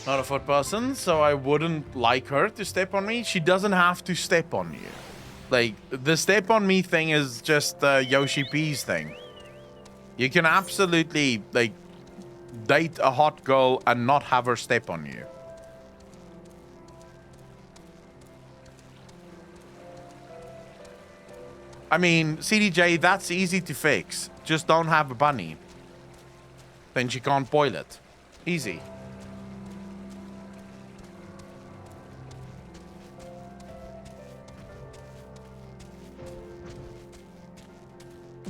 A: Not a foot person, so I wouldn't like her to step on me. She doesn't have to step on you. Like, the step on me thing is just Yoshi P's thing. You can absolutely, like, date a hot girl and not have her step on you. I mean, CDJ, that's easy to fix. Just don't have a bunny. Then she can't boil it. Easy.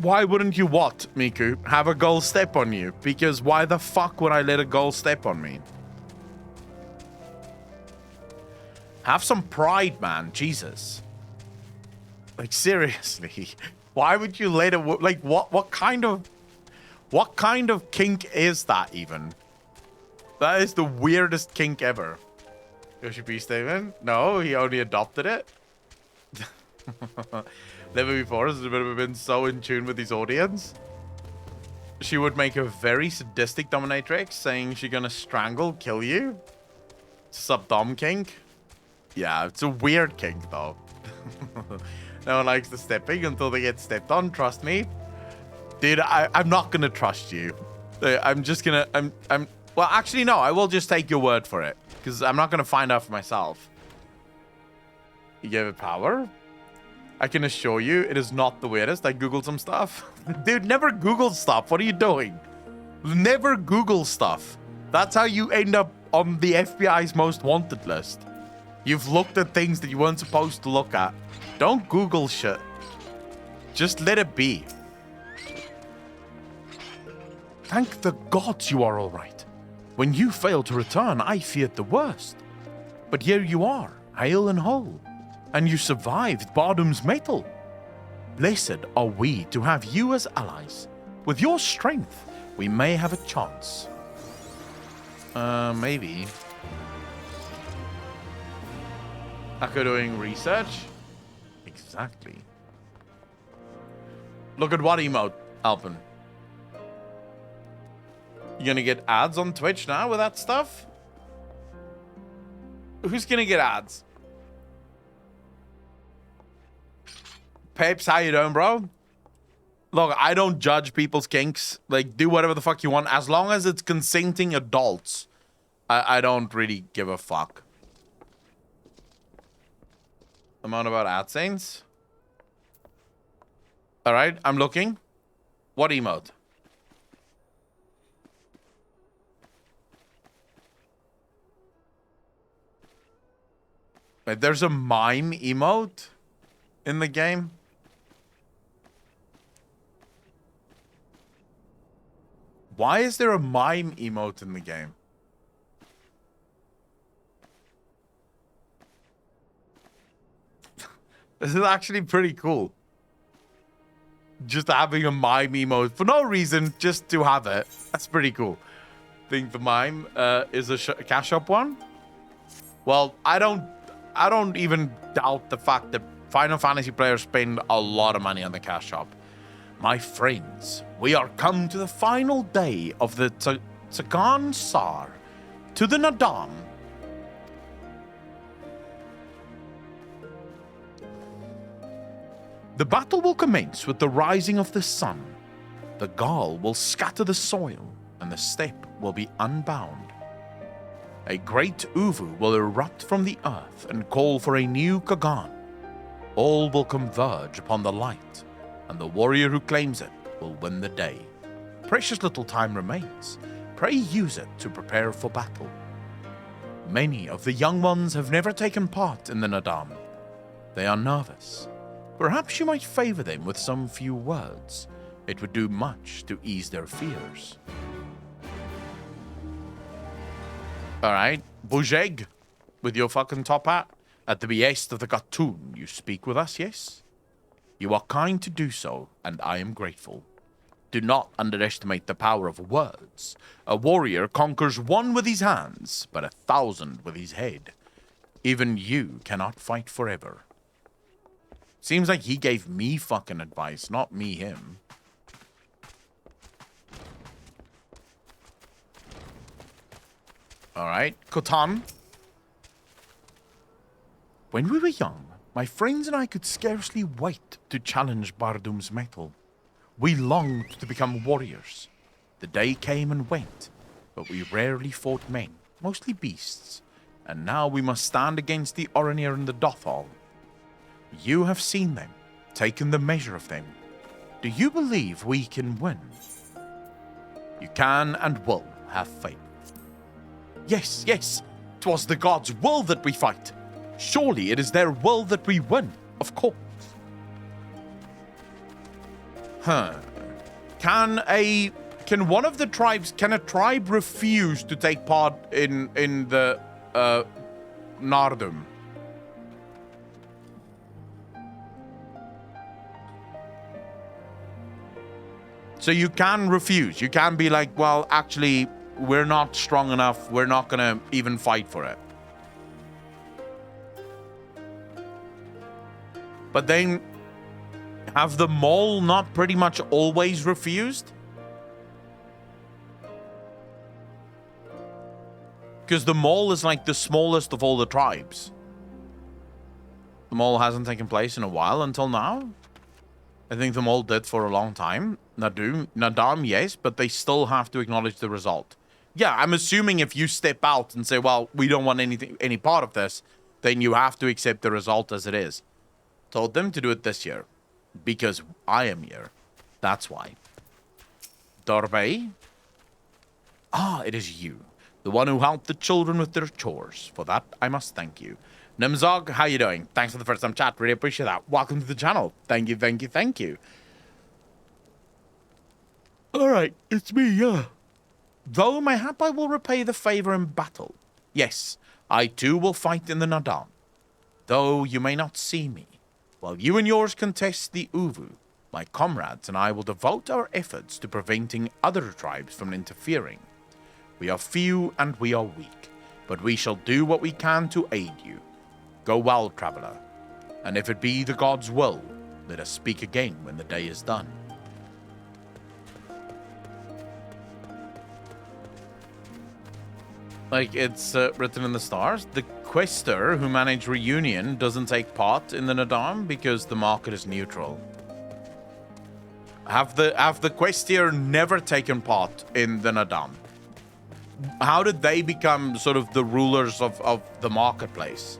A: Why wouldn't you what, Miku? Have a girl step on you? Because why the fuck would I let a girl step on me? Have some pride, man. Jesus. Like, seriously. Why would you let a... Like, what kind of kink is that, even? That is the weirdest kink ever. Yoshi P statement? No, he only adopted it. Never before has Rebecca been so in tune with his audience. She would make a very sadistic dominatrix, saying she's gonna strangle, kill you. Sub-dom kink. Yeah, it's a weird kink, though. No one likes the stepping until they get stepped on, trust me. Dude, I'm not gonna trust you. I'm just gonna... Well, actually, no, I will just take your word for it. Because I'm not gonna find out for myself. You gave it power? I can assure you, it is not the weirdest. I googled some stuff. Dude, never Google stuff. What are you doing? Never Google stuff. That's how you end up on the FBI's most wanted list. You've looked at things that you weren't supposed to look at. Don't Google shit. Just let it be. Thank the gods you are all right. When you failed to return, I feared the worst. But here you are, hale and whole. And you survived Bardum's metal. Blessed are we to have you as allies. With your strength, we may have a chance. Maybe. Echo doing research? Exactly. Look at what emote, Alpin. You gonna get ads on Twitch now with that stuff? Who's gonna get ads? Peps, how you doing, bro? Look, I don't judge people's kinks. Like, do whatever the fuck you want. As long as it's consenting adults, I don't really give a fuck. I'm on about AdSense. Alright, I'm looking. What emote? Wait, there's a mime emote in the game? Why is there a mime emote in the game? This is actually pretty cool. Just having a mime emote for no reason, just to have it. That's pretty cool. Think the mime is a cash up one? Well, I don't even doubt the fact that Final Fantasy players spend a lot of money on the cash shop. My friends, we are come to the final day of the Tsagan Sar, to the Nadam. The battle will commence with the rising of the sun. The Gaul will scatter the soil, and the steppe will be unbound. A great Uvu will erupt from the earth and call for a new Kagan. All will converge upon the light, and the warrior who claims it will win the day. Precious little time remains. Pray use it to prepare for battle. Many of the young ones have never taken part in the Nadam. They are nervous. Perhaps you might favor them with some few words. It would do much to ease their fears. Alright, Bujeg, with your fucking top hat. At the behest of the cartoon, you speak with us, yes? You are kind to do so, and I am grateful. Do not underestimate the power of words. A warrior conquers one with his hands, but 1,000 with his head. Even you cannot fight forever. Seems like he gave me fucking advice, not me him. Alright, Kotan. When we were young, my friends and I could scarcely wait to challenge Bardum's metal. We longed to become warriors. The day came and went, but we rarely fought men, mostly beasts. And now we must stand against the Oranir and the Dothal. You have seen them, taken the measure of them. Do you believe we can win? You can and will have faith. Yes, yes, 'twas the gods' will that we fight. Surely it is their will that we win, of course. Can a tribe refuse to take part in the Nardum? So you can refuse. You can be like, well, actually, we're not strong enough. We're not going to even fight for it. But then, have the mole not pretty much always refused? Because the mole is like the smallest of all the tribes. The mole hasn't taken place in a while until now. I think the mole did for a long time. Nadam, yes, but they still have to acknowledge the result. Yeah, I'm assuming if you step out and say, well, we don't want any part of this, then you have to accept the result as it is. Told them to do it this year. Because I am here. That's why. Dorbe? Ah, it is you. The one who helped the children with their chores. For that, I must thank you. Nimzog, how you doing? Thanks for the first time chat. Really appreciate that. Welcome to the channel. Thank you, thank you, thank you. Alright, it's me, yeah. Though mayhap I will repay the favor in battle. Yes, I too will fight in the Nadan. Though you may not see me. While you and yours contest the Uvu, my comrades and I will devote our efforts to preventing other tribes from interfering. We are few and we are weak, but we shall do what we can to aid you. Go well, traveler, and if it be the gods' will, let us speak again when the day is done. Like it's written in the stars. The quester who managed Reunion doesn't take part in the Nadam because the market is neutral. Have the questier never taken part in the Nadam? How did they become sort of the rulers of the marketplace?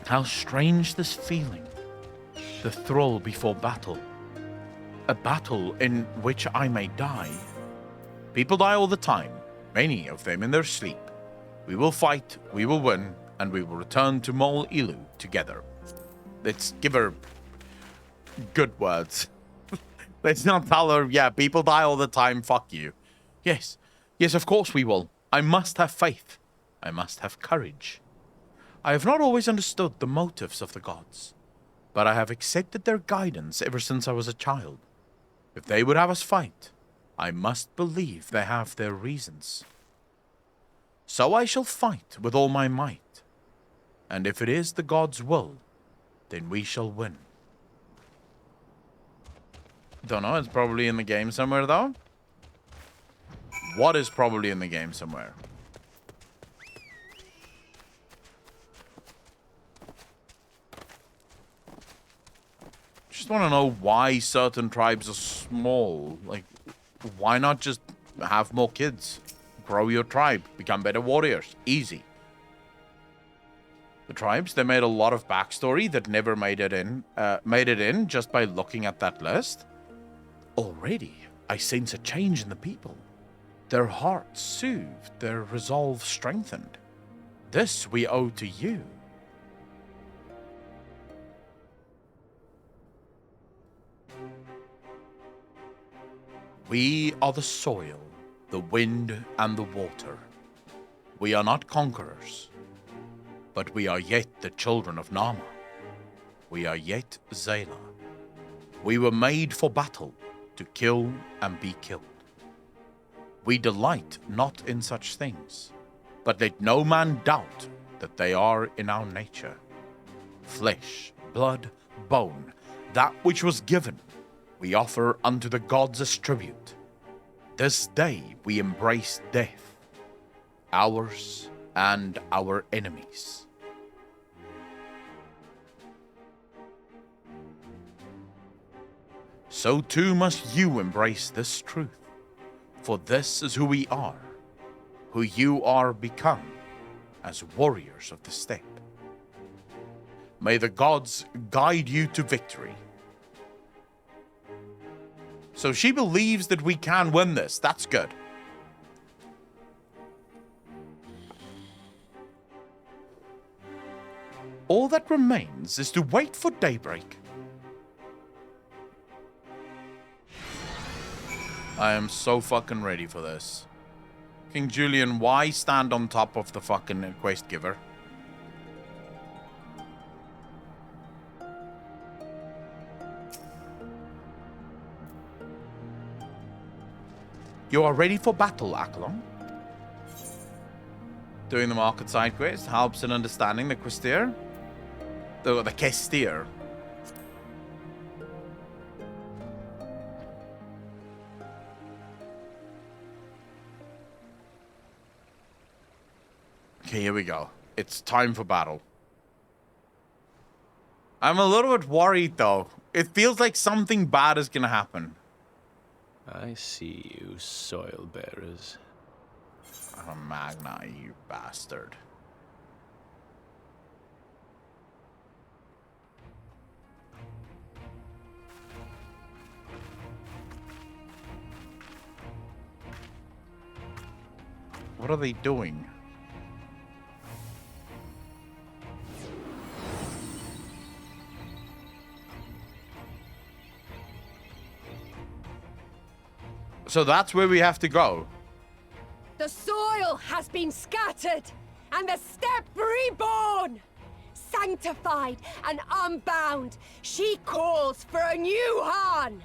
A: How strange this feeling. The thrall before battle. A battle in which I may die. People die all the time, many of them in their sleep. We will fight, we will win, and we will return to Mol Ilu together. Let's give her good words. Let's not tell her, yeah, people die all the time, fuck you. Yes, yes, of course we will. I must have faith. I must have courage. I have not always understood the motives of the gods, but I have accepted their guidance ever since I was a child. If they would have us fight, I must believe they have their reasons. So I shall fight with all my might, and if it is the gods' will, then we shall win. Don't know, it's probably in the game somewhere though. What is probably in the game somewhere? Just want to know why certain tribes are small. Like, why not just have more kids? Grow your tribe, become better warriors. Easy. The tribes, they made a lot of backstory that never made it in just by looking at that list. Already, I sense a change in the people. Their hearts soothed, their resolve strengthened. This we owe to you. We are the soil, the wind, and the water. We are not conquerors, but we are yet the children of Nama. We are yet Zayla. We were made for battle, to kill and be killed. We delight not in such things, but let no man doubt that they are in our nature. Flesh, blood, bone, that which was given, we offer unto the gods as tribute. This day we embrace death, ours and our enemies. So too must you embrace this truth, for this is who we are, who you are become as warriors of the steppe. May the gods guide you to victory. So she believes that we can win this. That's good. All that remains is to wait for daybreak. I am so fucking ready for this. King Julian, why stand on top of the fucking quest giver? You are ready for battle, Akalon. Doing the market side quest helps in understanding the questier. The questier. Okay, here we go. It's time for battle. I'm a little bit worried, though. It feels like something bad is gonna happen.
K: I see you, soil bearers.
A: Oh, Magna, you bastard. What are they doing? So that's where we have to go.
L: The soil has been scattered, and the steppe reborn! Sanctified and unbound, she calls for a new Han!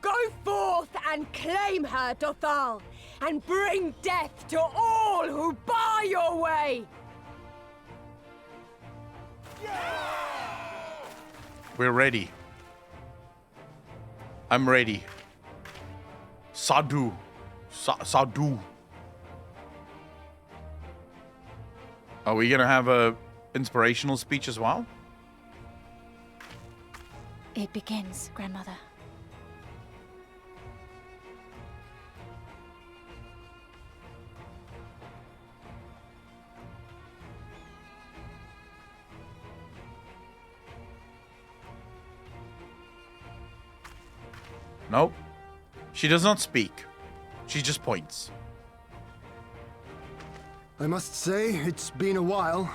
L: Go forth and claim her, Dothal, and bring death to all who bar your way!
A: We're ready. I'm ready. Sadhu. Sadhu. Are we gonna have a inspirational speech as well?
M: It begins, Grandmother.
A: Nope. She does not speak. She just points.
H: I must say, it's been a while.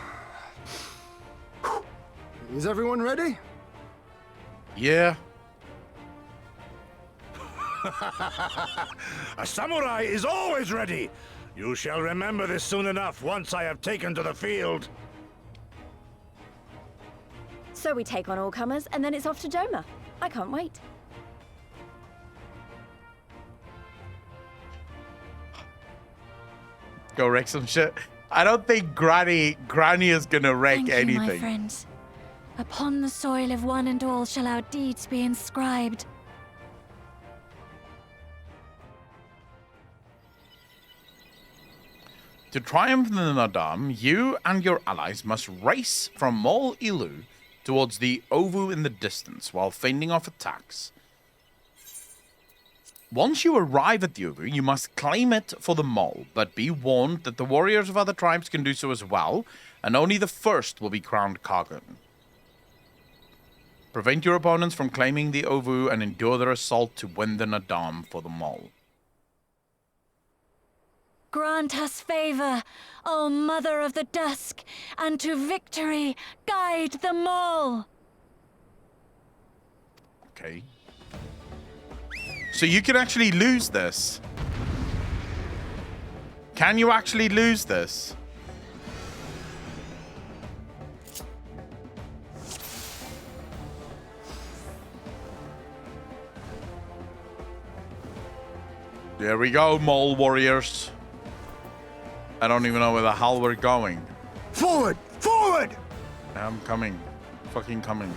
H: Is everyone ready?
A: Yeah.
F: A samurai is always ready. You shall remember this soon enough once I have taken to the field.
J: So we take on all comers, and then it's off to Doma. I can't wait.
A: Go wreck some shit. I don't think Granny is gonna wreck
M: Thank
A: anything.
M: you, my friends. Upon the soil of one and all shall our deeds be inscribed.
A: To triumph in the Nadam, you and your allies must race from Mol Ilu towards the Ovu in the distance while fending off attacks. Once you arrive at the Ovu, you must claim it for the Mol, but be warned that the warriors of other tribes can do so as well, and only the first will be crowned Kagan. Prevent your opponents from claiming the Ovu and endure their assault to win the Nadam for the Mol.
M: Grant us favor, O Mother of the Dusk, and to victory guide them all.
A: Okay. So you can actually lose this. Can you actually lose this? There we go, mole warriors. I don't even know where the hell we're going.
H: Forward! Forward!
A: I'm coming. Fucking coming.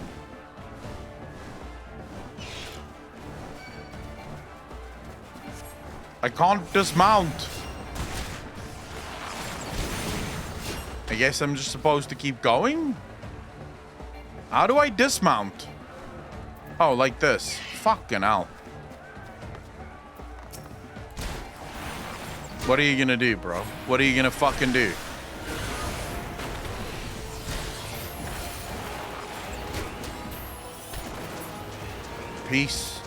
A: I can't dismount. I guess I'm just supposed to keep going? How do I dismount? Oh, like this. Fucking hell. What are you gonna do, bro? What are you gonna fucking do? Peace.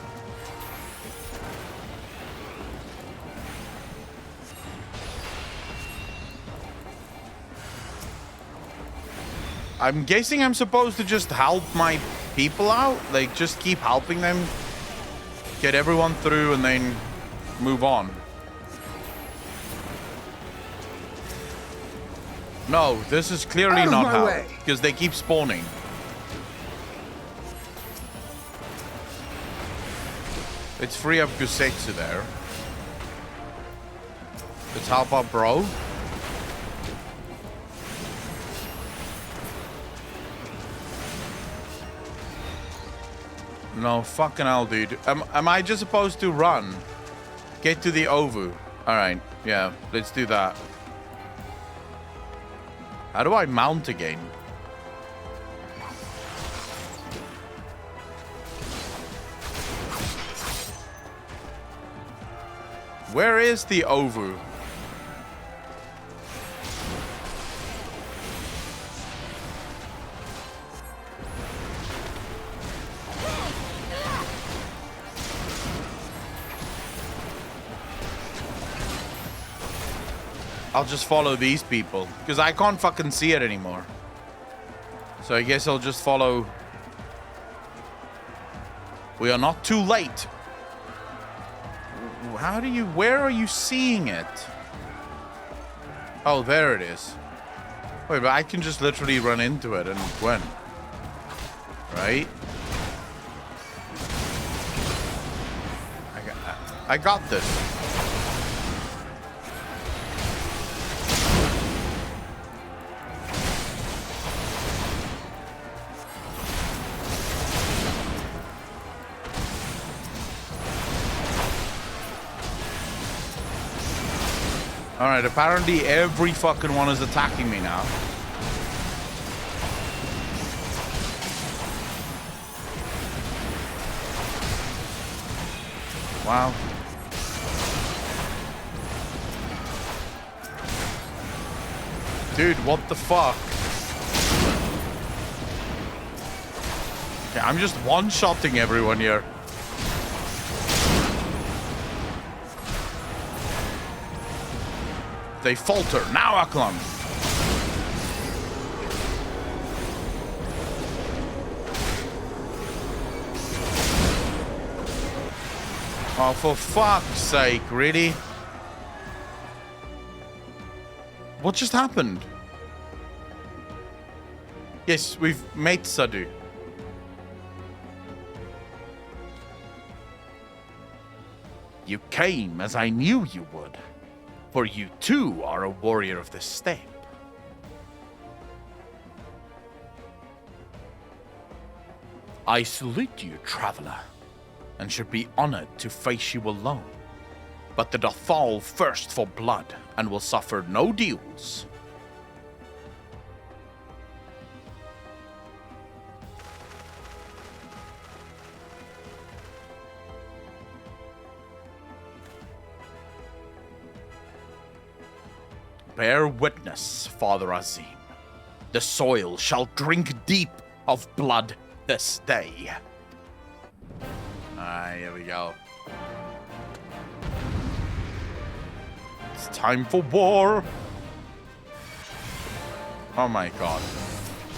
A: I'm guessing I'm supposed to just help my people out? Like, just keep helping them, get everyone through, and then move on. No, this is clearly not how, because they keep spawning. Let's free up Gusetsu there. Let's help out bro. No, fucking hell, dude. Am I just supposed to run? Get to the Ovu. Alright, yeah, let's do that. How do I mount again? Where is the Ovu? I'll just follow these people. Because I can't fucking see it anymore. So I guess I'll just follow... We are not too late. How do you... Where are you seeing it? Oh, there it is. Wait, but I can just literally run into it and win. Right? I got this. Alright, apparently every fucking one is attacking me now. Wow. Dude, what the fuck? Okay, I'm just one-shotting everyone here. They falter. Now, Aklam. Oh, for fuck's sake, really? What just happened? Yes, we've made Sadu. You came as I knew you would. For you too are a warrior of the steppe. I salute you, traveler, and should be honored to face you alone. But the Dothal thirst for blood and will suffer no duels. Bear witness, Father Azim. The soil shall drink deep of blood this day. Alright, here we go. It's time for war. Oh my god.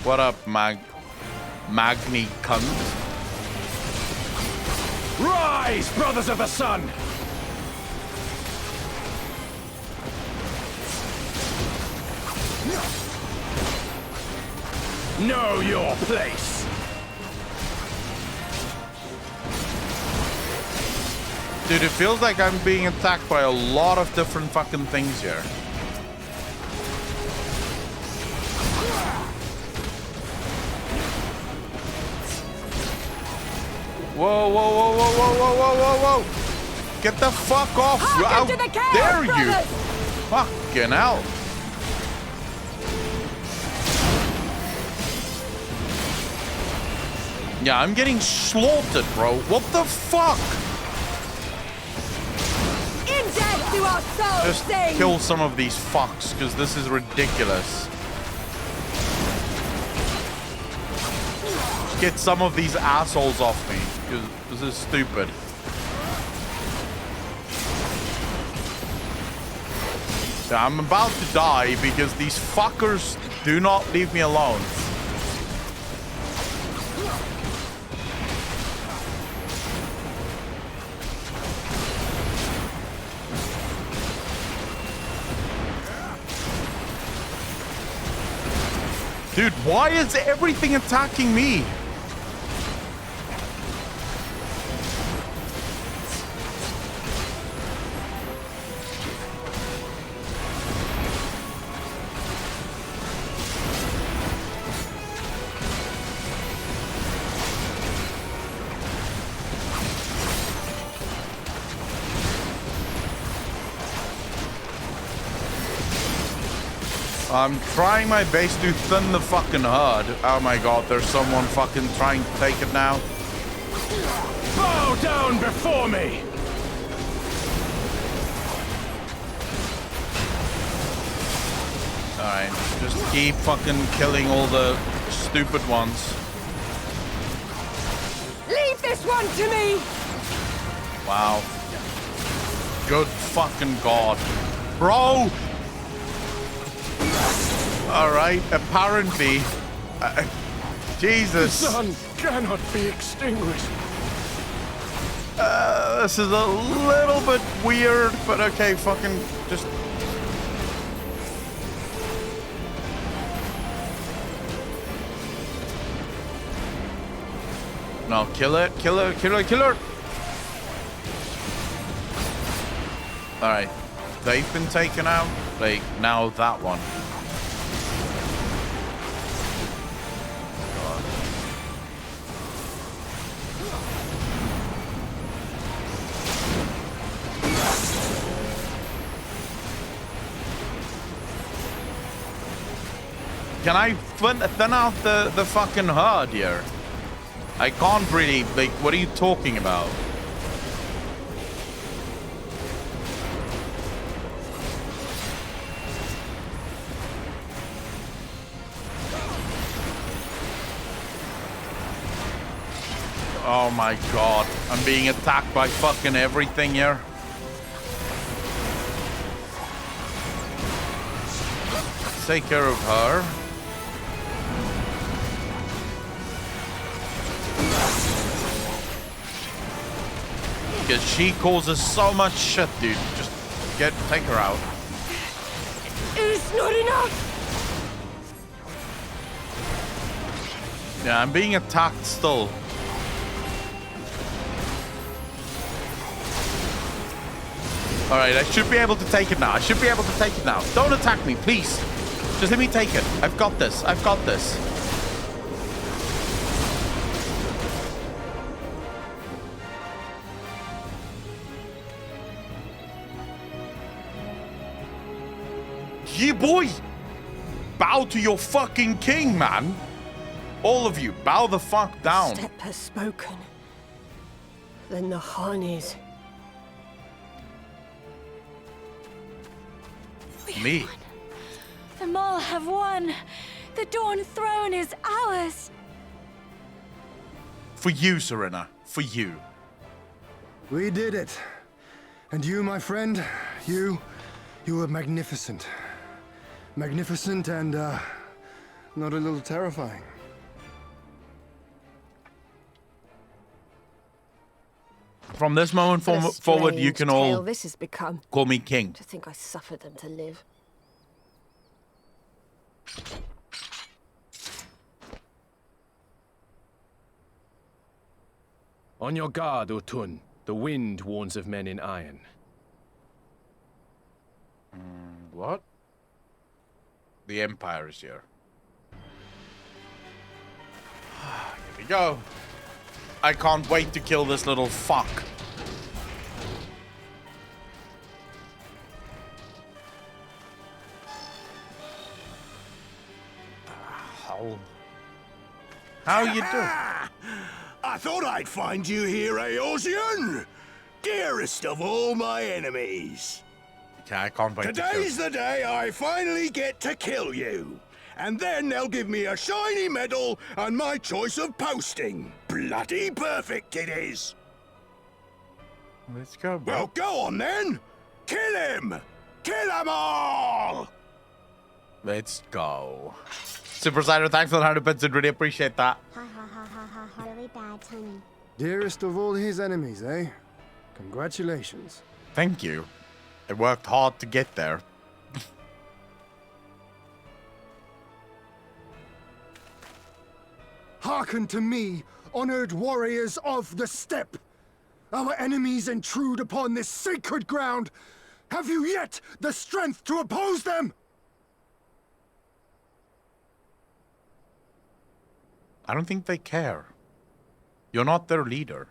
A: What up, Magni cunt?
K: Rise, brothers of the sun! Know your place!
A: Dude, it feels like I'm being attacked by a lot of different fucking things here. Whoa, whoa, whoa, whoa, whoa, whoa, whoa, whoa, whoa! Get the fuck off! How dare you! Fucking hell! Yeah, I'm getting slaughtered, bro. What the fuck?
L: In death do our souls
A: Just
L: sing.
A: kill some of these fucks, because this is ridiculous. Just get some of these assholes off me, because this is stupid. Yeah, I'm about to die because these fuckers do not leave me alone. Dude, why is everything attacking me? I'm trying my best to thin the fucking herd. Oh my god, there's someone fucking trying to take it now.
K: Bow down before me!
A: Alright, just keep fucking killing all the stupid ones.
L: Leave this one to me!
A: Wow. Good fucking god. Bro! All right, apparently. Jesus.
K: The sun cannot be extinguished.
A: This is a little bit weird, but okay, fucking just. No, kill it, kill it, kill it, kill it. All right, they've been taken out. Like now that one. Can I thin out the fucking herd here? I can't really, like, what are you talking about? Oh my god, I'm being attacked by fucking everything here. Let's take care of her. Because she causes so much shit, dude. Just take her out.
M: It's not enough!
A: Yeah, I'm being attacked still. Alright, I should be able to take it now. I should be able to take it now. Don't attack me, please. Just let me take it. I've got this. I've got this. Yeah, boy! Bow to your fucking king, man! All of you, bow the fuck down.
L: The Steppe has spoken. Then the Han is.
A: Me?
M: The Mole have won! The Dawn Throne is ours!
A: For you, Serena. For you.
H: We did it. And you, my friend, you were magnificent. Magnificent and, not a little terrifying.
A: From this moment forward, you can all
L: this has become.
A: Call me king.
L: To think I suffered them to live.
K: On your guard, Otun. The wind warns of men in iron.
A: What? The Empire is here. Here we go. I can't wait to kill this little fuck. How you doing?
F: I thought I'd find you here, Eosian! Dearest of all my enemies.
A: Okay, I can't wait
F: Today's the day I finally get to kill you. And then they'll give me a shiny medal and my choice of posting. Bloody perfect it is.
A: Let's go, bro.
F: Well, go on then. Kill him. Kill them all.
A: Let's go. Super Cider, thanks for the 100 bits. I really appreciate that.
B: Ha ha ha ha ha ha. Really bad timing.
H: Dearest of all his enemies, eh? Congratulations.
A: Thank you. I worked hard to get there.
H: Hearken to me, honored warriors of the steppe. Our enemies intrude upon this sacred ground. Have you yet the strength to oppose them?
A: I don't think they care. You're not their leader.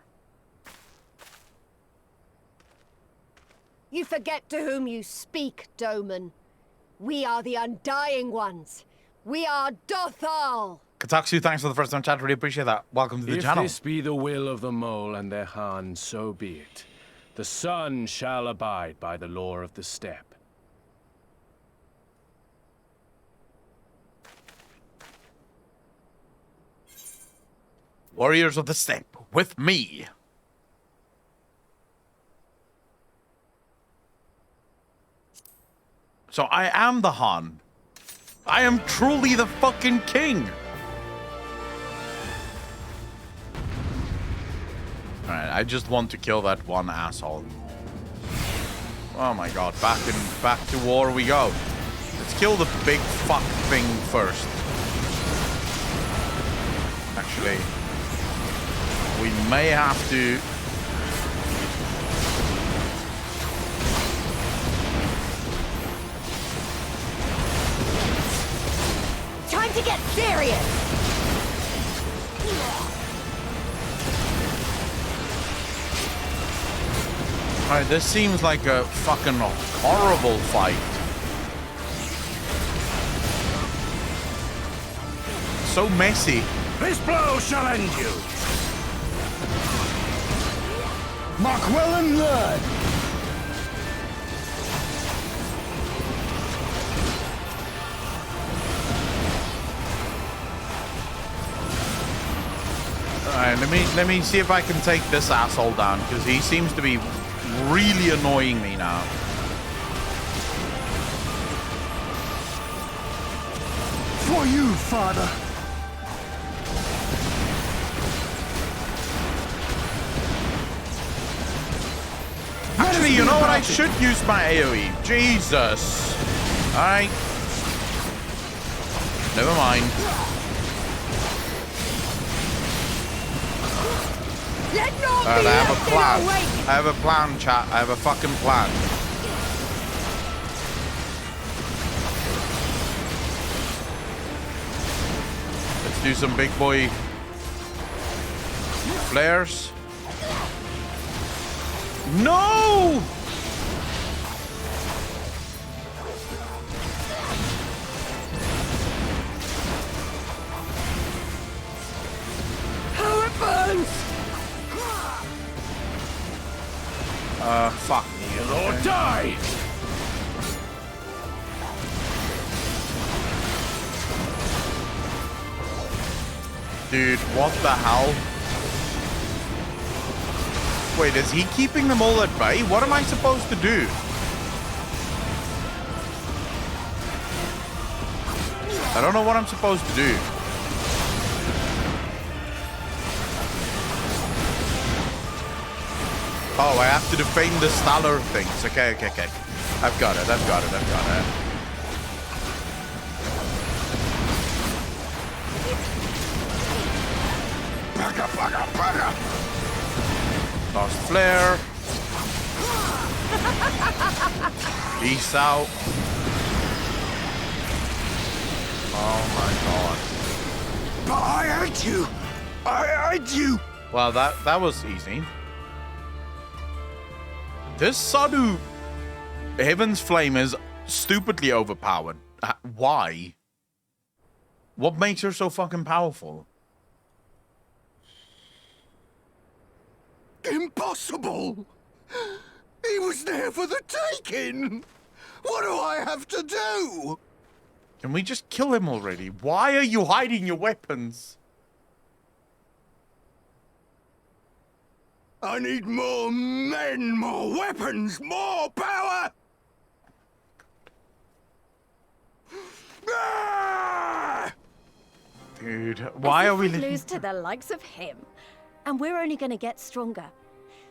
L: You forget to whom you speak, Doman. We are the Undying Ones. We are Dothal.
A: Kataksu, thanks for the first time chat. Really appreciate that. Welcome to the channel.
K: If this be the will of the Mole and their Han, so be it. The sun shall abide by the law of the steppe.
A: Warriors of the steppe, with me. So I am the Han. I am truly the fucking king. Alright, I just want to kill that one asshole. Oh my god, back to war we go. Let's kill the big fuck thing first. Actually, we may have to...
L: Time to get serious!
A: Alright, this seems like a fucking horrible fight. So messy.
F: This blow shall end you. Mark well and learn.
A: Alright, let me see if I can take this asshole down, because he seems to be really annoying me now.
F: For you, father.
A: Actually, you know what? I should use my AoE. Jesus. Alright. Never mind. I have a plan. I have a plan, chat. I have a fucking plan. Let's do some big boy flares. No!
L: How it burns!
A: Fuck me.
F: Or die!
A: Dude, what the hell? Wait, is he keeping them all at bay? What am I supposed to do? I don't know what I'm supposed to do. Oh, I have to defend the Staller things. Okay. I've got it.
F: Bugger.
A: Lost flare. Peace out. Oh my god.
F: But I hate you. I hate you.
A: Well, that was easy. This Sadu Heaven's Flame is stupidly overpowered. Why? What makes her so fucking powerful?
F: Impossible! He was there for the taking! What do I have to do?
A: Can we just kill him already? Why are you hiding your weapons?
F: I need more men, more weapons, more power! Ah!
A: Dude, why are we
J: lose to the likes of him? And we're only going to get stronger.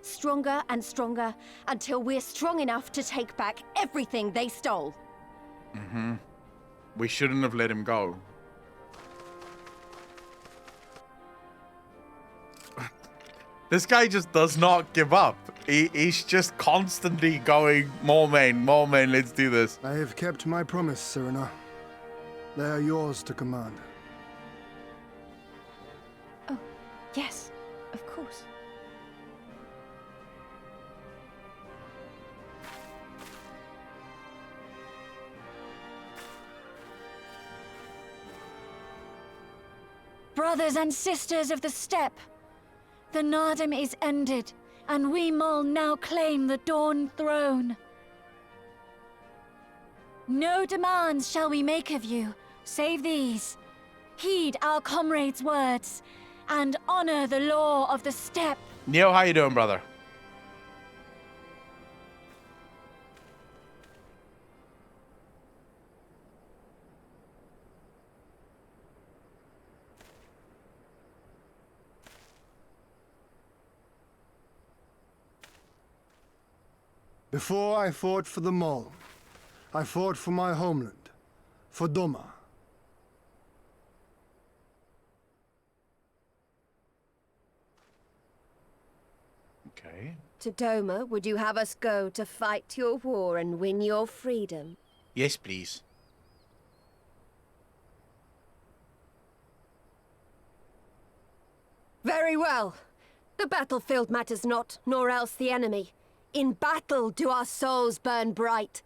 J: Stronger and stronger until we're strong enough to take back everything they stole.
A: Mm-hmm. We shouldn't have let him go. This guy just does not give up. He's just constantly going, more men, let's do this.
H: I have kept my promise, Serena. They are yours to command.
J: Oh, yes, of course.
M: Brothers and sisters of the steppe, the Nardum is ended, and we Mol now claim the Dawn throne. No demands shall we make of you, save these. Heed our comrades' words, and honor the law of the steppe.
A: Neo, how you doing, brother?
H: Before I fought for the Mall, I fought for my homeland, for Doma.
A: Okay.
L: To Doma, would you have us go to fight your war and win your freedom?
A: Yes, please.
L: Very well. The battlefield matters not, nor else the enemy. In battle do our souls burn bright.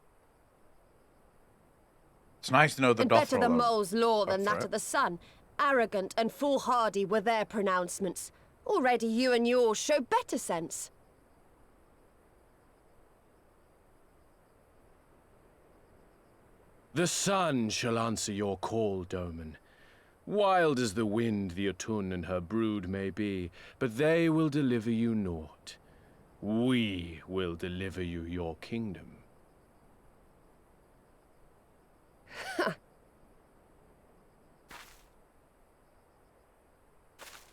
A: It's nice to know the
L: And better the
A: Dothral
L: Mole's law than
A: up
L: that
A: for
L: of
A: it.
L: the sun. Arrogant and foolhardy were their pronouncements. Already you and yours show better sense.
K: The sun shall answer your call, Doman. Wild as the wind the Otun and her brood may be, but they will deliver you naught. We will deliver you your kingdom.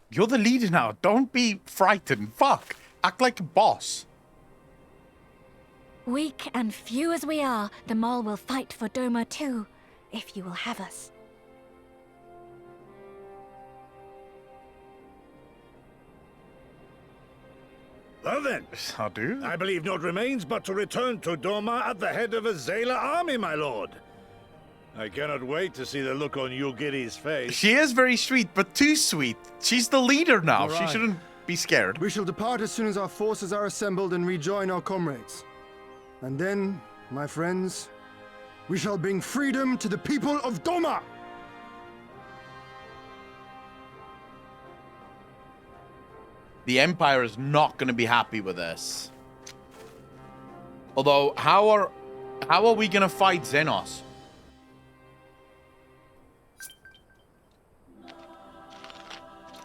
A: You're the leader now. Don't be frightened. Fuck. Act like a boss.
M: Weak and few as we are, the Mole will fight for Doma too, if you will have us.
F: Well then,
A: I do.
F: I believe naught remains but to return to Doma at the head of a Zayla army, my lord. I cannot wait to see the look on Yugiri's face.
A: She is very sweet, but too sweet. She's the leader now.
H: You're
A: She
H: right.
A: shouldn't be scared.
H: We shall depart as soon as our forces are assembled and rejoin our comrades. And then, my friends, we shall bring freedom to the people of Doma!
A: The Empire is not going to be happy with this. Although, how are we going to fight Xenos?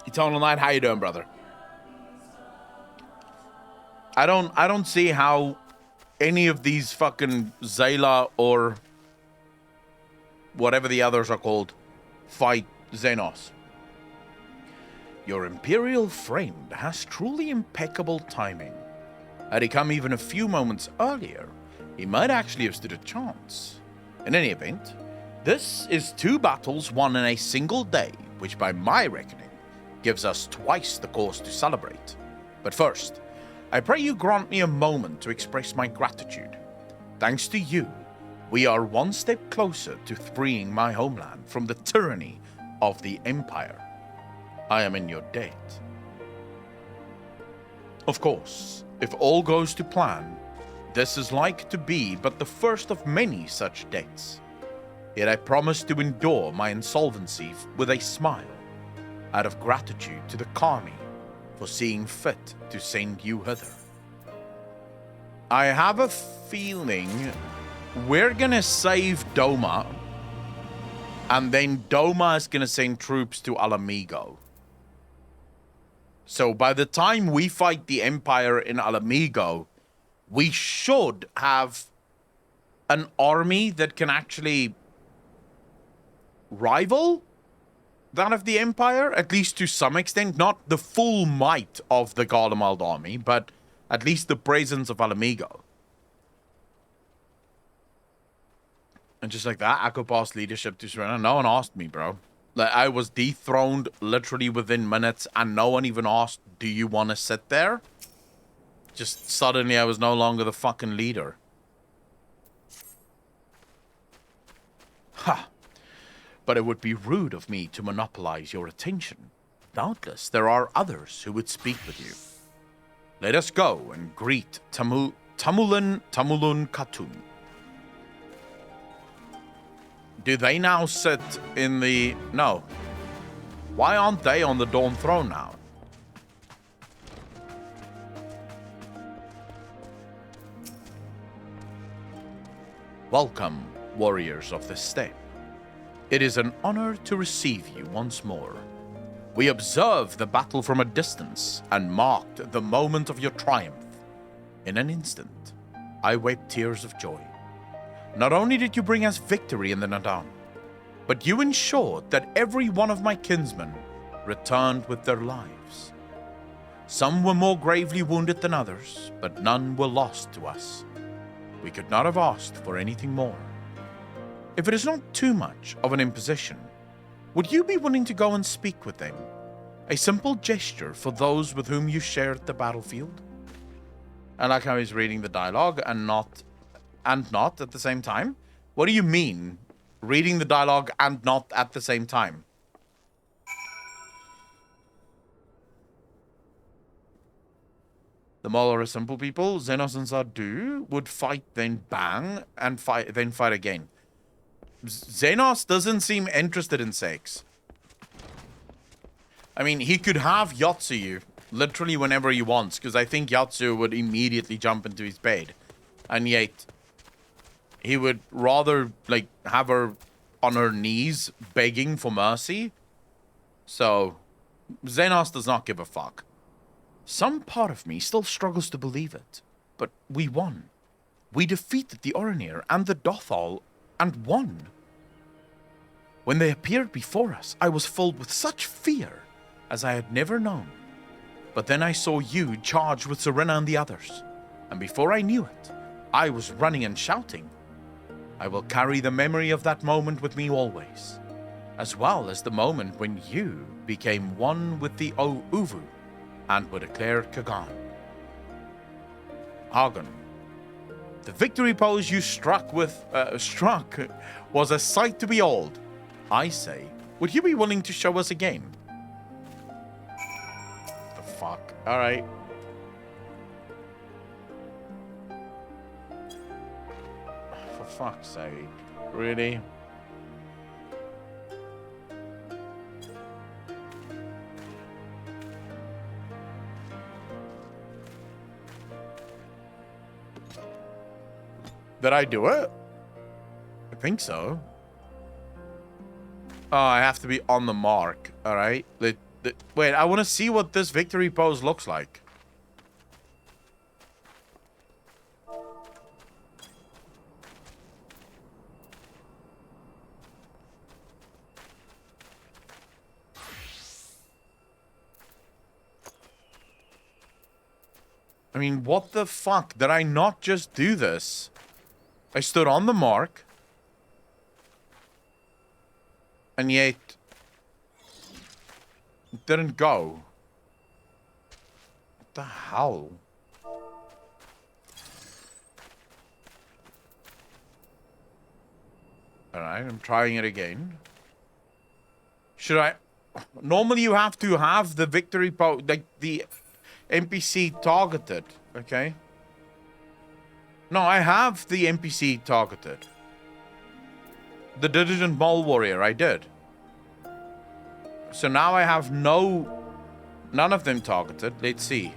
A: Eternal Knight, how you doing, brother? I don't see how any of these fucking Zayla or whatever the others are called fight Xenos. Your Imperial friend has truly impeccable timing. Had he come even a few moments earlier, he might actually have stood a chance. In any event, this is 2 battles won in a single day, which by my reckoning gives us twice the cause to celebrate. But first, I pray you grant me a moment to express my gratitude. Thanks to you, we are one step closer to freeing my homeland from the tyranny of the Empire. I am in your debt. Of course, if all goes to plan, this is like to be but the first of many such debts. Yet I promise to endure my insolvency with a smile, out of gratitude to the Kami for seeing fit to send you hither. I have a feeling we're gonna save Doma, and then Doma is gonna send troops to Alamigo. So by the time we fight the Empire in Alamigo, we should have an army that can actually rival that of the Empire, at least to some extent. Not the full might of the Garlemald army, but at least the presence of Alamigo. And just like that, I could pass leadership to Serena. No one asked me, bro. Like, I was dethroned literally within minutes, and no one even asked, do you want to sit there? Just suddenly I was no longer the fucking leader. Ha! But it would be rude of me to monopolize your attention. Doubtless there are others who would speak with you. Let us go and greet Tamulun Katun. Do they now sit in the... No. Why aren't they on the Dawn Throne now? Welcome, warriors of the steppe. It is an honor to receive you once more. We observed the battle from a distance and marked the moment of your triumph. In an instant, I wept tears of joy. Not only did you bring us victory in the Nadan, but you ensured that every one of my kinsmen returned with their lives. Some were more gravely wounded than others, but none were lost to us. We could not have asked for anything more. If it is not too much of an imposition, would you be willing to go and speak with them? A simple gesture for those with whom you shared the battlefield? I like how he's reading the dialogue and not at the same time. What do you mean, reading the dialogue and not at the same time? The Mall are simple people. Xenos and Zardu would fight, then bang, and then fight again. Xenos doesn't seem interested in sex. I mean, he could have Yotsuyu literally whenever he wants, because I think Yotsuyu would immediately jump into his bed. And yet, he would rather, like, have her on her knees begging for mercy. So, Xenos does not give a fuck. Some part of me still struggles to believe it, but we won. We defeated the Orinir and the Dothal and won. When they appeared before us, I was filled with such fear as I had never known. But then I saw you charge with Serena and the others, and before I knew it, I was running and shouting. I will carry the memory of that moment with me always, as well as the moment when you became one with the Uvu and were declared Kagan. Hagen, the victory pose you struck was a sight to behold. I say, would you be willing to show us again? The fuck? Alright. For fuck's sake. Really? Did I do it? I think so. Oh, I have to be on the mark. All right. Wait, I want to see what this victory pose looks like. I mean, what the fuck? Did I not just do this? I stood on the mark. And yet, it didn't go. What the hell? Alright, I'm trying it again. Should I... Normally you have to have the victory like the NPC targeted, okay? No, I have the NPC targeted. The Diligent Mole Warrior, I did. So now I have none of them targeted. Let's see.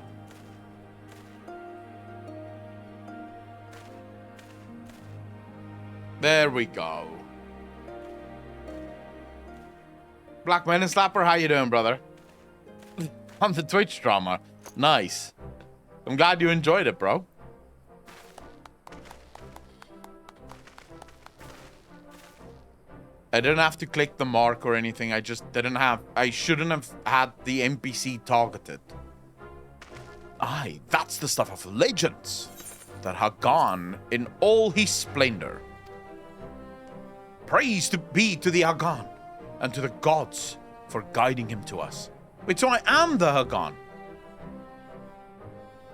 A: There we go. Black Melon Slapper, how you doing, brother? On the Twitch drama. Nice. I'm glad you enjoyed it, bro. I didn't have to click the mark or anything. I just didn't have... I shouldn't have had the NPC targeted. Aye, that's the stuff of legends. That Hagan in all his splendor. Praise to be to the Hagan and to the gods for guiding him to us. Wait, so I am the Hagan.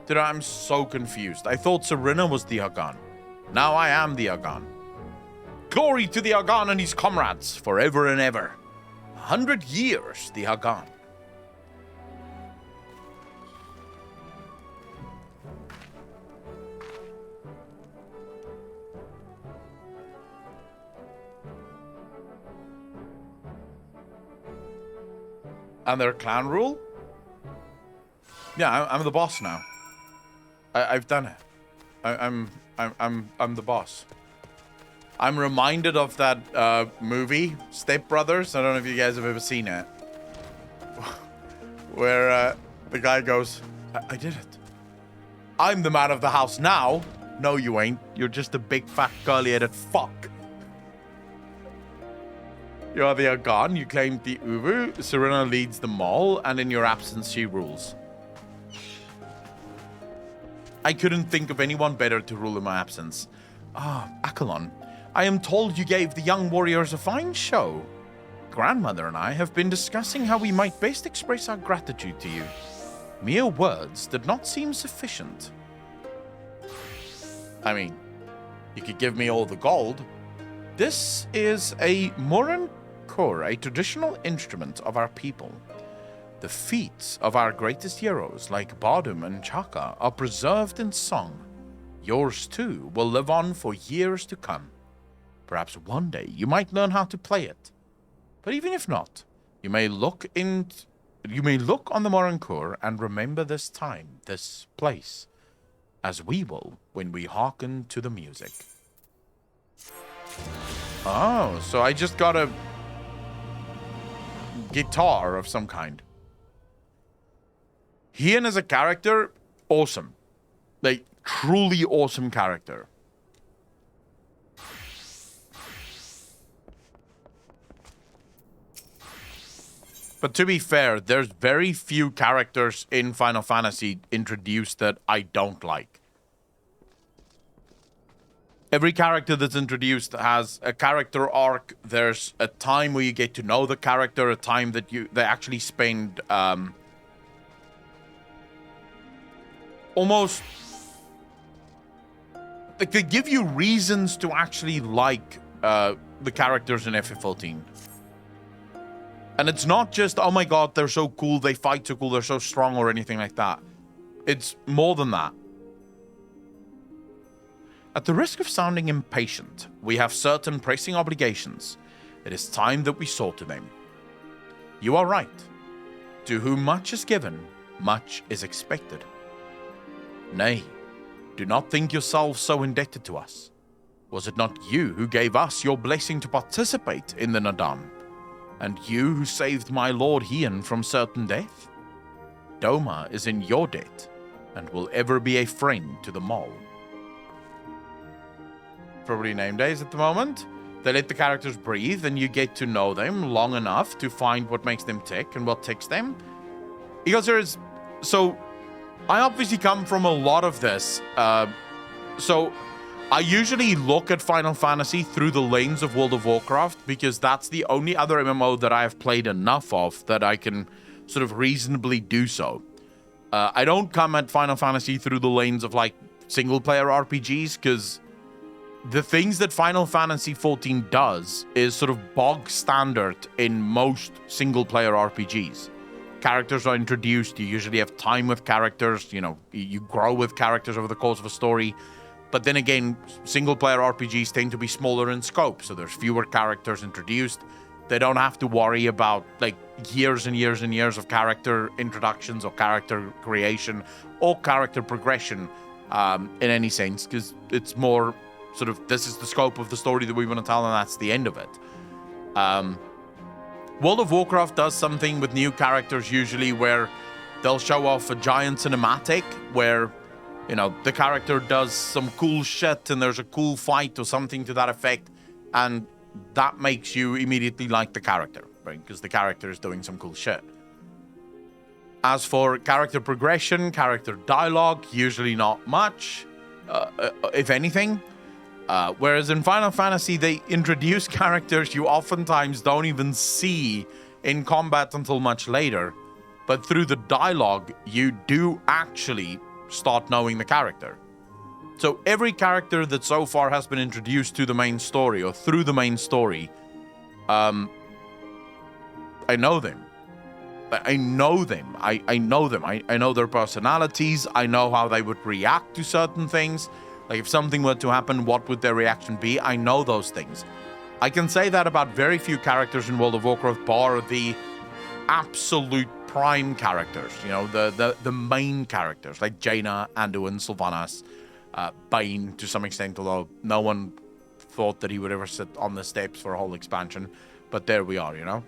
A: Dude, I'm so confused. I thought Serena was the Hagan. Now I am the Hagan. Glory to the Hagan and his comrades, forever and ever. 100 years, the Hagan. And their clan rule? Yeah, I'm the boss now. I've done it. I'm the boss. I'm reminded of that movie, Step Brothers. I don't know if you guys have ever seen it. Where the guy goes, I did it. I'm the man of the house now. No, you ain't. You're just a big, fat, curly-headed fuck. You are the Hagan. You claim the Uvu. Serena leads the mall, and in your absence, she rules. I couldn't think of anyone better to rule in my absence. Ah, Accolon, I am told you gave the young warriors a fine show. Grandmother and I have been discussing how we might best express our gratitude to you. Mere words did not seem sufficient. I mean, you could give me all the gold. This is a Moran Kor, a traditional instrument of our people. The feats of our greatest heroes like Bardum and Chaka are preserved in song. Yours too will live on for years to come. Perhaps one day you might learn how to play it. But even if not, you may look on the Moran Kor and remember this time, this place, as we will when we hearken to the music. Oh, so I just got a guitar of some kind. Hien as a character, awesome. Like, truly awesome character. But to be fair, there's very few characters in Final Fantasy introduced that I don't like. Every character that's introduced has a character arc. There's a time where you get to know the character, a time that they actually spend almost like they give you reasons to actually like the characters in FF14. And it's not just, oh my god, they're so cool, they fight so cool, they're so strong, or anything like that. It's more than that. At the risk of sounding impatient, we have certain pressing obligations. It is time that we saw to them. You are right. To whom much is given, much is expected. Nay, do not think yourselves so indebted to us. Was it not you who gave us your blessing to participate in the Nadan? And you who saved my lord Hien from certain death? Doma is in your debt, and will ever be a friend to the mole. Probably name days at the moment. They let the characters breathe, and you get to know them long enough to find what makes them tick and what ticks them. Because there's... So, I obviously come from a lot of this. So, I usually look at Final Fantasy through the lens of World of Warcraft, because that's the only other MMO that I have played enough of that I can sort of reasonably do so. I don't come at Final Fantasy through the lens of, like, single-player RPGs, because the things that Final Fantasy XIV does is sort of bog standard in most single-player RPGs. Characters are introduced, you usually have time with characters, you know, you grow with characters over the course of a story. But then again, single-player RPGs tend to be smaller in scope, so there's fewer characters introduced. They don't have to worry about, like, years and years and years of character introductions or character creation or character progression in any sense, because it's more sort of, this is the scope of the story that we want to tell, and that's the end of it. World of Warcraft does something with new characters usually where they'll show off a giant cinematic where, you know, the character does some cool shit and there's a cool fight or something to that effect, and that makes you immediately like the character, right? Because the character is doing some cool shit. As for character progression, character dialogue, usually not much, if anything. Whereas in Final Fantasy, they introduce characters you oftentimes don't even see in combat until much later. But through the dialogue, you do actually start knowing the character. So every character that so far has been introduced to the main story or through the main story, I know them. I know them. I know them. I know their personalities. I know how they would react to certain things. Like, if something were to happen, what would their reaction be? I know those things. I can say that about very few characters in World of Warcraft, bar the absolute prime characters. You know, the main characters, like Jaina, Anduin, Sylvanas, Bane, to some extent, although no one thought that he would ever sit on the steps for a whole expansion. But there we are, you know?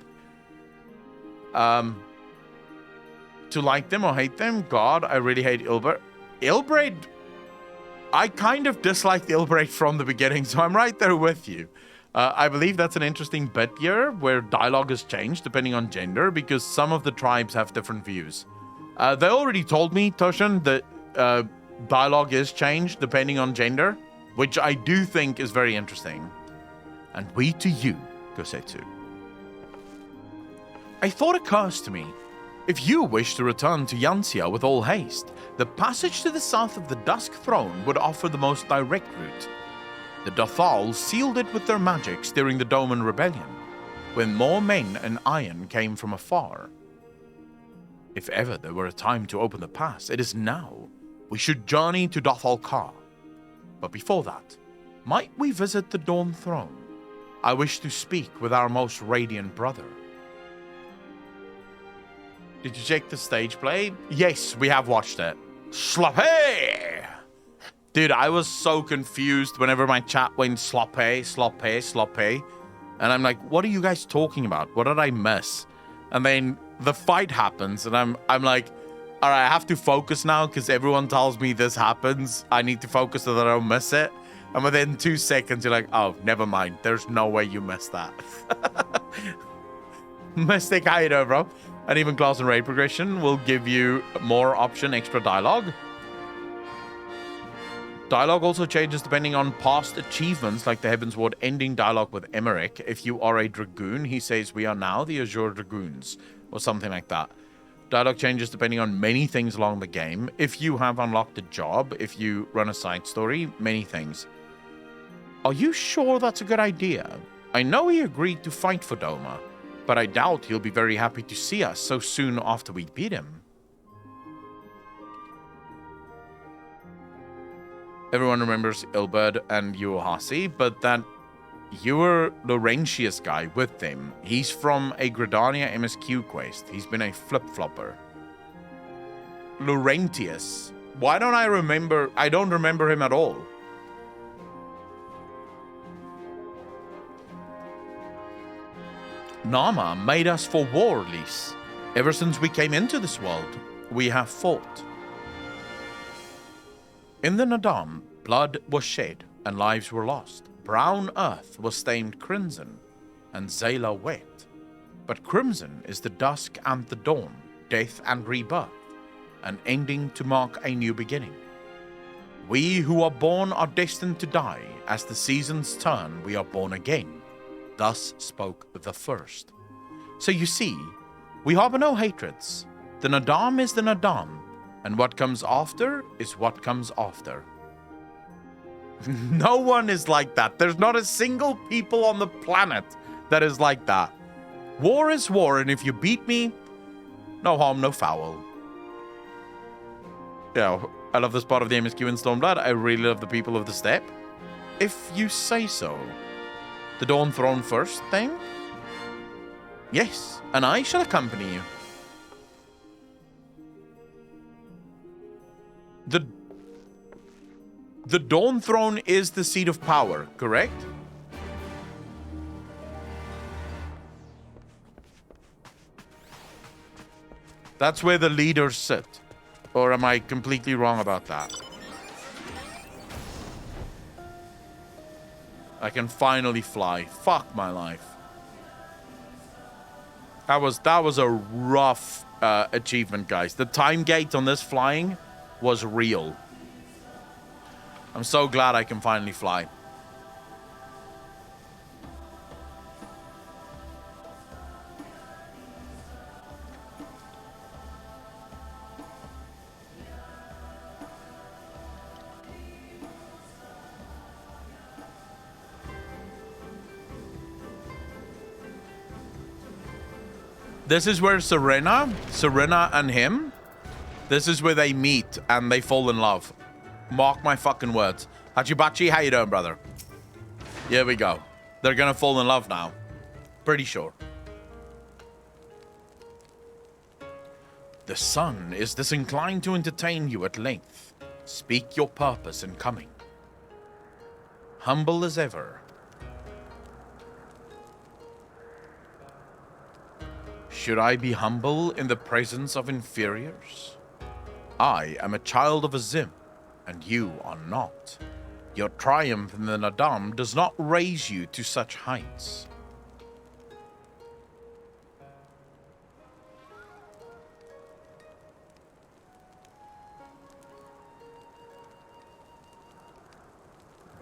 A: To like them or hate them, God, I really hate Ilbraid. Ilbraid, I kind of disliked Ilbraid from the beginning, so I'm right there with you. I believe that's an interesting bit here, where dialogue has changed depending on gender, because some of the tribes have different views. They already told me, Toshan, that dialogue is changed depending on gender, which I do think is very interesting. And we to you, Gosetsu. A thought occurs to me. If you wish to return to Yanxia with all haste, the passage to the south of the Dusk Throne would offer the most direct route. The Dothal sealed it with their magics during the Doman Rebellion, when more men and iron came from afar. If ever there were a time to open the pass, it is now. We should journey to Dothal Ka. But before that, might we visit the Dawn Throne? I wish to speak with our most radiant brother. Did you check the stage play? Yes, we have watched it. Sloppy! Dude, I was so confused whenever my chat went sloppy. And I'm like, what are you guys talking about? What did I miss? And then the fight happens, and I'm like, all right, I have to focus now because everyone tells me this happens. I need to focus so that I don't miss it. And within 2 seconds, you're like, oh, never mind. There's no way you missed that. Mistake, how you doing, bro? And even class and raid progression will give you more option, extra dialogue. Dialogue also changes depending on past achievements, like the Heavensward ending dialogue with Emmerich. If you are a Dragoon, he says, we are now the Azure Dragoons, or something like that. Dialogue changes depending on many things along the game. If you have unlocked a job, if you run a side story, many things. Are you sure that's a good idea? I know he agreed to fight for Doma, but I doubt he'll be very happy to see us so soon after we beat him. Everyone remembers Ilberd and Yuohasi, but that you were Laurentius guy with them. He's from a Gridania MSQ quest. He's been a flip-flopper. Laurentius. Why don't I remember? I don't remember him at all. Nama made us for war, Lys. Ever since we came into this world, we have fought. In the Nadam, blood was shed and lives were lost. Brown earth was stained crimson and Zayla wet. But crimson is the dusk and the dawn, death and rebirth, an ending to mark a new beginning. We who are born are destined to die. As the seasons turn, we are born again. Thus spoke the first. So you see, we harbor no hatreds. The Nadam is the Nadam, and what comes after is what comes after. No one is like that. There's not a single people on the planet that is like that. War is war, and if you beat me, no harm, no foul. Yeah, I love this part of the MSQ in Stormblood. I really love the people of the steppe. If you say so. The Dawn Throne first thing? Yes, and I shall accompany you. The Dawn Throne is the seat of power, correct? That's where the leaders sit. Or am I completely wrong about that? I can finally fly. Fuck my life. That was a rough achievement, guys. The time gate on this flying was real. I'm so glad I can finally fly. This is where Serena and him, this is where they meet and they fall in love. Mark my fucking words. Hachibachi, how you doing, brother? Here we go. They're gonna fall in love now. Pretty sure. The sun is disinclined to entertain you at length. Speak your purpose in coming. Humble as ever. Should I be humble in the presence of inferiors? I am a child of Azim, and you are not. Your triumph in the Nadam does not raise you to such heights.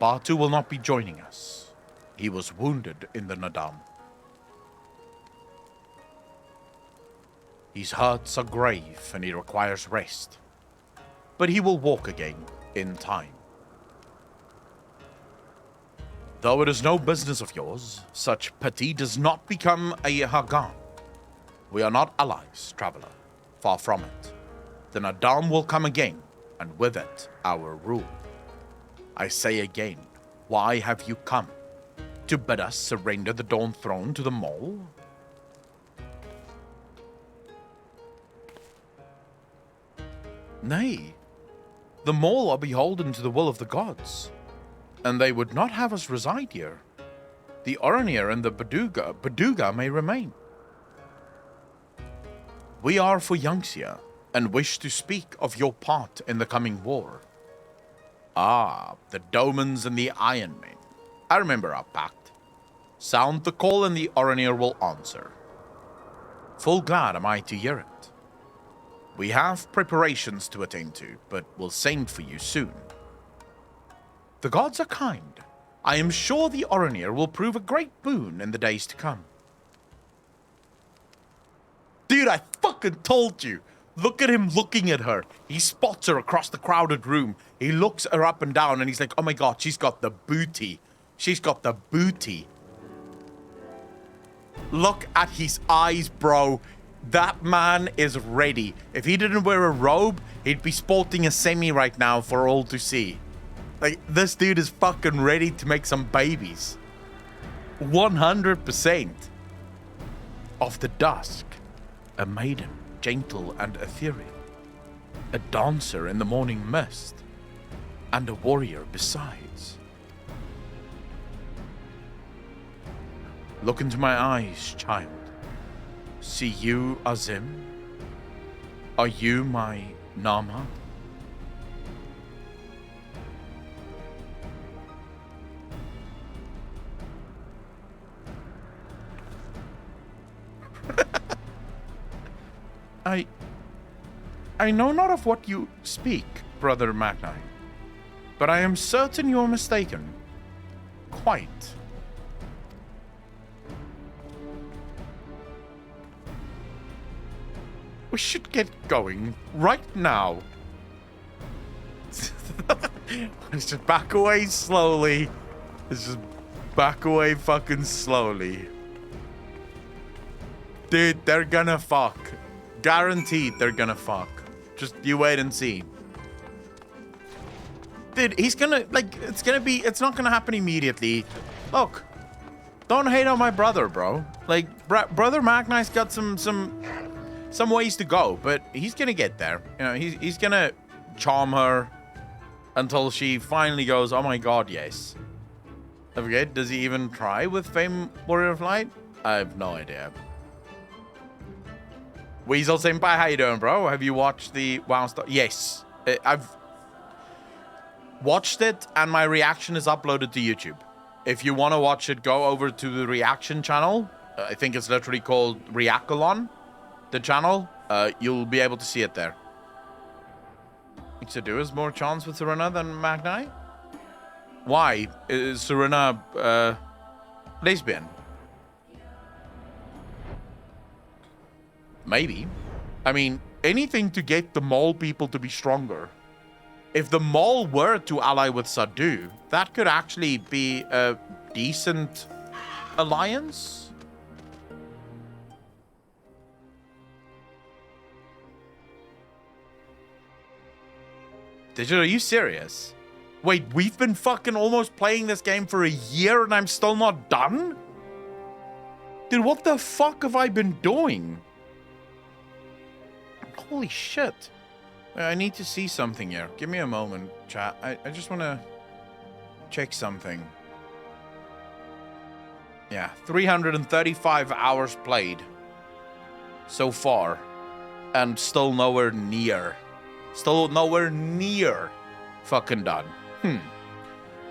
A: Batu will not be joining us. He was wounded in the Nadam. His hurts are grave and he requires rest. But he will walk again in time. Though it is no business of yours, such pity does not become a Hagan. We are not allies, traveler. Far from it. The Nadam will come again, and with it, our rule. I say again, why have you come? To bid us surrender the Dawn Throne to the Mole? Nay, the Mole are beholden to the will of the gods, and they would not have us reside here. The Oranir and the Baduga may remain. We are for Yangxia, and wish to speak of your part in the coming war. Ah, the Domans and the Iron Men. I remember our pact. Sound the call and the Oranir will answer. Full glad am I to hear it. We have preparations to attend to, but will send for you soon. The gods are kind. I am sure the Oranir will prove a great boon in the days to come. Dude, I fucking told you. Look at him looking at her. He spots her across the crowded room. He looks her up and down and he's like, oh my god, she's got the booty. She's got the booty. Look at his eyes, bro. That man is ready. If he didn't wear a robe, he'd be sporting a semi right now for all to see. Like, this dude is fucking ready to make some babies. 100%. Of the dusk, a maiden, gentle and ethereal. A dancer in the morning mist. And a warrior besides. Look into my eyes, child. See you, Azim? Are you my Nama? I know not of what you speak, Brother Magni, but I am certain you are mistaken. Quite. We should get going right now. Let's just back away slowly. Let's just back away fucking slowly. Dude, they're gonna fuck. Guaranteed they're gonna fuck. Just you wait and see. Dude, he's gonna, like, it's not gonna happen immediately. Look, don't hate on my brother, bro. Like, Brother Magni's got some ways to go, but he's gonna get there. You know, he's gonna charm her until she finally goes, oh my god, yes. I forget, does he even try with Fame Warrior of Light? I have no idea. Weasel Senpai, how you doing, bro? Have you watched the WoW stuff? Yes. I've watched it, and my reaction is uploaded to YouTube. If you want to watch it, go over to the reaction channel. I think it's literally called Reacalon, the channel. You'll be able to see it there. Ixadu has more chance with Serena than Magni? Why? Is Serena lesbian? Maybe. I mean, anything to get the Mole people to be stronger. If the Mole were to ally with Sadu, that could actually be a decent alliance. Digital, are you serious? Wait, we've been fucking almost playing this game for a year and I'm still not done? Dude, what the fuck have I been doing? Holy shit. I need to see something here. Give me a moment, chat. I just want to check something. Yeah, 335 hours played so far. And still nowhere near. Still nowhere near fucking done.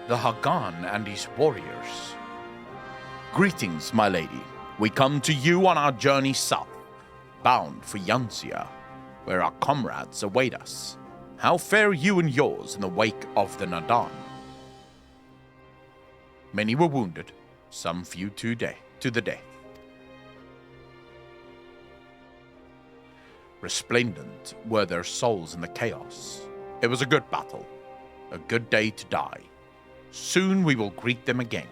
A: The Hagan and his warriors. Greetings, my lady. We come to you on our journey south, bound for Yanxia, where our comrades await us. How fare you and yours in the wake of the Nadan? Many were wounded, some few to the death. Resplendent were their souls in the chaos. It was a good battle, a good day to die. Soon we will greet them again.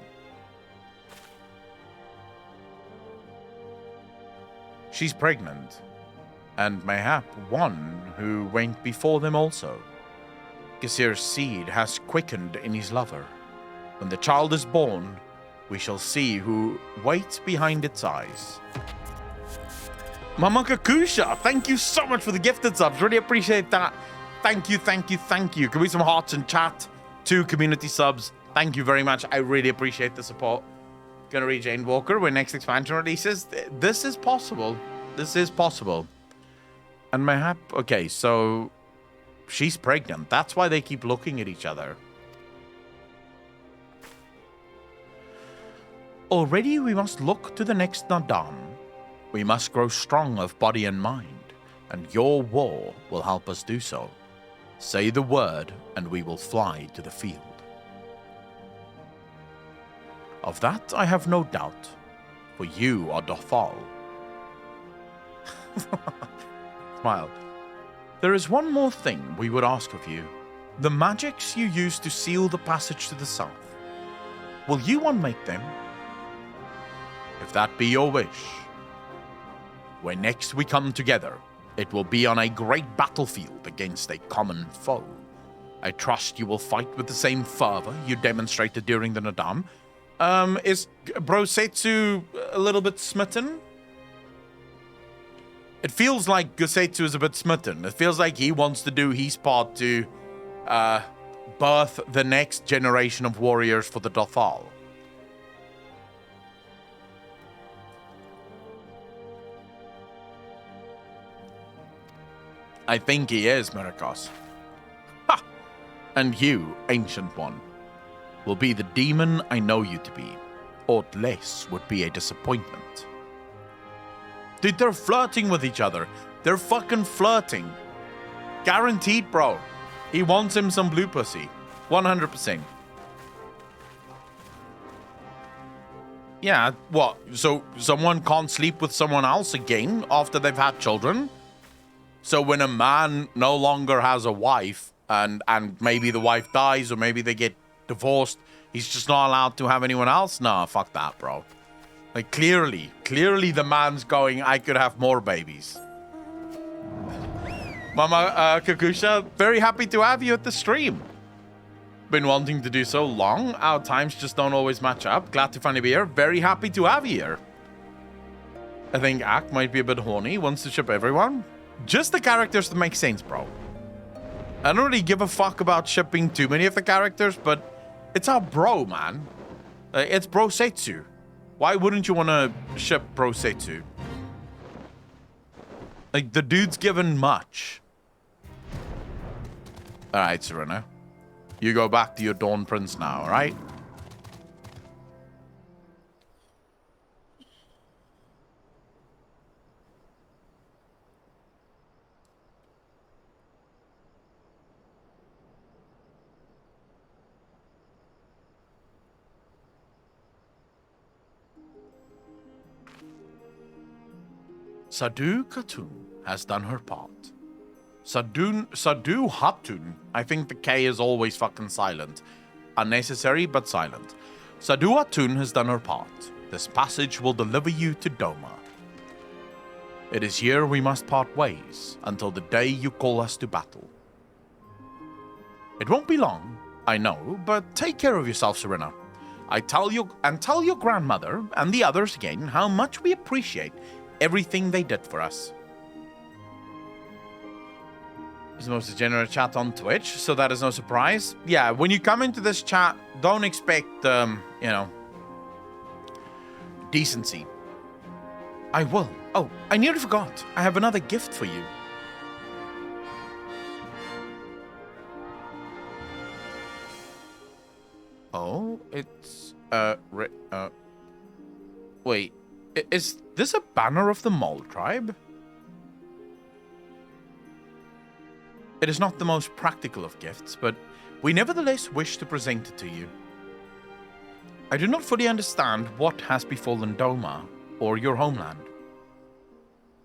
A: She's pregnant, and mayhap one who went before them also. Gesir's seed has quickened in his lover. When the child is born, we shall see who waits behind its eyes. Mama Kakusha, thank you so much for the gifted subs. Really appreciate that. Thank you, thank you, thank you. Can we some hearts in chat? 2 community subs. Thank you very much. I really appreciate the support. Gonna read Jane Walker when next expansion releases. This is possible. This is possible. And mayhap, okay, so she's pregnant. That's why they keep looking at each other. Already we must look to the next Nadan. We must grow strong of body and mind, and your war will help us do so. Say the word, and we will fly to the field. Of that I have no doubt, for you are Dothal. Smile. There is one more thing we would ask of you. The magics you use to seal the passage to the south. Will you unmake them? If that be your wish, when next we come together, it will be on a great battlefield against a common foe. I trust you will fight with the same fervor you demonstrated during the Nadam. Is Brosetsu a little bit smitten? It feels like Gosetsu is a bit smitten. It feels like he wants to do his part to birth the next generation of warriors for the Dothal. I think he is, Miracos. Ha! And you, Ancient One, will be the demon I know you to be. Aught less would be a disappointment. Dude, they're flirting with each other. They're fucking flirting. Guaranteed, bro. He wants him some blue pussy. 100%. Yeah, what? So someone can't sleep with someone else again after they've had children? So when a man no longer has a wife and maybe the wife dies or maybe they get divorced, he's just not allowed to have anyone else? Nah, fuck that, bro. Like, clearly the man's going, I could have more babies. Mama Kakusha, very happy to have you at the stream. Been wanting to do so long. Our times just don't always match up. Glad to finally be here. Very happy to have you here. I think Ak might be a bit horny. Wants to ship everyone. Just the characters that make sense, bro. I don't really give a fuck about shipping too many of the characters, but it's our bro, man. It's Brosetsu. Why wouldn't you want to ship Brosetsu? Like, the dude's given much. Alright, Serena. You go back to your Dawn Prince now, alright? Sadu Khatun has done her part. Sadu Hatun. I think the K is always fucking silent. Unnecessary, but silent. Sadu Hatun has done her part. This passage will deliver you to Doma. It is here we must part ways, until the day you call us to battle. It won't be long, I know, but take care of yourself, Serena. Tell your grandmother and the others again how much we appreciate everything they did for us. It's the most degenerate chat on Twitch, so that is no surprise. Yeah, when you come into this chat, don't expect, decency. I will. Oh, I nearly forgot. I have another gift for you. Oh, it's, wait. Is this a banner of the Mole tribe? It is not the most practical of gifts, but we nevertheless wish to present it to you. I do not fully understand what has befallen Doma or your homeland.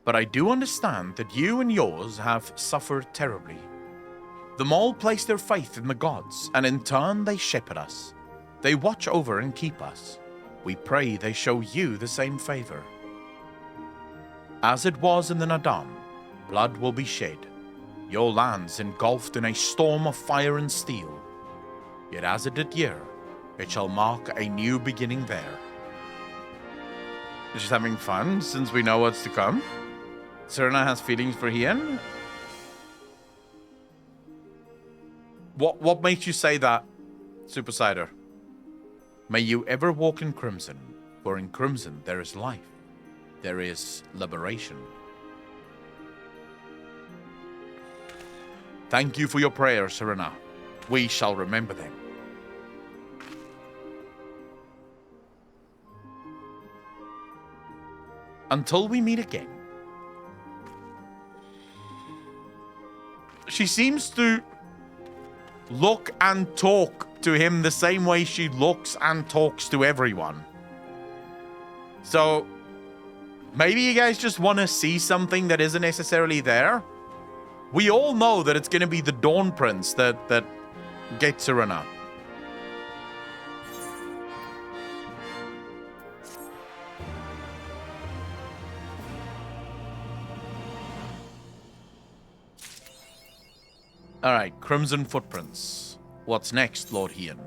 A: But I do understand that you and yours have suffered terribly. The Mole place their faith in the gods, and in turn they shepherd us. They watch over and keep us. We pray they show you the same favor. As it was in the Nadam, blood will be shed. Your lands engulfed in a storm of fire and steel. Yet as it did here, it shall mark a new beginning there. Just having fun, since we know what's to come. Serena has feelings for Hien. What makes you say that, Super Cider? May you ever walk in crimson, for in crimson there is life. There is liberation. Thank you for your prayers, Serena. We shall remember them. Until we meet again. She seems to look and talk to him the same way she looks and talks to everyone. So, maybe you guys just want to see something that isn't necessarily there. We all know that it's going to be the Dawn Prince that gets Serena. Alright, Crimson Footprints. What's next, Lord Hien?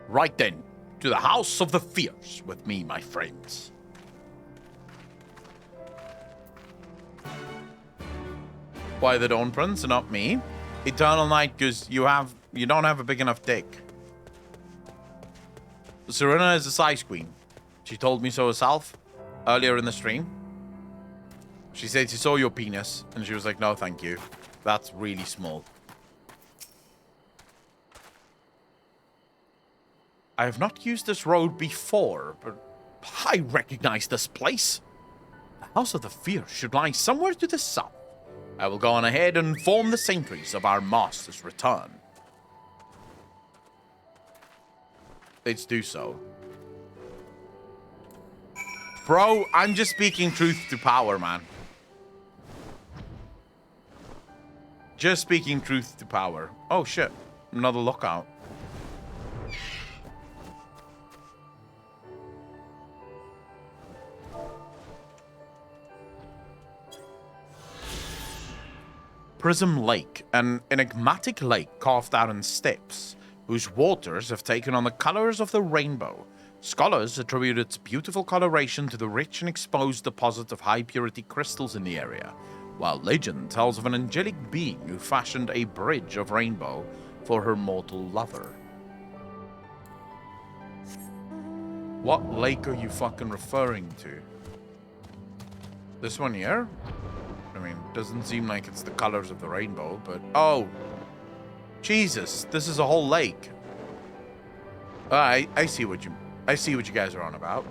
A: Right then, to the House of the Fierce with me, my friends. Why the Dawn Prince and not me? Eternal Night, because you don't have a big enough dick. Serena is a size queen. She told me so herself earlier in the stream. She said she saw your penis, and she was like, no, thank you. That's really small. I have not used this road before, but I recognize this place. The House of the Fierce should lie somewhere to the south. I will go on ahead and inform the sentries of our master's return. Let's do so. Bro, I'm just speaking truth to power, man. Just speaking truth to power. Oh shit, another lookout. Prism Lake, an enigmatic lake carved out in steps, whose waters have taken on the colors of the rainbow. Scholars attribute its beautiful coloration to the rich and exposed deposit of high-purity crystals in the area, while legend tells of an angelic being who fashioned a bridge of rainbow for her mortal lover. What lake are you fucking referring to? This one here? I mean, doesn't seem like it's the colors of the rainbow, but... Oh! Jesus, this is a whole lake. I see what you guys are on about.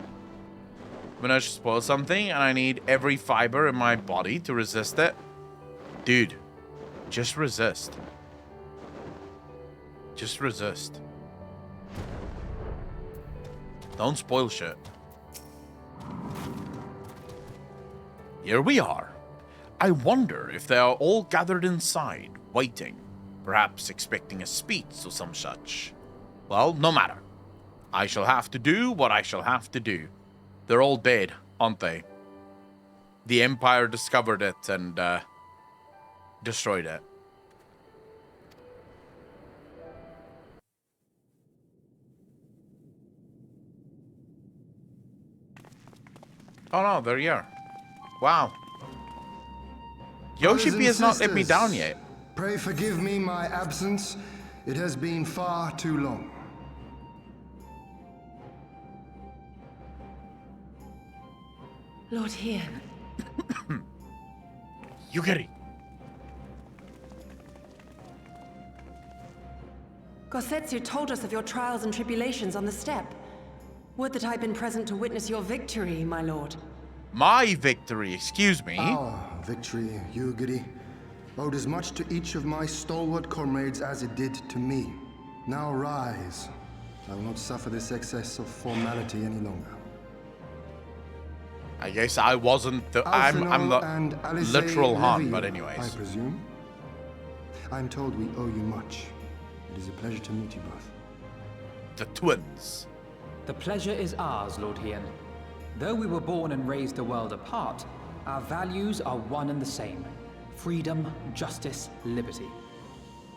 A: When I spoil something and I need every fiber in my body to resist it. Dude, just resist. Just resist. Don't spoil shit. Here we are. I wonder if they are all gathered inside, waiting, perhaps expecting a speech or some such. Well, no matter. I shall have to do what I shall have to do. They're all dead, aren't they? The Empire discovered it and destroyed it. Oh no, they're here. Wow. Yoshi P has not let me down yet.
H: Pray forgive me my absence. It has been far too long.
N: Lord Hien.
A: Yukari.
N: Gosetsu told us of your trials and tribulations on the steppe. Would that I'd been present to witness your victory, my lord.
A: My victory, excuse me.
H: Our victory, Yugiri, owed as much to each of my stalwart comrades as it did to me. Now rise, I will not suffer this excess of formality any longer.
A: I guess I wasn't the... I'm
H: and
A: the
H: Alice
A: literal Han,
H: Levier,
A: but anyways.
H: I presume. I'm told we owe you much. It is a pleasure to meet you both.
A: The twins.
O: The pleasure is ours, Lord Hien. Though we were born and raised a world apart, our values are one and the same. Freedom, justice, liberty.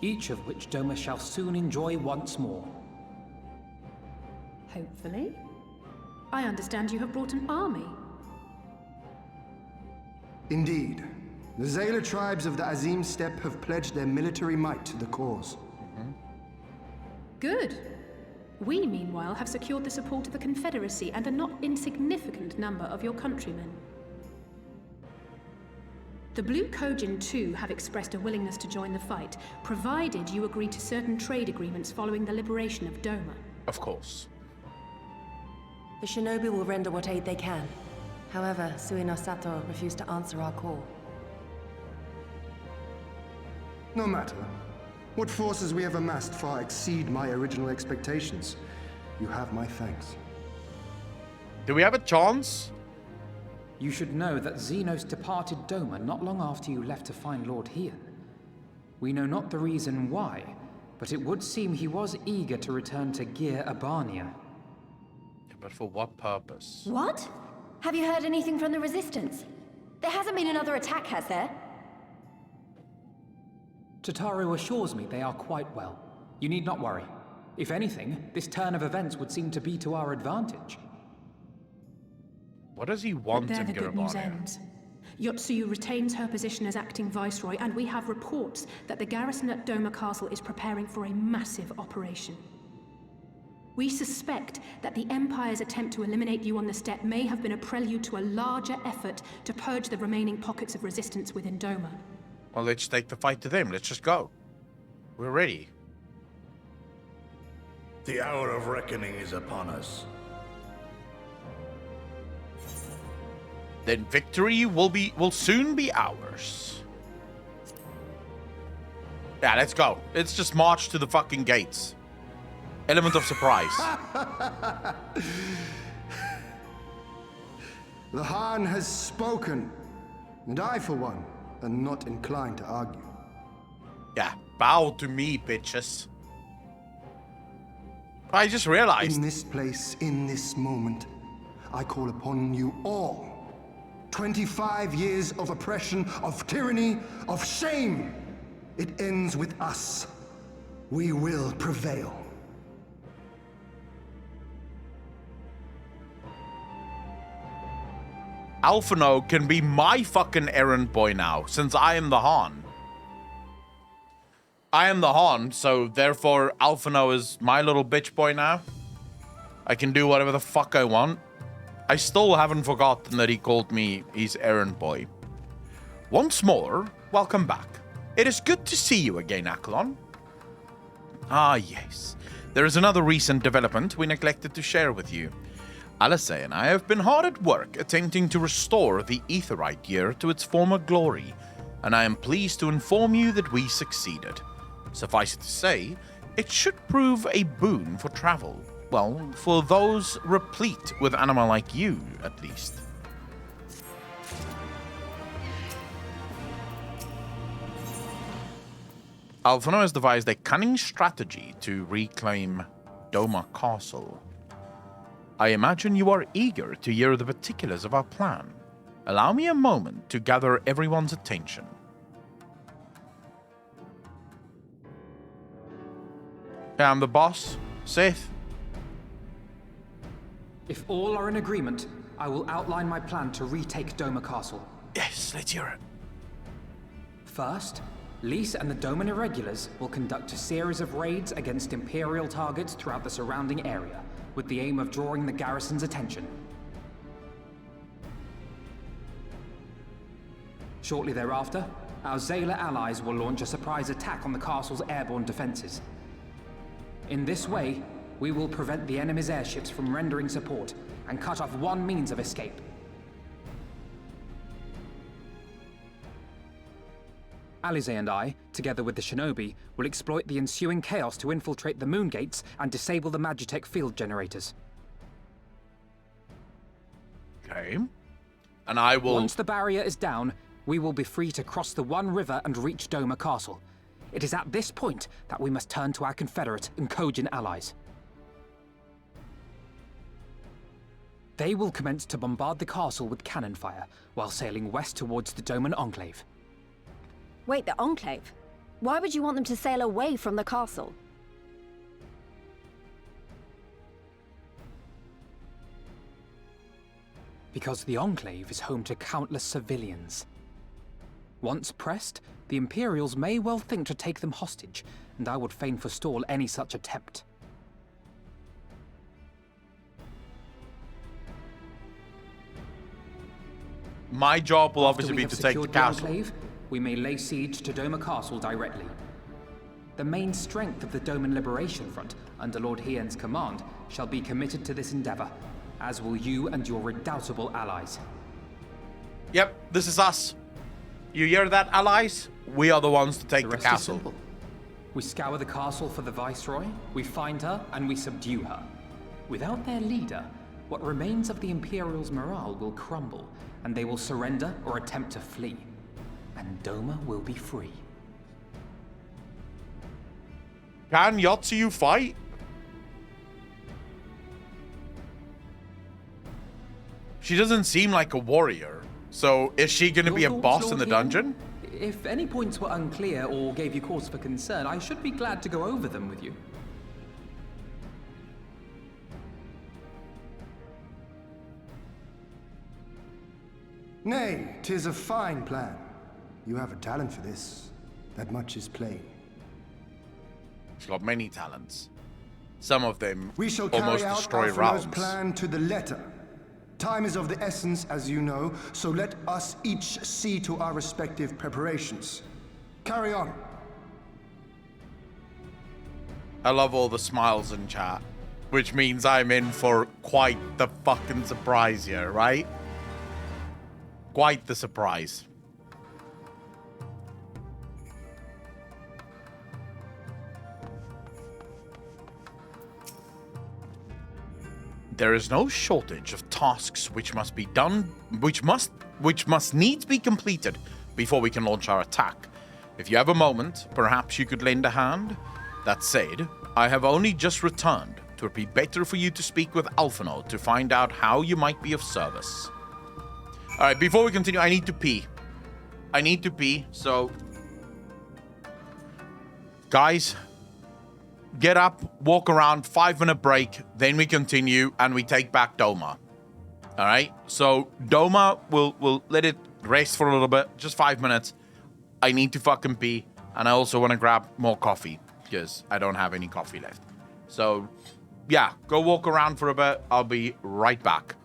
O: Each of which Doma shall soon enjoy once more.
P: Hopefully. I understand you have brought an army.
H: Indeed. The Zayla tribes of the Azim Steppe have pledged their military might to the cause.
P: Good. We, meanwhile, have secured the support of the Confederacy and a not insignificant number of your countrymen. The Blue Kojin, too, have expressed a willingness to join the fight, provided you agree to certain trade agreements following the liberation of Doma.
A: Of course.
N: The shinobi will render what aid they can. However, Suino Sato refused to answer our call.
H: No matter. What forces we have amassed far exceed my original expectations. You have my thanks.
A: Do we have a chance?
O: You should know that Xenos departed Doma not long after you left to find Lord Hien. We know not the reason why, but it would seem he was eager to return to Gir Abania.
A: But for what purpose?
J: What? Have you heard anything from the Resistance? There hasn't been another attack, has there?
O: Tataru assures me they are quite well. You need not worry. If anything, this turn of events would seem to be to our advantage.
A: What does he want
P: There
A: in
P: the good news
A: Garabania?
P: ends. Yotsuyu retains her position as acting viceroy, and we have reports that the garrison at Doma Castle is preparing for a massive operation. We suspect that the Empire's attempt to eliminate you on the steppe may have been a prelude to a larger effort to purge the remaining pockets of resistance within Doma.
A: Well, let's take the fight to them. Let's just go. We're ready.
F: The hour of reckoning is upon us.
A: Then victory will soon be ours. Yeah, let's go. Let's just march to the fucking gates. Element of surprise.
H: The Han has spoken, and I, for one, am not inclined to argue.
A: Yeah, bow to me, bitches. I just realized.
H: In this place, in this moment, I call upon you all. 25 years of oppression, of tyranny, of shame. It ends with us. We will prevail.
A: Alphino can be my fucking errand boy now, since I am the Han. I am the Han, so therefore Alphino is my little bitch boy now. I can do whatever the fuck I want. I still haven't forgotten that he called me his errand boy. Once more, welcome back. It is good to see you again, Aklon. Ah, yes. There is another recent development we neglected to share with you. Alice and I have been hard at work attempting to restore the Aetheryte Year to its former glory, and I am pleased to inform you that we succeeded. Suffice it to say, it should prove a boon for travel. Well, for those replete with anima like you, at least. Alphino has devised a cunning strategy to reclaim Doma Castle. I imagine you are eager to hear the particulars of our plan. Allow me a moment to gather everyone's attention. I'm the boss, Seth.
O: If all are in agreement, I will outline my plan to retake Doma Castle.
A: Yes, let's hear it.
O: First, Lys and the Doman Irregulars will conduct a series of raids against Imperial targets throughout the surrounding area, with the aim of drawing the garrison's attention. Shortly thereafter, our Zayla allies will launch a surprise attack on the castle's airborne defenses. In this way, we will prevent the enemy's airships from rendering support and cut off one means of escape. Alize and I, together with the shinobi, will exploit the ensuing chaos to infiltrate the moon gates and disable the Magitech field generators.
A: Okay. And I will...
O: Once the barrier is down, we will be free to cross the One River and reach Doma Castle. It is at this point that we must turn to our Confederate and Kojin allies. They will commence to bombard the castle with cannon fire, while sailing west towards the Doman Enclave.
J: Wait, the Enclave? Why would you want them to sail away from the castle?
O: Because the Enclave is home to countless civilians. Once pressed, the Imperials may well think to take them hostage, and I would fain forestall any such attempt.
A: My job will
O: After
A: obviously
O: we
A: be
O: have
A: to take the
O: secured
A: castle.
O: Enclave, we may lay siege to Doma Castle directly. The main strength of the Doman Liberation Front, under Lord Hien's command, shall be committed to this endeavor, as will you and your redoubtable allies.
A: Yep, this is us. You hear that, allies? We are the ones to take the
O: rest is
A: castle.
O: simple. We scour the castle for the Viceroy, we find her, and we subdue her. Without their leader, what remains of the Imperials' morale will crumble, and they will surrender or attempt to flee. And Doma will be free.
A: Can Yotsuyu fight? She doesn't seem like a warrior. So is she going to be a
O: Your
A: boss
O: thoughts,
A: in the
O: Lord Hien?
A: dungeon?
O: If any points were unclear or gave you cause for concern, I should be glad to go over them with you.
H: Nay, 'tis a fine plan. You have a talent for this. That much is plain.
A: She's got many talents. Some of them
H: We shall
A: almost
H: carry out
A: destroy
H: Alphinaud's
A: realms.
H: plan to the letter. Time is of the essence, as you know, so let us each see to our respective preparations. Carry on.
A: I love all the smiles in chat, which means I'm in for quite the fucking surprise here, right? Quite the surprise. There is no shortage of tasks which must be done, which must needs be completed before we can launch our attack. If you have a moment, perhaps you could lend a hand? That said, I have only just returned. It would be better for you to speak with Alphinaud to find out how you might be of service. Alright, before we continue, I need to pee. I need to pee, so... Guys, get up, walk around, 5-minute break, then we continue and we take back Doma. Alright, so Doma, we'll let it rest for a little bit, just 5 minutes. I need to fucking pee, and I also want to grab more coffee, because I don't have any coffee left. So, yeah, go walk around for a bit, I'll be right back.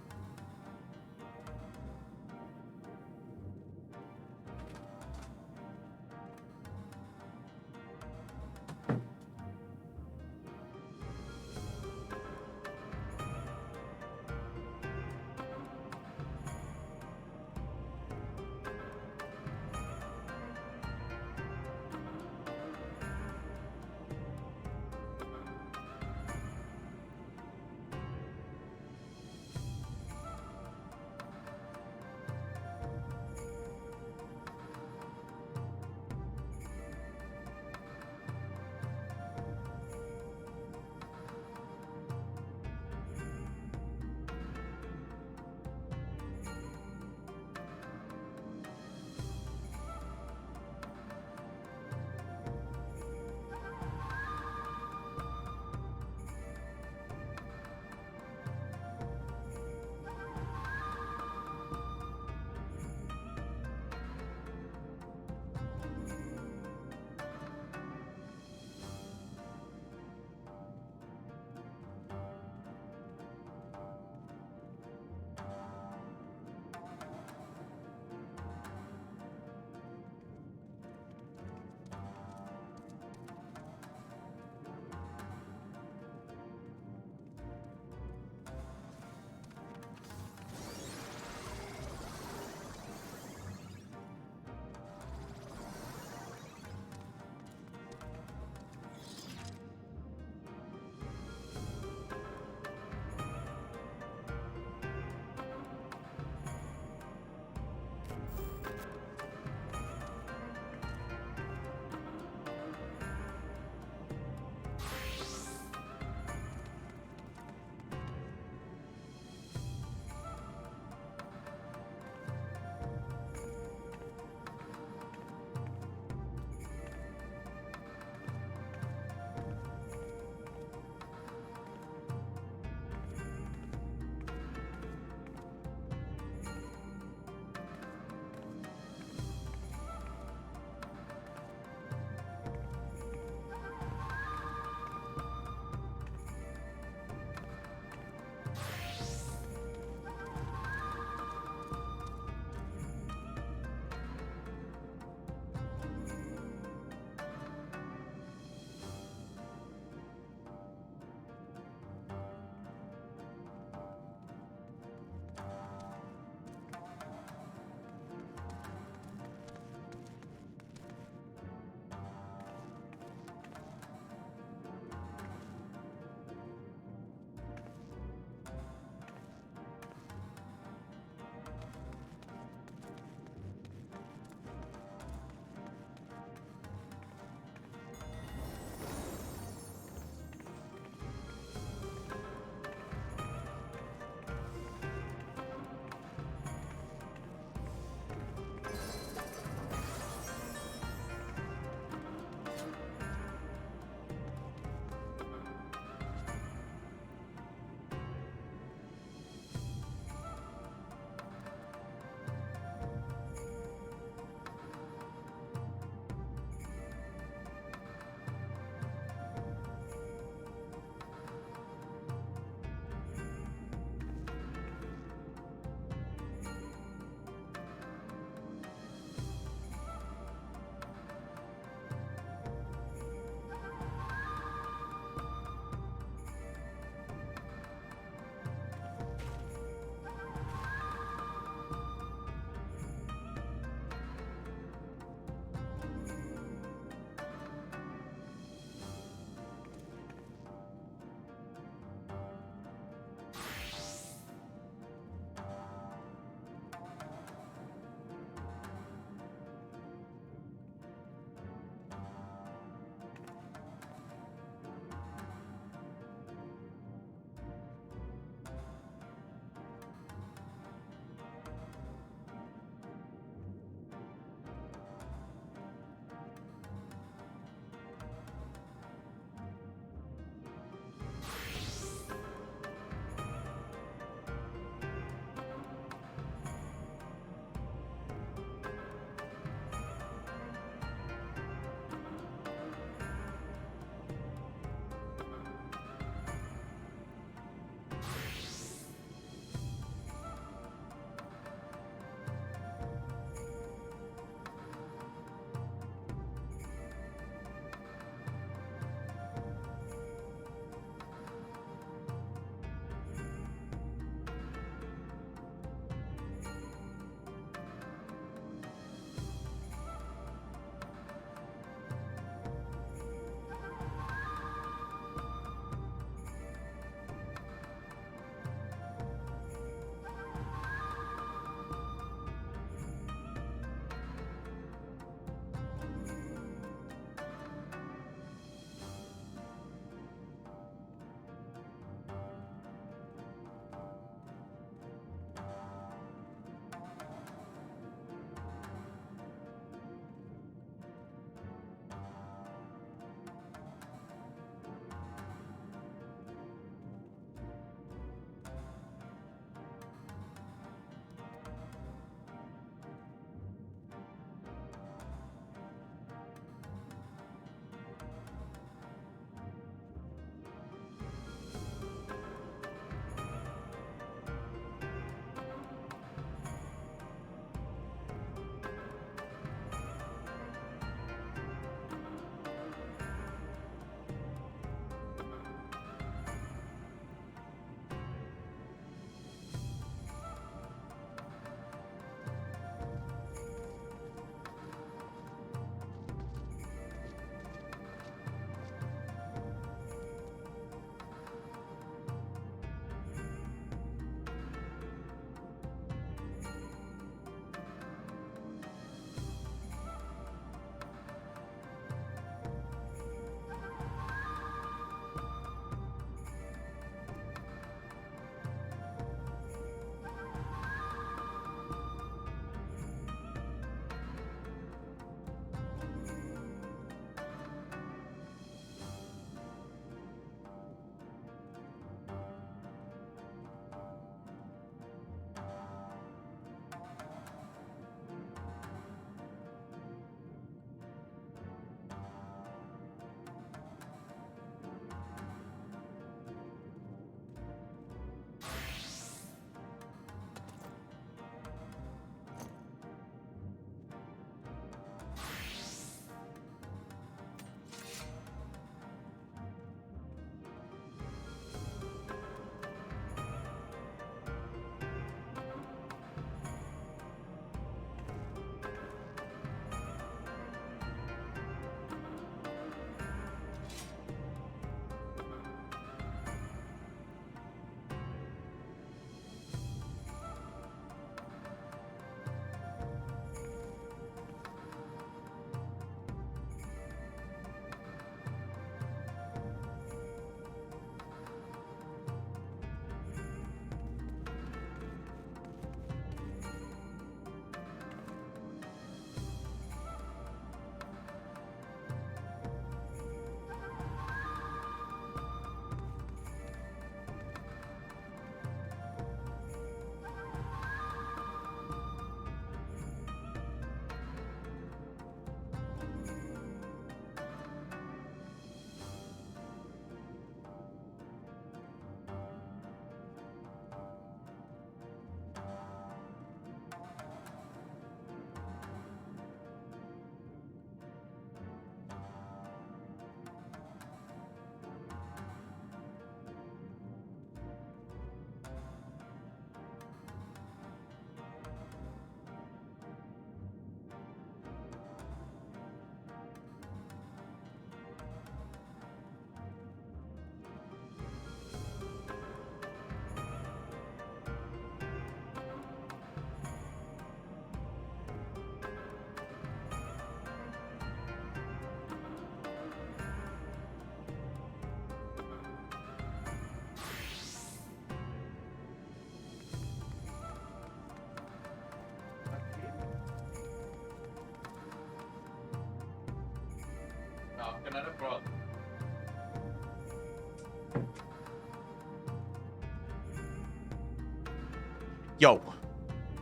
A: Yo,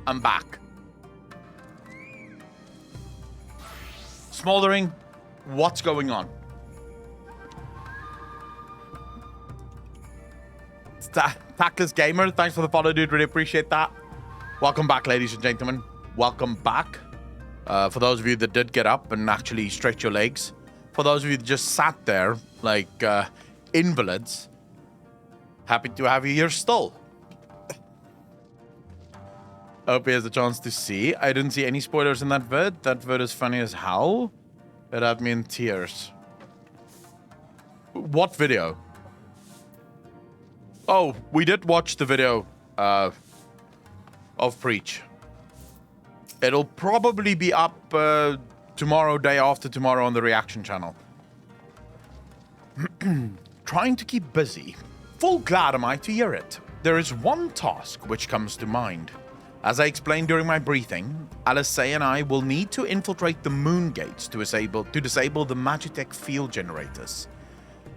A: I'm back. Smoldering, what's going on? Tackless Gamer, thanks for the follow, dude. Really appreciate that. Welcome back, ladies and gentlemen. Welcome back. For those of you that did get up and actually stretch your legs. For those of you that just sat there like invalids, happy to have you here still. Hope he has a chance to see. I didn't see any spoilers in that vid. That vid is funny as hell. It had me in tears. What video? Oh, we did watch the video of Preach. It'll probably be up tomorrow, day after tomorrow on the reaction channel. Trying to keep busy. Full glad am I to hear it. There is one task which comes to mind. As I explained during my briefing, Alisei and I will need to infiltrate the moon gates to disable the Magitech field generators.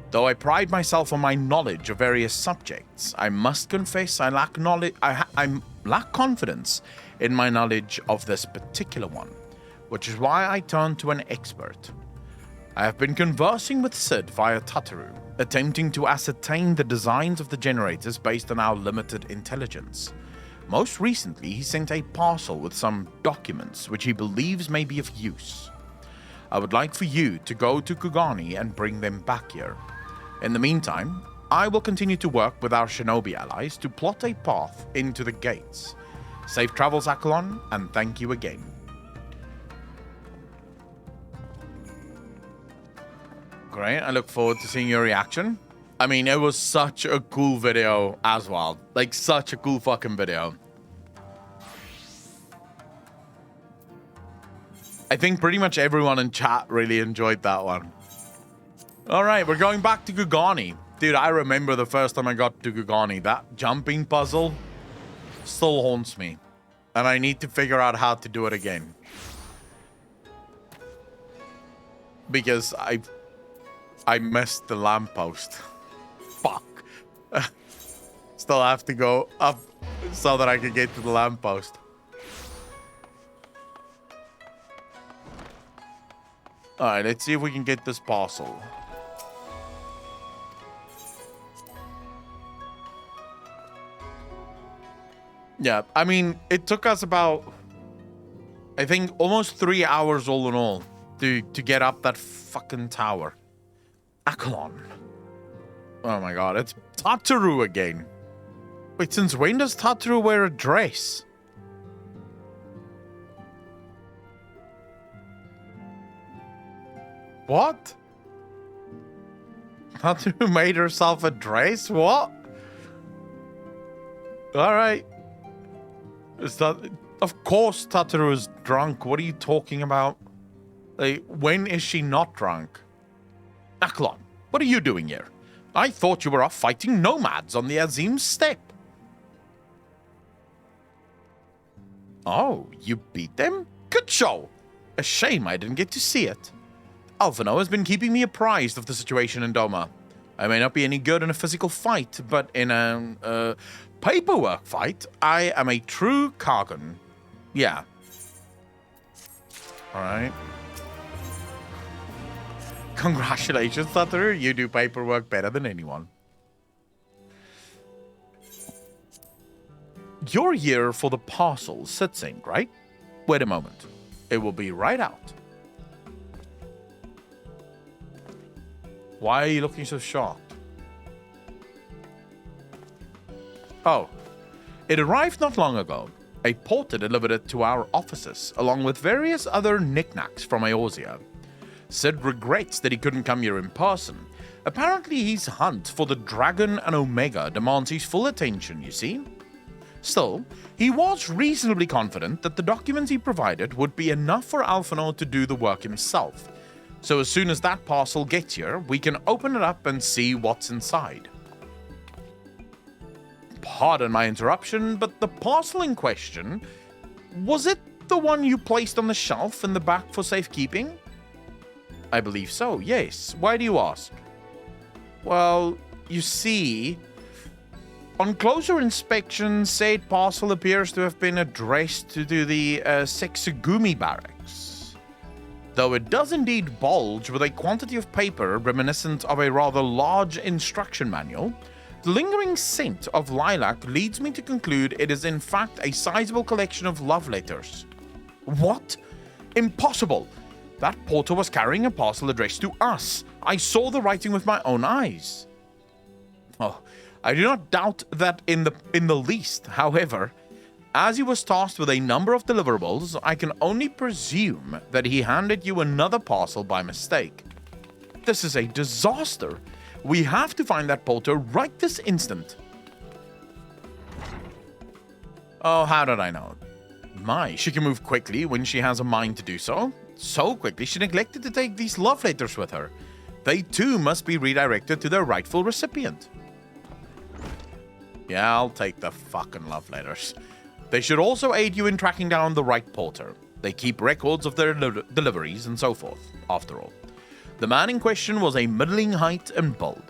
A: Though I pride myself on my knowledge of various subjects, I must confess I lack knowledge. I lack confidence in my knowledge of this particular one, which is why I turned to an expert. I have been conversing with Sid via Tataru, attempting to ascertain the designs of the generators based on our limited intelligence. Most recently, he sent a parcel with some documents which he believes may be of use. I would like for you to go to Kugani and bring them back here. In the meantime, I will continue to work with our shinobi allies to plot a path into the gates. Safe travels, Akalon, and thank you again. Great, I look forward to seeing your reaction. I mean, it was such a cool video as well. Like, such a cool fucking video. I think pretty much everyone in chat really enjoyed that one. Alright, we're going back to Kugani. Dude, I remember the first time I got to Kugani. That jumping puzzle still haunts me. And I need to figure out how to do it again. Because I missed the lamppost. Fuck. Still have to go up so that I can get to the lamppost. Alright, let's see if we can get this parcel. Yeah, I mean, it took us about, I think, almost 3 hours all in all to get up that fucking tower. Akalon. Oh my god, it's Tataru again. Wait, since when does Tataru wear a dress? What? Tataru made herself a dress? What? Alright. Of course Tataru is drunk. What are you talking about? Like, when is she not drunk? Akalon, what are you doing here? I thought you were off fighting nomads on the Azim steppe. Oh, you beat them? Good show. A shame I didn't get to see it. Alphino has been keeping me apprised of the situation in Doma. I may not be any good in a physical fight, but in a paperwork fight, I am a true Kargan. Yeah. Alright. Congratulations, Tataru. You do paperwork better than anyone. You're here for the parcel sitsing, right? Wait a moment. It will be right out. Why are you looking so shocked? Oh. It arrived not long ago. A porter delivered it to our offices, along with various other knickknacks from Eorzea. Sid regrets that he couldn't come here in person. Apparently his hunt for the Dragon and Omega demands his full attention, you see? Still, he was reasonably confident that the documents he provided would be enough for Alphino to do the work himself. So as soon as that parcel gets here, we can open it up and see what's inside. Pardon my interruption, but the parcel in question, was it the one you placed on the shelf in the back for safekeeping? I believe so, yes. Why do you ask? Well, you see, on closer inspection, said parcel appears to have been addressed to the Sexagumi barracks. Though it does indeed bulge with a quantity of paper reminiscent of a rather large instruction manual, the lingering scent of lilac leads me to conclude it is in fact a sizable collection of love letters. What? Impossible! That porter was carrying a parcel addressed to us. I saw the writing with my own eyes. Oh, I do not doubt that in the least. However, as he was tasked with a number of deliverables, I can only presume that he handed you another parcel by mistake. This is a disaster. We have to find that porter right this instant. Oh, how did I know? My, she can move quickly when she has a mind to do so. So quickly she neglected to take these love letters with her. They too must be redirected to their rightful recipient. Yeah, I'll take the fucking love letters. They should also aid you in tracking down the right porter. They keep records of their deliveries and so forth, after all. The man in question was a middling height and build.